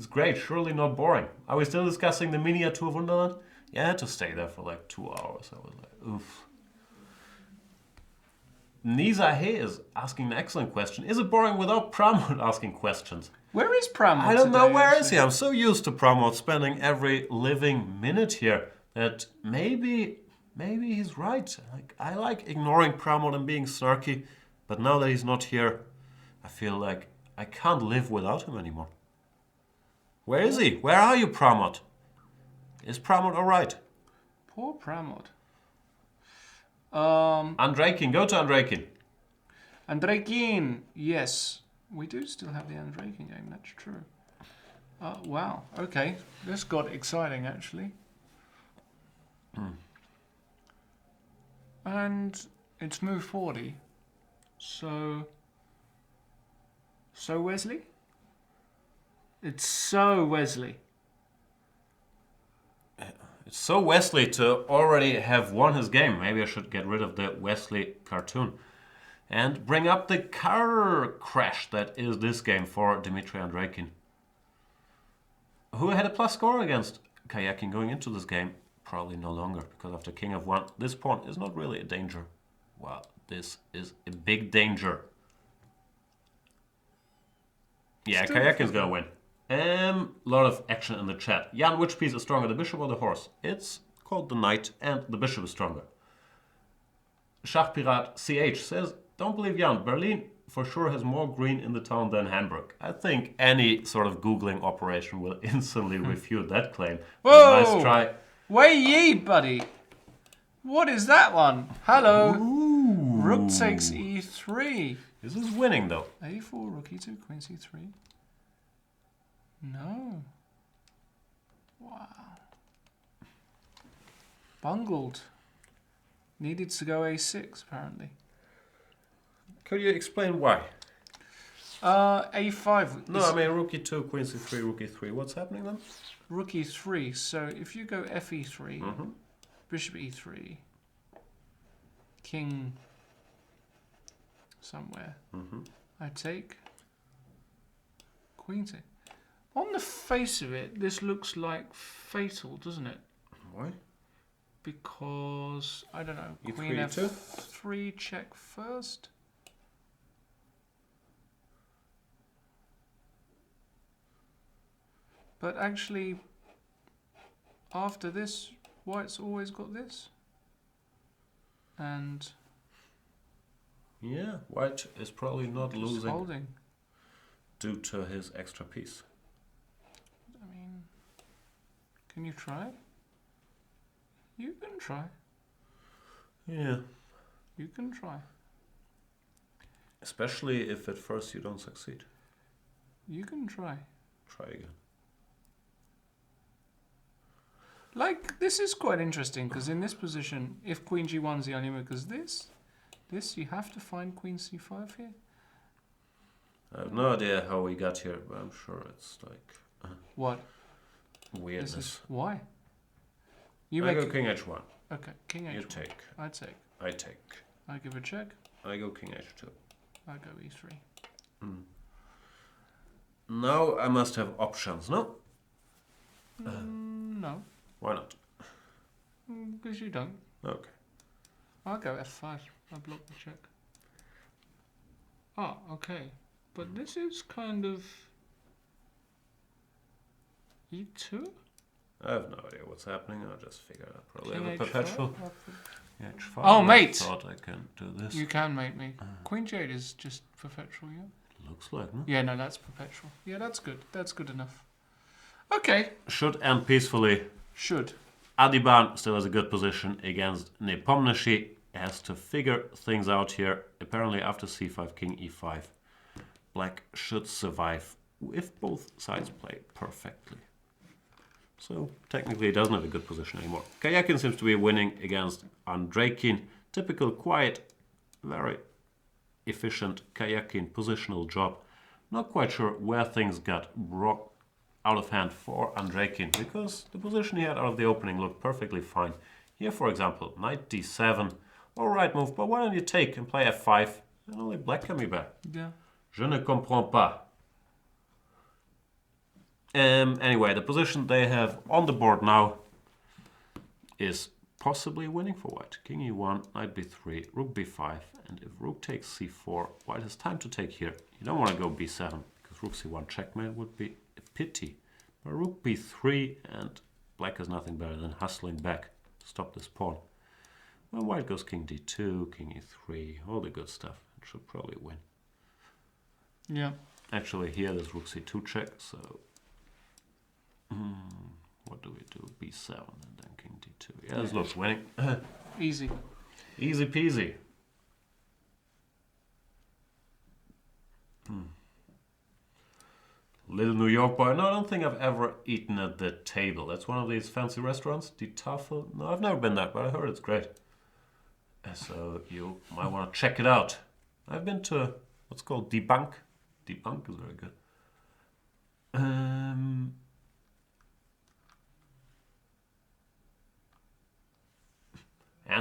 great, surely not boring. Are we still discussing the Miniatur Wunderland? Yeah, I had to stay there for like 2 hours. I was like, oof. Nisa He is asking an excellent question. Is it boring without Pramod asking questions? Where is Pramod I don't know, today, where is actually? he? I'm so used to Pramod spending every living minute here that maybe he's right. I like ignoring Pramod and being snarky, but now that he's not here, I feel like I can't live without him anymore. Where is he? Where are you, Pramod? Is Pramod alright? Poor Pramod. Andreikin, go to Andreikin. Andreikin, yes. We do still have the Andreikin game, that's true. Wow, okay. This got exciting, actually. And it's move 40. So Wesley? It's so Wesley. It's so Wesley to already have won his game. Maybe I should get rid of the Wesley cartoon. And bring up the car crash that is this game for Dmitry Andreikin. Who had a plus score against Kayakin going into this game? Probably no longer, because after king of 1, this pawn is not really a danger. Wow, this is a big danger. Yeah, Kayakin's gonna win. Lot of action in the chat. Jan, which piece is stronger, the bishop or the horse? It's called the knight, and the bishop is stronger. Schachpirat CH says, don't believe Jan, Berlin for sure has more green in the town than Hamburg. I think any sort of Googling operation will instantly refute that claim. Whoa! Nice try. Way ye, buddy. What is that one? Hello. Ooh. Rook takes e3. This is winning though. a4, rook e2, queen c3. No. Wow. Bungled. Needed to go a6, apparently. Could you explain why? a5. No, I mean rook e2, queen c3, rook e3. What's happening then? Rook e3. So if you go fe3, bishop e3, king somewhere, I take queen take. On the face of it, this looks like fatal, doesn't it? Why? Because, I don't know, E3, queen E2? f3 check first. But actually, after this, white's always got this. And Yeah, white is probably not just losing holding. due to his extra piece. I mean, can you try? You can try. Yeah. You can try. Especially if at first you don't succeed. You can try. Try again. Like, this is quite interesting, because in this position, if queen g1 is the only move, because this, you have to find queen c5 here. I have no idea how we got here, but I'm sure it's like What? weirdness. This is, why? You I make go king h1. Okay, king h1. You take. I take. I take. I give a check. I go king h2. I go e3. Now I must have options, no? No, Why not? because you don't. Okay. I'll go f5. I block the check. Oh, okay. But this is kind of e2? I have no idea what's happening. I'll just figure it out. Probably King have a h5? perpetual. h5. Oh, I mate! thought I can do this. You can mate me. Queen j8 is just perpetual, yeah? Looks like, no? Yeah, no, that's perpetual. Yeah, that's good. That's good enough. Okay. Should end peacefully. Should. Adiban still has a good position against Nepomniachtchi. Has to figure things out here. Apparently after c5, king e5. Black should survive if both sides play perfectly. So technically he doesn't have a good position anymore. Kayakin seems to be winning against Andreikin. Typical quiet, very efficient Kayakin positional job. Not quite sure where things got out of hand for Andreikin, because the position he had out of the opening looked perfectly fine. Here, for example, knight d7, all right move, but why don't you take and play f5, and only black can be back. Yeah. Je ne comprends pas. Anyway, the position they have on the board now is possibly winning for white. King e1, knight b3, rook b5, and if rook takes c4, white has time to take here. You don't want to go b7, because rook c1 checkmate would be a pity. But rook b3, and black has nothing better than hustling back to stop this pawn. Well, white goes king d2, king e3, all the good stuff. It should probably win. Yeah. Actually, here there's rook c2 check, so What do we do? B7 and then king d2. Yeah, this looks winning. Easy. Easy peasy. Little New York boy. No, I don't think I've ever eaten at the table. That's one of these fancy restaurants. Die Tafel. No, I've never been there, but I heard it's great. So you might want to check it out. I've been to what's called Die Bank. Die Bank is very good. And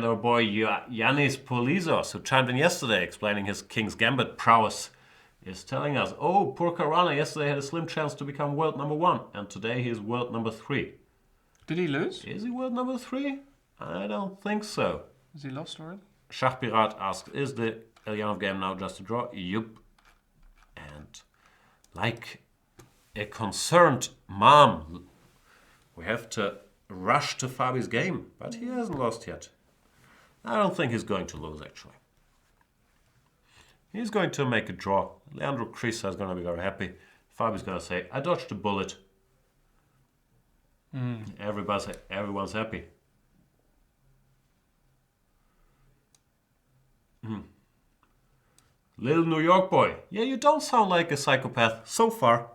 our boy Yanis Polizos, who chimed in yesterday explaining his King's Gambit prowess, is telling us, oh, poor Karana yesterday had a slim chance to become world number 1, and today he is world number 3. Did he lose? Is he world number 3? I don't think so. Has he lost already? Shachpirat asks, is the Ilyanov game now just a draw? Yup. And like a concerned mom, we have to rush to Fabi's game, but he hasn't lost yet. I don't think he's going to lose, actually. He's going to make a draw. Leandro Crisa is going to be very happy. Fabi's going to say, I dodged a bullet. Everyone's happy. Little New York boy. Yeah, you don't sound like a psychopath so far.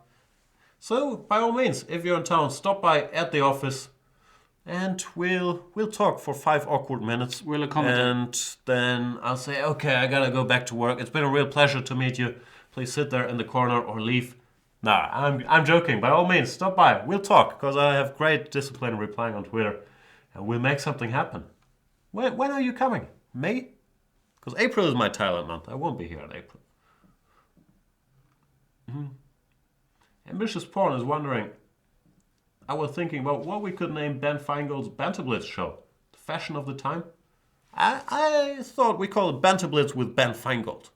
So, by all means, if you're in town, stop by at the office. And we'll talk for 5 awkward minutes. We'll accommodate. And then I'll say, okay, I gotta go back to work. It's been a real pleasure to meet you. Please sit there in the corner or leave. Nah, I'm joking. By all means, stop by. We'll talk, because I have great discipline replying on Twitter. And we'll make something happen. When are you coming? May? Because April is my Thailand month. I won't be here in April. Ambitious Porn is wondering, I was thinking about what we could name Ben Feingold's Banterblitz show. The fashion of the time. I thought we call it Banterblitz with Ben Feingold.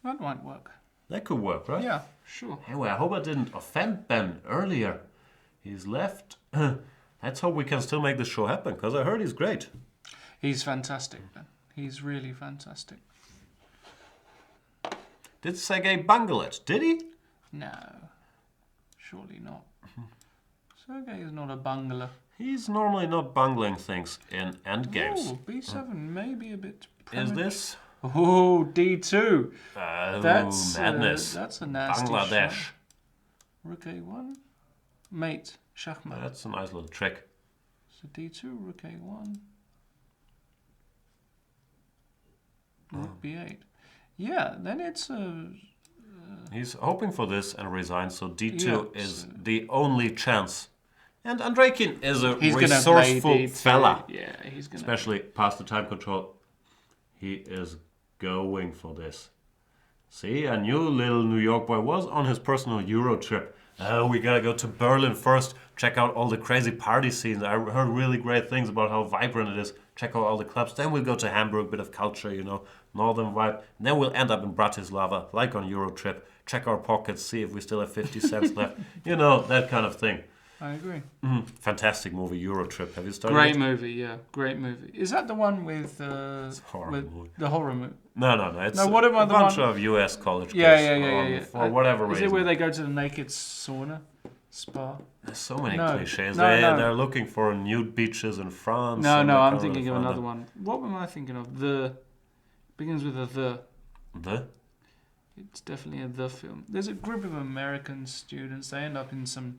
That might work. That could work, right? Yeah, sure. Anyway, I hope I didn't offend Ben earlier. He's left. Let's hope we can still make this show happen, because I heard he's great. He's fantastic, Ben. He's really fantastic. Did Sergei bungle it? Did he? No, surely not. Sergei is not a bungler. He's normally not bungling things in endgames. Oh, B7 may be a bit Is this? Oh, D2. That's madness. That's a nasty Bangladesh. shot. Rook A1. Mate, Shachmat. That's a nice little trick. So D2, Rook A1. Rook B8. Yeah, then it's a... He's hoping for this and resigns, so D2 Yeah, is the only chance. And Andreikin is a He's resourceful fella. Yeah, he's gonna... Especially past the time control. He is going for this. See, I knew little New York boy was on his personal Euro trip. Oh, we gotta go to Berlin first, check out all the crazy party scenes. I heard really great things about how vibrant it is. Check out all the clubs. Then we'll go to Hamburg, bit of culture, you know, northern vibe. And then we'll end up in Bratislava, like on Euro trip. Check our pockets, see if we still have 50 cents left. You know, that kind of thing. I agree. Fantastic movie, Euro Trip. Have you started Great it? movie, yeah. Great movie. Is that the one with, horror with movie. the horror movie? No. It's what about a the bunch one- of US college Yeah, kids. yeah. For whatever Is reason. it where they go to the naked sauna spa? There's so many No. cliches. No, no. They're looking for nude beaches in France. No, and no, they I'm can't thinking really of find another them. one. What am I thinking of? The begins with a the. The? It's definitely a the film. There's a group of American students. They end up in some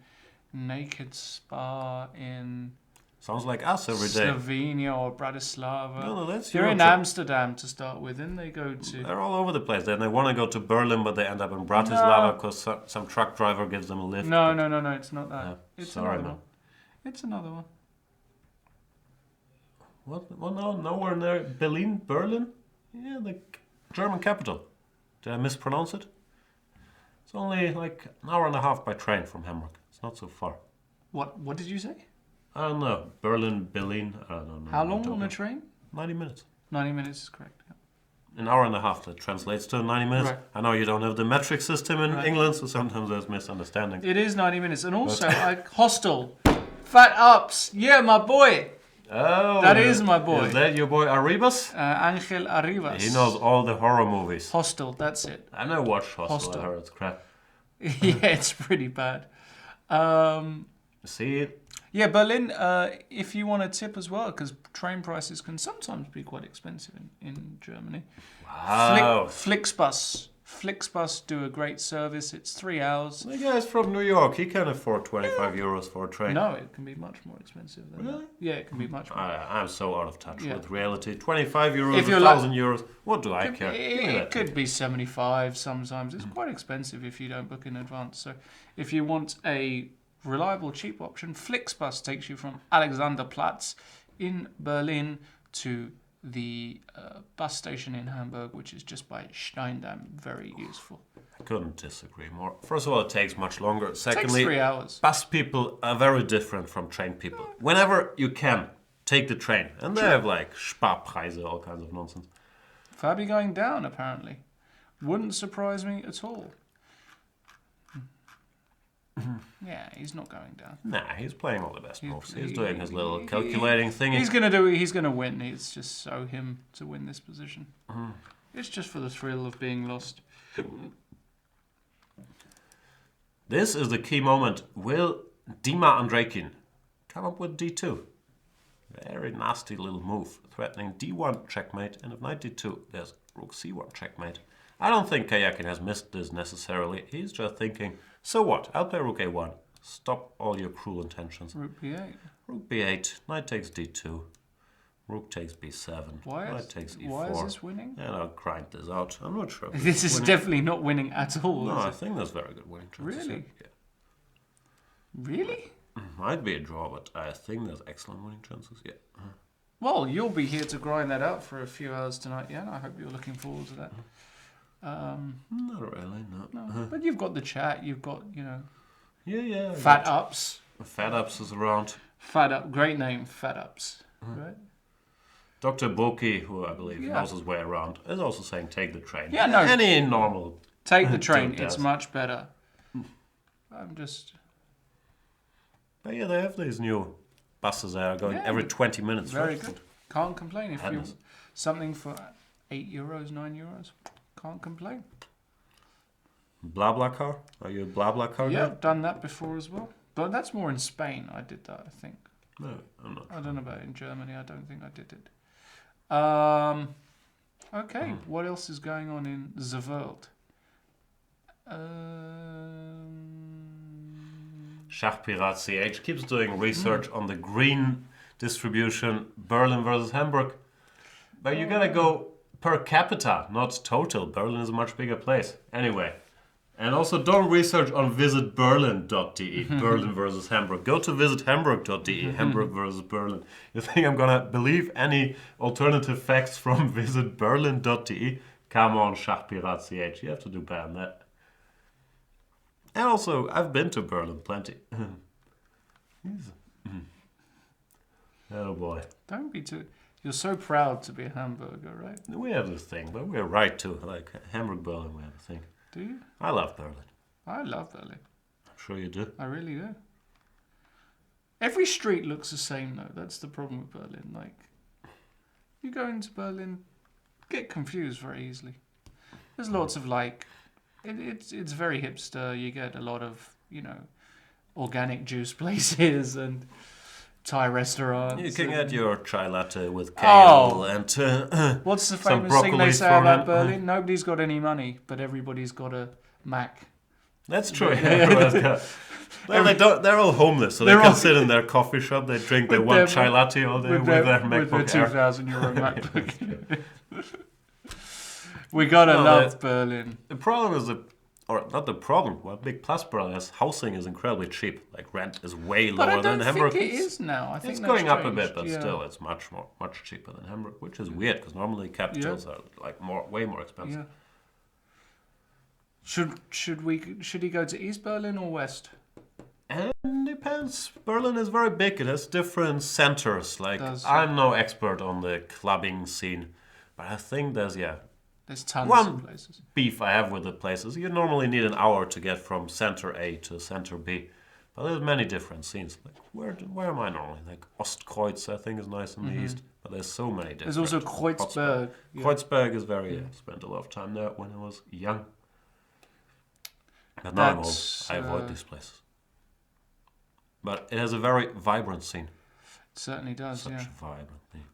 naked spa in Sounds like us every day. Slovenia or Bratislava. No, that's They're in Euro Trip. Amsterdam to start with, then they go to... They're all over the place. Then they want to go to Berlin, but they end up in Bratislava because some truck driver gives them a lift. No, but- it's not that. Yeah, It's sorry, another man. one. It's another one. What? Well, no, nowhere near Berlin? Yeah, the German capital. Did I mispronounce it? It's only like an hour and a half by train from Hamburg. It's not so far. What did you say? I don't know. Berlin, I don't know. How I long don't on know. a train? 90 minutes. 90 minutes is correct. Yeah. An hour and a half, that translates to 90 minutes. Right. I know you don't have the metric system in Right. England, so sometimes there's misunderstandings. It is 90 minutes. And also, Hostel. Fat Ups. Yeah, my boy. Oh, That is my boy. Is that your boy Arribas? Angel Arribas. He knows all the horror movies. Hostel, that's it. I've never watched Hostel. Hostel. I heard it's crap. Yeah, it's pretty bad. See it? Yeah, Berlin, if you want a tip as well, because train prices can sometimes be quite expensive in Germany. Wow. Flixbus. Flixbus do a great service. It's 3 hours. The guy's from New York. He can afford 25 euros for a train. No, it can be much more expensive than Really? that. Yeah, it can be much more. I'm so out of touch Yeah. with reality. 25 euros, If you're 1,000 euros. What do I care? Give me It that. could be 75 sometimes. It's quite expensive if you don't book in advance. So if you want a reliable, cheap option, Flixbus takes you from Alexanderplatz in Berlin to the bus station in Hamburg, which is just by Steindamm. Very useful. I couldn't disagree more. First of all, it takes much longer. Secondly, Takes 3 hours. bus people are very different from train people. Whenever you can, take the train. And they have like Sparpreise, all kinds of nonsense. Fabi going down, apparently. Wouldn't surprise me at all. Yeah, he's not going down. Nah, he's playing all the best moves. He's he- doing his little calculating thing. He's gonna win. It's just so him to win this position. It's just for the thrill of being lost. This is the key moment. Will Dima Andreikin come up with d2? Very nasty little move. Threatening d1 checkmate, and if knight d2, there's rook c1 checkmate. I don't think Kayakin has missed this necessarily. He's just thinking, so what? I'll play rook a1. Stop all your cruel intentions. Rook b8. Rook b8, knight takes d2. Rook takes b7. Knight takes e4. Why is this winning? And I'll grind this out. I'm not sure. if This it's is winning. definitely not winning at all. No, is I it? think there's very good winning chances. Really? Yeah. Really? Might be a draw, but I think there's excellent winning chances. Yeah. Well, you'll be here to grind that out for a few hours tonight, yeah? And I hope you're looking forward to that. Not really, no. No, but you've got the chat. You've got, Yeah. I Fat got- Ups. Fat Ups is around. Fat Up. Great name, Fat Ups. Right? Dr. Boki, who I believe Yeah. knows his way around, is also saying take the train. Yeah, no. Any normal. Take the train. Dude It's does. much better. I'm just But yeah, they have these new buses that are going Yeah, every 20 minutes. very right? good. Can't complain. If you Madness. something for €8, €9, can't complain. BlaBlaCar? Are you a BlaBlaCar Yeah, guy? I've done that before as well. But that's more in Spain. I did that, I think. No, I'm not. I don't know about in Germany. I don't think I did it. Okay, what else is going on in the world? Schachpirat CH keeps doing research on the green distribution, Berlin versus Hamburg. But you gotta go per capita, not total. Berlin is a much bigger place. Anyway. And also don't research on visitberlin.de, Berlin versus Hamburg. Go to visithamburg.de, Hamburg versus Berlin. You think I'm gonna believe any alternative facts from visitberlin.de? Come on, Schachpirat CH, you have to do better than that. And also, I've been to Berlin plenty. Oh boy. Don't be too. You're so proud to be a Hamburger, right? We have this thing, but we're right too. Like Hamburg, Berlin, we have a thing. Do you? I love Berlin. I love Berlin. I'm sure you do. I really do. Every street looks the same though. That's the problem with Berlin. Like, you go into Berlin, get confused very easily. There's lots of like, it's very hipster. You get a lot of organic juice places and Thai restaurants. You can and- get your chai latte with kale and What's the some famous thing they broccoli say thrown about in. Berlin? Nobody's got any money, but everybody's got a Mac. That's true. Everyone's got- Well, they don't. They're all homeless, so they They're can all- sit in their coffee shop. They drink their With one their- chai latte all day with their MacBook Air. €2,000 MacBook. We gotta No, love Berlin. The problem is or not the problem. Well, big plus Berlin is housing is incredibly cheap. Like rent is way But I lower don't than Hamburg. think it is now. I think It's that's going up a changed, bit, but yeah. still, it's much cheaper than Hamburg, which is weird because normally capitals are like way more expensive. Yeah. Should he go to East Berlin or West? And depends. Berlin is very big. It has different centers. Like Does, I'm no expert on the clubbing scene, but I think there's There's tons One- of places. beef I have with the places. You normally need an hour to get from center A to center B. But there's many different scenes. Like where am I normally? Like Ostkreuz, I think, is nice in the east. But there's so many different. There's also hotspots. Kreuzberg. Yeah. Kreuzberg is very. I spent a lot of time there when I was young. But now I'm old. That's, I avoid these places. But it has a very vibrant scene. It certainly does, Such yeah. a vibrant scene.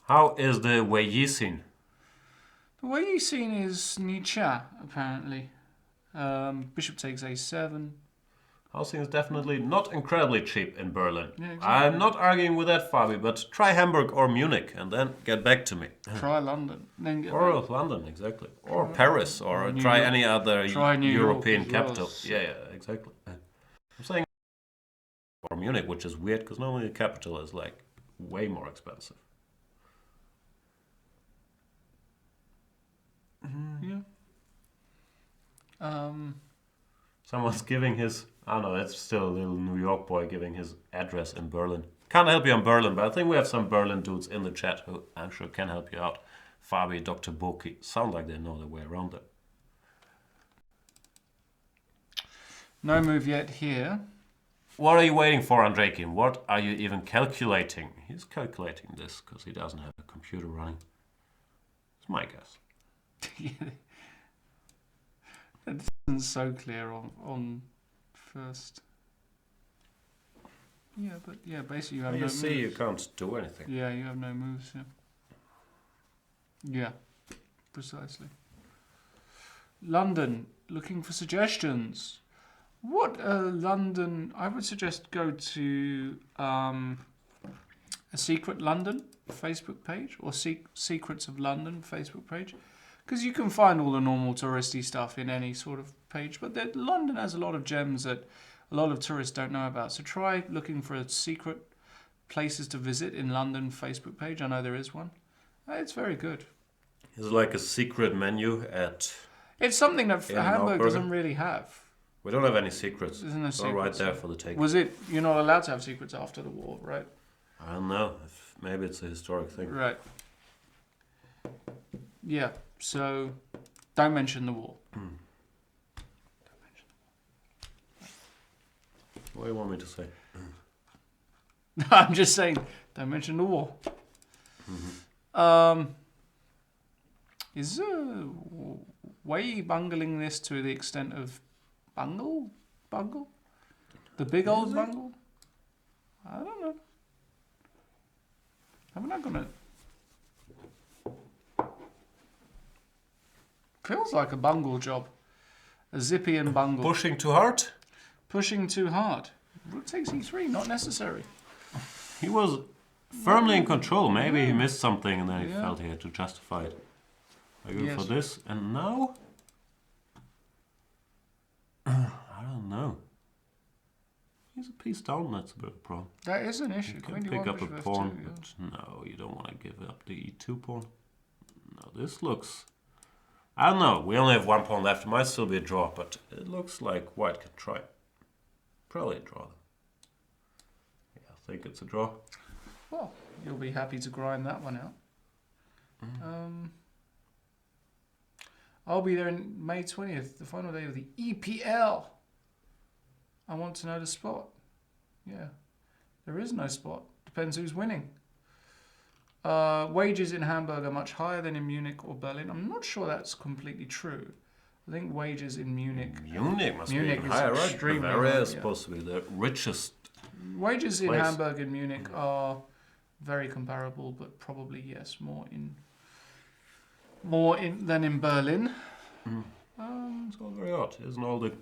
How is the Wei Yi scene? The way you've seen is Nietzsche, apparently. Bishop takes a7. Housing is definitely not incredibly cheap in Berlin. Yeah, exactly. I'm not arguing with that, Fabi, but try Hamburg or Munich and then get back to me. Try London, then get Or back. London, exactly. Or Paris, or New try York. any other Try New York European as well. capital. Yeah, exactly. I'm saying or Munich, which is weird because normally the capital is like way more expensive. Yeah. Someone's giving his, I don't know, that's still a little New York boy giving his address in Berlin. Can't help you on Berlin, but I think we have some Berlin dudes in the chat who I'm sure can help you out. Fabi, Dr. Boki, sound like they know their way around it. No move yet here. What are you waiting for, Andrejkin? What are you even calculating? He's calculating this because he doesn't have a computer running. It's my guess. It isn't so clear on first. Yeah, but yeah, basically you have You no see, moves. you can't do anything. Yeah, you have no moves. Yeah. Yeah, precisely. London, looking for suggestions. What London? I would suggest go to a Secret London Facebook page or Secrets of London Facebook page, because you can find all the normal touristy stuff in any sort of page. But London has a lot of gems that a lot of tourists don't know about. So try looking for a secret places to visit in London Facebook page. I know there is one. It's very good. Is it like a secret menu at... It's something that In Hamburg Nordbergen? doesn't really have. We don't have any secrets. There's no It's all right secrets. there for the taking. Was it? You're not allowed to have secrets after the war, right? I don't know. Maybe it's a historic thing. Right. Yeah. So, don't mention the war. What do you want me to say? I'm just saying, don't mention the war. Is Wei bungling this to the extent of bungle? The big old bungle? I don't know. I'm not gonna. Feels like a bungle job. A Zippian bungle. Pushing too hard? Pushing too hard. Rook takes e3, not necessary. He was firmly in control. Maybe he missed something and then he Yeah. felt he had to justify it. I go Yes. for this, and now? I don't know. He's a piece down, that's a bit of a problem. That is an issue. You can Queen pick d1, up a bishop pawn, f2, yeah. but no, you don't want to give up the e2 pawn. No, this looks... I don't know, we only have one pawn left. It might still be a draw, but it looks like white can try. Probably a draw. Yeah, I think it's a draw. Well, you'll be happy to grind that one out. I'll be there in May 20th, the final day of the EPL. I want to know the spot. Yeah, there is no spot. Depends who's winning. Wages in Hamburg are much higher than in Munich or Berlin. I'm not sure that's completely true. I think wages in Munich... Munich must Munich be even is higher, right? extremely Bavaria high, is yeah. supposed to be the richest. Wages in place. Hamburg and Munich are very comparable, but probably, yes, more in than in Berlin. It's all very odd. Isn't all the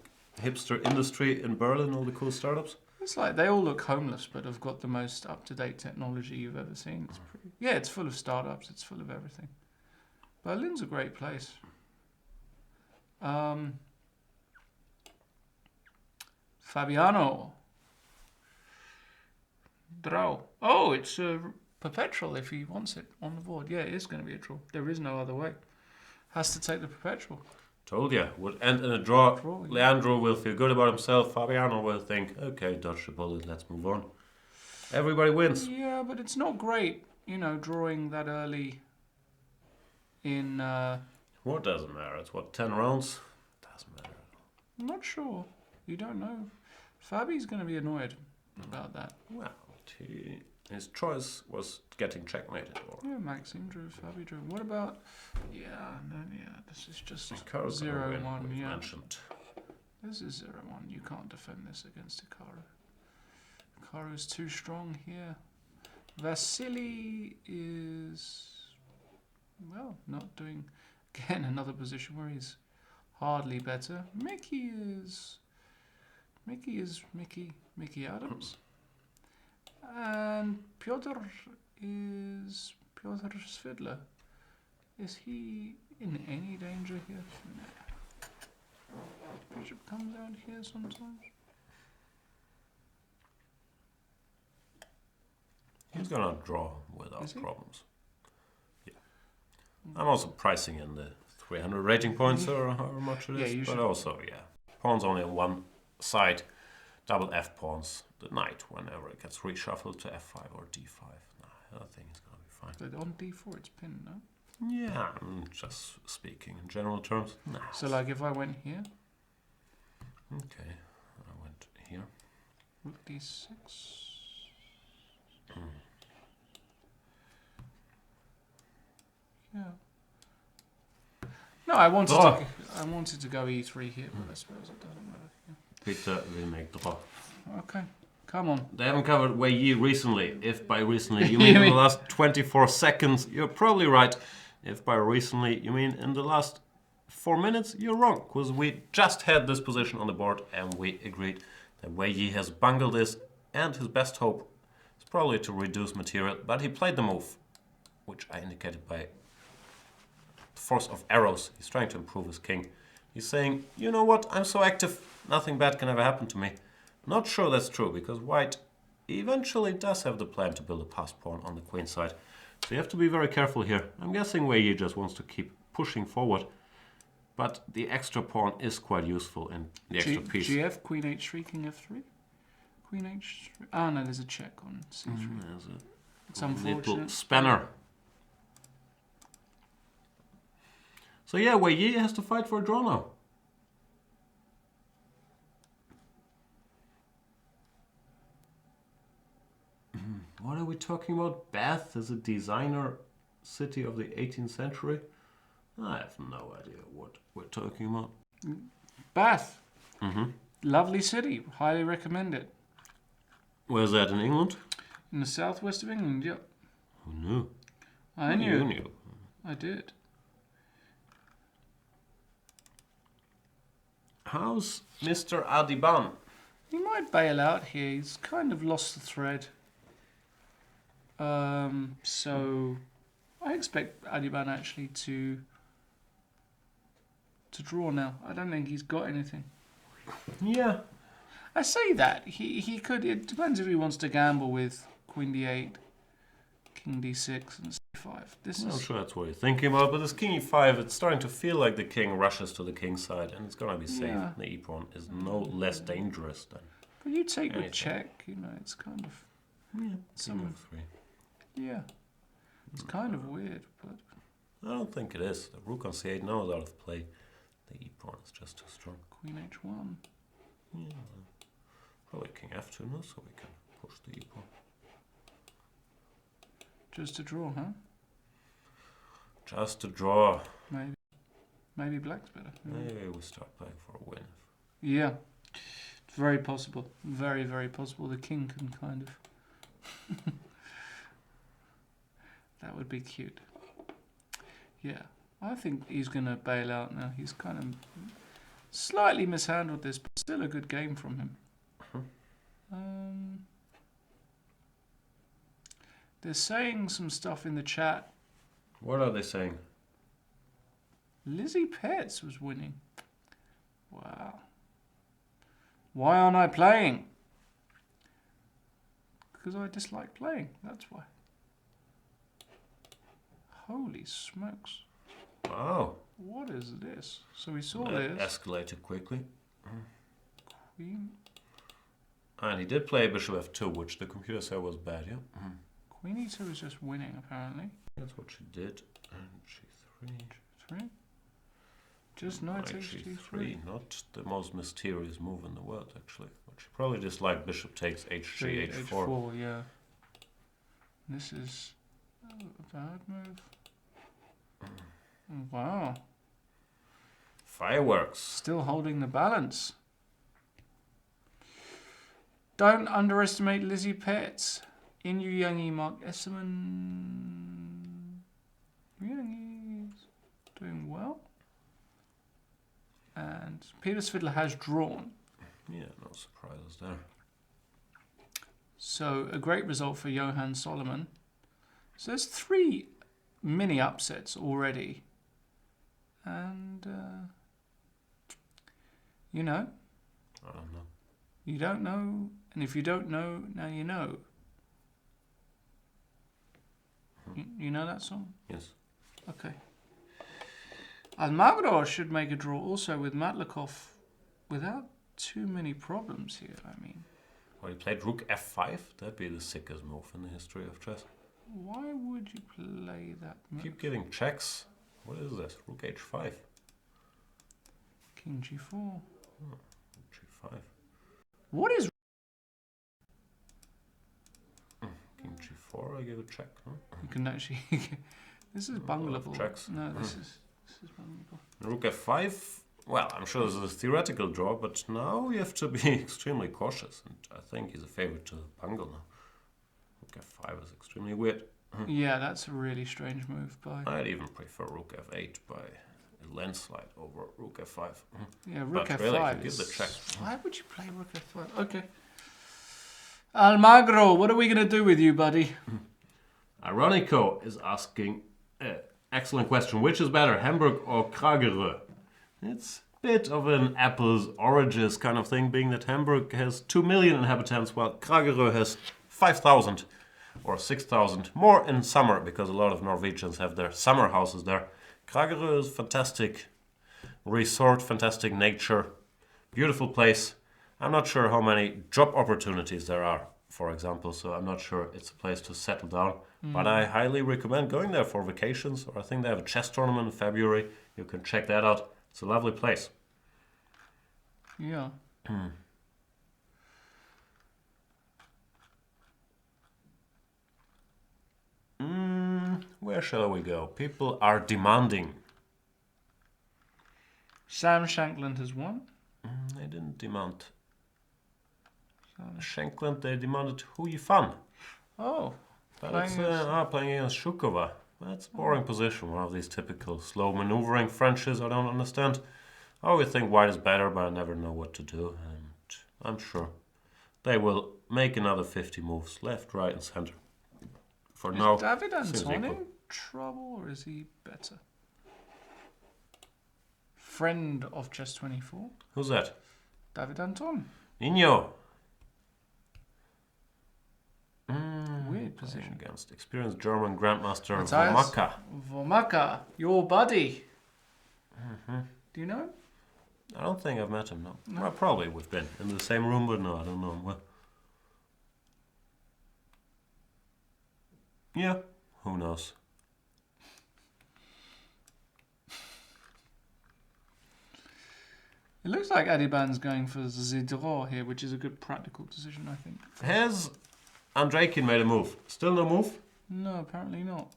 hipster industry in Berlin, all the cool startups? It's like they all look homeless, but have got the most up-to-date technology you've ever seen. It's pretty, yeah, it's full of startups. It's full of everything. Berlin's a great place. Fabiano. Draw. Oh, it's a perpetual if he wants it on the board. Yeah, it is going to be a draw. There is no other way. Has to take the perpetual. Told ya, would end in a draw. Draw, yeah. Leandro will feel good about himself. Fabiano will think, okay, dodge the bullet, let's move on. Everybody wins. Yeah, but it's not great, drawing that early in... What doesn't matter? It's what, 10 rounds? Doesn't matter. I'm not sure. You don't know. Fabi's going to be annoyed about that. Well, his choice was getting checkmated. Or Yeah, Maxime drew, Fabi drew. What about... Yeah, this is just Hikaru's gonna 0-1, win, we've yeah. mentioned. This is 0-1. You can't defend this against Hikaru. Karu's too strong here. Vasily is, well, not doing, again, another position where he's hardly better. Mickey Adams. And Piotr Svidler. Is he in any danger here? Nah. Bishop comes out here sometimes. He's gonna draw without problems. Yeah. I'm also pricing in the 300 rating points or however much it is. But also, yeah. Pawns only on one side. Double F pawns the knight whenever it gets reshuffled to F5 or D5. Nah, I think it's gonna be fine. But on D4 it's pinned, no? Yeah, I'm just speaking in general terms. Nah. So like if I went here? Okay, I went here. Rook D6. Yeah. No, I wanted to go E3 here, but I suppose it doesn't matter. Yeah. Peter will make draw. Okay, come on. They haven't covered Wei Yi recently. If by recently you mean in the last 24 seconds, you're probably right. If by recently you mean in the last 4 minutes, you're wrong. Because we just had this position on the board and we agreed that Wei Yi has bungled this and his best hope is probably to reduce material. But he played the move, which I indicated by the force of arrows. He's trying to improve his king. He's saying, you know what, I'm so active, nothing bad can ever happen to me. Not sure that's true, because white eventually does have the plan to build a passed pawn on the queen side. So you have to be very careful here. I'm guessing Wei Yi just wants to keep pushing forward. But the extra pawn is quite useful in the extra piece. GF, Queen H3, King F3? Queen H3? Ah, no, there's a check on C3. There's a It's unfortunate. little spanner. So yeah, Wei Yi has to fight for a draw now. What are we talking about? Bath as a designer city of the 18th century? I have no idea what we're talking about. Bath. Lovely city. Highly recommend it. Where's that, in England? In the southwest of England, yeah. Who knew? I knew. You knew. I did. How's Mr. Adiban? He might bail out here. He's kind of lost the thread. So I expect Adiban actually to draw now. I don't think he's got anything. Yeah. I say that. He could. It depends if he wants to gamble with Queen D8, King D6, and C5. I'm sure that's what you're thinking about, but this King E5, it's starting to feel like the king rushes to the king's side, and it's gonna be safe. Yeah. The E-pawn is no less dangerous than. But you take anything. with check, you know, it's kind of. Yeah, Some- King F3. Yeah. It's kind of weird, but. I don't think it is. The rook on C8 now is out of play. The E-pawn is just too strong. Queen H1. Yeah. Probably King F2 now, so we can push the E-pawn. Just to draw, huh? Just to draw. Maybe. Maybe black's better. Maybe we start playing for a win. Yeah. It's very possible. Very, very possible. The king can kind of. That would be cute. Yeah. I think he's going to bail out now. He's kind of slightly mishandled this, but still a good game from him. They're saying some stuff in the chat. What are they saying? Lizzie Petz was winning. Wow. Why aren't I playing? Because I dislike playing. That's why. Holy smokes. Wow. What is this? So we saw That this. escalated quickly. Queen. And he did play bishop f2, which the computer said was bad, yeah? Queen e2 is just winning, apparently. That's what she did. And g3. 3. Just knight h3. g3. Not the most mysterious move in the world, actually. But she probably disliked bishop takes hg, h4. h4, yeah. This is a bad move. Wow. Fireworks. Still holding the balance. Don't underestimate Lizzie Pett. Inyu Youngie, Mark Esserman. Youngie's doing well. And Peter Svidler has drawn. Yeah, no surprises there. So a great result for Johan Solomon. So there's 3 mini upsets already. And, you know. I don't know. You don't know. And if you don't know, now you know. You know that song? Yes. Okay. Almagro should make a draw also with Matlikov without too many problems here, I mean. Well, he played rook f5. That'd be the sickest move in the history of chess. Why would you play that move? Keep getting checks. What is this? Rook h5. King g4. Oh, g5. What is... King g4, I give a check. Huh? You can actually... This is bungleable. Checks. No, this is bungleable. Rook f5. Well, I'm sure this is a theoretical draw, but now you have to be extremely cautious. And I think he's a favorite to bungle now. Rook f5 is extremely weird. Yeah, that's a really strange move by... I'd even prefer rook f8 by a landslide over rook f5. Yeah, rook but f5 really, if you is... give the check. Why would you play rook f5? Okay. Almagro, what are we going to do with you, buddy? Ironico is asking, excellent question, which is better, Hamburg or Kragerö? It's a bit of an apples oranges kind of thing, being that Hamburg has 2 million inhabitants, while Kragerö has 5,000 or 6,000, more in summer, because a lot of Norwegians have their summer houses there. Kragerö is fantastic resort, fantastic nature, beautiful place. I'm not sure how many job opportunities there are, for example, so I'm not sure it's a place to settle down. But I highly recommend going there for vacations, or I think they have a chess tournament in February. You can check that out. It's a lovely place. Yeah. Where shall we go? People are demanding. Sam Shankland has won. They didn't demand Shankland, they demanded Hu Yifan. Oh. But Playing it's against- playing against Shukova. That's a boring position. One of these typical slow maneuvering Frenches I don't understand. I always think white is better, but I never know what to do. And I'm sure they will make another 50 moves, left, right, and center. For now, Is David seems Anton equal. in trouble, or is he better? Friend of Chess24, Who's that? David Anton. Nino. Weird Playing position. against experienced German Grandmaster Matthias Vomaka. Vomaka, your buddy. Do you know him? I don't think I've met him, no. Well, probably we've been in the same room, but no, I don't know him well. Yeah, who knows? It looks like Adiban's going for the draw here, which is a good practical decision, I think. Has Andreikin made a move? Still no move? No, apparently not.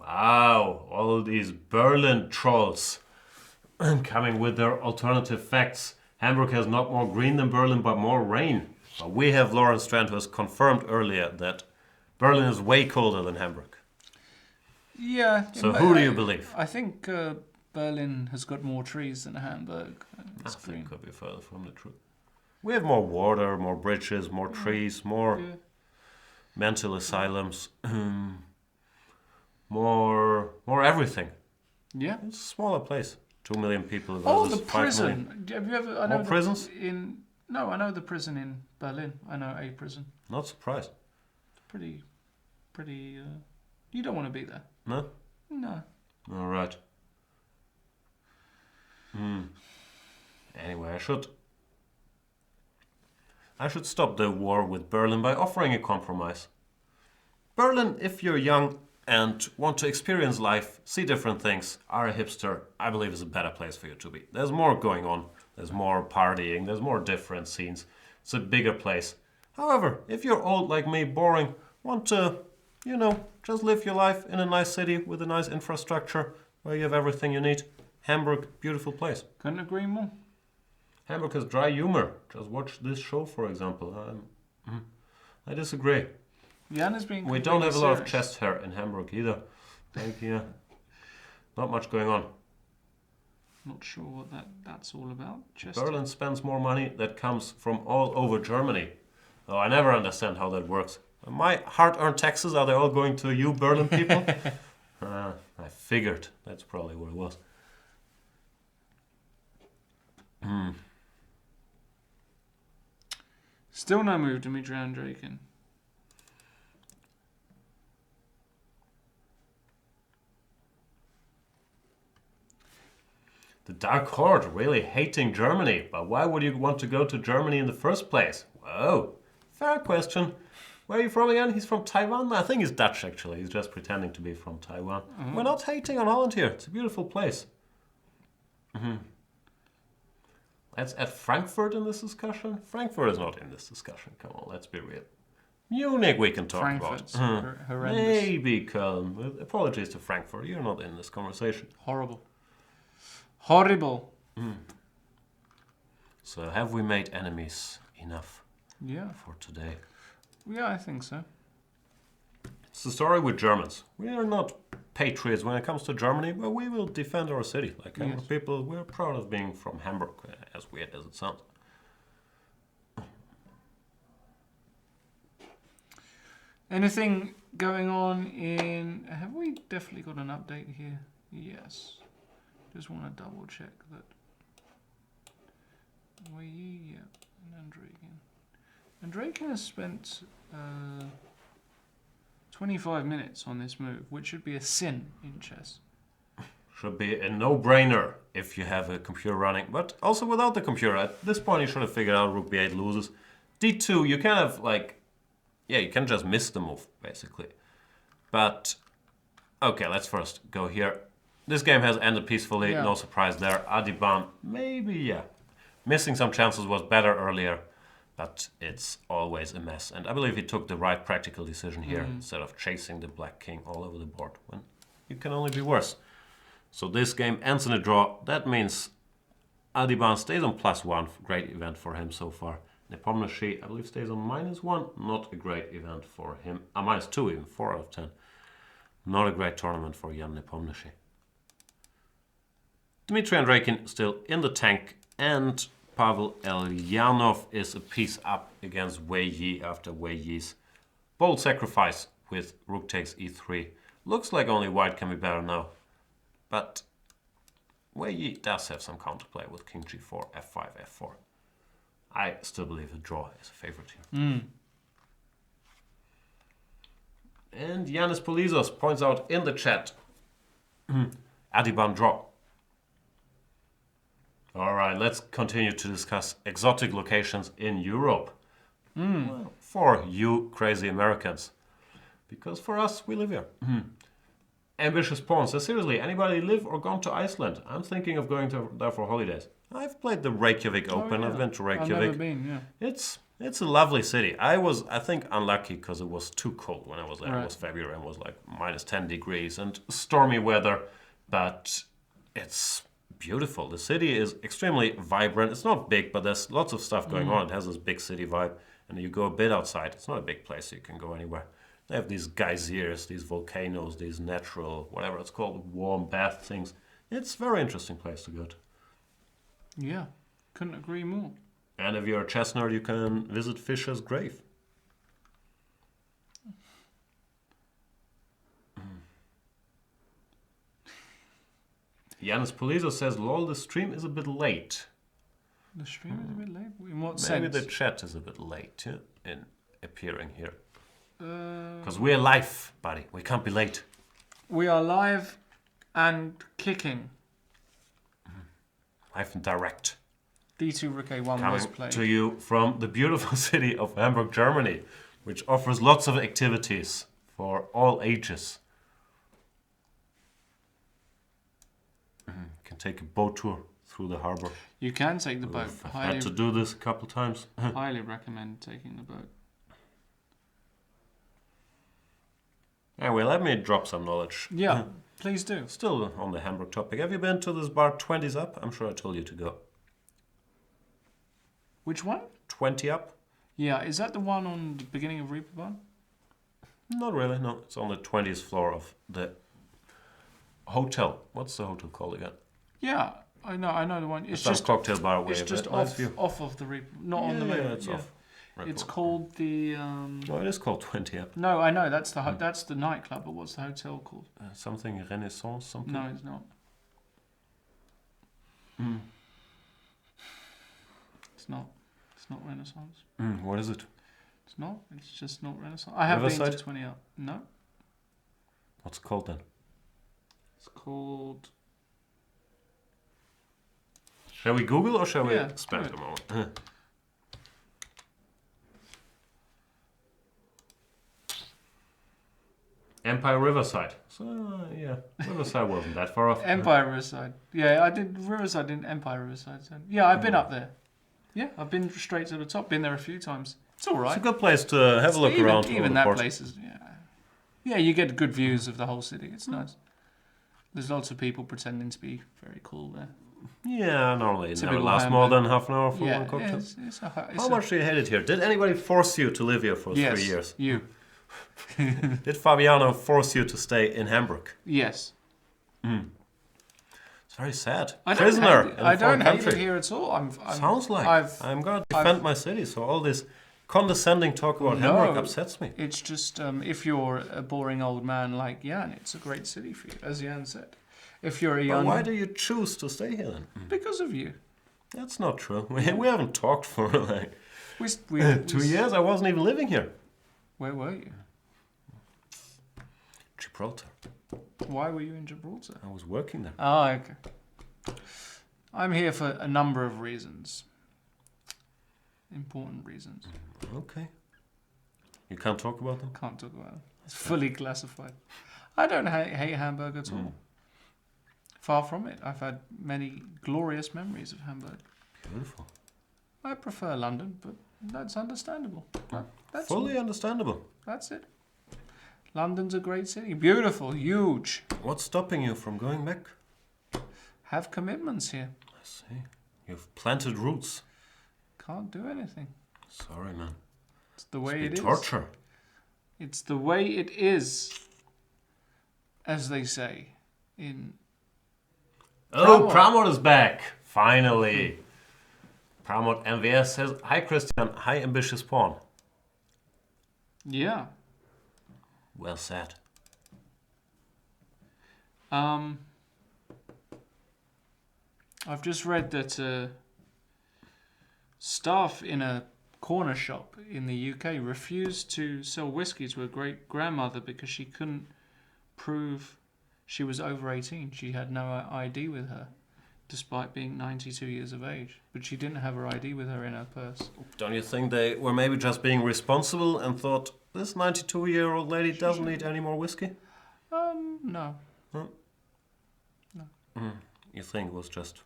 Wow, all these Berlin trolls coming with their alternative facts. Hamburg has not more green than Berlin, but more rain. But we have Lawrence Strand, who has confirmed earlier that Berlin is way colder than Hamburg. Yeah. So who do you believe? I think Berlin has got more trees than Hamburg. I think could be further from the truth. We have more water, more bridges, more trees, more mental asylums, more everything. Yeah. It's a smaller place. 2 million people Oh, the versus 5 million. prison. Have you ever? I know More prisons? No, I know the prison in Berlin. I know a prison. Not surprised. Pretty. You don't want to be there. No? No. All right. Anyway, I should stop the war with Berlin by offering a compromise. Berlin, if you're young and want to experience life, see different things, are a hipster, I believe is a better place for you to be. There's more going on. There's more partying. There's more different scenes. It's a bigger place. However, if you're old like me, boring, want to, just live your life in a nice city with a nice infrastructure where you have everything you need, Hamburg, beautiful place. Couldn't agree more. Hamburg has dry humor. Just watch this show, for example. I disagree. Jan is being We don't have a lot of serious. chest hair in Hamburg either. Like, yeah, not much going on. Not sure what that's all about. Just Berlin spends more money that comes from all over Germany. Oh, I never understand how that works. My hard-earned taxes, are they all going to you, Berlin people? I figured. That's probably what it was. Still no move, Dmitry Andreikin. The Dark Horde really hating Germany, but why would you want to go to Germany in the first place? Whoa, fair question. Where are you from again? He's from Taiwan? I think he's Dutch actually, he's just pretending to be from Taiwan. We're not hating on Holland here, it's a beautiful place. Let's add Frankfurt in this discussion. Frankfurt is not in this discussion, come on, let's be real. Munich we can talk Frankfurt's about. horrendous. Maybe Köln. With apologies to Frankfurt, you're not in this conversation. Horrible. Horrible. So have we made enemies enough Yeah. for today? Yeah, I think so. It's the story with Germans. We are not patriots when it comes to Germany, but we will defend our city. Like Hamburg people, we're proud of being from Hamburg, as weird as it sounds. Anything going on in... Have we definitely got an update here? Yes. Just want to double check that. Yeah, and Andreikin has spent 25 minutes on this move, which should be a sin in chess. Should be a no-brainer if you have a computer running, but also without the computer. At this point, you should have figured out Rook B8 loses. D2, you kind of like, yeah, you can just miss the move, basically. But, okay, let's first go here. This game has ended peacefully, no surprise there. Adiban, maybe, yeah. Missing some chances was better earlier, but it's always a mess. And I believe he took the right practical decision here, instead of chasing the black king all over the board, when you can only be worse. So this game ends in a draw. That means Adiban stays on +1, great event for him so far. Nepomniachtchi, I believe, stays on -1, not a great event for him. -2 even, 4 out of 10. Not a great tournament for Jan Nepomniachtchi. Dmitry Andreikin still in the tank, and Pavel Elyanov is a piece up against Wei Yi after Wei Yi's bold sacrifice with rook takes e3. Looks like only white can be better now, but Wei Yi does have some counterplay with king g4, f5, f4. I still believe a draw is a favorite here. And Yanis Polizos points out in the chat, Adiban draw. All right, let's continue to discuss exotic locations in Europe. Well, for you crazy Americans. Because for us, we live here. Ambitious Pawn says, seriously, anybody live or gone to Iceland? I'm thinking of going there for holidays. I've played the Reykjavik Open. I've been to Reykjavik. I've never been, yeah. It's a lovely city. I was, I think, unlucky because it was too cold when I was there. Right. It was February and was like -10 degrees and stormy weather, but it's beautiful. The city is extremely vibrant. It's not big, but there's lots of stuff going on. It has this big city vibe, and you go a bit outside. It's not a big place, so you can go anywhere. They have these geysers, these volcanoes, these natural, whatever it's called, warm bath things. It's a very interesting place to go to. Yeah, couldn't agree more. And if you're a chess nerd, you can visit Fischer's grave. Yanis Polizos says, lol, the stream is a bit late. The stream is a bit late? In what Maybe sense? the chat is a bit late in appearing here. Uh, Because we're live, buddy. We can't be late. we are live and kicking. Live and direct. D2 Rook A1 was Coming played. to you from the beautiful city of Hamburg, Germany, which offers lots of activities for all ages. You can take a boat tour through the harbor. You can take the boat. I've had to do this a couple of times. Highly recommend taking the boat. Anyway, let me drop some knowledge. Yeah, please do. Still on the Hamburg topic. Have you been to this bar 20s Up? I'm sure I told you to go. Which one? 20 up. Yeah, is that the one on the beginning of Reeperbahn? Not really, no. It's on the 20th floor of the hotel. What's the hotel called again? Yeah, I know the one. It's Some just cocktail bar way. It's just nice off of the not on the main. Yeah, it's off. It's called the. No, it is called 20 up. No, I know that's the nightclub. But what's the hotel called? Something Renaissance, something. No, it's not. It's not. It's not Renaissance. What is it? It's not. It's just not Renaissance. I have been to Riverside? 20 up. No. What's it called then? It's called. Shall we Google or shall Yeah, we spend do a moment? Empire Riverside. So, yeah, Riverside wasn't that far off. Empire Riverside. Yeah, I did Riverside in Empire Riverside. So. Yeah, I've been up there. Yeah, I've been straight to the top. Been there a few times. It's all right. It's a good place to have a look around. Even that place is. Yeah, you get good views of the whole city. It's nice. There's lots of people pretending to be very cool there. Yeah, normally it never Typical lasts more than half an hour for one cocktail. How much do you hate it here? Did anybody force you to live here for 3 years? You. Did Fabiano force you to stay in Hamburg? Yes. It's very sad. I Prisoner in a I foreign don't hate country. it here at all. Sounds like I'm going to defend my city. So all this condescending talk about Hamburg upsets me. It's just if you're a boring old man like Jan, it's a great city for you, as Jan said. If you're a young, why do you choose to stay here then? Because of you. That's not true. We haven't talked for like We 2 years. I wasn't even living here. Where were you? Gibraltar. Why were you in Gibraltar? I was working there. Oh, okay. I'm here for a number of reasons. Important reasons. Okay. You can't talk about them? Can't talk about it. It's fully classified. I don't hate Hamburg at all. Far from it. I've had many glorious memories of Hamburg. Beautiful. I prefer London, but that's understandable. That's Fully understandable. That's it. London's a great city. Beautiful, huge. What's stopping you from going back? Have commitments here. I see. You've planted roots. Can't do anything. Sorry, man. It's the way it is. Torture. It's the way it is, as they say in... Oh, Pramod is back. Finally. Pramod MVS says, hi Christian, hi ambitious pawn. Yeah. Well said. I've just read that staff in a corner shop in the UK refused to sell whiskey to a great grandmother because she couldn't prove she was over 18. She had no ID with her, despite being 92 years of age. But she didn't have her ID with her in her purse. Don't you think they were maybe just being responsible and thought, this 92-year-old lady doesn't need any more whiskey? No. Huh? No. You think it was just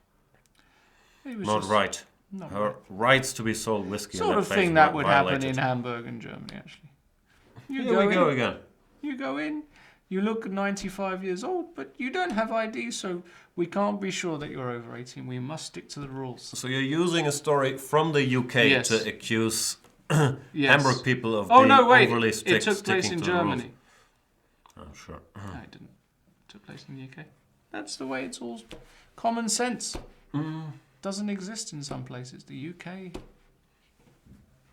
It was not just right? not Her right. rights to be sold whiskey Sort in of that place thing that were would happen violated. in Hamburg and Germany, actually. Here we go again. You go in, you look 95 years old, but you don't have ID, so we can't be sure that you're over 18. We must stick to the rules. So you're using a story from the UK Yes. to accuse Yes. Hamburg people of Oh, being no, wait. overly strict, It took place sticking in to the rules. Germany. Oh, sure. No, it didn't. It took place in the UK. That's the way it's all common sense. Doesn't exist in some places. The UK,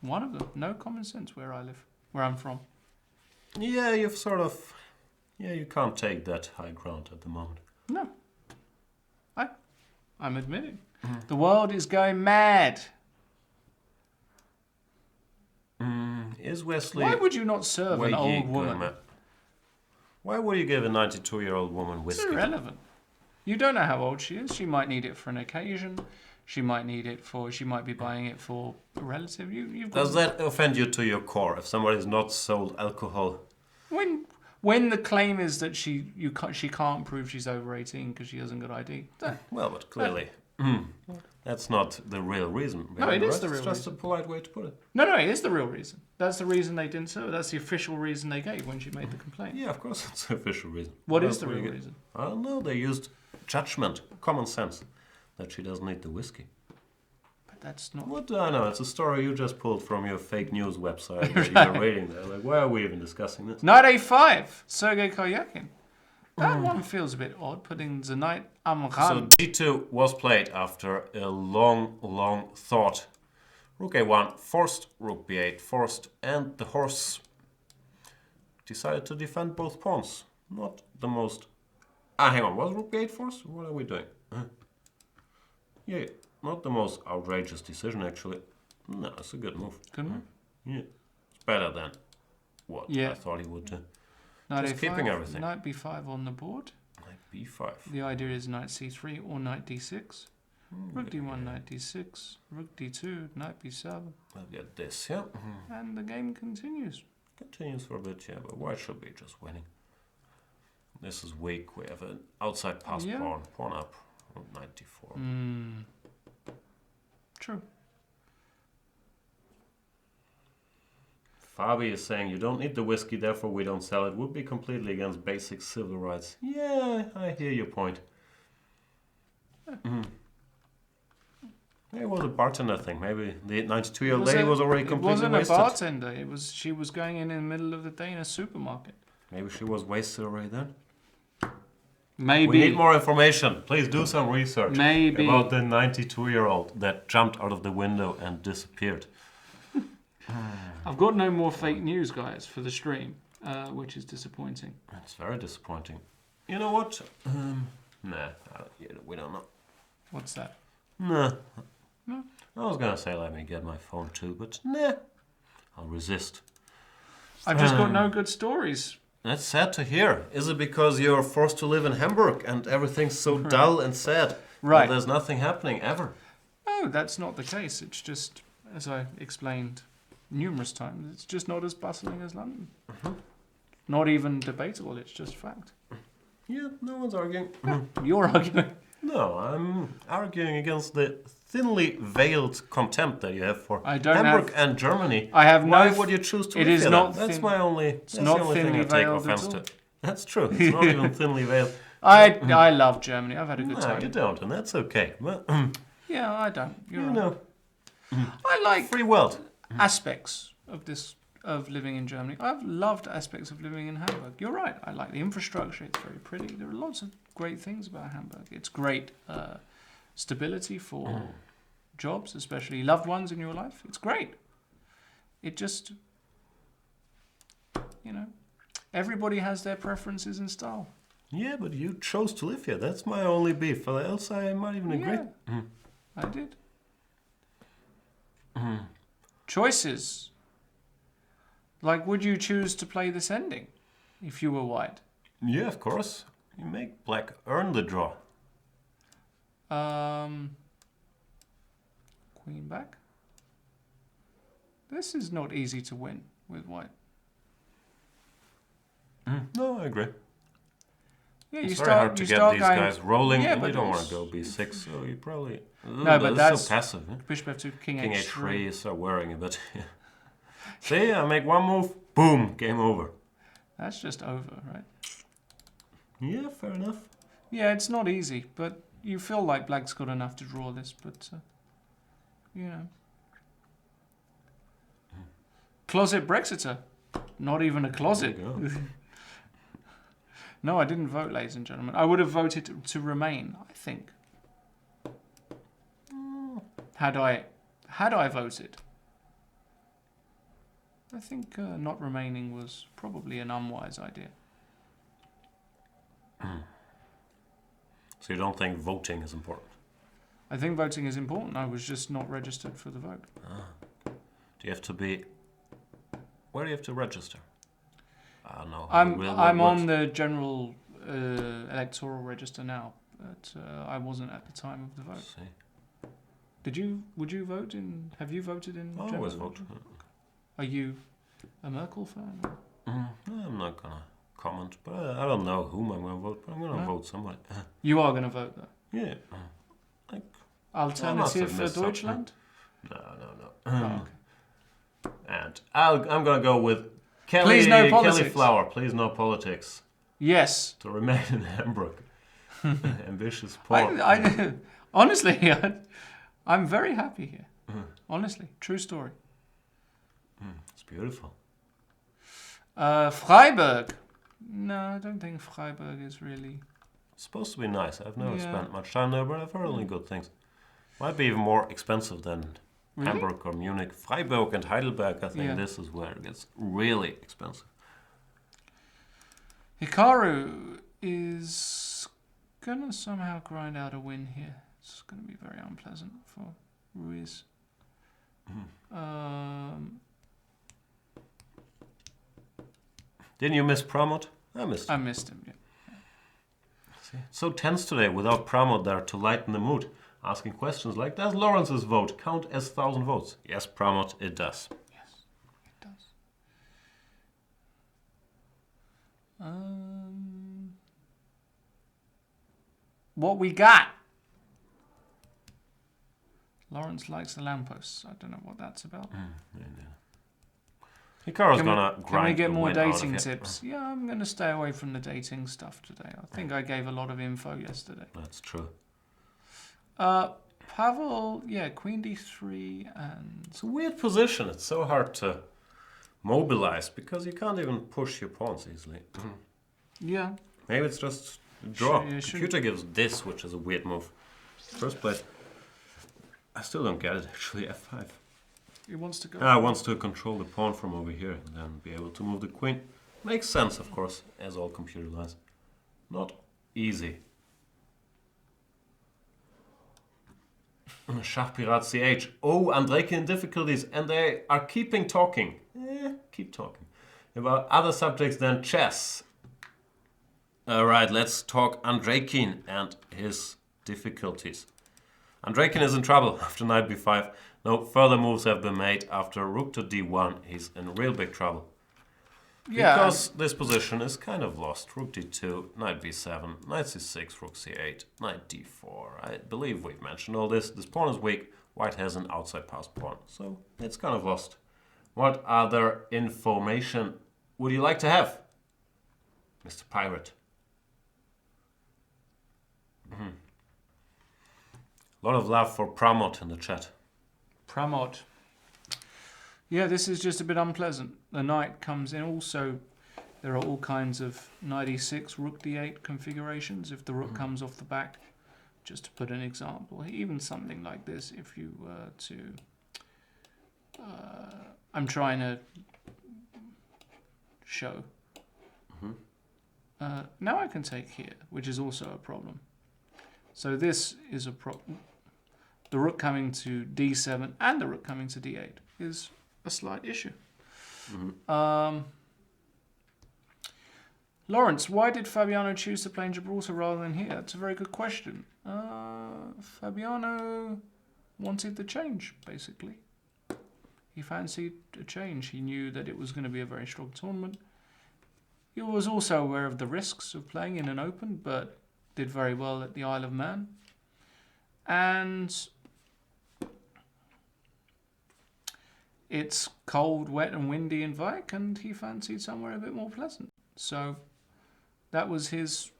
one of them. No common sense where I live, where I'm from. Yeah, you've sort of... Yeah, you can't take that high ground at the moment. No. I'm admitting. The world is going mad. Is Wesley... Why would you not serve an old woman? Why would you give a 92-year-old woman It's whiskey? irrelevant. You don't know how old she is. She might need it for an occasion. She might need it for... She might be buying it for a relative. You've got Does that offend you to your core if somebody's not sold alcohol? When the claim is that she can't prove she's over 18 because she hasn't got ID. Well, but clearly, that's not the real reason. No, it is right? the real It's just reason. a polite way to put it. No, it is the real reason. That's the reason they didn't sue her. That's the official reason they gave when she made the complaint. Yeah, of course, it's the official reason. What What is else the would you real get? reason? I don't know. They used judgment, common sense, that she doesn't need the whiskey. But that's not... What do I know? It's a story you just pulled from your fake news website that you're reading there. Like, why are we even discussing this? Knight a5, Sergei Karyakin. That one feels a bit odd, putting the knight So Amran. d2 was played after a long thought. Rook a1 forced, rook b8 forced, and the horse decided to defend both pawns. Not the most... hang on, was rook b8 forced? What are we doing? Yeah, not the most outrageous decision, actually. No, it's a good move. Good move. Yeah, it's better than what I thought he would do. Knight Just a5, keeping everything. Knight b5 on the board. Knight b5. The idea is knight c3 or knight d6. Rook d1, knight d6. Rook d2, knight b7. We'll get this, yeah. And the game continues. Continues for a bit, yeah, but white should be just winning. This is weak. We have an outside pass pawn. Pawn up. Rook knight d4. True. Fabi is saying you don't need the whiskey, therefore we don't sell it. Would be completely against basic civil rights. Yeah, I hear your point. Maybe it was a bartender thing. Maybe the 92-year-old lady was already completely wasted. It wasn't a bartender. She was going in the middle of the day in a supermarket. Maybe she was wasted already then. Maybe. We need more information. Please do some research Maybe. about the 92-year-old that jumped out of the window and disappeared. I've got no more fake news, guys, for the stream, which is disappointing. It's very disappointing. You know what? Nah, we don't know. What's that? Nah. No. I was gonna say let me get my phone too, but nah. I'll resist. I've just got no good stories. That's sad to hear. Is it because you're forced to live in Hamburg and everything's so dull and sad? Right. There's nothing happening ever. No, that's not the case. It's just, as I explained numerous times, it's just not as bustling as London. Not even debatable, it's just fact. Yeah, no one's arguing. You're arguing. No, I'm arguing against the thinly veiled contempt that you have for Hamburg and Germany. I have Why no... would you choose to It live is here not then? That's thin- my only... It's That's not the only thing thinly I take veiled offense at to. all. That's true. It's not even thinly veiled. I love Germany. I've had a good No, time. you don't, and that's okay. But, Yeah, I don't. You're you right. know, I like free world. aspects of living in Germany. I've loved aspects of living in Hamburg. You're right. I like the infrastructure. It's very pretty. There are lots of great things about Hamburg. It's great stability for jobs, especially loved ones in your life. It's great. It just, everybody has their preferences and style. Yeah, but you chose to live here. That's my only beef. Else I might even agree. Yeah, I did. Choices. Like, would you choose to play this ending if you were white? Yeah, of course. You make black earn the draw. Queen back. This is not easy to win with white. No, I agree. Yeah, It's very hard to get these guys rolling, and you don't want to it's- go b6, so you probably... No, but that's so passive. Eh? Bishop f2, king King h3. h3 is so worrying a bit. See, I make one move, boom, game over. That's just over, right? Yeah, fair enough. Yeah, it's not easy, but you feel like black's got enough to draw this, but, Closet Brexiter. Not even a closet. There you go. No, I didn't vote, ladies and gentlemen. I would have voted to remain, I think. Had I voted. I think not remaining was probably an unwise idea. So you don't think voting is important? I think voting is important. I was just not registered for the vote. Do you have to be... Where do you have to register? I don't know. I'm on the general electoral register now, but I wasn't at the time of the vote. See. Would you vote in? Have you voted in? I always vote. Are you a Merkel fan? I'm not gonna comment, but I don't know whom I'm gonna vote. But I'm gonna vote somebody. You are going to vote though. Yeah. Like Alternative for miss something. Deutschland. no. Oh, okay. And I'm gonna go with Kelly. Please no Kelly politics. Flower. Please no politics. Yes. To remain in Hamburg. Ambitious Paul. Honestly, I'm very happy here. Honestly, true story. It's beautiful. Freiburg. No, I don't think Freiburg is really... It's supposed to be nice. I've never Yeah. spent much time there, but I've heard only good things. Might be even more expensive than Really? Hamburg or Munich. Freiburg and Heidelberg, I think Yeah. this is where it gets really expensive. Hikaru is gonna somehow grind out a win here. It's gonna be very unpleasant for Ruiz. Didn't you miss Pramod? I missed I him. missed him. Yeah. See? So tense today without Pramod there to lighten the mood. Asking questions like, does Lawrence's vote count as 1,000 votes? Yes, Pramod, it does. Yes, it does. What we got? Lawrence likes the lampposts. I don't know what that's about. Hikaru's gonna grind Can we get the more win out of dating it. tips? Yeah, I'm going to stay away from the dating stuff today. I think I gave a lot of info yesterday. That's true. Pavel, yeah, Queen D3 and... It's a weird position. It's so hard to mobilize because you can't even push your pawns easily. Yeah. Maybe it's just a draw. Yeah, Computer gives this, which is a weird move. First place. I still don't get it actually. F5. He wants to go. Wants to control the pawn from over here and then be able to move the queen. Makes sense, of course, as all computer lies. Not easy. Schach Pirat CH. Oh, Andrejka in difficulties, and they are keeping talking. Keep talking. About other subjects than chess. Alright, let's talk Andrejkin and his difficulties. Andrejkin is in trouble after knight b5. No further moves have been made after rook to d1. He's in real big trouble. Yeah. Because this position is kind of lost. Rook d2, knight b7, knight c6, rook c8, knight d4. I believe we've mentioned all this. This pawn is weak. White has an outside passed pawn. So it's kind of lost. What other information would you like to have, Mr. Pirate? A lot of love for Pramod in the chat. Pramod. Yeah, this is just a bit unpleasant. The knight comes in. Also, there are all kinds of knight e6, rook d8 configurations if the rook comes off the back. Just to put an example. Even something like this, if you were to... I'm trying to show. Now I can take here, which is also a problem. So this is a problem. The rook coming to d7 and the rook coming to d8 is a slight issue. Lawrence, why did Fabiano choose to play in Gibraltar rather than here? That's a very good question. Fabiano wanted the change, basically. He fancied a change. He knew that it was going to be a very strong tournament. He was also aware of the risks of playing in an open, but did very well at the Isle of Man. And it's cold, wet and windy in Vik, and he fancied somewhere a bit more pleasant. So that was his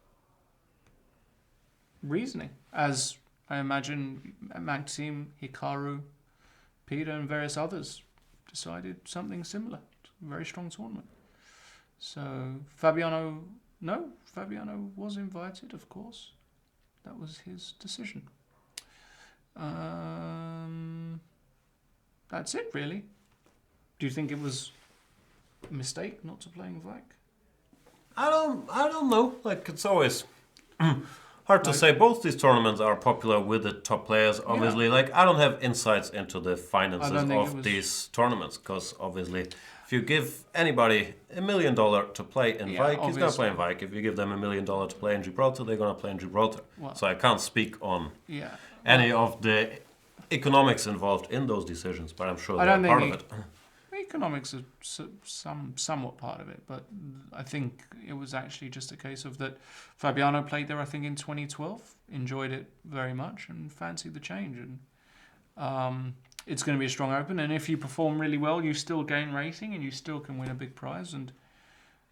reasoning, as I imagine Maxim, Hikaru, Peter and various others decided something similar. A very strong tournament. So Fabiano was invited, of course. That was his decision. That's it, really. Do you think it was a mistake not to play in Vik? I don't know. Like, it's always hard to say. Both these tournaments are popular with the top players, obviously. Yeah. Like, I don't have insights into the finances think of these tournaments, because obviously, if you give anybody $1 million to play in Vik, he's going to play in Vik. If you give them $1 million to play in Gibraltar, they're going to play in Gibraltar. Well, so I can't speak on yeah. any of the economics involved in those decisions, but I'm sure I they're don't part think of it. Economics is somewhat part of it, but I think it was actually just a case of that Fabiano played there, I think, in 2012, enjoyed it very much and fancied the change. And it's going to be a strong open, and if you perform really well, you still gain rating and you still can win a big prize. And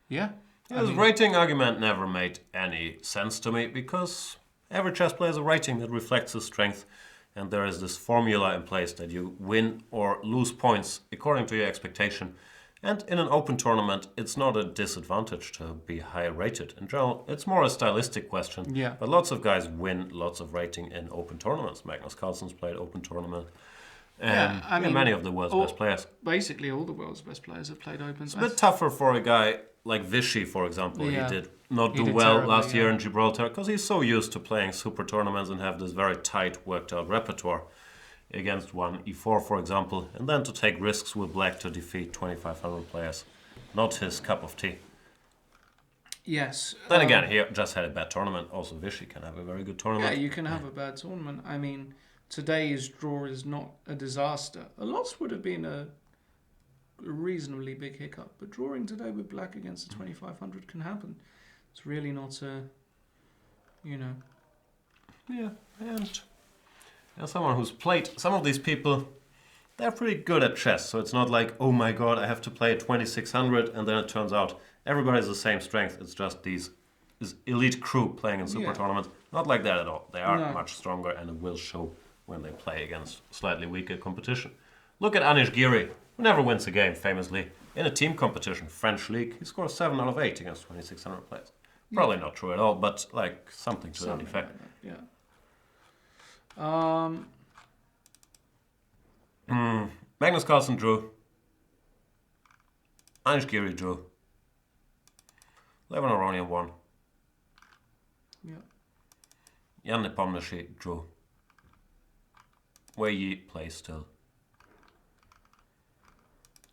yeah. His rating argument never made any sense to me, because every chess player has a rating that reflects his strength and there is this formula in place that you win or lose points according to your expectation. And in an open tournament, it's not a disadvantage to be high rated. In general, it's more a stylistic question. Yeah. But lots of guys win lots of rating in open tournaments. Magnus Carlsen's played open tournament. And I mean, many of the world's best players. Basically, all the world's best players have played open. It's a bit tougher for a guy like Vichy, for example. Yeah. He did not He do did well terribly, last year yeah. in Gibraltar because he's so used to playing super tournaments and have this very tight, worked out repertoire against one E4, for example, and then to take risks with black to defeat 2,500 players. Not his cup of tea. Yes. Then again, he just had a bad tournament. Also, Vichy can have a very good tournament. Yeah, you can have a bad tournament. I mean, today's draw is not a disaster. A loss would have been a reasonably big hiccup, but drawing today with black against the 2,500 can happen. It's really not a, Yeah, and as someone who's played some of these people, they're pretty good at chess. So it's not like, oh my god, I have to play at 2,600, and then it turns out everybody's the same strength. It's just this elite crew playing in super tournaments. Not like that at all. They are much stronger, and it will show when they play against slightly weaker competition. Look at Anish Giri, who never wins a game, famously. In a team competition, French league, he scores 7 out of 8 against 2,600 players. Probably not true at all, but like something to that effect. Like that, yeah. Magnus Carlsen drew. Anish Giri drew. Levin Aronian won. Yeah. Jan Nepomniachtchi drew. Wei Yi plays still.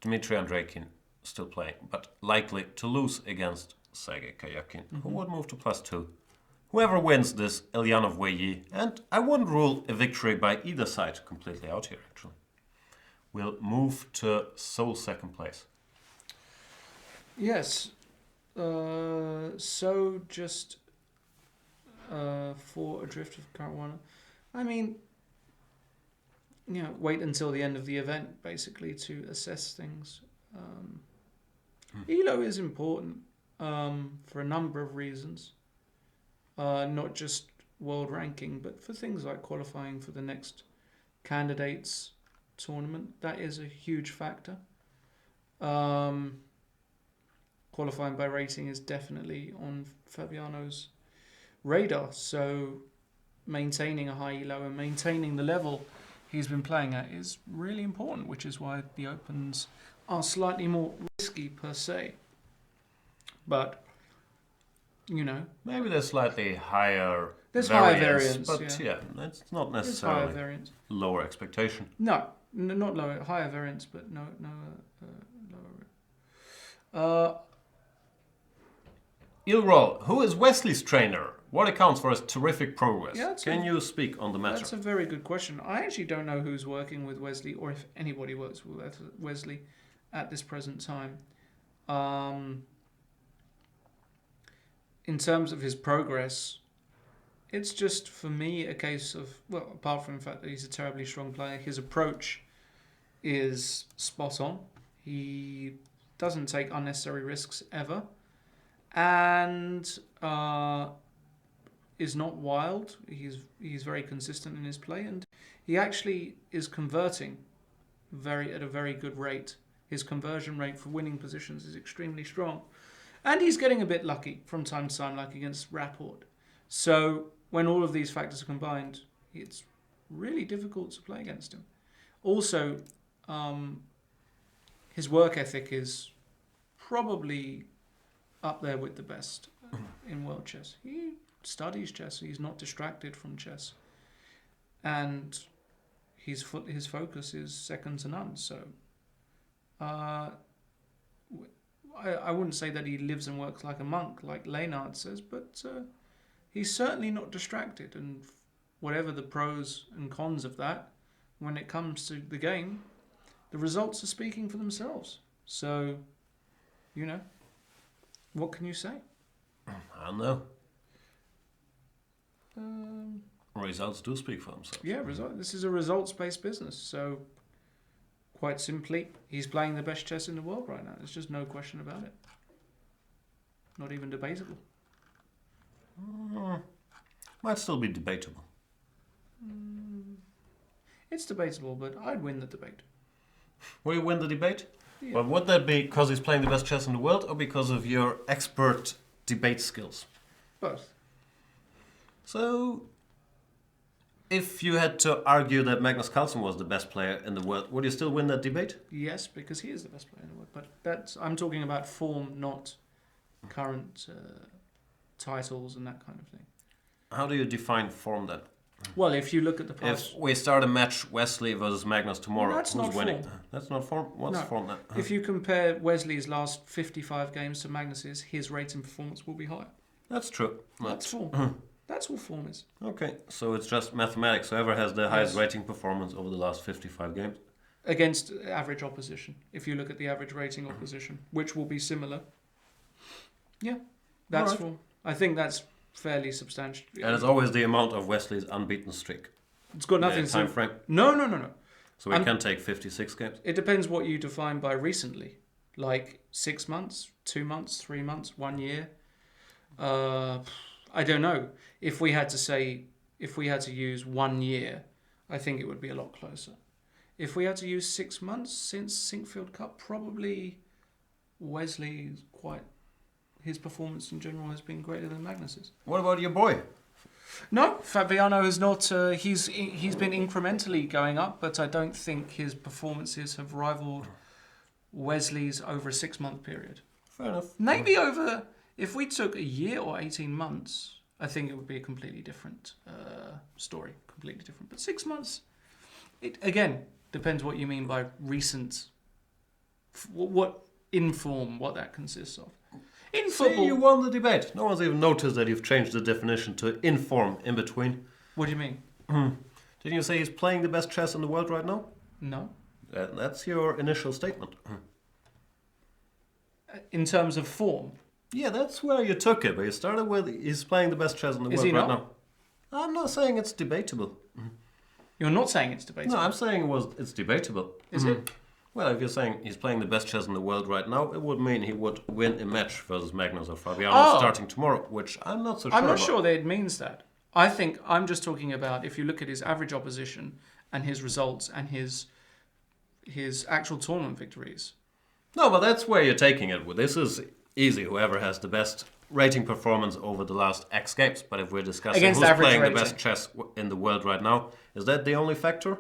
Dmitry Andreikin still playing, but likely to lose against Sergei Karyakin, who would move to +2. Whoever wins this, Ilyanov Wei Yi, and I wouldn't rule a victory by either side completely out here, actually, will move to sole second place. Yes. So just for Adrift of Caruana, I mean, wait until the end of the event, basically, to assess things. ELO is important for a number of reasons. Not just world ranking, but for things like qualifying for the next candidates tournament. That is a huge factor. Qualifying by rating is definitely on Fabiano's radar. So maintaining a high elo and maintaining the level he's been playing at is really important, which is why the Opens are slightly more risky per se. But, Maybe there's slightly higher there's higher variance, but it's not necessarily higher variance. lower expectation. No, not lower, higher variance, but no lower. Ilrol, who is Wesley's trainer? What accounts for his terrific progress? Yeah, Can you speak on the matter? That's a very good question. I actually don't know who's working with Wesley, or if anybody works with Wesley at this present time. In terms of his progress, it's just, for me, a case of, well, apart from the fact that he's a terribly strong player, his approach is spot on. He doesn't take unnecessary risks ever, and is not wild. He's very consistent in his play, and he actually is converting at a very good rate. His conversion rate for winning positions is extremely strong. And he's getting a bit lucky from time to time, like against Rapport. So when all of these factors are combined, it's really difficult to play against him. Also, his work ethic is probably up there with the best in world chess. He studies chess. He's not distracted from chess. And his focus is second to none. So I wouldn't say that he lives and works like a monk, like Leonard says, but he's certainly not distracted. And whatever the pros and cons of that, when it comes to the game, the results are speaking for themselves. So, what can you say? I don't know. Results do speak for themselves. Yeah, this is a results-based business. So, quite simply, he's playing the best chess in the world right now. There's just no question about it. Not even debatable. Might still be debatable. It's debatable, but I'd win the debate. Will you win the debate? Yeah. Well, would that be because he's playing the best chess in the world, or because of your expert debate skills? Both. So, if you had to argue that Magnus Carlsen was the best player in the world, would you still win that debate? Yes, because he is the best player in the world. But I'm talking about form, not current titles and that kind of thing. How do you define form then? Well, if you look at the past... If we start a match Wesley versus Magnus tomorrow, That's who's not winning? form. That's not form? What's No. form then? If you compare Wesley's last 55 games to Magnus's, his rating performance will be higher. That's true. That's form. That's all form is. Okay, so it's just mathematics. Whoever has the highest Yes. rating performance over the last 55 games. Against average opposition. If you look at the average rating opposition, which will be similar. Yeah, that's Alright. form. I think that's fairly substantial. And it's always the amount of Wesley's unbeaten streak. It's got nothing The to time do... frame. No. So we can take 56 games. It depends what you define by recently. Like 6 months, 2 months, 3 months, 1 year. I don't know. If we had to use 1 year, I think it would be a lot closer. If we had to use 6 months since Sinkfield Cup, probably Wesley's his performance in general has been greater than Magnus's. What about your boy? No, Fabiano is not. He's been incrementally going up, but I don't think his performances have rivaled Wesley's over a 6-month period. Fair enough. Maybe over, if we took a year or 18 months, I think it would be a completely different story. Completely different. But 6 months, it again depends what you mean by recent. What inform what that consists of. In Say football, you won the debate. No one's even noticed that you've changed the definition to inform in between. what do you mean? Didn't you say he's playing the best chess in the world right now? No, That's your initial statement. in terms of form. Yeah, that's where you took it, but you started with he's playing the best chess in the Is world he right not? now. I'm not saying it's debatable. You're not saying it's debatable. No, I'm saying it's debatable. Is it? Well, if you're saying he's playing the best chess in the world right now, it would mean he would win a match versus Magnus or Fabiano Oh. starting tomorrow, which I'm not so sure I'm not about. sure that it means that. I think I'm just talking about if you look at his average opposition and his results and his actual tournament victories. No, but that's where you're taking it. Well, this is easy. Whoever has the best rating performance over the last X games. But if we're discussing Against who's average playing rating. the best chess in the world right now, is that the only factor?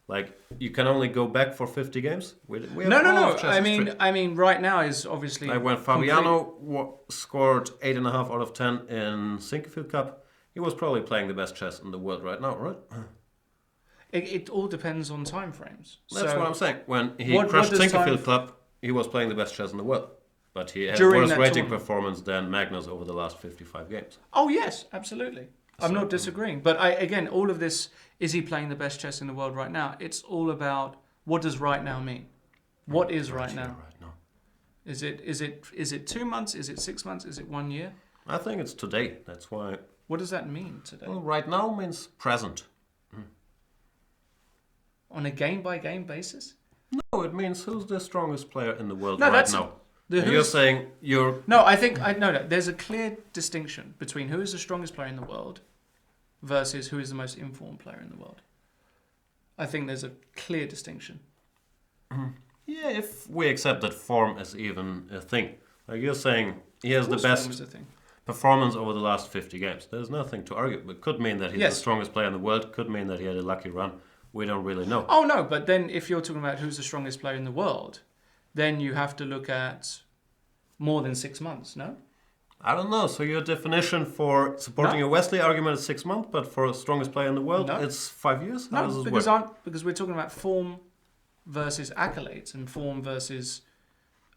Like, you can only go back for 50 games? We have all No. of chess history. I mean, right now is obviously Like when Fabiano scored 8.5 out of 10 in Sinkfield Cup, he was probably playing the best chess in the world right now, right? It all depends on time frames. That's So what I'm saying. When he what crushed does Sinkfield Cup, he was playing the best chess in the world. But he had During worse that rating tournament. performance than Magnus over the last 55 games. Oh yes, absolutely. I'm not disagreeing, but again, all of this, is he playing the best chess in the world right now? It's all about what does right now mean? What is right now? Right now. Is it 2 months? Is it 6 months? Is it 1 year? I think it's today. That's why. What does that mean today? Well, right now means present. On a game by game basis? No, it means who's the strongest player in the world No, right that's- now. The And you're saying you're. No, I think no. There's a clear distinction between who is the strongest player in the world versus who is the most informed player in the world. I think there's a clear distinction. Yeah, if we accept that form is even a thing. Like you're saying, he has the Of course, best form is a thing. performance over the last 50 games. There's nothing to argue. It could mean that he's Yes. the strongest player in the world. Could mean that he had a lucky run. We don't really know. Oh no, but then if you're talking about who's the strongest player in the world, then you have to look at more than 6 months, no? I don't know. So your definition for supporting No. a Wesley argument is 6 months, but for strongest player in the world, No. it's 5 years? How does No, this work? because we're talking about form versus accolades and form versus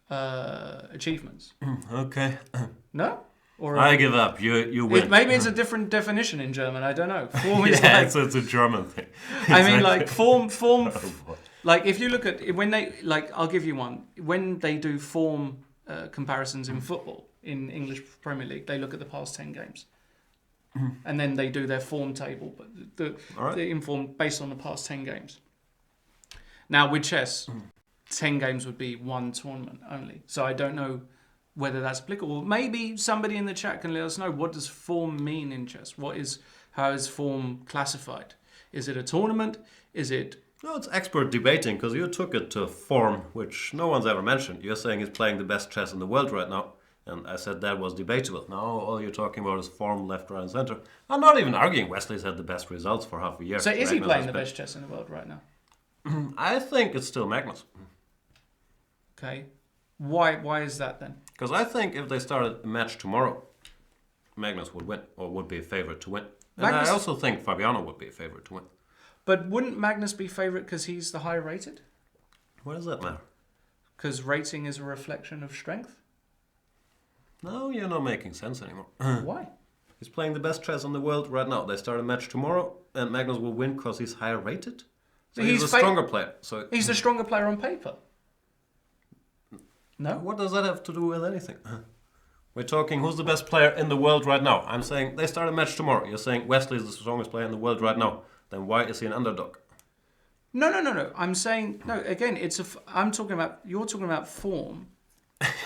achievements. Okay. No? Or I give up. You win. maybe it's a different definition in German. I don't know. Form is yeah, like it's a German thing. I mean, like form. Oh, boy. Like if you look at when they like, I'll give you one. When they do form comparisons in football in English Premier League, they look at the past 10 games, and then they do their form table, but All right. the inform based on the past 10 games. Now with chess, 10 games would be one tournament only. So I don't know whether that's applicable. Maybe somebody in the chat can let us know, what does form mean in chess? How is form classified? Is it a tournament? Is it... No, it's expert debating, because you took it to form, which no one's ever mentioned. You're saying he's playing the best chess in the world right now, and I said that was debatable. Now all you're talking about is form, left, right, and center. I'm not even arguing Wesley's had the best results for half a year. So is he Magnus playing has the best chess in the world right now? I think it's still Magnus. Okay. Why is that then? Because I think if they started a match tomorrow, Magnus would win, or would be a favorite to win. And Magnus- I also think Fabiano would be a favorite to win. But wouldn't Magnus be favourite because he's the higher rated? What does that matter? Because rating is a reflection of strength? No, you're not making sense anymore. Why? He's playing the best chess in the world right now. They start a match tomorrow, and Magnus will win because he's higher rated. So he's a stronger player. So he's the stronger player on paper. No? what does that have to do with anything? We're talking who's the best player in the world right now. I'm saying they start a match tomorrow. You're saying Wesley is the strongest player in the world right now. Then why is he an underdog? No. I'm saying no. Again, I'm talking about. You're talking about form,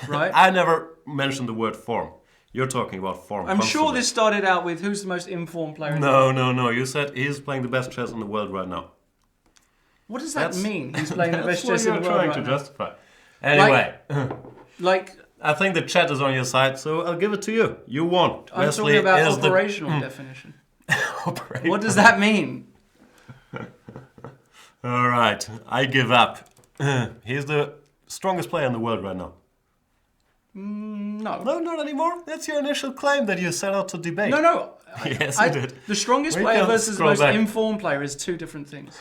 right? I never mentioned the word form. You're talking about form. I'm sure this started out with who's the most informed player. In the No, world. no. You said he's playing the best chess in the world right now. What does that mean? He's playing the best That's chess in what the you're world trying right to now. justify. Anyway, Like I think the chat is on your side, so I'll give it to you. You won. I'm Wesley talking about is operational definition. the What does that mean? All right, I give up. He's the strongest player in the world right now. No. No, not anymore. That's your initial claim that you set out to debate. No. Yes, you did. The strongest We player can versus the scroll most back. informed player is two different things.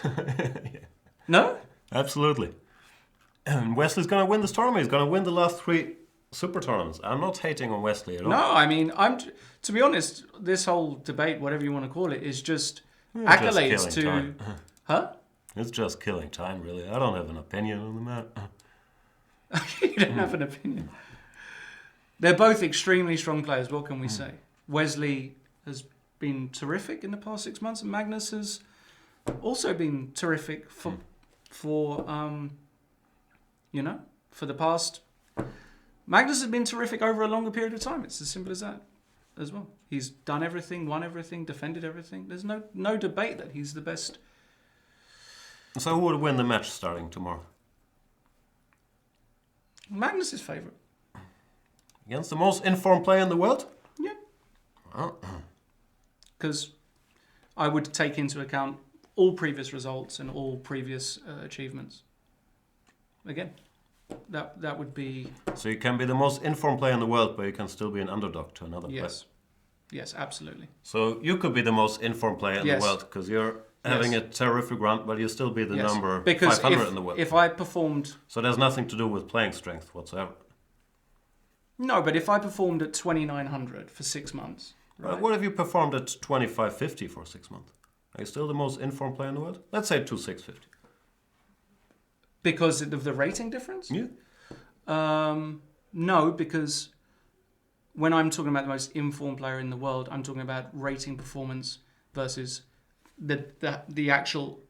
No? Absolutely. And Wesley's going to win this tournament. He's going to win the last 3 super tournaments. I'm not hating on Wesley at all. No, I mean, to be honest, this whole debate, whatever you want to call it, is just Just accolades to... killing time. Huh? It's just killing time, really. I don't have an opinion on the matter. You don't have an opinion. They're both extremely strong players, what can we say? Wesley has been terrific in the past 6 months, and Magnus has also been terrific for the past... Magnus has been terrific over a longer period of time. It's as simple as that as well. He's done everything, won everything, defended everything. There's no debate that he's the best. So who would win the match starting tomorrow? Magnus is favourite. Against the most informed player in the world? Yeah. Oh. Because I would take into account all previous results and all previous achievements. Again, that would be... So you can be the most informed player in the world, but you can still be an underdog to another player. Yes, absolutely. So you could be the most informed player in Yes. the world because you're having a terrific run, but you'll still be the Yes. number Because 500 in the world. if I performed... So there's nothing to do with playing strength whatsoever. No, but if I performed at 2,900 for 6 months... Right? What if you performed at 2550 for 6 months? Are you still the most informed player in the world? Let's say 2650. Because of the rating difference? Yeah. No, because when I'm talking about the most informed player in the world, I'm talking about rating performance versus the actual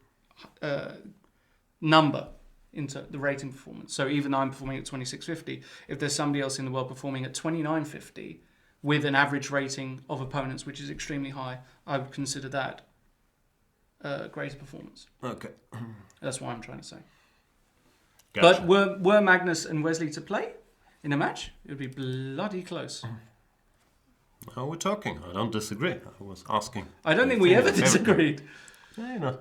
number into the rating performance. So even though I'm performing at 2650, if there's somebody else in the world performing at 2950 with an average rating of opponents which is extremely high, I would consider that greater performance. Okay. That's what I'm trying to say. Gotcha. But were Magnus and Wesley to play in a match, it would be bloody close. Now we're talking. I don't disagree. I was asking. I don't think we ever disagreed. Yeah, you know.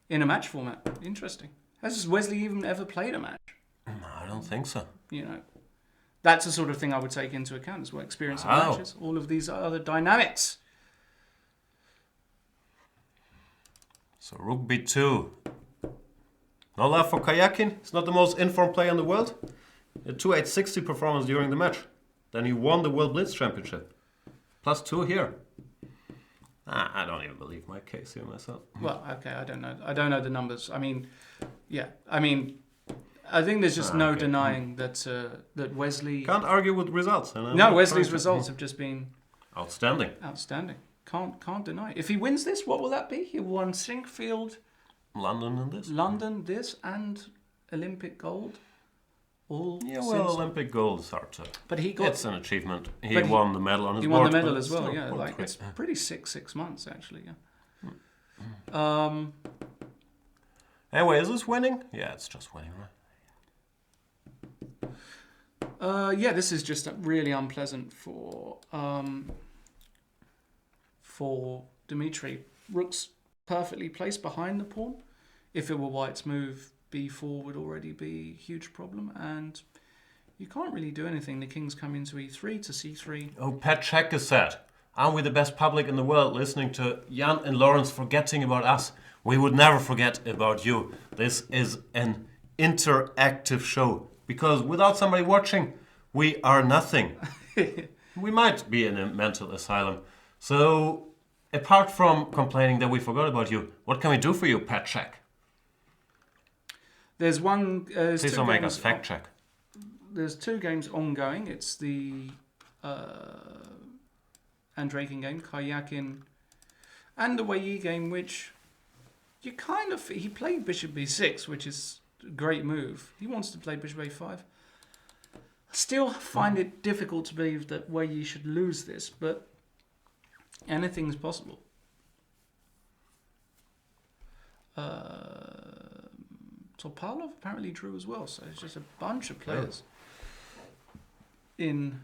In a match format. Interesting. Has Wesley even ever played a match? I don't think so. You know, that's the sort of thing I would take into account as well. Experience of Wow. matches, all of these other dynamics. So Rook B2. No love for Kayakin. He's not the most informed player in the world. A 2.860 performance during the match. Then he won the World Blitz Championship. +2 here. I don't even believe my case here myself. Well, okay, I don't know. I don't know the numbers. I mean, yeah. I mean, I think there's just no denying that that Wesley... Can't argue with results. And I'm No, not Wesley's trying to- results have just been Outstanding. outstanding. Can't deny. If he wins this, what will that be? He won Sinkfield, London and this. London, this, and Olympic gold. all Yeah, since. well, Olympic gold is hard to... But he got. It's an achievement. He But won the medal on his He board. won the medal but as well. still, Yeah, well, like great. it's pretty sick. 6 months actually. Yeah. Anyway, is this winning? Yeah, it's just winning, right? Yeah, this is just really unpleasant for Dmitry. Rook's perfectly placed behind the pawn. If it were white's move, b4 would already be a huge problem, and you can't really do anything. The king's come into e3 to c3. Oh, Pat Check is said. Aren't we the best public in the world listening to Jan and Lawrence forgetting about us? We would never forget about you. This is an interactive show. Because without somebody watching, we are nothing. We might be in a mental asylum. So, apart from complaining that we forgot about you, what can we do for you, Pat Check? There's Please two don't make games us fact check. There's 2 games ongoing. It's the Andreikin game, Karyakin, and the Wei game, which you kind of... He played bishop b6, which is a great move. He wants to play bishop a5. Still find it difficult to believe that Wei should lose this, but anything's possible. Topalov apparently drew as well, so it's just a bunch of players in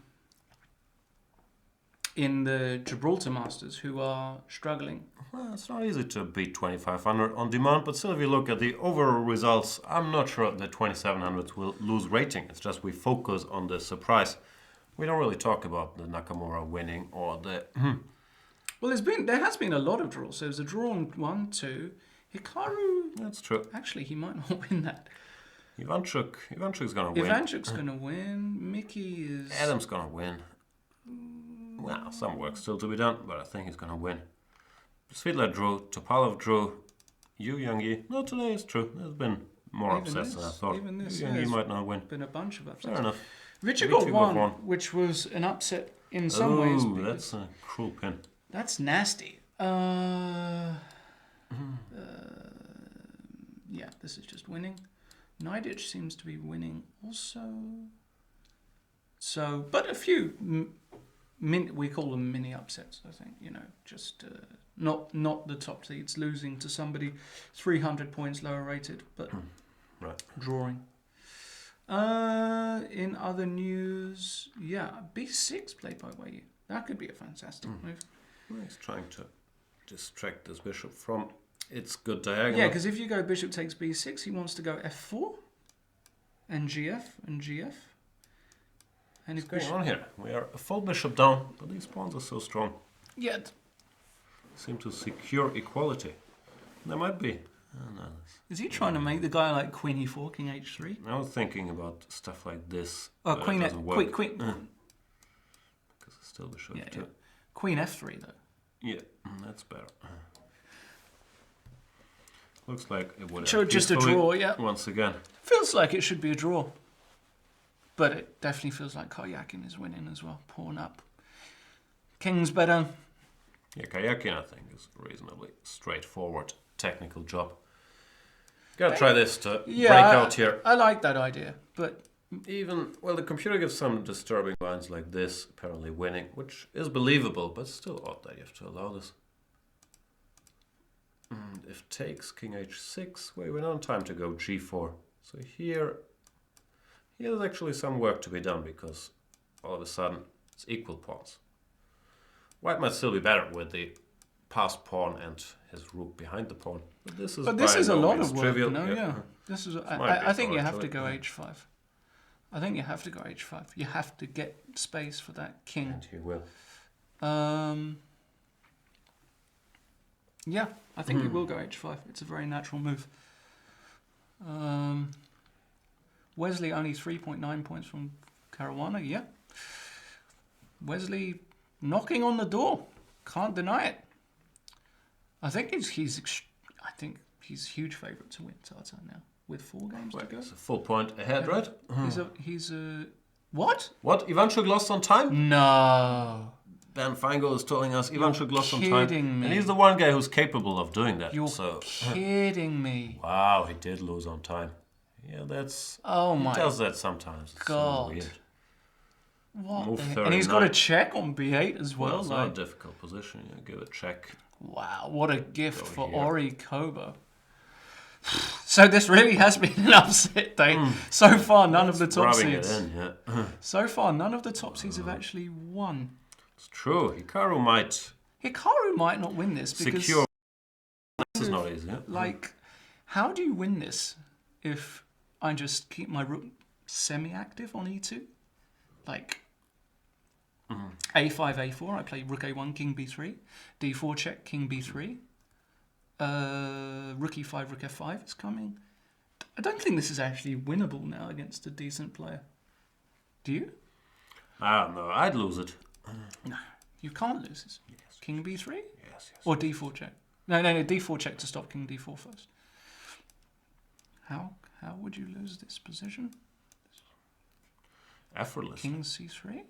the Gibraltar Masters who are struggling. Well, it's not easy to beat 2500 on demand, but still if you look at the overall results, I'm not sure that 2700s will lose rating. It's just we focus on the surprise. We don't really talk about the Nakamura winning or the... Well, there has been a lot of draws. So there's a draw on 1, 2. Hikaru... That's true. Actually, he might not win that. Ivanchuk's gonna win. Ivanchuk's going to win. Mickey is... Adam's gonna win. Well, some work still to be done, but I think he's gonna win. Svidler drew, Topalov drew, Yu Young-yi. No, today it's true. There's been more upsets than I thought. Even this, Yu Young-yi might not win. Been a bunch of upsets. Fair enough. Richard Richard got got one, which was an upset in some ways. Oh, that's a cruel pin. That's nasty. Yeah, this is just winning. Nidich seems to be winning also. So, but a few, we call them mini upsets, I think, just not the top seeds losing to somebody 300 points lower rated, but right. Drawing. In other news, yeah, b6 played by Wei. That could be a fantastic move. Well, he's trying to distract this bishop from its good diagonal. Yeah, because if you go bishop takes b6, he wants to go f4 and gf and gf. And if What's going on here? We are a full bishop down, but these pawns are so strong. Yeah. Seem to secure equality. There might be. Oh, no. Is he trying to make the guy like queen e4, king h3? I was thinking about stuff like this. Oh, but queen it doesn't work. queen. Because it's still bishop Yeah, too. yeah. Queen f3 though. Yeah, that's better. Looks like it would So have just a peacefully draw, yeah. once again. Feels like it should be a draw. But it definitely feels like Karyakin is winning as well. Pawn up. King's better. Yeah, Karyakin, I think, is a reasonably straightforward technical job. Gotta try this to break out here. I like that idea, but Well, the computer gives some disturbing lines like this, apparently winning, which is believable, but still odd that you have to allow this. And if takes king h6, we're not on time to go g4. So here there's actually some work to be done, because all of a sudden it's equal pawns. White might still be better with the passed pawn and his rook behind the pawn. But this is a no lot means of work, trivial. yeah. This is. might be I think you have to correct, go h5. I think you have to go h5. You have to get space for that king. And he will. Yeah, I think you will go h5. It's a very natural move. Wesley only 3.9 points from Caruana. Yeah. Wesley knocking on the door. Can't deny it. I think he's a huge favourite to win Tata now with 4 games to go. It's a full point ahead, right? He's a what? What? Ivanchuk lost on time? No. Ben Feingold is telling us Ivanchuk lost on time. kidding me. And he's the one guy who's capable of doing that. You're so kidding me. wow, he did lose on time. Yeah, that's... Oh he my does that sometimes. It's God. so weird. What? Move And he's got a 39. check on b8 as Well, well. it's Like, not a difficult position. You give a check. wow, what a gift Go for here. Ori Kobo. So this really has been an upset day. So far, none of the top Rubbing it seeds. in, yeah. So far, none of the top seeds have actually won. It's true. Hikaru might Hikaru might not win this because, secure. This is not easy. Yeah? like, how do you win this if I just keep my rook semi-active on e2? Like, a5, a4, I play rook a1, king b3, d4 check, king b3, rook e5, rook f5 is coming. I don't think this is actually winnable now against a decent player. Do you? I don't know. I'd lose it. No, you can't lose this. King b3? Yes. Or d4 check. No, d4 check to stop king d4 first. How would you lose this position? Effortlessly. King c3?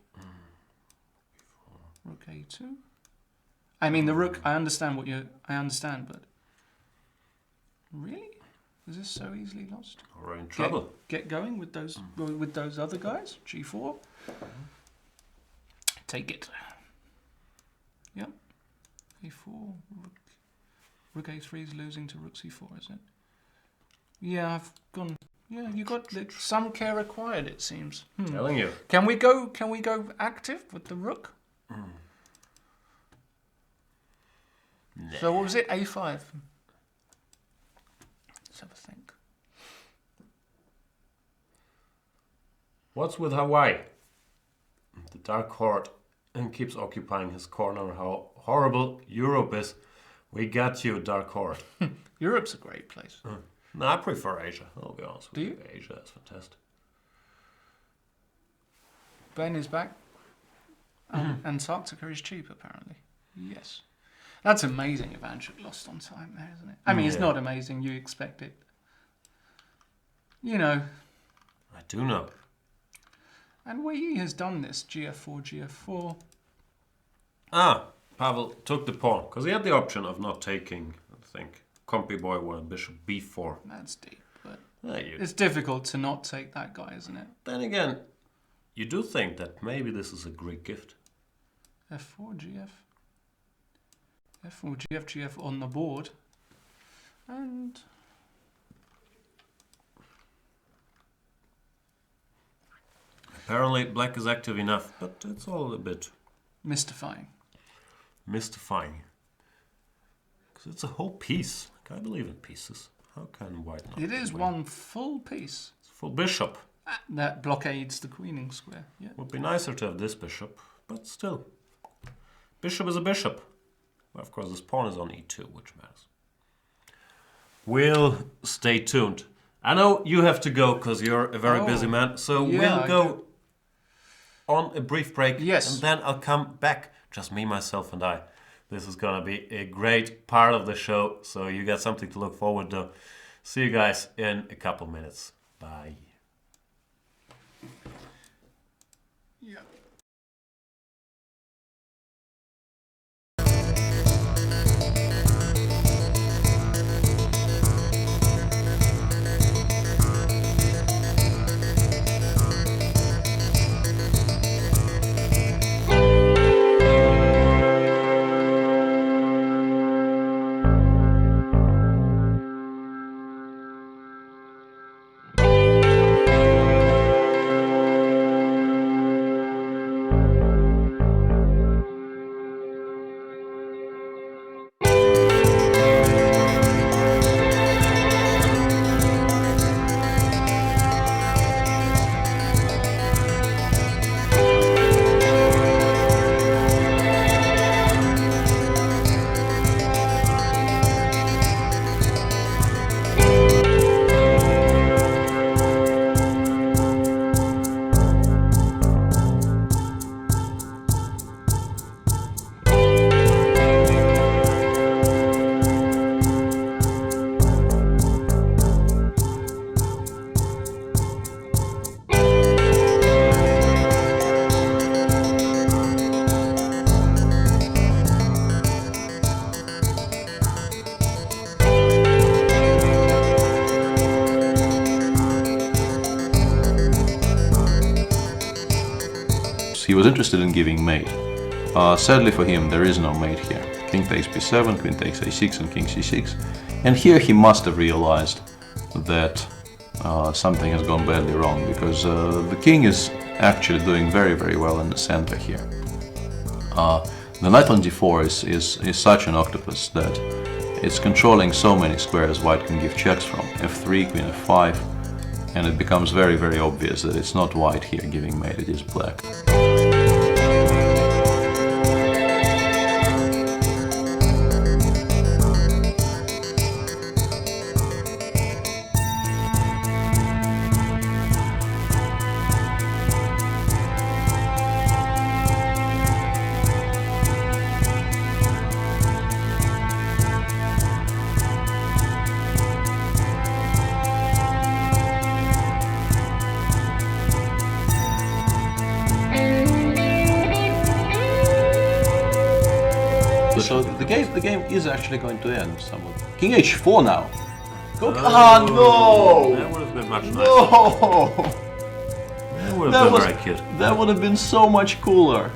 Rook a2? I mean, the rook, I understand, but... Really? Is this so easily lost? We're in trouble. Get going with those other guys. G4. Take it. Yep. A4. Rook a3 is losing to rook c4, is it? Yeah, I've gone. Yeah, you got some care required. It seems. Telling you. Can we go active with the rook? Nah. So what was it? A5. Let's have a think. What's with Hawaii? The Dark Horde and keeps occupying his corner. How horrible Europe is. We got you, Dark Horde. Europe's a great place. No, I prefer Asia. I'll be honest with Do you. you? Asia is fantastic. Ben is back. And Sarktika is cheap, apparently. Yes. That's amazing if Anshuk lost on time there, isn't it? I mean, it's not amazing. You expect it. You know. I do know. And Wei has done this. GF4, GF4. Ah, Pavel took the pawn, because he had the option of not taking, I think. Compy boy won bishop b4. That's deep, but You it's difficult to not take that guy, isn't it? Then again, you do think that maybe this is a Greek gift. F4, GF. F4, GF, GF on the board. And... Apparently black is active enough, but it's all a bit mystifying. Mystifying. Because it's a whole piece. Like, I believe in pieces. How can white not? It is one full piece. It's full bishop. That blockades the queening square. Yeah. Would be nicer to have this bishop, but still. Bishop is a bishop. Well, of course, this pawn is on e2, which matters. We'll stay tuned. I know you have to go because you're a very busy man, so we'll go on a brief break. Yes. And then I'll come back. Just me, myself, and I. This is going to be a great part of the show, so you got something to look forward to. See you guys in a couple minutes. Bye. Yeah. he was interested in giving mate. Sadly for him, there is no mate here. King takes b7, queen takes a6, and king c6. And here he must have realized that something has gone badly wrong, because the king is actually doing very, very well in the center here. The knight on d4 is such an octopus that it's controlling so many squares white can give checks from. f3, queen f5, and it becomes very, very obvious that it's not white here giving mate, it is black. So the game is actually going to end somewhat. King h4 now. Go. Ah, no! That would have been much nicer. No! That would have been very cute. That would have been so much cooler.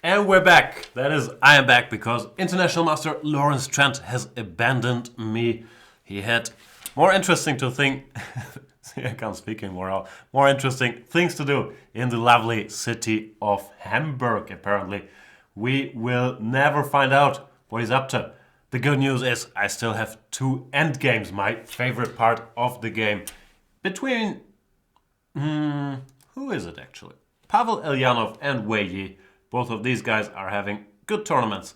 And we're back. That is, I am back because International Master Lawrence Trent has abandoned me. He had more interesting to think. See, I can't speak anymore. More interesting things to do in the lovely city of Hamburg, apparently. We will never find out what he's up to. The good news is I still have 2 endgames, my favorite part of the game. Between... who is it actually? Pavel Elyanov and Wei Yi. Both of these guys are having good tournaments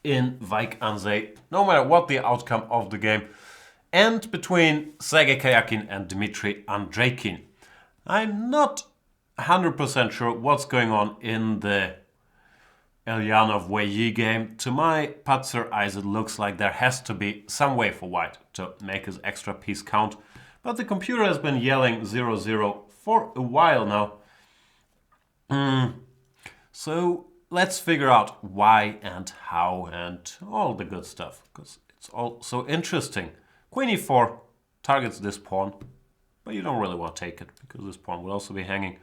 in Vaik an See, no matter what the outcome of the game. And between Sergei Kayakin and Dmitry Andreikin. I'm not 100% sure what's going on in the Elyanov Wei Yi game. To my Patzer eyes, it looks like there has to be some way for White to make his extra piece count. But the computer has been yelling 0-0 for a while now. So let's figure out why and how and all the good stuff, because it's all so interesting. Queen e4 targets this pawn, but you don't really want to take it, because this pawn will also be hanging.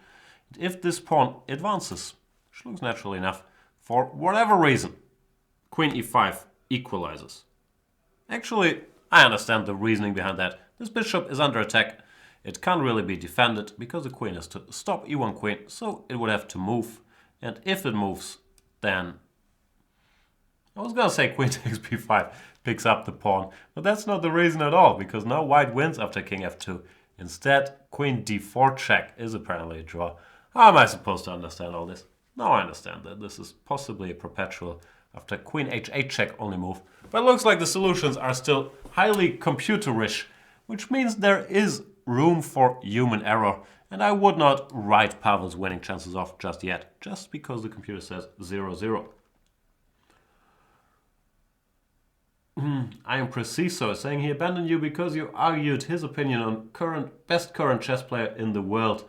If this pawn advances, which looks natural enough, for whatever reason, Queen e5 equalizes. Actually, I understand the reasoning behind that. This bishop is under attack. It can't really be defended, because the queen has to stop e1 queen, so it would have to move. And if it moves, then... I was gonna say queen takes b5, picks up the pawn, but that's not the reason at all, because now white wins after king f2. Instead, queen d4 check is apparently a draw. How am I supposed to understand all this? Now I understand that this is possibly a perpetual after queen h8 check only move, but it looks like the solutions are still highly computerish, which means there is room for human error, and I would not write Pavel's winning chances off just yet, just because the computer says 0-0. I am Preciso, saying he abandoned you because you argued his opinion on best current chess player in the world.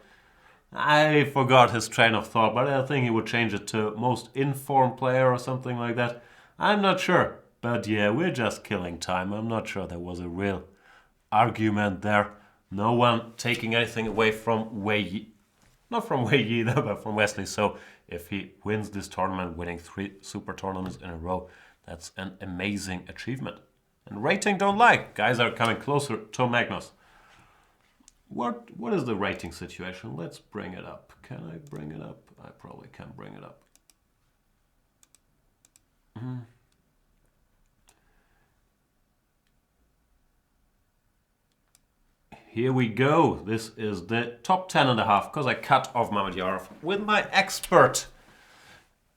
I forgot his train of thought, but I think he would change it to most informed player or something like that. I'm not sure, but yeah, we're just killing time. I'm not sure there was a real argument there. No one taking anything away from Wei Yi. Not from Wei Yi though, but from Wesley. So if he wins this tournament, winning 3 super tournaments in a row, that's an amazing achievement. And rating don't lie. Guys are coming closer to Magnus. What is the rating situation? Let's bring it up. Can I bring it up? I probably can bring it up. Here we go. This is the top 10.5, because I cut off Mamedyarov with my expert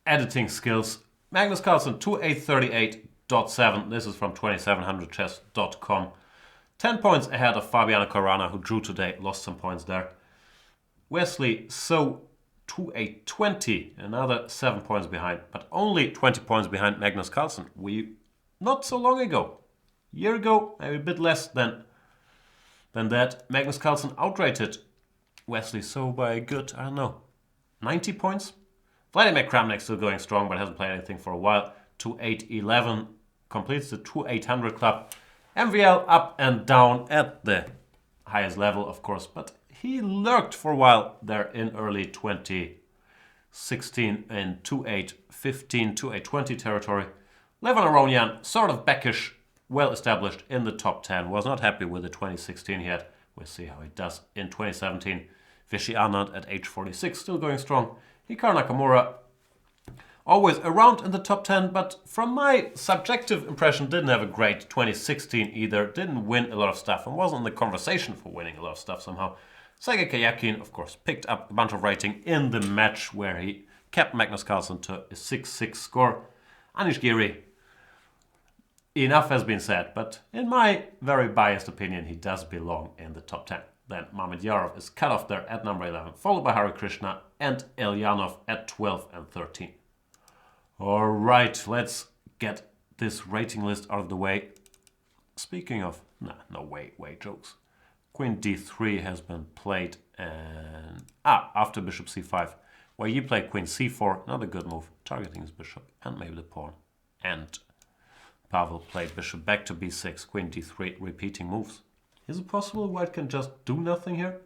editing skills. Magnus Carlsen 2838.7. This is from 2700chess.com. 10 points ahead of Fabiano Caruana, who drew today, lost some points there. Wesley So 2820, another 7 points behind, but only 20 points behind Magnus Carlsen. Not so long ago, a year ago, maybe a bit less than that, Magnus Carlsen outrated Wesley So by a good, 90 points. Vladimir Kramnik still going strong, but hasn't played anything for a while. 2811 completes the 2800 club. MVL up and down at the highest level, of course, but he lurked for a while there in early 2016 in 2815, 2820 territory. Levan Aronian, sort of backish, well established in the top 10, was not happy with the 2016 he had. We'll see how he does in 2017. Vishy Anand at age 46, still going strong. Hikaru Nakamura, always around in the top 10, but from my subjective impression, didn't have a great 2016 either. Didn't win a lot of stuff and wasn't in the conversation for winning a lot of stuff somehow. Sergei Kayakin, of course, picked up a bunch of rating in the match where he kept Magnus Carlsen to a 6-6 score. Anish Giri, enough has been said, but in my very biased opinion, he does belong in the top 10. Then Mamedyarov is cut off there at number 11, followed by Hare Krishna and Elyanov at 12 and 13. Alright, let's get this rating list out of the way. Speaking of, no way jokes. Queen d3 has been played and... after bishop c5, where you play queen c4, another good move, targeting his bishop and maybe the pawn. And Pavel played bishop back to b6, queen d3, repeating moves. Is it possible white can just do nothing here?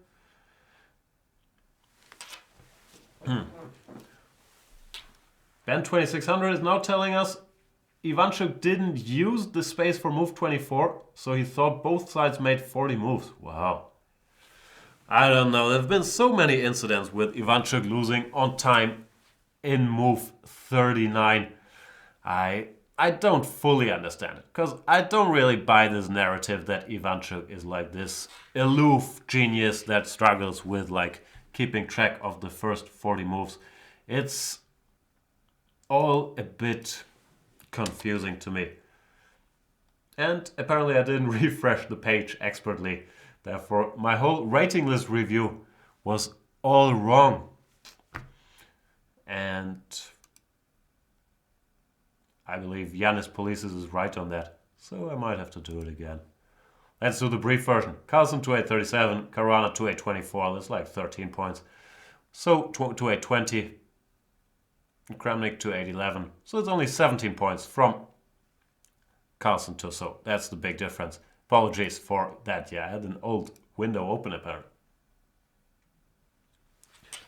Ben 2600 is now telling us Ivanchuk didn't use the space for move 24, so he thought both sides made 40 moves. Wow. I don't know. There have been so many incidents with Ivanchuk losing on time in move 39. I don't fully understand it, because I don't really buy this narrative that Ivanchuk is like this aloof genius that struggles with like keeping track of the first 40 moves. It's all a bit confusing to me. And apparently I didn't refresh the page expertly. Therefore, my whole rating list review was all wrong. And I believe Yanis Polisis is right on that, so I might have to do it again. Let's do the brief version. Carlsen 2837, Caruana 2824, that's like 13 points. So 2820, Kramnik 2811, so it's only 17 points from Carlsen to So. That's the big difference. Apologies for that, yeah, I had an old window open apparently.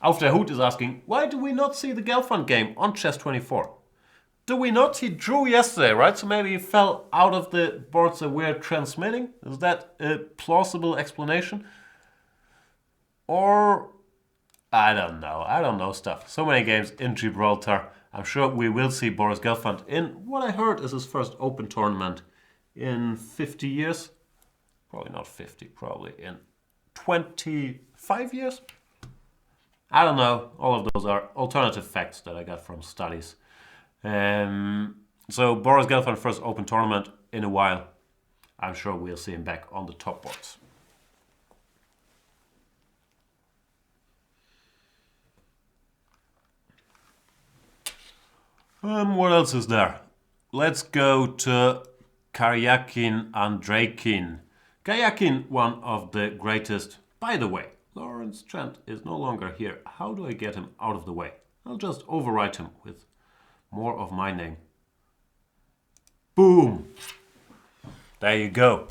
Auf der Hut is asking, why do we not see the Gelfand game on Chess 24? Do we not? He drew yesterday, right? So maybe he fell out of the boards that we're transmitting? Is that a plausible explanation? Or, I don't know. I don't know stuff. So many games in Gibraltar. I'm sure we will see Boris Gelfand in what I heard is his first open tournament in 50 years. Probably not 50, probably in 25 years. I don't know. All of those are alternative facts that I got from studies. So Boris Gelfand first open tournament in a while. I'm sure we'll see him back on the top boards. What else is there? Let's go to Karyakin Andreikin. Karyakin, one of the greatest. By the way, Lawrence Trent is no longer here. How do I get him out of the way? I'll just overwrite him with more of my name. Boom! There you go.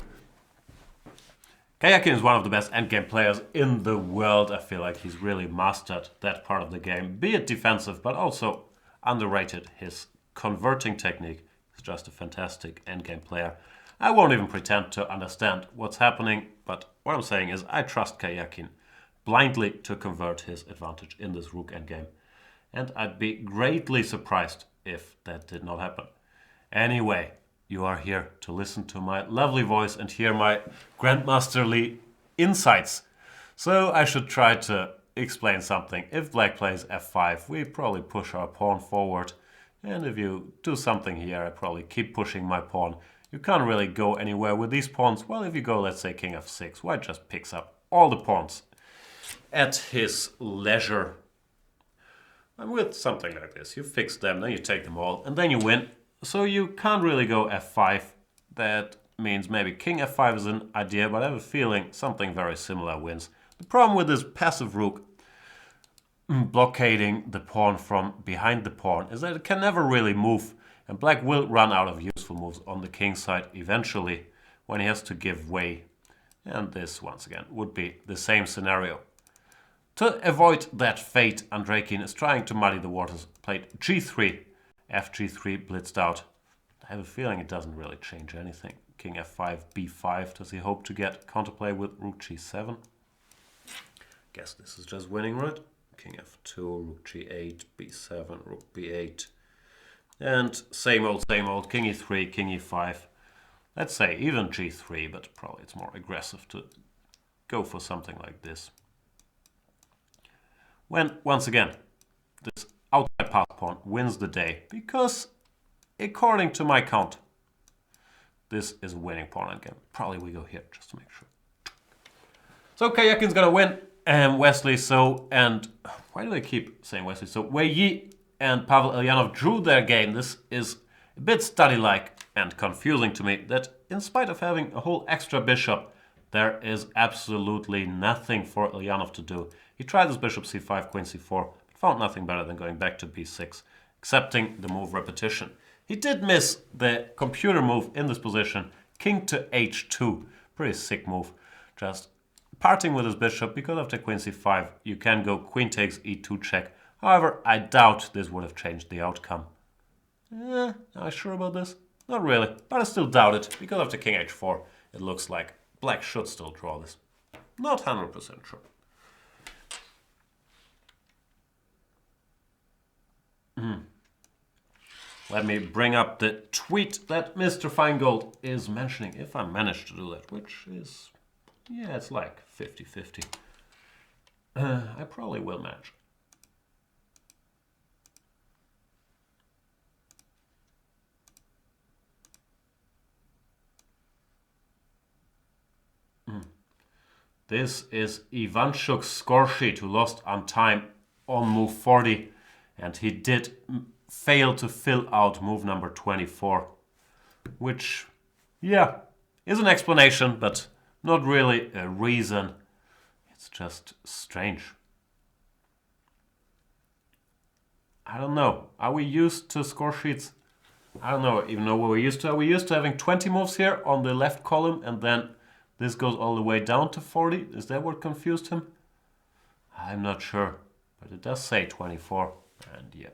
Karyakin is one of the best endgame players in the world. I feel like he's really mastered that part of the game. Be it defensive, but also underrated. His converting technique is just a fantastic endgame player. I won't even pretend to understand what's happening, but what I'm saying is I trust Karyakin blindly to convert his advantage in this rook endgame. And I'd be greatly surprised if that did not happen. Anyway, you are here to listen to my lovely voice and hear my grandmasterly insights. So I should try to explain something. If black plays f5, we probably push our pawn forward. And if you do something here, I probably keep pushing my pawn. You can't really go anywhere with these pawns. Well, if you go, let's say, king f6, white just picks up all the pawns at his leisure. And with something like this, you fix them, then you take them all, and then you win. So you can't really go f5. That means maybe king f5 is an idea, but I have a feeling something very similar wins. The problem with this passive rook blockading the pawn from behind the pawn is that it can never really move, and black will run out of useful moves on the king side eventually when he has to give way. And this, once again, would be the same scenario. To avoid that fate, Andreikin is trying to muddy the waters. Played g3, fg3 blitzed out. I have a feeling it doesn't really change anything. King f5, b5. Does he hope to get counterplay with rook g7? Guess this is just winning, right? King f2, rook g8, b7, rook b8. And same old, king e3, king e5. Let's say even g3, but probably it's more aggressive to go for something like this. When, once again, this outside pass pawn wins the day, because according to my count, this is a winning pawn again. Probably we go here, just to make sure. So Karyakin's gonna win, and Wesley So, and why do I keep saying Wesley So? Wei Yi and Pavel Ilyanov drew their game. This is a bit study-like and confusing to me, that in spite of having a whole extra bishop, there is absolutely nothing for Ilyanov to do. He tried this bishop c5, queen c4, but found nothing better than going back to b6, accepting the move repetition. He did miss the computer move in this position, king to h2. Pretty sick move. Just parting with his bishop, because after queen c5, you can go queen takes e2 check. However, I doubt this would have changed the outcome. Am I sure about this? Not really, but I still doubt it, because after king h4, it looks like black should still draw this. Not 100% sure. Let me bring up the tweet that Mr. Feingold is mentioning, if I manage to do that, which is, yeah, it's like 50-50. I probably will match. This is Ivanchuk's score sheet, who lost on time on move 40, and he did fail to fill out move number 24, which, yeah, is an explanation, but not really a reason. It's just strange. I don't know. Are we used to score sheets? I don't know even know what we're used to. Are we used to having 20 moves here on the left column, and then this goes all the way down to 40? Is that what confused him? I'm not sure, but it does say 24, and yeah.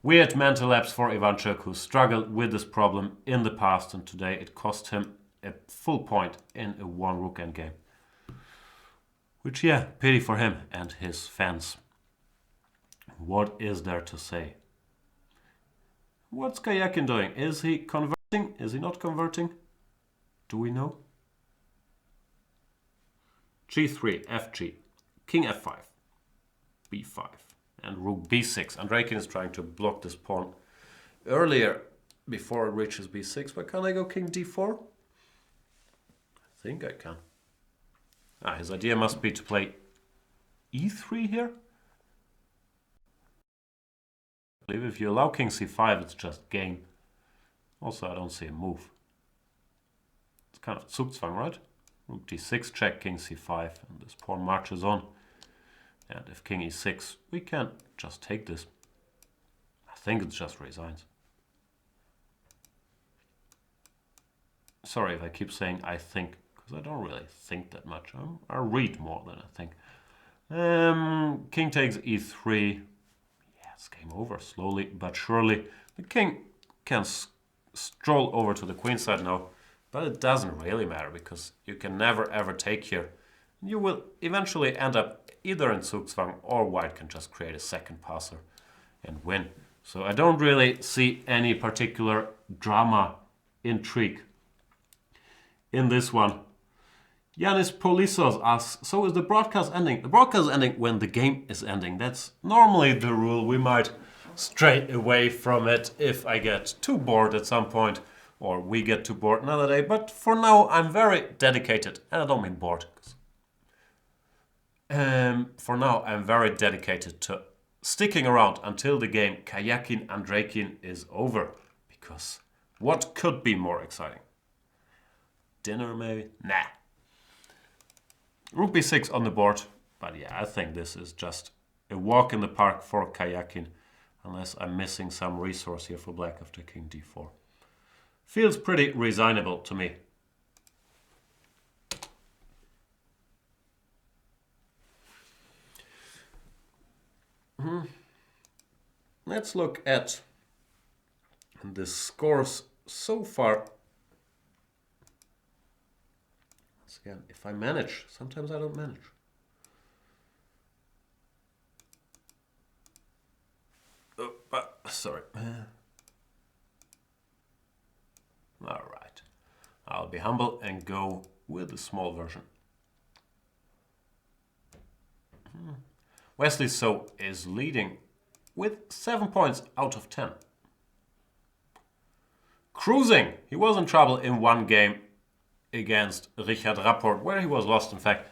Weird mental lapse for Ivanchuk, who struggled with this problem in the past, and today it cost him a full point in a one rook endgame. Which, yeah, pity for him and his fans. What is there to say? What's Kayakin doing? Is he converting? Is he not converting? Do we know? G3, Fg, King F5, B5, and Rook B6. Andreikin is trying to block this pawn earlier before it reaches B6, but can I go King D4? I think I can. His idea must be to play E3 here. I believe if you allow King C5, it's just game. Also, I don't see a move. It's kind of Zugzwang, right? Rook D6 check, King C5, and this pawn marches on. And if King E6, we can just take this. I think it's just resigns. Sorry if I keep saying I think, because I don't really think that much. I read more than I think. King takes E3. Yeah, it's game over, slowly but surely. The king can stroll over to the queen side now, but it doesn't really matter, because you can never ever take here. You will eventually end up either in Zugzwang, or white can just create a second passer and win. So I don't really see any particular drama, intrigue in this one. Yanis Polisos asks, so is the broadcast ending? The broadcast is ending when the game is ending. That's normally the rule. We might stray away from it if I get too bored at some point, or we get too bored another day. But for now, I'm very dedicated, and I don't mean bored. For now, I'm very dedicated to sticking around until the game Kayakin-Andreikin is over. Because what could be more exciting? Dinner maybe? Nah. Rook b6 on the board. But yeah, I think this is just a walk in the park for Kayakin. Unless I'm missing some resource here for black after king d4. Feels pretty resignable to me. Let's look at the scores so far. Once again, if I manage, sometimes I don't manage. Sorry. All right. I'll be humble and go with the small version. Wesley So is leading with 7 points out of 10. Cruising. He was in trouble in one game against Richard Rapport, where he was lost in fact,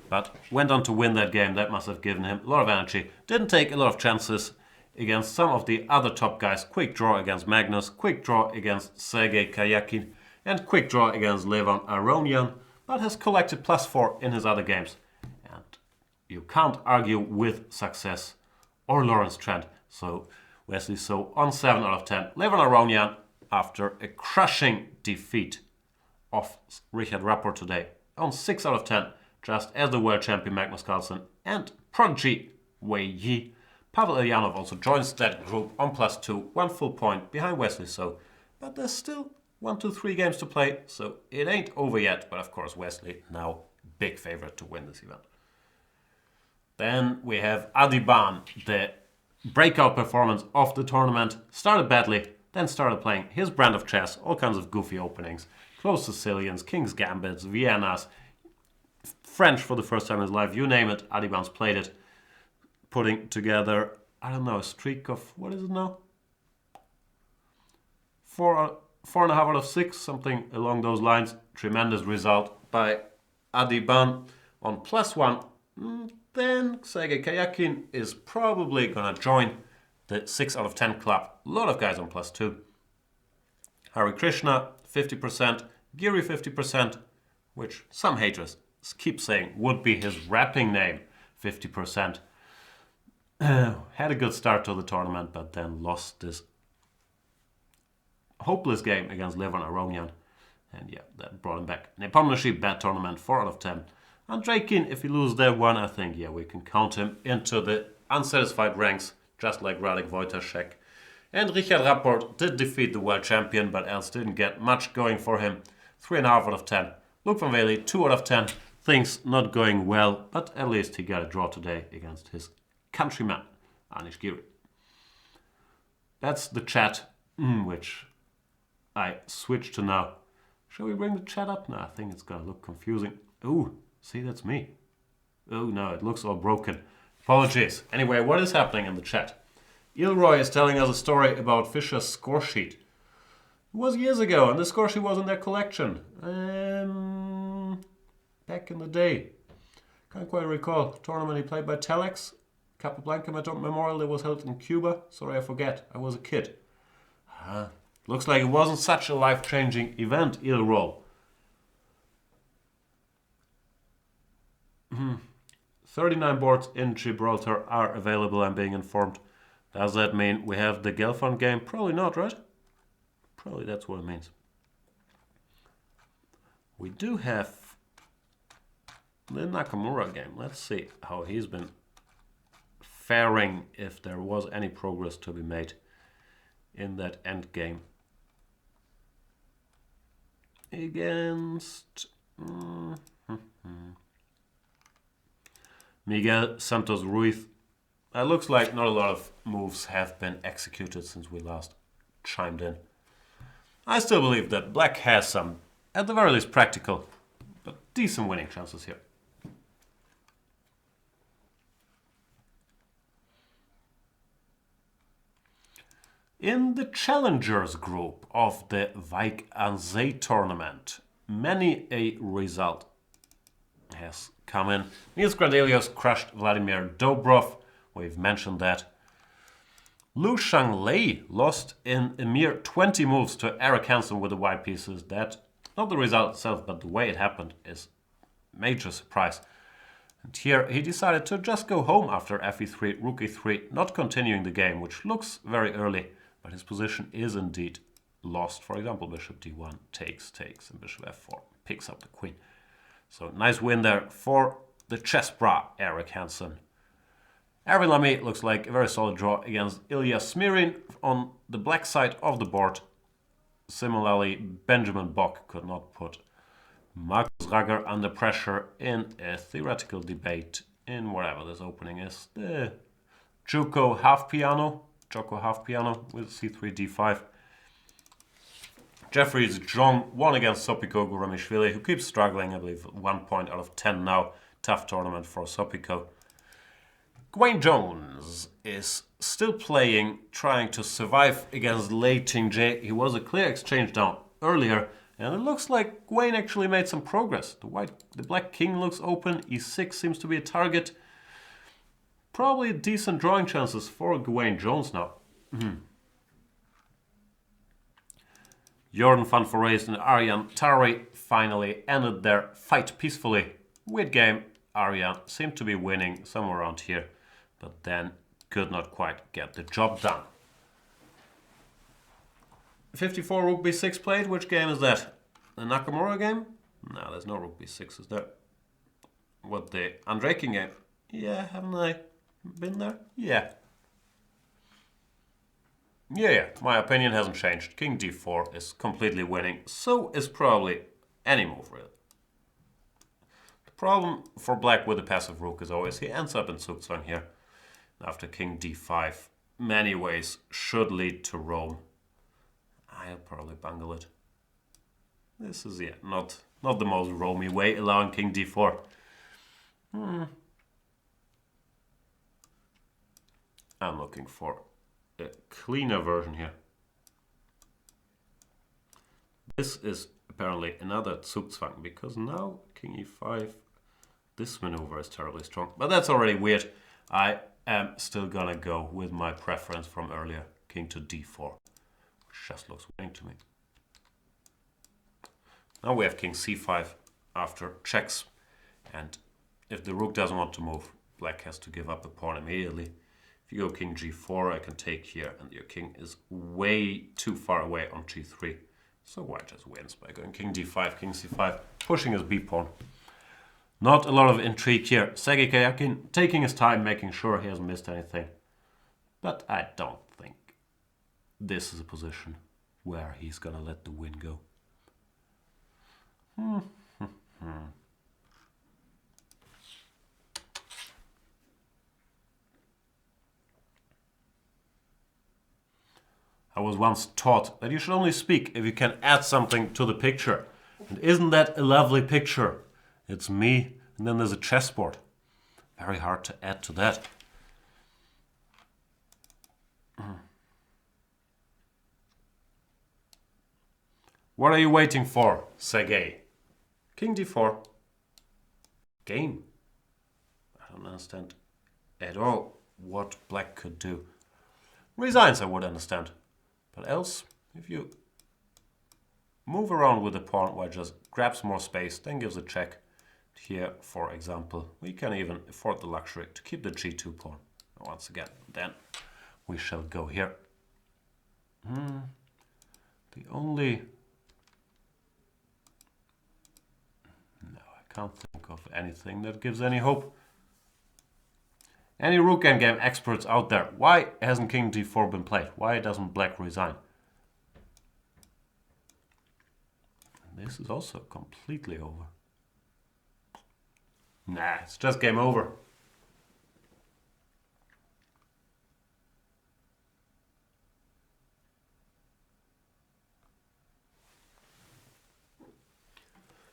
but went on to win that game. That must have given him a lot of energy. Didn't take a lot of chances against some of the other top guys. Quick draw against Magnus, quick draw against Sergei Kayakin, and quick draw against Levon Aronian, but has collected +4 in his other games. And you can't argue with success or Lawrence Trent. So Wesley So on 7 out of 10. Levon Aronian, after a crushing defeat of Richard Rapport today, on 6 out of 10, just as the world champion Magnus Carlsen and prodigy Wei Yi. Pavel Ilyanov also joins that group on +2, 1 full point behind Wesley So. But there's still 1, 2, 3 games to play, so it ain't over yet. But of course, Wesley now big favorite to win this event. Then we have Adiban, the breakout performance of the tournament. Started badly, then started playing his brand of chess, all kinds of goofy openings. Closed Sicilians, King's Gambits, Viennas, French for the first time in his life, you name it, Adiban's played it. Putting together, I don't know, a streak of, what is it now? 4.5 out of 6, something along those lines. Tremendous result by Adiban on +1. Then Sergei Kayakin is probably gonna join the 6 out of 10 club. A lot of guys on +2. Hari Krishna 50%, Giri 50%, which some haters keep saying would be his rapping name, 50%. Had a good start to the tournament, but then lost this hopeless game against Levan Aronian. And yeah, that brought him back. Nepomniachtchi, bad tournament, 4 out of 10. Andreikin, if he loses that one, I think, yeah, we can count him into the unsatisfied ranks, just like Radek Wojtaszek. And Richard Rapport did defeat the world champion, but else didn't get much going for him. 3.5 out of 10. Luke van Wely, 2 out of 10. Things not going well, but at least he got a draw today against his countryman, Anish Giri. That's the chat, which I switch to now. Shall we bring the chat up? No, I think it's gonna look confusing. Ooh, see, that's me. Oh no, it looks all broken. Apologies. Anyway, what is happening in the chat? Ilroy is telling us a story about Fischer's score sheet. It was years ago, and the score sheet was in their collection. Back in the day. Can't quite recall. Tournament he played by Telex. Capablanca Memorial that was held in Cuba. Sorry, I forget. I was a kid. Looks like it wasn't such a life-changing event, Ilroy. 39 boards in Gibraltar are available, I'm being informed. Does that mean we have the Gelfand game? Probably not, right? Probably that's what it means. We do have the Nakamura game. Let's see how he's been faring, if there was any progress to be made in that end game. Against Miguel Santos Ruiz. It looks like not a lot of moves have been executed since we last chimed in. I still believe that Black has some, at the very least practical, but decent winning chances here. In the Challengers group of the Wijk aan Zee tournament, many a result has come in. Niels Gradelius crushed Vladimir Dobrov. We've mentioned that. Lu Shanglei lost in a mere 20 moves to Eric Hansen with the white pieces. That, not the result itself, but the way it happened, is a major surprise. And here he decided to just go home after fe3, rook e3, not continuing the game, which looks very early, but his position is indeed lost. For example, bishop d1 takes, and bishop f4 picks up the queen. So nice win there for the chess bra, Eric Hansen. Erwin Lamy looks like a very solid draw against Ilya Smirin on the black side of the board. Similarly, Benjamin Bock could not put Markus Rager under pressure in a theoretical debate in whatever this opening is. The Joko half piano with c3, d5. Jeffries Zhong won against Sopiko Guramishvili, who keeps struggling, I believe 1 point out of 10 now. Tough tournament for Sopiko. Gwaine Jones is still playing, trying to survive against Lei Ting-jae. He was a clear exchange down earlier, and it looks like Gwaine actually made some progress. The black king looks open, e6 seems to be a target. Probably decent drawing chances for Gwaine Jones now. Jordan van Foreest and Arjan Tari finally ended their fight peacefully. Weird game. Arjan seemed to be winning somewhere around here, but then could not quite get the job done. 54 rook b6 played. Which game is that? The Nakamura game? No, there's no rook b6, is there? What, the Andreikin game? Yeah, haven't I been there? Yeah. Yeah, my opinion hasn't changed. King d4 is completely winning. So is probably any move, really. The problem for black with the passive rook is always he ends up in Zugzwang here. After king d5, many ways should lead to roam. I'll probably bungle it. This is, yeah, not the most roamy way, allowing king d4. I'm looking for a cleaner version here. This is apparently another Zugzwang, because now king e5, this maneuver is terribly strong. But that's already weird. I am still gonna go with my preference from earlier, king to d4, which just looks winning to me. Now we have king c5 after checks, and if the rook doesn't want to move, black has to give up the pawn immediately. If you go king g4, I can take here, and your king is way too far away on g3. So white just wins by going king d5, king c5, pushing his b-pawn. Not a lot of intrigue here. Sergei Karjakin taking his time, making sure he hasn't missed anything. But I don't think this is a position where he's gonna let the win go. I was once taught that you should only speak if you can add something to the picture. And isn't that a lovely picture? It's me, and then there's a chessboard. Very hard to add to that. What are you waiting for, Sergei? King d4. Game. I don't understand at all what black could do. Resigns I would understand. But else, if you move around with the pawn while it just grabs more space, then gives a check. Here, for example, we can even afford the luxury to keep the g2 pawn. Once again, then we shall go here. The only... No, I can't think of anything that gives any hope. Any rook endgame experts out there, why hasn't king d4 been played? Why doesn't black resign? This is also completely over. Nah, it's just game over.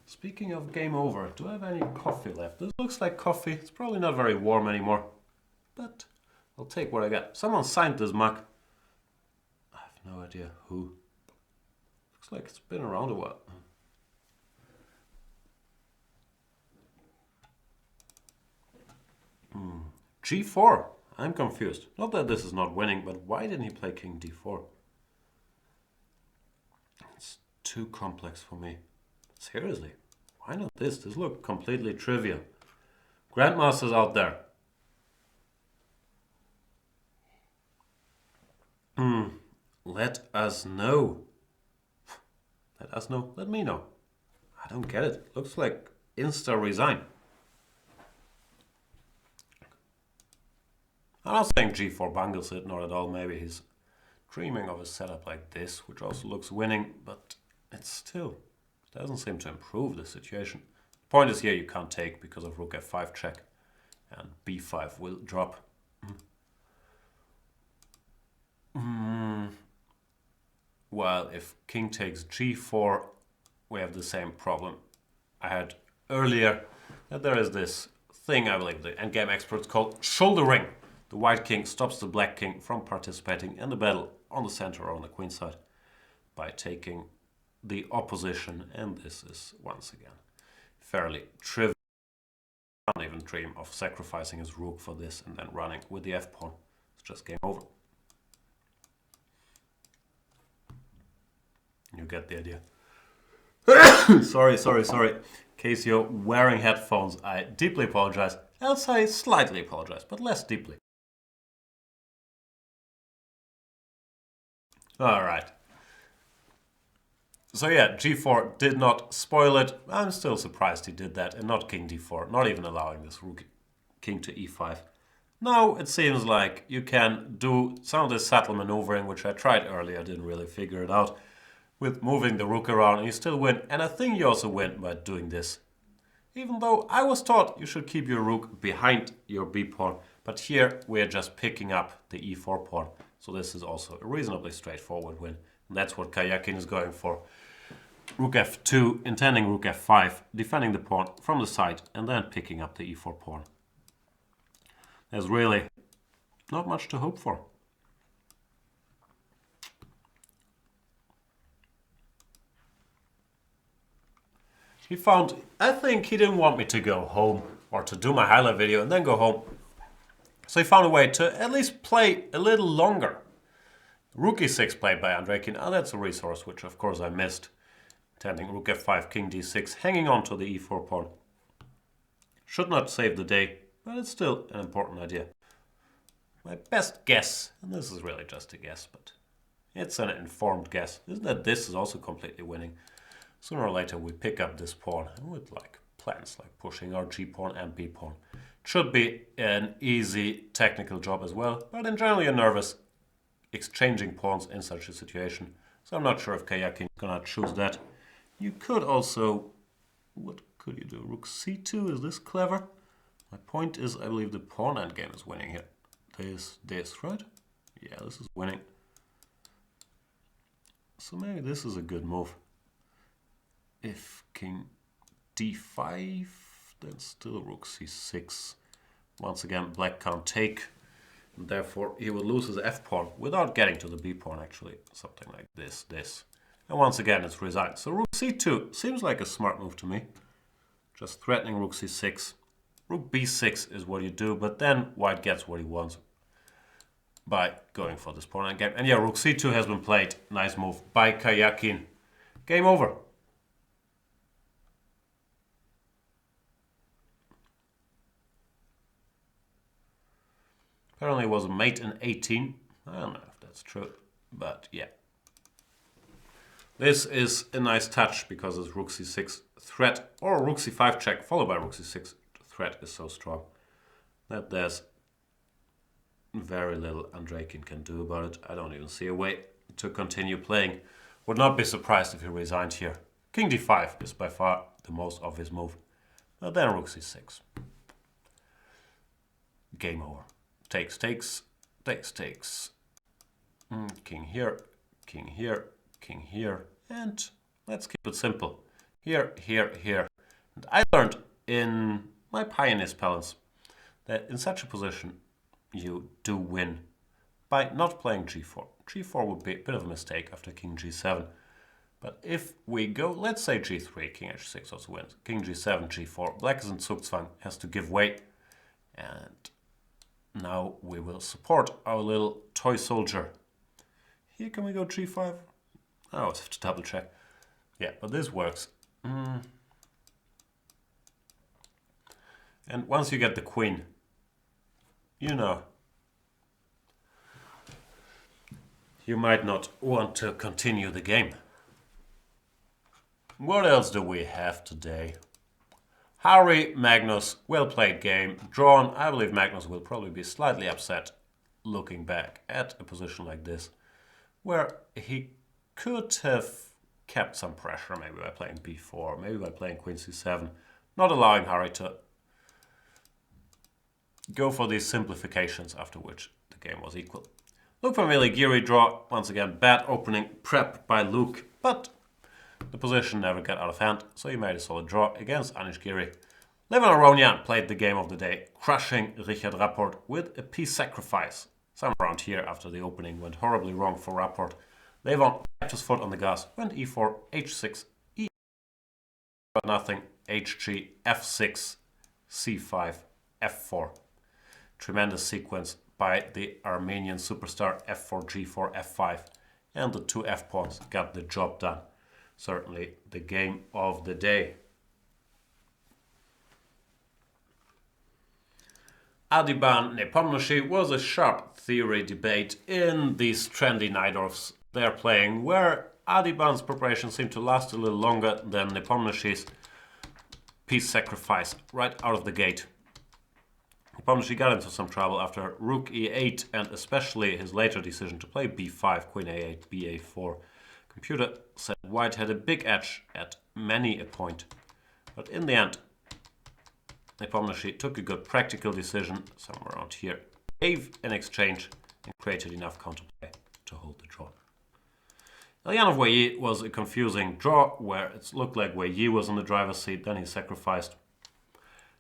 Speaking of game over, do I have any coffee left? This looks like coffee. It's probably not very warm anymore, but I'll take what I got. Someone signed this mug. I have no idea who. Looks like it's been around a while. G4. I'm confused. Not that this is not winning, but why didn't he play king d4? It's too complex for me. Seriously, why not this? This looks completely trivial. Grandmasters out there. Let us know. Let us know. Let me know. I don't get it. Looks like insta resign. I'm not saying g4 bungles it, not at all. Maybe he's dreaming of a setup like this, which also looks winning, but it still doesn't seem to improve the situation. The point is here you can't take because of rook f5 check, and b5 will drop. Well, if king takes g4, we have the same problem I had earlier, that there is this thing I believe the endgame experts call shouldering. The white king stops the black king from participating in the battle on the center or on the queen side by taking the opposition, and this is once again fairly trivial. I can't even dream of sacrificing his rook for this and then running with the f-pawn. It's just game over. You get the idea. Sorry. In case you're wearing headphones, I deeply apologize. Else I slightly apologize, but less deeply. Alright. So yeah, g4 did not spoil it. I'm still surprised he did that, and not king d4, not even allowing this rook king to e5. Now it seems like you can do some of this subtle maneuvering, which I tried earlier, didn't really figure it out, with moving the rook around, and you still win. And I think you also win by doing this. Even though I was taught you should keep your rook behind your b pawn, but here we are just picking up the e4 pawn. So this is also a reasonably straightforward win. And that's what Karjakin is going for. Rook f2, intending rook f5, defending the pawn from the side, and then picking up the e4 pawn. There's really not much to hope for. He found, I think he didn't want me to go home or to do my highlight video and then go home. So he found a way to at least play a little longer. Rook e6 played by Andreikin. Oh, that's a resource which of course I missed. Intending rook f5, king d6, hanging on to the e4 pawn. Should not save the day, but it's still an important idea. My best guess, and this is really just a guess, but it's an informed guess, is that this is also completely winning. Sooner or later we pick up this pawn with like plans like pushing our g pawn and b pawn. Should be an easy technical job as well, but in general you're nervous exchanging pawns in such a situation. So I'm not sure if Karjakin is gonna choose that. You could also, what could you do? Rook c2, is this clever? My point is, I believe the pawn endgame is winning here. This, right? Yeah, this is winning. So maybe this is a good move. If king d5, then still rook c6. Once again, black can't take, and therefore he will lose his f-pawn without getting to the b-pawn, actually. Something like this. And once again, it's resigned. So rook c2 seems like a smart move to me. Just threatening rook c6. Rook b6 is what you do, but then white gets what he wants by going for this pawn endgame. And yeah, rook c2 has been played. Nice move by Karjakin. Game over. Apparently it was a mate in 18. I don't know if that's true, but yeah. This is a nice touch because it's rook c6 threat or rook c5 check followed by rook c6. The threat is so strong that there's very little Andreikin can do about it. I don't even see a way to continue playing. Would not be surprised if he resigned here. King d5 is by far the most obvious move. But then rook c6. Game over. Takes. King here, king here, king here, and let's keep it simple. Here. And I learned in my Pioneer's Palace that in such a position you do win by not playing g4. g4 would be a bit of a mistake after king g7. But if we go, let's say g3, king h6 also wins. King g7, g4, black is in Zugzwang, has to give way. And now we will support our little toy soldier. Here, can we go g5? I always have to double check. Yeah, but this works. And once you get the queen, you know, you might not want to continue the game. What else do we have today? Harry, Magnus, well played game. Drawn, I believe Magnus will probably be slightly upset looking back at a position like this, where he could have kept some pressure, maybe by playing b4, maybe by playing queen c7, not allowing Harry to go for these simplifications after which the game was equal. Luke from Giri draw, once again bad opening prep by Luke, but the position never got out of hand, so he made a solid draw against Anish Giri. Levon Aronian played the game of the day, crushing Richard Rapport with a piece sacrifice. Some around here after the opening went horribly wrong for Rapport. Levon kept his foot on the gas, went e4, h6, e, but nothing, hg, f6, c5, f4. Tremendous sequence by the Armenian superstar, f4, g4, f5, and the two f-pawns got the job done. Certainly the game of the day. Adiban Nepomniachtchi was a sharp theory debate in these trendy Najdorfs they're playing, where Adiban's preparation seemed to last a little longer than Nepomniachtchi's piece sacrifice right out of the gate. Nepomniachtchi got into some trouble after rook e8 and especially his later decision to play b5, queen a8, ba4. Computer said white had a big edge at many a point, but in the end Nepomniachtchi took a good practical decision somewhere around here, gave an exchange and created enough counterplay to hold the draw. Ilyanov Weyi was a confusing draw where it looked like Weyi was in the driver's seat, then he sacrificed,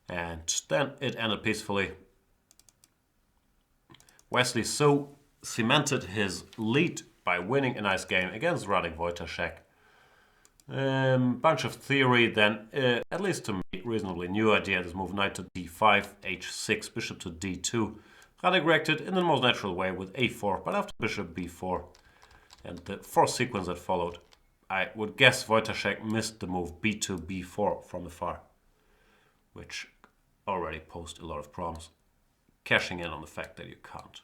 and then it ended peacefully. Wesley So cemented his lead by winning a nice game against Radek Wojtaszek. Bunch of theory, then, at least to me, reasonably new idea. This move knight to d5, h6, bishop to d2. Radek reacted in the most natural way with a4, but after bishop b4 and the fourth sequence that followed, I would guess Wojtaszek missed the move b2, b4 from afar, which already posed a lot of problems, cashing in on the fact that you can't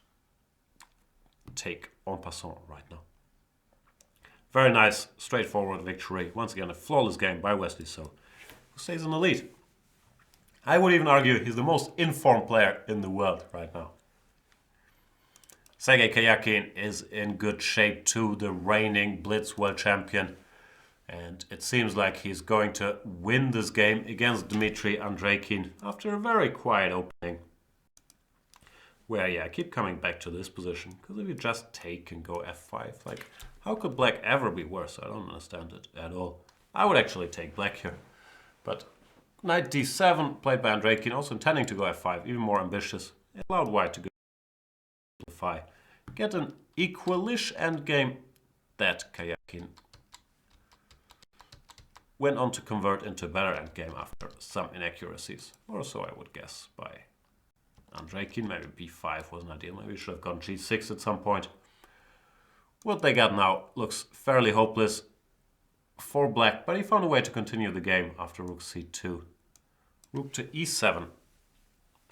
take en passant right now. Very nice, straightforward victory. Once again, a flawless game by Wesley So, who stays in the lead. I would even argue he's the most informed player in the world right now. Sergei Karjakin is in good shape too, the reigning Blitz world champion. And it seems like he's going to win this game against Dmitry Andrekin after a very quiet opening. Where, yeah, I keep coming back to this position, because if you just take and go f5, like, how could black ever be worse? I don't understand it at all. I would actually take black here. But knight d7, played by Andrekin, also intending to go f5, even more ambitious. It allowed white to go simplify. Get an equalish endgame that Karjakin went on to convert into a better endgame after some inaccuracies. Or so I would guess by Andrekin. Maybe b5 wasn't ideal. Maybe we should have gone g6 at some point. What they got now looks fairly hopeless for black, but he found a way to continue the game after rook c2. Rook to e7.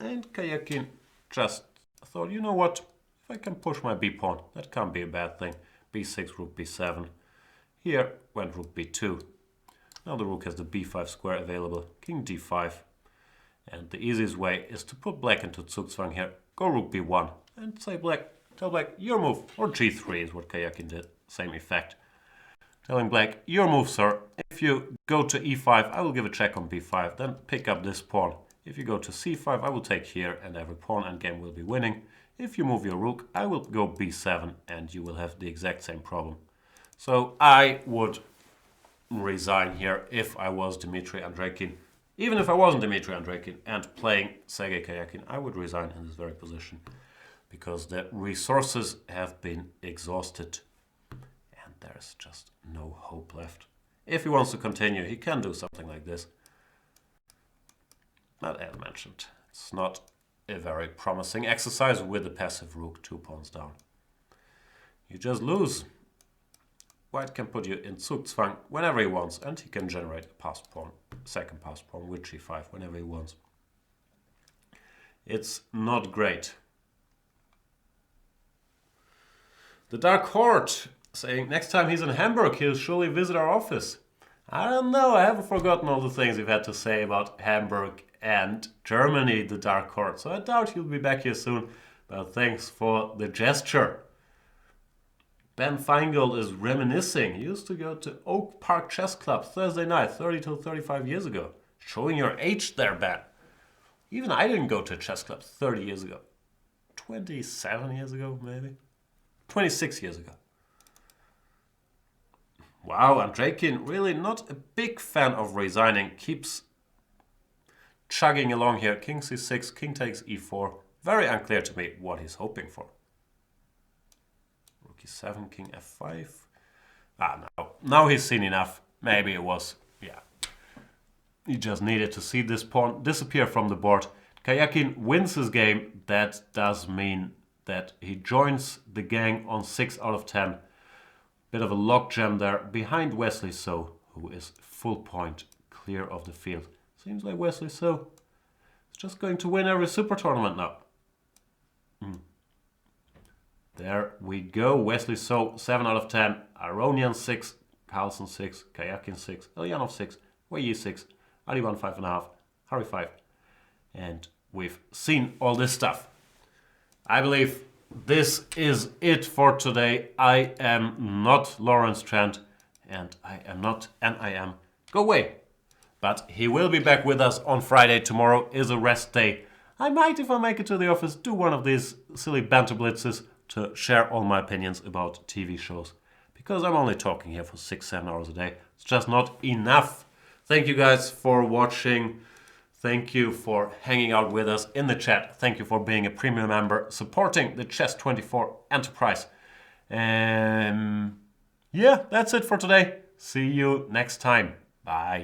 And Karjakin just thought, you know what, if I can push my b-pawn, that can't be a bad thing. b6, rook b7. Here went rook b2. Now the rook has the b5 square available. King d5. And the easiest way is to put black into Zugzwang here. Go rook b1 and say black, tell black your move. Or g3 is what Karjakin did. Same effect. Telling black, your move, sir. If you go to e5, I will give a check on b5. Then pick up this pawn. If you go to c5, I will take here and every pawn endgame will be winning. If you move your rook, I will go b7 and you will have the exact same problem. So I would resign here if I was Dmitry Andrekin. Even if I wasn't Dmitry Andrekin and playing Sergei Karjakin, I would resign in this very position because the resources have been exhausted and there's just no hope left. If he wants to continue, he can do something like this. But as mentioned, it's not a very promising exercise with the passive rook 2 pawns down. You just lose. White can put you in Zugzwang whenever he wants, and he can generate a passed pawn, second passed pawn with g5 whenever he wants. It's not great. The Dark Horde saying next time he's in Hamburg, he'll surely visit our office. I don't know, I haven't forgotten all the things you've had to say about Hamburg and Germany, the Dark Horde, so I doubt he'll be back here soon, but thanks for the gesture. Ben Feingold is reminiscing. He used to go to Oak Park Chess Club Thursday night, 30 to 35 years ago. Showing your age there, Ben. Even I didn't go to a chess club 30 years ago. 27 years ago, maybe? 26 years ago. Wow, Andrekin, really not a big fan of resigning. Keeps chugging along here. King c6, king takes e4. Very unclear to me what he's hoping for. Rook e7, king f5. Now he's seen enough. Maybe it was, yeah. He just needed to see this pawn disappear from the board. Karjakin wins his game. That does mean that he joins the gang on 6 out of 10. Bit of a logjam there behind Wesley So, who is full point clear of the field. Seems like Wesley So is just going to win every super tournament now. There we go. Wesley So, 7 out of 10. Aronian 6, Carlsen 6, Karjakin 6, Ilyanov 6, Weyi 6, Adiban 5.5, Harry 5. And we've seen all this stuff. I believe this is it for today. I am not Lawrence Trent, and I am Go away. But he will be back with us on Friday. Tomorrow is a rest day. I might, if I make it to the office, do one of these silly banter blitzes to share all my opinions about TV shows. Because I'm only talking here for 6-7 hours a day. It's just not enough. Thank you guys for watching. Thank you for hanging out with us in the chat. Thank you for being a premium member, supporting the Chess24 Enterprise. Yeah, that's it for today. See you next time. Bye.